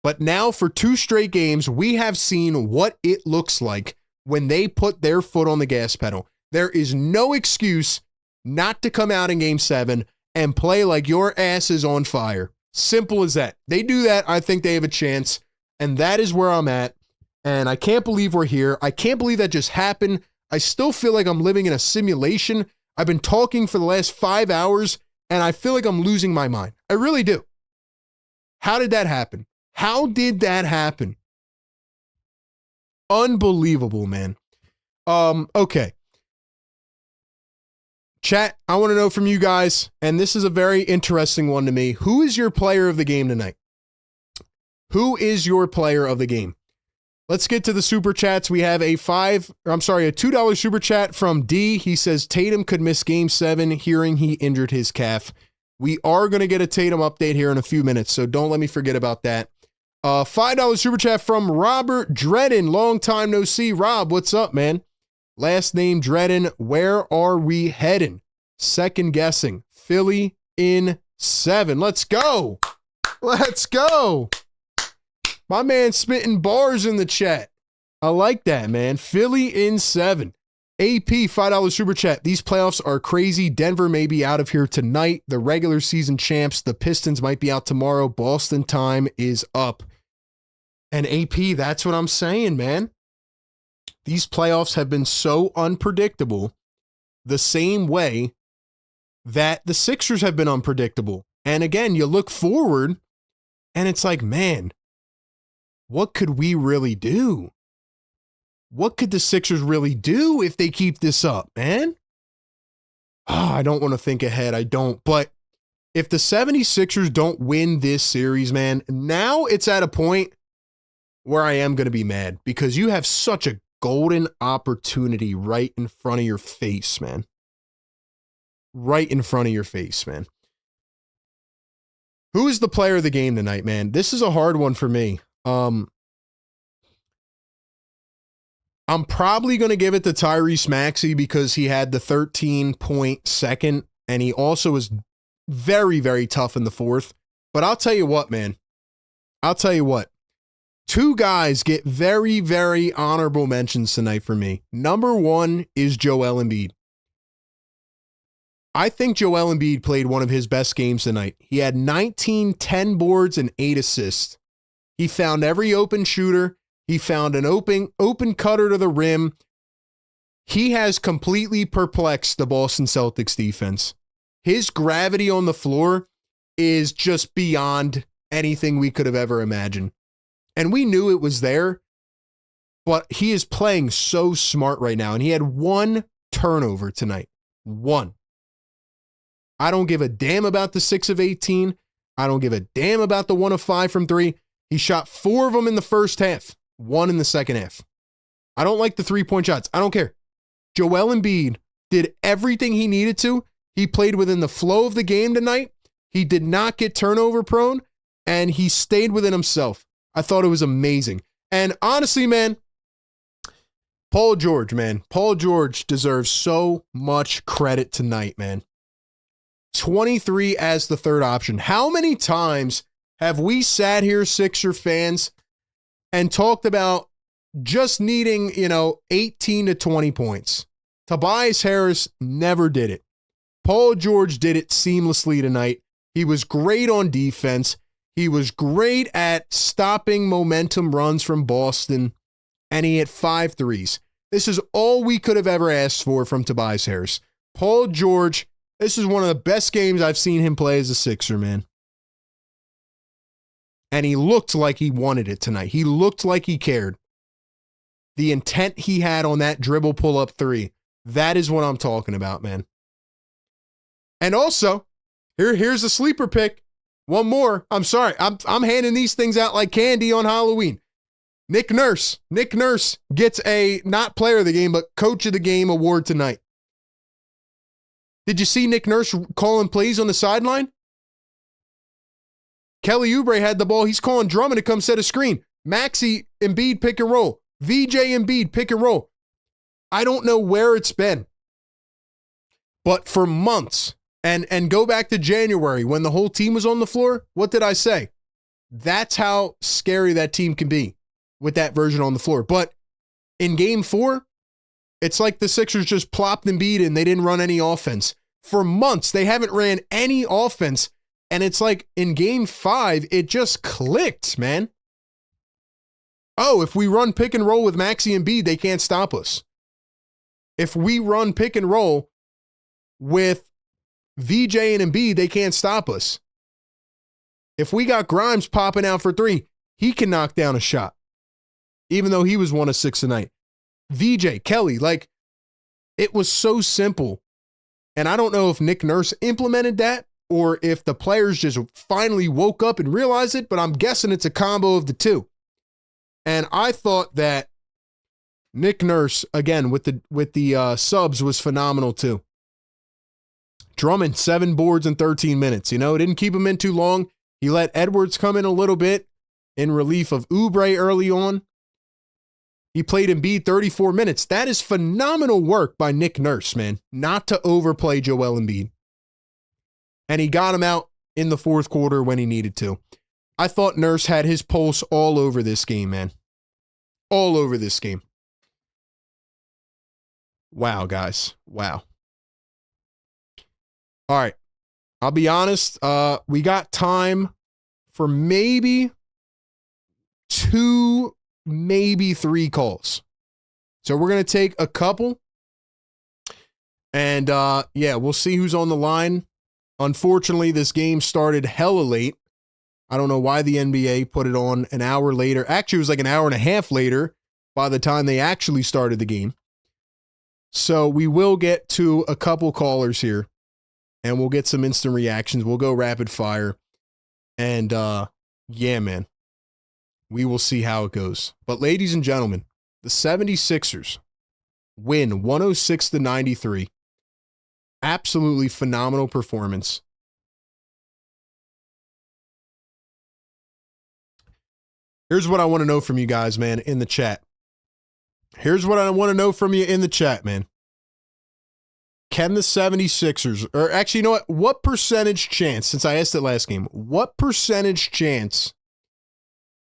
A: But now for 2 straight games, we have seen what it looks like when they put their foot on the gas pedal. There is no excuse not to come out in Game 7 and play like your ass is on fire. Simple as that. They do that, I think they have a chance. And that is where I'm at. And I can't believe we're here. I can't believe that just happened. I still feel like I'm living in a simulation. I've been talking for the last 5 hours, and I feel like I'm losing my mind. I really do. How did that happen? How did that happen? Unbelievable, man. Okay. Chat, I want to know from you guys, and this is a very interesting one to me. Who is your player of the game tonight? Who is your player of the game? Let's get to the super chats. We have a $2 super chat from D. He says Tatum could miss Game 7, hearing he injured his calf. We are going to get a Tatum update here in a few minutes, so don't let me forget about that. $5 super chat from Robert Dredden. Long time no see. Rob, what's up, man? Last name Dredden. Where are we heading? Second guessing. Philly in 7. Let's go. Let's go. My man spitting bars in the chat. I like that, man. Philly in 7. AP, $5 super chat. These playoffs are crazy. Denver may be out of here tonight. The regular season champs, the Pistons, might be out tomorrow. Boston time is up. And AP, that's what I'm saying, man. These playoffs have been so unpredictable the same way that the Sixers have been unpredictable. And again, you look forward and it's like, man, what could we really do? What could the Sixers really do if they keep this up, man? I don't want to think ahead. I don't. But if the 76ers don't win this series, man, now it's at a point where I am going to be mad because you have such a golden opportunity right in front of your face, man. Right in front of your face, man. Who is the player of the game tonight, man? This is a hard one for me. I'm probably going to give it to Tyrese Maxey because he had the 13-point second, and he also was very, very tough in the fourth. But I'll tell you what, man. I'll tell you what. Two guys get very, very honorable mentions tonight for me. Number one is Joel Embiid. I think Joel Embiid played one of his best games tonight. He had 19, 10 boards, and 8 assists. He found every open shooter. He found an open cutter to the rim. He has completely perplexed the Boston Celtics defense. His gravity on the floor is just beyond anything we could have ever imagined. And we knew it was there, but he is playing so smart right now. And he had 1 turnover tonight. 1. I don't give a damn about the 6 of 18. I don't give a damn about the 1 of 5 from 3. He shot 4 of them in the first half, 1 in the second half. I don't like the 3-point shots. I don't care. Joel Embiid did everything he needed to. He played within the flow of the game tonight. He did not get turnover prone, and he stayed within himself. I thought it was amazing. And honestly, man, Paul George deserves so much credit tonight, man. 23 as the third option. How many times have we sat here, Sixer fans, and talked about just needing, 18 to 20 points? Tobias Harris never did it. Paul George did it seamlessly tonight. He was great on defense. He was great at stopping momentum runs from Boston, and he hit 5 threes. This is all we could have ever asked for from Tobias Harris. Paul George, this is one of the best games I've seen him play as a Sixer, man. And he looked like he wanted it tonight. He looked like he cared. The intent he had on that dribble pull-up 3, that is what I'm talking about, man. And also, here's a sleeper pick. One more. I'm sorry. I'm handing these things out like candy on Halloween. Nick Nurse. Nick Nurse gets a not player of the game, but coach of the game award tonight. Did you see Nick Nurse calling plays on the sideline? Kelly Oubre had the ball. He's calling Drummond to come set a screen. Maxey, Embiid, pick and roll. VJ, Embiid, pick and roll. I don't know where it's been, but for months, and go back to January when the whole team was on the floor, what did I say? That's how scary that team can be with that version on the floor. But in game 4, it's like the Sixers just plopped Embiid and they didn't run any offense. For months, they haven't ran any offense. And it's like in game 5, it just clicked, man. Oh, if we run pick and roll with Maxey and Embiid, they can't stop us. If we run pick and roll with VJ and Embiid, they can't stop us. If we got Grimes popping out for 3, he can knock down a shot, even though he was 1 of 6 tonight. VJ, Kelly, like, it was so simple. And I don't know if Nick Nurse implemented that or if the players just finally woke up and realized it, but I'm guessing it's a combo of the two. And I thought that Nick Nurse, again, with the subs, was phenomenal too. Drummond, 7 boards in 13 minutes. Didn't keep him in too long. He let Edwards come in a little bit in relief of Oubre early on. He played Embiid 34 minutes. That is phenomenal work by Nick Nurse, man, not to overplay Joel Embiid. And he got him out in the fourth quarter when he needed to. I thought Nurse had his pulse all over this game, man. All over this game. Wow, guys. Wow. All right. I'll be honest. We got time for maybe 2, maybe 3 calls. So we're going to take a couple. And we'll see who's on the line. Unfortunately, this game started hella late. I don't know why the NBA put it on an hour later. Actually, it was like an hour and a half later by the time they actually started the game. So we will get to a couple callers here. And we'll get some instant reactions. We'll go rapid fire. And, man, we will see how it goes. But ladies and gentlemen, the 76ers win 106-93. Absolutely phenomenal performance. Here's what I want to know from you guys, man, in the chat. Here's what I want to know from you in the chat, man. Can the 76ers, or actually, you know what percentage chance, since I asked it last game, what percentage chance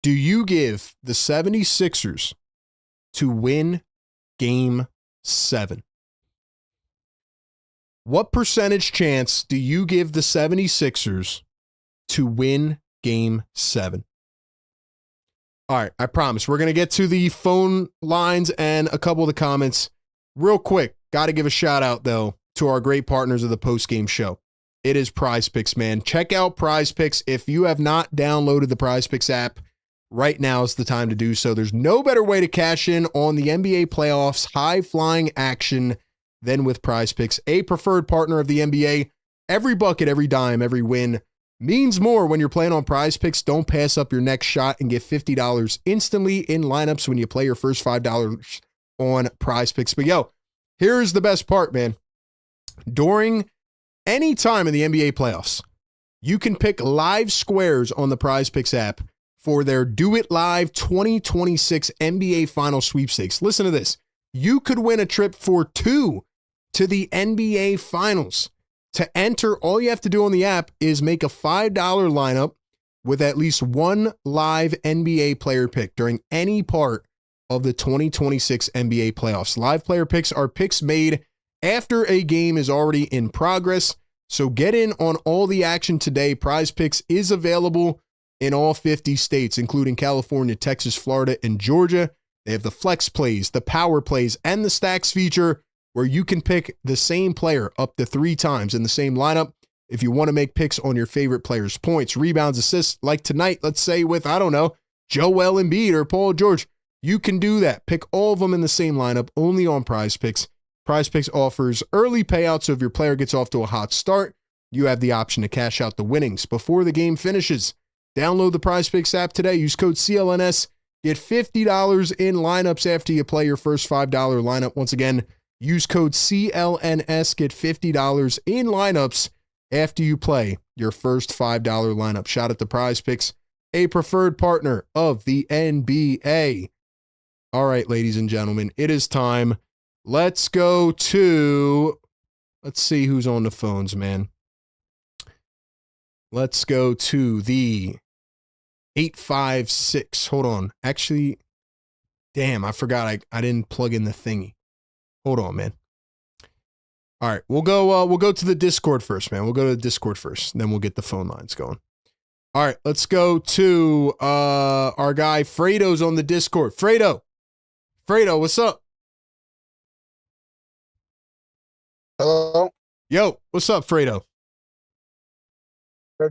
A: do you give the 76ers to win Game 7? What percentage chance do you give the 76ers to win Game 7? All right, I promise. We're going to get to the phone lines and a couple of the comments real quick. Got to give a shout out, though, to our great partners of the Postgame show. It is Prize Picks, man. Check out Prize Picks. If you have not downloaded the Prize Picks app, right now is the time to do so. There's no better way to cash in on the NBA playoffs, high-flying action than with Prize Picks, a preferred partner of the NBA. Every bucket, every dime, every win means more when you're playing on Prize Picks. Don't pass up your next shot and get $50 instantly in lineups when you play your first $5 on Prize Picks. But yo, here's the best part, man. During any time in the NBA playoffs, you can pick live squares on the Prize Picks app for their Do It Live 2026 NBA Final Sweepstakes. Listen to this. You could win a trip for two to the NBA Finals. To enter, all you have to do on the app is make a $5 lineup with at least one live NBA player pick during any part of the 2026 NBA playoffs. Live player picks are picks made after a game is already in progress. So get in on all the action today. Prize Picks is available in all 50 states, including California, Texas, Florida, and Georgia. They have the flex plays, the power plays, and the stacks feature where you can pick the same player up to 3 times in the same lineup. If you want to make picks on your favorite players' points, rebounds, assists, like tonight, let's say with, I don't know, Joel Embiid or Paul George, you can do that. Pick all of them in the same lineup, only on Prize Picks. Prize Picks offers early payouts, so if your player gets off to a hot start, you have the option to cash out the winnings before the game finishes. Download the Prize Picks app today. Use code CLNS. Get $50 in lineups after you play your first $5 lineup. Once again, use code CLNS. Get $50 in lineups after you play your first $5 lineup. Shout out to Prize Picks, a preferred partner of the NBA. All right, ladies and gentlemen, it is time. Let's go to, let's see who's on the phones, man. Let's go to the 856. Hold on. Actually, damn, I forgot I didn't plug in the thingy. Hold on, man. All right, we'll go to the Discord first, man. We'll go to the Discord first, then we'll get the phone lines going. All right, let's go to our guy Fredo's on the Discord. Fredo, what's up?
D: Hello.
A: Yo, what's up, Fredo?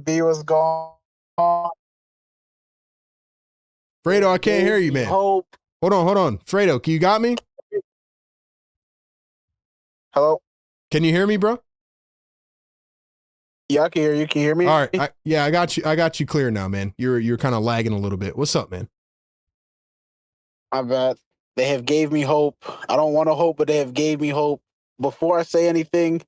D: B, what's going on?
A: Fredo, I can't hear you, man.
D: Hope.
A: Hold on. Fredo, you got me?
D: Hello.
A: Can you hear me, bro?
D: Yeah, I can hear you. Can you hear me?
A: All right. I got you. I got you clear now, man. You're kind of lagging a little bit. What's up, man?
D: My bad. They have gave me hope. I don't want to hope, but they have gave me hope. Before I say anything,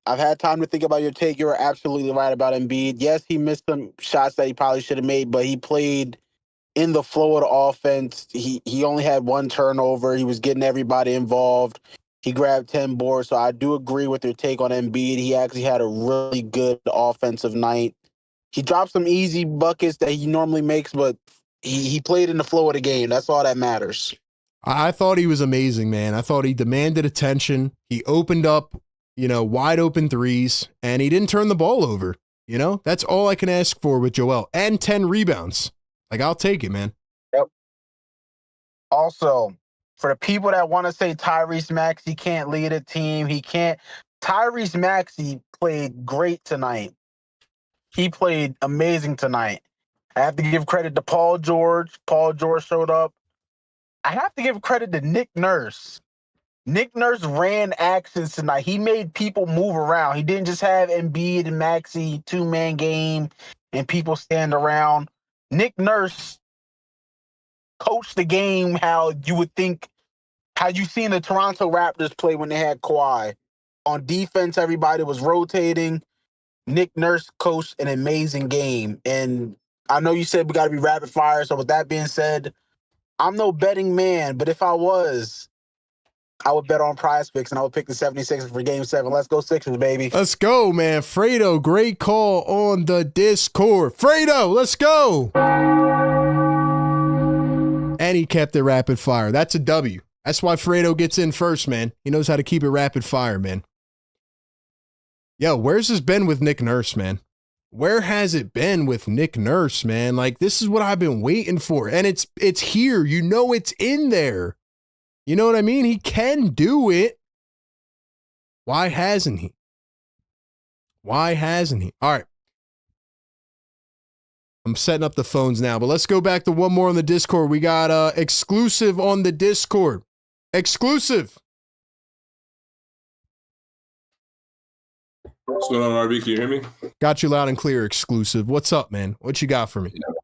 D: I've had time to think about your take. You're absolutely right about Embiid. Yes, he missed some shots that he probably should have made, but he played in the flow of the offense. He only had 1 turnover. He was getting everybody involved. He grabbed 10 boards. So I do agree with your take on Embiid. He actually had a really good offensive night. He dropped some easy buckets that he normally makes, but he played in the flow of the game. That's all that matters.
A: I thought he was amazing, man. I thought he demanded attention. He opened up, wide open threes, and he didn't turn the ball over. That's all I can ask for with Joel. And 10 rebounds. Like, I'll take it, man.
D: Yep. Also, for the people that want to say Tyrese Maxey can't lead a team, he can't. Tyrese Maxey played great tonight. He played amazing tonight. I have to give credit to Paul George. Paul George showed up. I have to give credit to Nick Nurse. Nick Nurse ran actions tonight. He made people move around. He didn't just have Embiid and Maxey 2-man game and people stand around. Nick Nurse coached the game how you would think, how you seen the Toronto Raptors play when they had Kawhi. On defense, everybody was rotating. Nick Nurse coached an amazing game. And I know you said we got to be rapid fire. So with that being said, I'm no betting man, but if I was, I would bet on Prize Picks, and I would pick the 76ers for Game 7. Let's go Sixers, baby.
A: Let's go, man. Fredo, great call on the Discord. Fredo, let's go. And he kept it rapid fire. That's a W. That's why Fredo gets in first, man. He knows how to keep it rapid fire, man. Yo, where's this been with Nick Nurse, man? Where has it been with Nick Nurse, man? Like, this is what I've been waiting for. And it's here. You know it's in there. You know what I mean? He can do it. Why hasn't he? Why hasn't he? All right. I'm setting up the phones now, but let's go back to one more on the Discord. We got exclusive on the Discord. Exclusive.
E: What's going on, RB? Can you hear me?
A: Got you loud and clear, exclusive. What's up, man? What you got for me?
E: Yeah,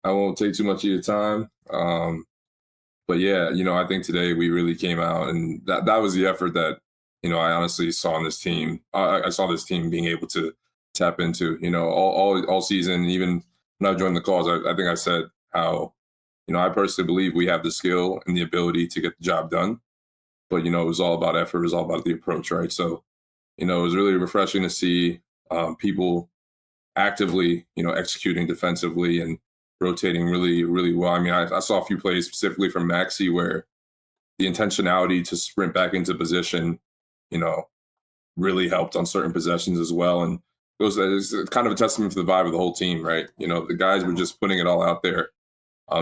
E: I won't take too much of your time. But yeah, I think today we really came out, and that was the effort that, I honestly saw on this team. I saw this team being able to tap into, all season. Even when I joined the calls, I think I said how, I personally believe we have the skill and the ability to get the job done. But, it was all about effort. It was all about the approach, right? So, it was really refreshing to see people actively, executing defensively and rotating really, really well. I mean, I saw a few plays specifically from Maxey where the intentionality to sprint back into position, really helped on certain possessions as well. And it was kind of a testament to the vibe of the whole team, right? The guys were just putting it all out there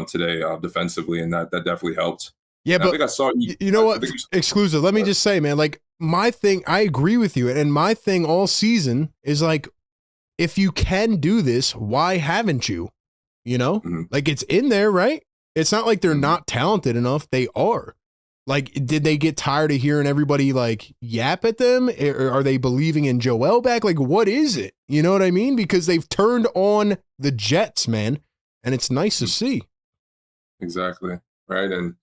E: today defensively, and that definitely helped.
A: Yeah,
E: and
A: but
E: I think I saw
A: you know what? Exclusive. Let me just say, man, like my thing, I agree with you. And my thing all season is like, if you can do this, why haven't you? Like it's in there, right? It's not like they're not talented enough. They are. Like, did they get tired of hearing everybody like yap at them? Or are they believing in Joel back? Like, what is it? You know what I mean? Because they've turned on the Jets, man. And it's nice to see.
E: Exactly. Right. And,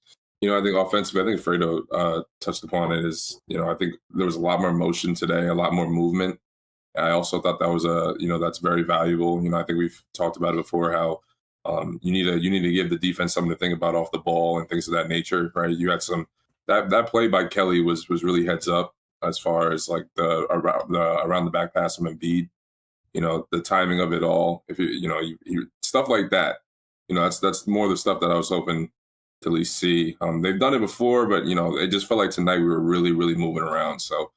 E: I think offensively, I think Fredo touched upon it is, I think there was a lot more motion today, a lot more movement. I also thought that was that's very valuable. I think we've talked about it before, how you need to give the defense something to think about off the ball and things of that nature, right? You had that play by Kelly was really heads up as far as like the around the back pass from Embiid, the timing of it all. If you stuff like that, that's more the stuff that I was hoping to at least see. They've done it before, but it just felt like tonight we were really, really moving around. So,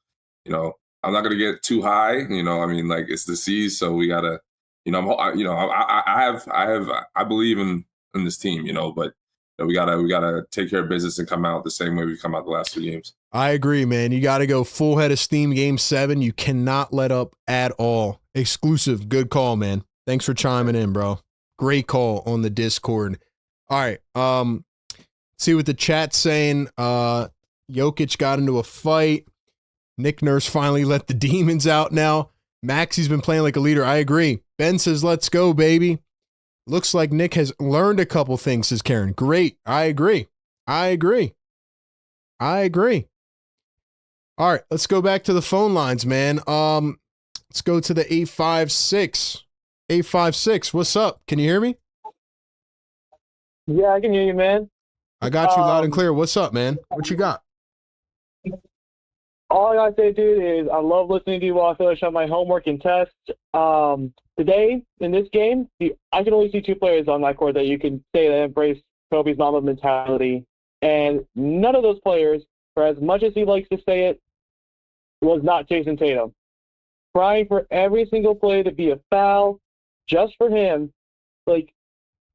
E: I'm not gonna get too high. Like it's the C's, so we gotta. I believe in this team, but we gotta take care of business and come out the same way we come out the last 2 games.
A: I agree, man. You got to go full head of steam Game 7. You cannot let up at all. Exclusive. Good call, man. Thanks for chiming in, bro. Great call on the Discord. All right. See what the chat's saying. Jokic got into a fight. Nick Nurse finally let the demons out now. Maxey's been playing like a leader. I agree. Ben says, let's go, baby. Looks like Nick has learned a couple things, says Karen. Great. I agree. All right, let's go back to the phone lines, man. Let's go to the 856. 856, what's up? Can you hear me?
F: Yeah, I can hear you, man.
A: I got you loud and clear. What's up, man? What you got?
F: All I gotta say, dude, is I love listening to you while I finish up my homework and tests. Today, in this game, I can only see 2 players on that court that you can say that embrace Kobe's Mamba mentality. And none of those players, for as much as he likes to say it, was not Jason Tatum. Crying for every single play to be a foul just for him. Like,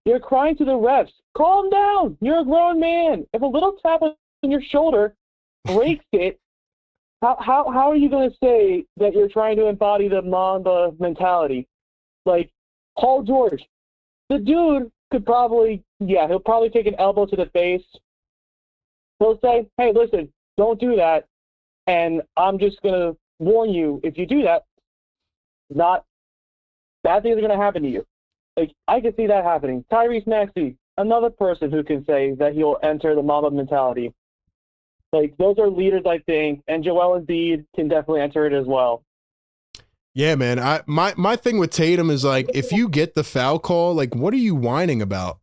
F: you're crying to the refs. Calm down. You're a grown man. If a little tap on your shoulder breaks it, how are you going to say that you're trying to embody the Mamba mentality? Like, Paul George, the dude could probably, he'll probably take an elbow to the face. He'll say, hey, listen, don't do that. And I'm just going to warn you, if you do that, bad things are going to happen to you. Like, I can see that happening. Tyrese Maxey, another person who can say that he'll enter the Mamba mentality. Like, those are leaders, I think, and Joel Embiid can definitely enter it as well.
A: Yeah, man. My thing with Tatum is like, if you get the foul call, like, what are you whining about?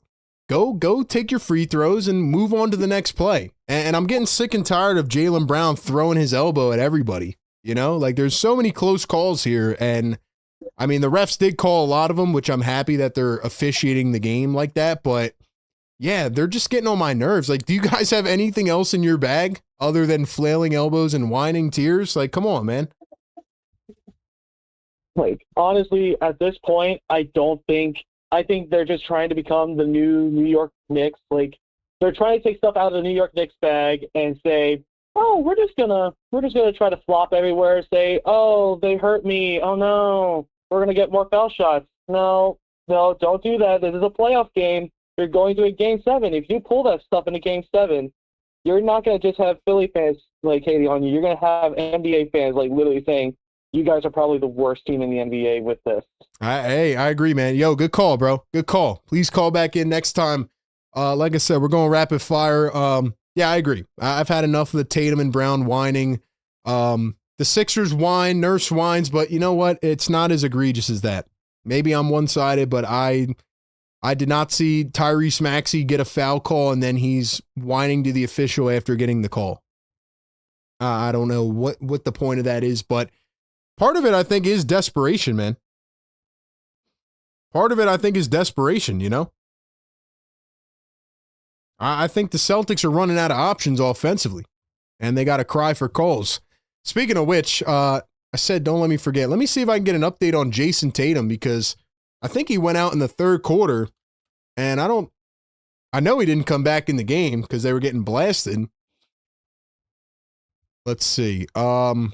A: Go take your free throws and move on to the next play. And I'm getting sick and tired of Jaylen Brown throwing his elbow at everybody. You know, like there's so many close calls here. And I mean, the refs did call a lot of them, which I'm happy that they're officiating the game like that. But yeah, they're just getting on my nerves. Like, do you guys have anything else in your bag other than flailing elbows and whining tears? Like, come on, man.
F: Like, honestly, at this point, I think they're just trying to become the new New York Knicks. Like, they're trying to take stuff out of the New York Knicks bag and say, oh, we're just gonna try to flop everywhere, say, oh, they hurt me, oh no, we're gonna get more foul shots. No, don't do that. This is a playoff game. You're going to a game 7. If you pull that stuff in a game 7, you're not gonna just have Philly fans like hating on you. You're gonna have NBA fans like literally saying, you guys are probably the worst team in the NBA with this.
A: Hey, I agree, man. Yo, good call, bro. Good call. Please call back in next time. Like I said, we're going rapid fire. Yeah, I agree. I've had enough of the Tatum and Brown whining. The Sixers whine, Nurse whines, but you know what? It's not as egregious as that. Maybe I'm one-sided, but I did not see Tyrese Maxey get a foul call and then he's whining to the official after getting the call. I don't know what the point of that is, but part of it, I think, is desperation, man. Part of it, I think, is desperation, you know? I think the Celtics are running out of options offensively, and they got to cry for calls. Speaking of which, I said don't let me forget. Let me see if I can get an update on Jason Tatum, because I think he went out in the third quarter, and I know he didn't come back in the game because they were getting blasted. Let's see. Did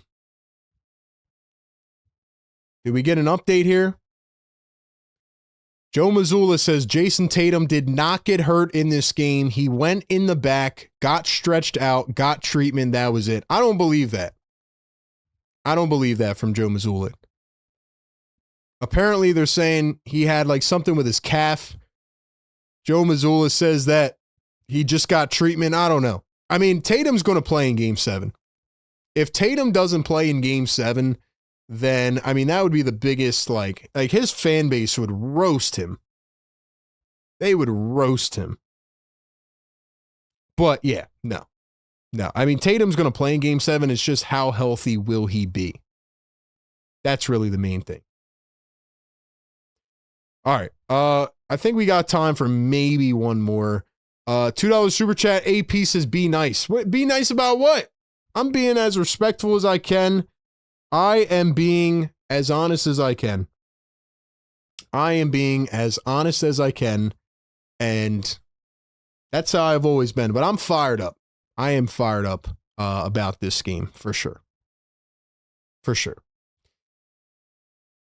A: we get an update here? Joe Mazzulla says Jason Tatum did not get hurt in this game. He went in the back, got stretched out, got treatment. That was it. I don't believe that. I don't believe that from Joe Mazzulla. Apparently, they're saying he had like something with his calf. Joe Mazzulla says that he just got treatment. I don't know. I mean, Tatum's going to play in Game 7. If Tatum doesn't play in Game 7, then, I mean, that would be the biggest, like his fan base would roast him. They would roast him. But, yeah, no. I mean, Tatum's going to play in Game 7. It's just how healthy will he be? That's really the main thing. All right. I think we got time for maybe one more. $2 super chat. AP says, be nice. Be nice about what? I'm being as respectful as I can. I am being as honest as I can. And that's how I've always been. But I'm fired up. I am fired up about this game, for sure. For sure.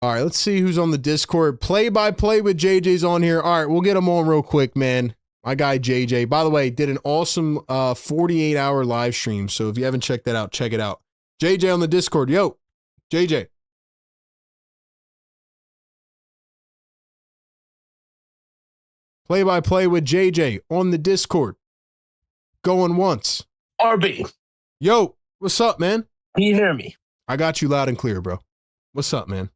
A: All right, let's see who's on the Discord. Play-by-play with JJ's on here. All right, we'll get him on real quick, man. My guy JJ, by the way, did an awesome 48-hour live stream. So if you haven't checked that out, check it out. JJ on the Discord. Yo, JJ. Play-by-play with JJ on the Discord. Going once.
G: RB.
A: Yo, what's up, man?
G: Can you hear me?
A: I got you loud and clear, bro. What's up, man?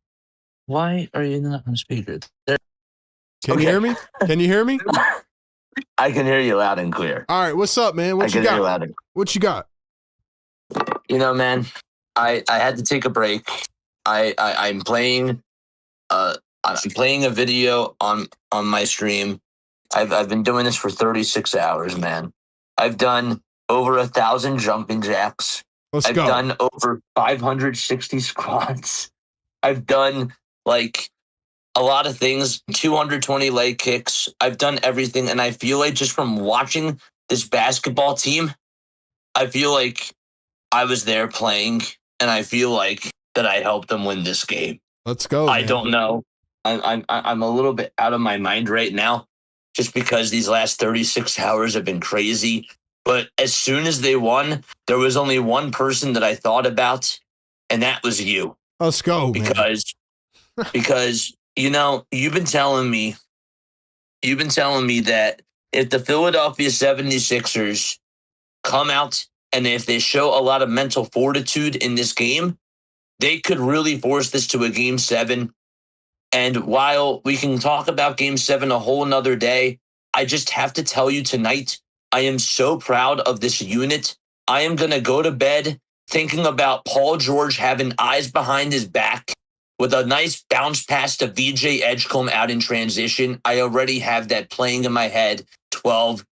G: Why are you not on speaker?
A: Can you hear me? Can you hear me?
G: I can hear you loud and clear.
A: All right, what's up, man? What you got? What you got?
G: You know, man, I had to take a break. I'm playing a video on my stream. I've been doing this for 36 hours, man. I've done over 1,000 jumping jacks.
A: I've
G: done over 560 squats. I've done like a lot of things, 220 leg kicks. I've done everything. And I feel like just from watching this basketball team, I feel like I was there playing, and I feel like that I helped them win this game.
A: Let's go.
G: I don't know. I'm a little bit out of my mind right now, just because these last 36 hours have been crazy. But as soon as they won, there was only one person that I thought about, and that was you.
A: Let's go,
G: because you know, you've been telling me that if the Philadelphia 76ers come out and if they show a lot of mental fortitude in this game, they could really force this to a game 7. And while we can talk about game 7 a whole nother day, I just have to tell you tonight, I am so proud of this unit. I am going to go to bed thinking about Paul George having eyes behind his back with a nice bounce pass to VJ Edgecombe out in transition. I already have that playing in my head 12,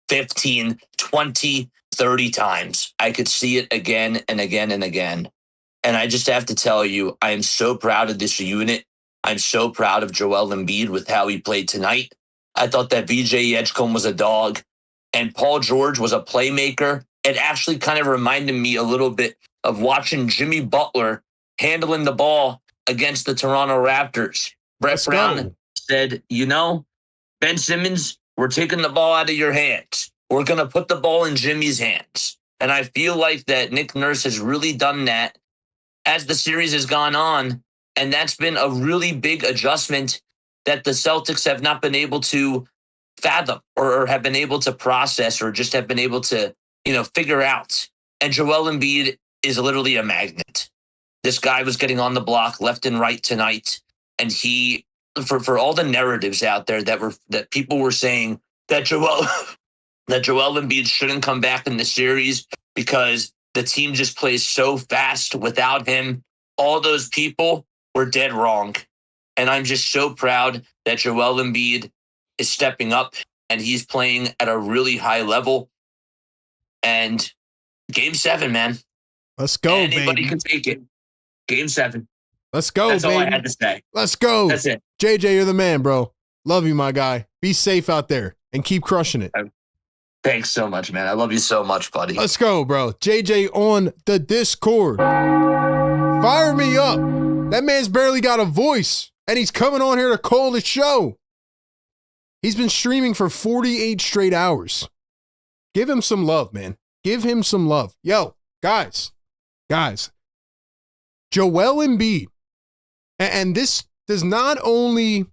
G: 15, 20, 30 times. I could see it again and again and again. And I just have to tell you, I am so proud of this unit. I'm so proud of Joel Embiid with how he played tonight. I thought that VJ Edgecombe was a dog and Paul George was a playmaker. It actually kind of reminded me a little bit of watching Jimmy Butler handling the ball against the Toronto Raptors. Brett Brown said, Ben Simmons, we're taking the ball out of your hands. We're going to put the ball in Jimmy's hands. And I feel like that Nick Nurse has really done that as the series has gone on. And that's been a really big adjustment that the Celtics have not been able to fathom or have been able to process or just have been able to, figure out. And Joel Embiid is literally a magnet. This guy was getting on the block left and right tonight. And he, for all the narratives out there that people were saying that Joel Embiid shouldn't come back in the series because the team just plays so fast without him, all those people were dead wrong. And I'm just so proud that Joel Embiid is stepping up and he's playing at a really high level. And game 7, man.
A: Let's go,
G: Anybody
A: baby.
G: can take it. Game 7.
A: Let's go,
G: That's
A: baby.
G: all I had to say.
A: Let's go.
G: That's it.
A: JJ, you're the man, bro. Love you, my guy. Be safe out there and keep crushing it.
G: Thanks so much, man. I love you so much, buddy.
A: Let's go, bro. JJ on the Discord. Fire me up. That man's barely got a voice, and he's coming on here to call the show. He's been streaming for 48 straight hours. Give him some love, man. Give him some love. Yo, guys. Joel Embiid, and this does not only,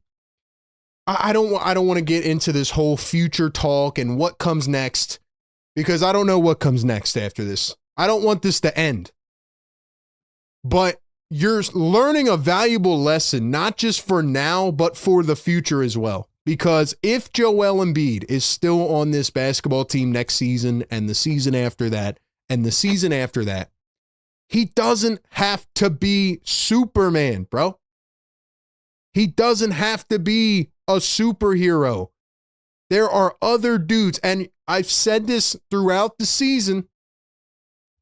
A: I don't want to get into this whole future talk and what comes next, because I don't know what comes next after this. I don't want this to end. But you're learning a valuable lesson, not just for now, but for the future as well. Because if Joel Embiid is still on this basketball team next season and the season after that and the season after that, he doesn't have to be Superman, bro. He doesn't have to be a superhero. There are other dudes, and I've said this throughout the season.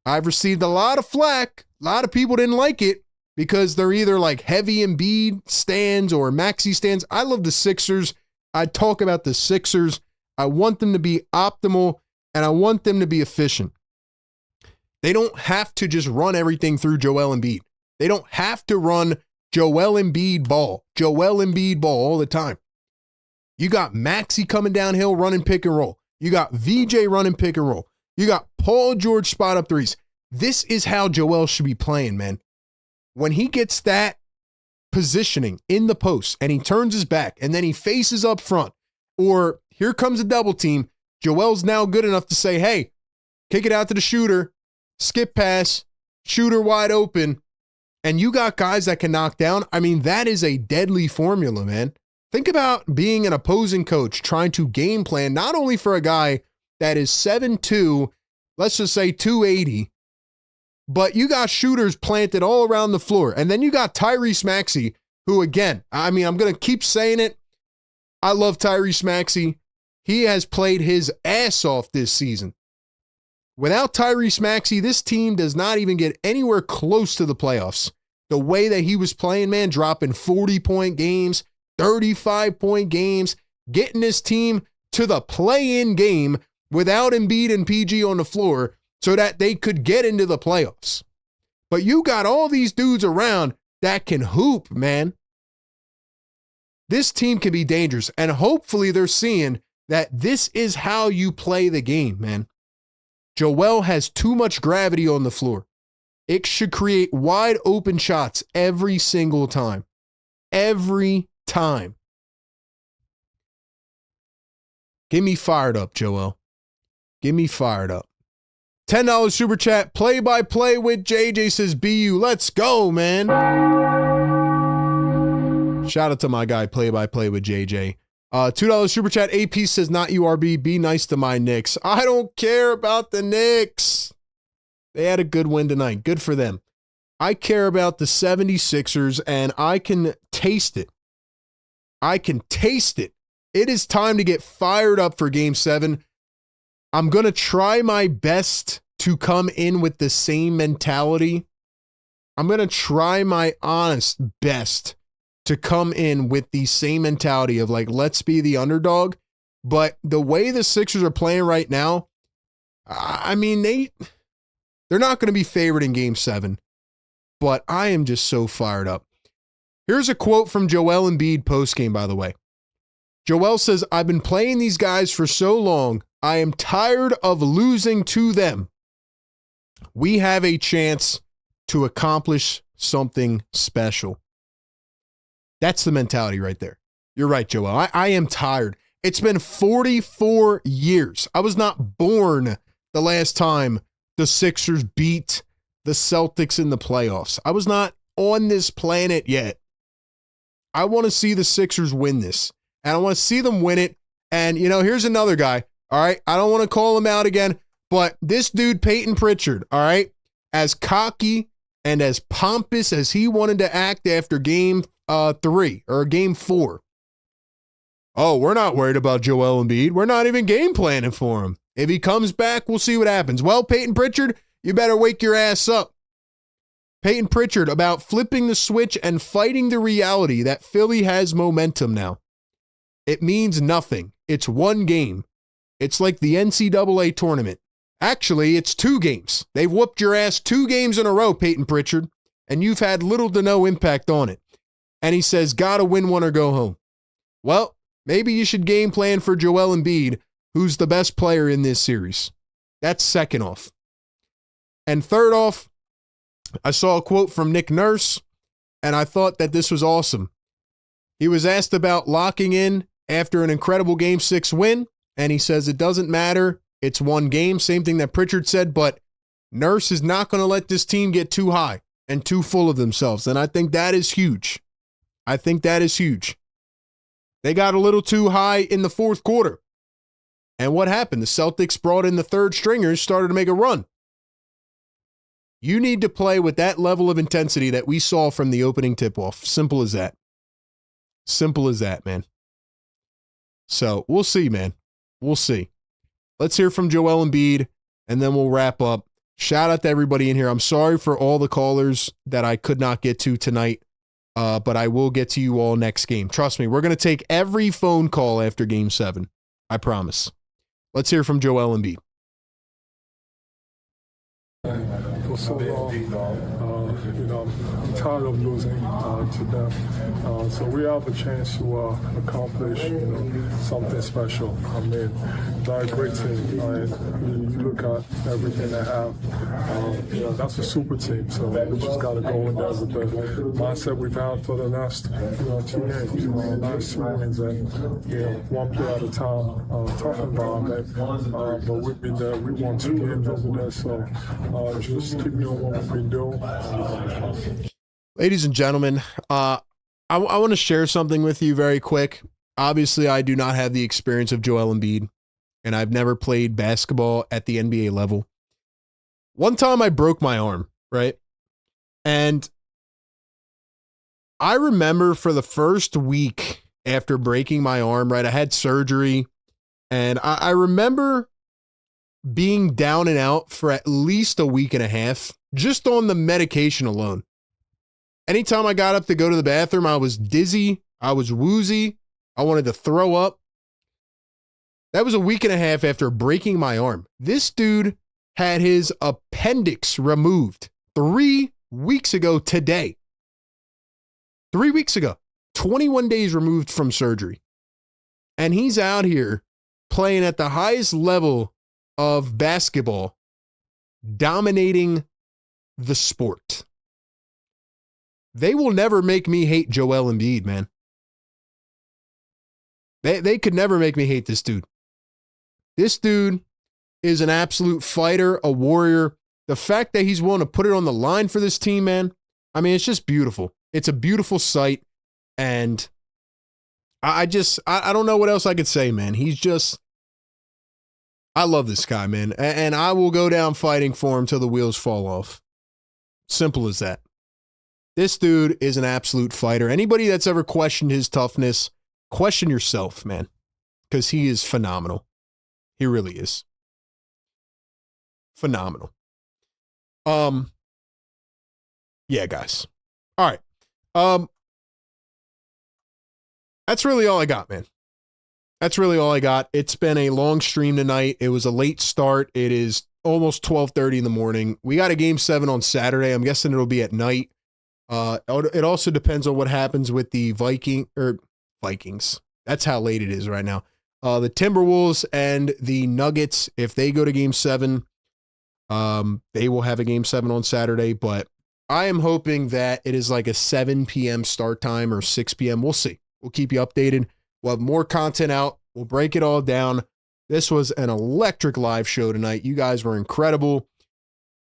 A: I've received a lot of flack. A lot of people didn't like it because they're either like heavy Embiid stands or Maxey stands. I love the Sixers. I talk about the Sixers. I want them to be optimal, and I want them to be efficient. They don't have to just run everything through Joel Embiid. They don't have to run Joel Embiid ball all the time. You got Maxey coming downhill running pick and roll. You got VJ running pick and roll. You got Paul George spot up threes. This is how Joel should be playing, man. When he gets that positioning in the post and he turns his back and then he faces up front, or here comes a double team, Joel's now good enough to say, hey, kick it out to the shooter, skip pass, shooter wide open, and you got guys that can knock down. I mean, that is a deadly formula, man. Think about being an opposing coach trying to game plan, not only for a guy that is 7'2", let's just say 280, but you got shooters planted all around the floor. And then you got Tyrese Maxey, who, again, I mean, I'm going to keep saying it. I love Tyrese Maxey. He has played his ass off this season. Without Tyrese Maxey, this team does not even get anywhere close to the playoffs. The way that he was playing, man, dropping 40-point games, 35-point games, getting this team to the play-in game without Embiid and PG on the floor so that they could get into the playoffs. But you got all these dudes around that can hoop, man. This team can be dangerous, and hopefully they're seeing that this is how you play the game, man. Joel has too much gravity on the floor. It should create wide open shots every single time. Every time. Get me fired up, Joel. Get me fired up. $10 super chat, play-by-play with JJ says, BU, let's go, man. Shout out to my guy, play-by-play with JJ. $2 super chat, AP says, not URB, be nice to my Knicks. I don't care about the Knicks. They had a good win tonight. Good for them. I care about the 76ers, and I can taste it. I can taste it. It is time to get fired up for Game 7. I'm going to try my best to come in with the same mentality. I'm going to try my honest best to come in with the same mentality of like, let's be the underdog. But the way the Sixers are playing right now, I mean, they're not going to be favored in Game 7. But I am just so fired up. Here's a quote from Joel Embiid postgame, by the way. Joel says, I've been playing these guys for so long, I am tired of losing to them. We have a chance to accomplish something special. That's the mentality right there. You're right, Joel. I am tired. It's been 44 years. I was not born the last time the Sixers beat the Celtics in the playoffs. I was not on this planet yet. I want to see the Sixers win this. And I want to see them win it. And, you know, here's another guy. All right. I don't want to call him out again, but this dude, Peyton Pritchard, all right, as cocky and as pompous as he wanted to act after game 3 or game 4. Oh, we're not worried about Joel Embiid. We're not even game planning for him. If he comes back, we'll see what happens. Well, Peyton Pritchard, you better wake your ass up. Peyton Pritchard about flipping the switch and fighting the reality that Philly has momentum now. It means nothing. It's one game. It's like the NCAA tournament. Actually, it's 2 games. They've whooped your ass 2 games in a row, Peyton Pritchard, and you've had little to no impact on it. And he says, gotta win one or go home. Well, maybe you should game plan for Joel Embiid, who's the best player in this series. That's second off. And third off, I saw a quote from Nick Nurse, and I thought that this was awesome. He was asked about locking in after an incredible Game 6 win, and he says it doesn't matter. It's one game. Same thing that Pritchard said, but Nurse is not going to let this team get too high and too full of themselves, and I think that is huge. I think that is huge. They got a little too high in the fourth quarter. And what happened? The Celtics brought in the third stringers, started to make a run. You need to play with that level of intensity that we saw from the opening tip-off. Simple as that. Simple as that, man. So we'll see, man. We'll see. Let's hear from Joel Embiid, and then we'll wrap up. Shout out to everybody in here. I'm sorry for all the callers that I could not get to tonight, but I will get to you all next game. Trust me, we're going to take every phone call after Game 7. I promise. Let's hear from Joel Embiid.
H: For so long, I'm tired of losing to them. So we have a chance to accomplish something special. I mean, they're a great team. And you look at everything they have. That's a super team. So we just got to go in there with the mindset we've had for the last 2 games. Last 2 wins and one play at a time. Tough environment, but we've been there. We won 2 games over there. So just keep doing what we've been doing.
A: Ladies and gentlemen, I want to share something with you very quick. Obviously, I do not have the experience of Joel Embiid, and I've never played basketball at the NBA level. One time I broke my arm, right? And I remember for the first week after breaking my arm, right, I had surgery, and I remember being down and out for at least a week and a half, just on the medication alone. Anytime I got up to go to the bathroom, I was dizzy, I was woozy, I wanted to throw up. That was a week and a half after breaking my arm. This dude had his appendix removed 3 weeks ago today. 3 weeks ago. 21 days removed from surgery. And he's out here playing at the highest level of basketball, dominating the sport. They will never make me hate Joel Embiid, man. They could never make me hate this dude. This dude is an absolute fighter, a warrior. The fact that he's willing to put it on the line for this team, man, I mean, it's just beautiful. It's a beautiful sight. And I don't know what else I could say, man. I love this guy, man. And I will go down fighting for him till the wheels fall off. Simple as that. This dude is an absolute fighter. Anybody that's ever questioned his toughness, question yourself, man, because he is phenomenal. He really is. Phenomenal. Yeah, guys. All right. That's really all I got, man. That's really all I got. It's been a long stream tonight. It was a late start. It is almost 12:30 in the morning. We got a game 7 on Saturday. I'm guessing it'll be at night. It also depends on what happens with the Vikings. That's how late it is right now. The Timberwolves and the Nuggets, if they go to game 7, they will have a game 7 on Saturday, but I am hoping that it is like a 7 p.m. start time or 6 p.m. We'll see. We'll keep you updated. We'll have more content out. We'll break it all down. This was an electric live show tonight. You guys were incredible.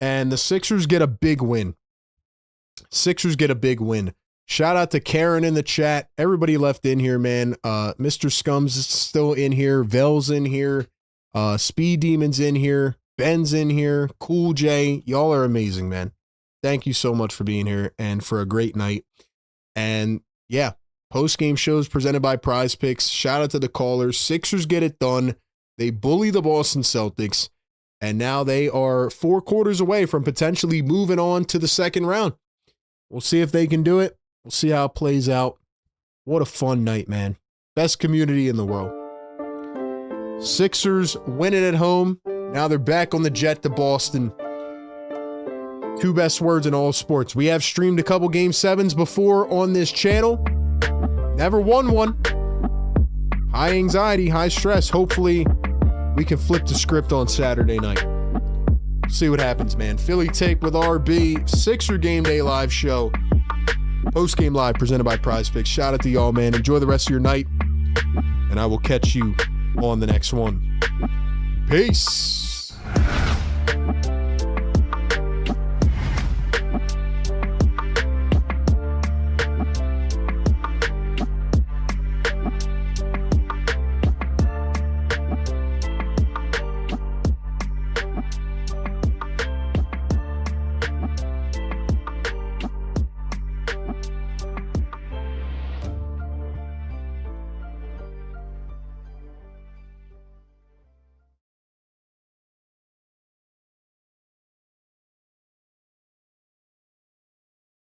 A: And the Sixers get a big win. Shout out to Karen in the chat. Everybody left in here, man. Mr. Scums is still in here. Vel's in here. Speed Demon's in here. Ben's in here. Cool J. Y'all are amazing, man. Thank you so much for being here and for a great night. And yeah, post-game shows presented by Prize Picks. Shout out to the callers. Sixers get it done. They bully the Boston Celtics. And now they are 4 quarters away from potentially moving on to the second round. We'll see if they can do it. We'll see how it plays out. What a fun night, man. Best community in the world. Sixers win it at home. Now they're back on the jet to Boston. 2 best words in all sports. We have streamed a couple game 7s before on this channel. Never won one. High anxiety, high stress. Hopefully we can flip the script on Saturday night. See what happens, man. Philly Take with RB. Sixer Game Day live show. Post-game live presented by Prize Picks. Shout out to y'all, man. Enjoy the rest of your night. And I will catch you on the next one. Peace.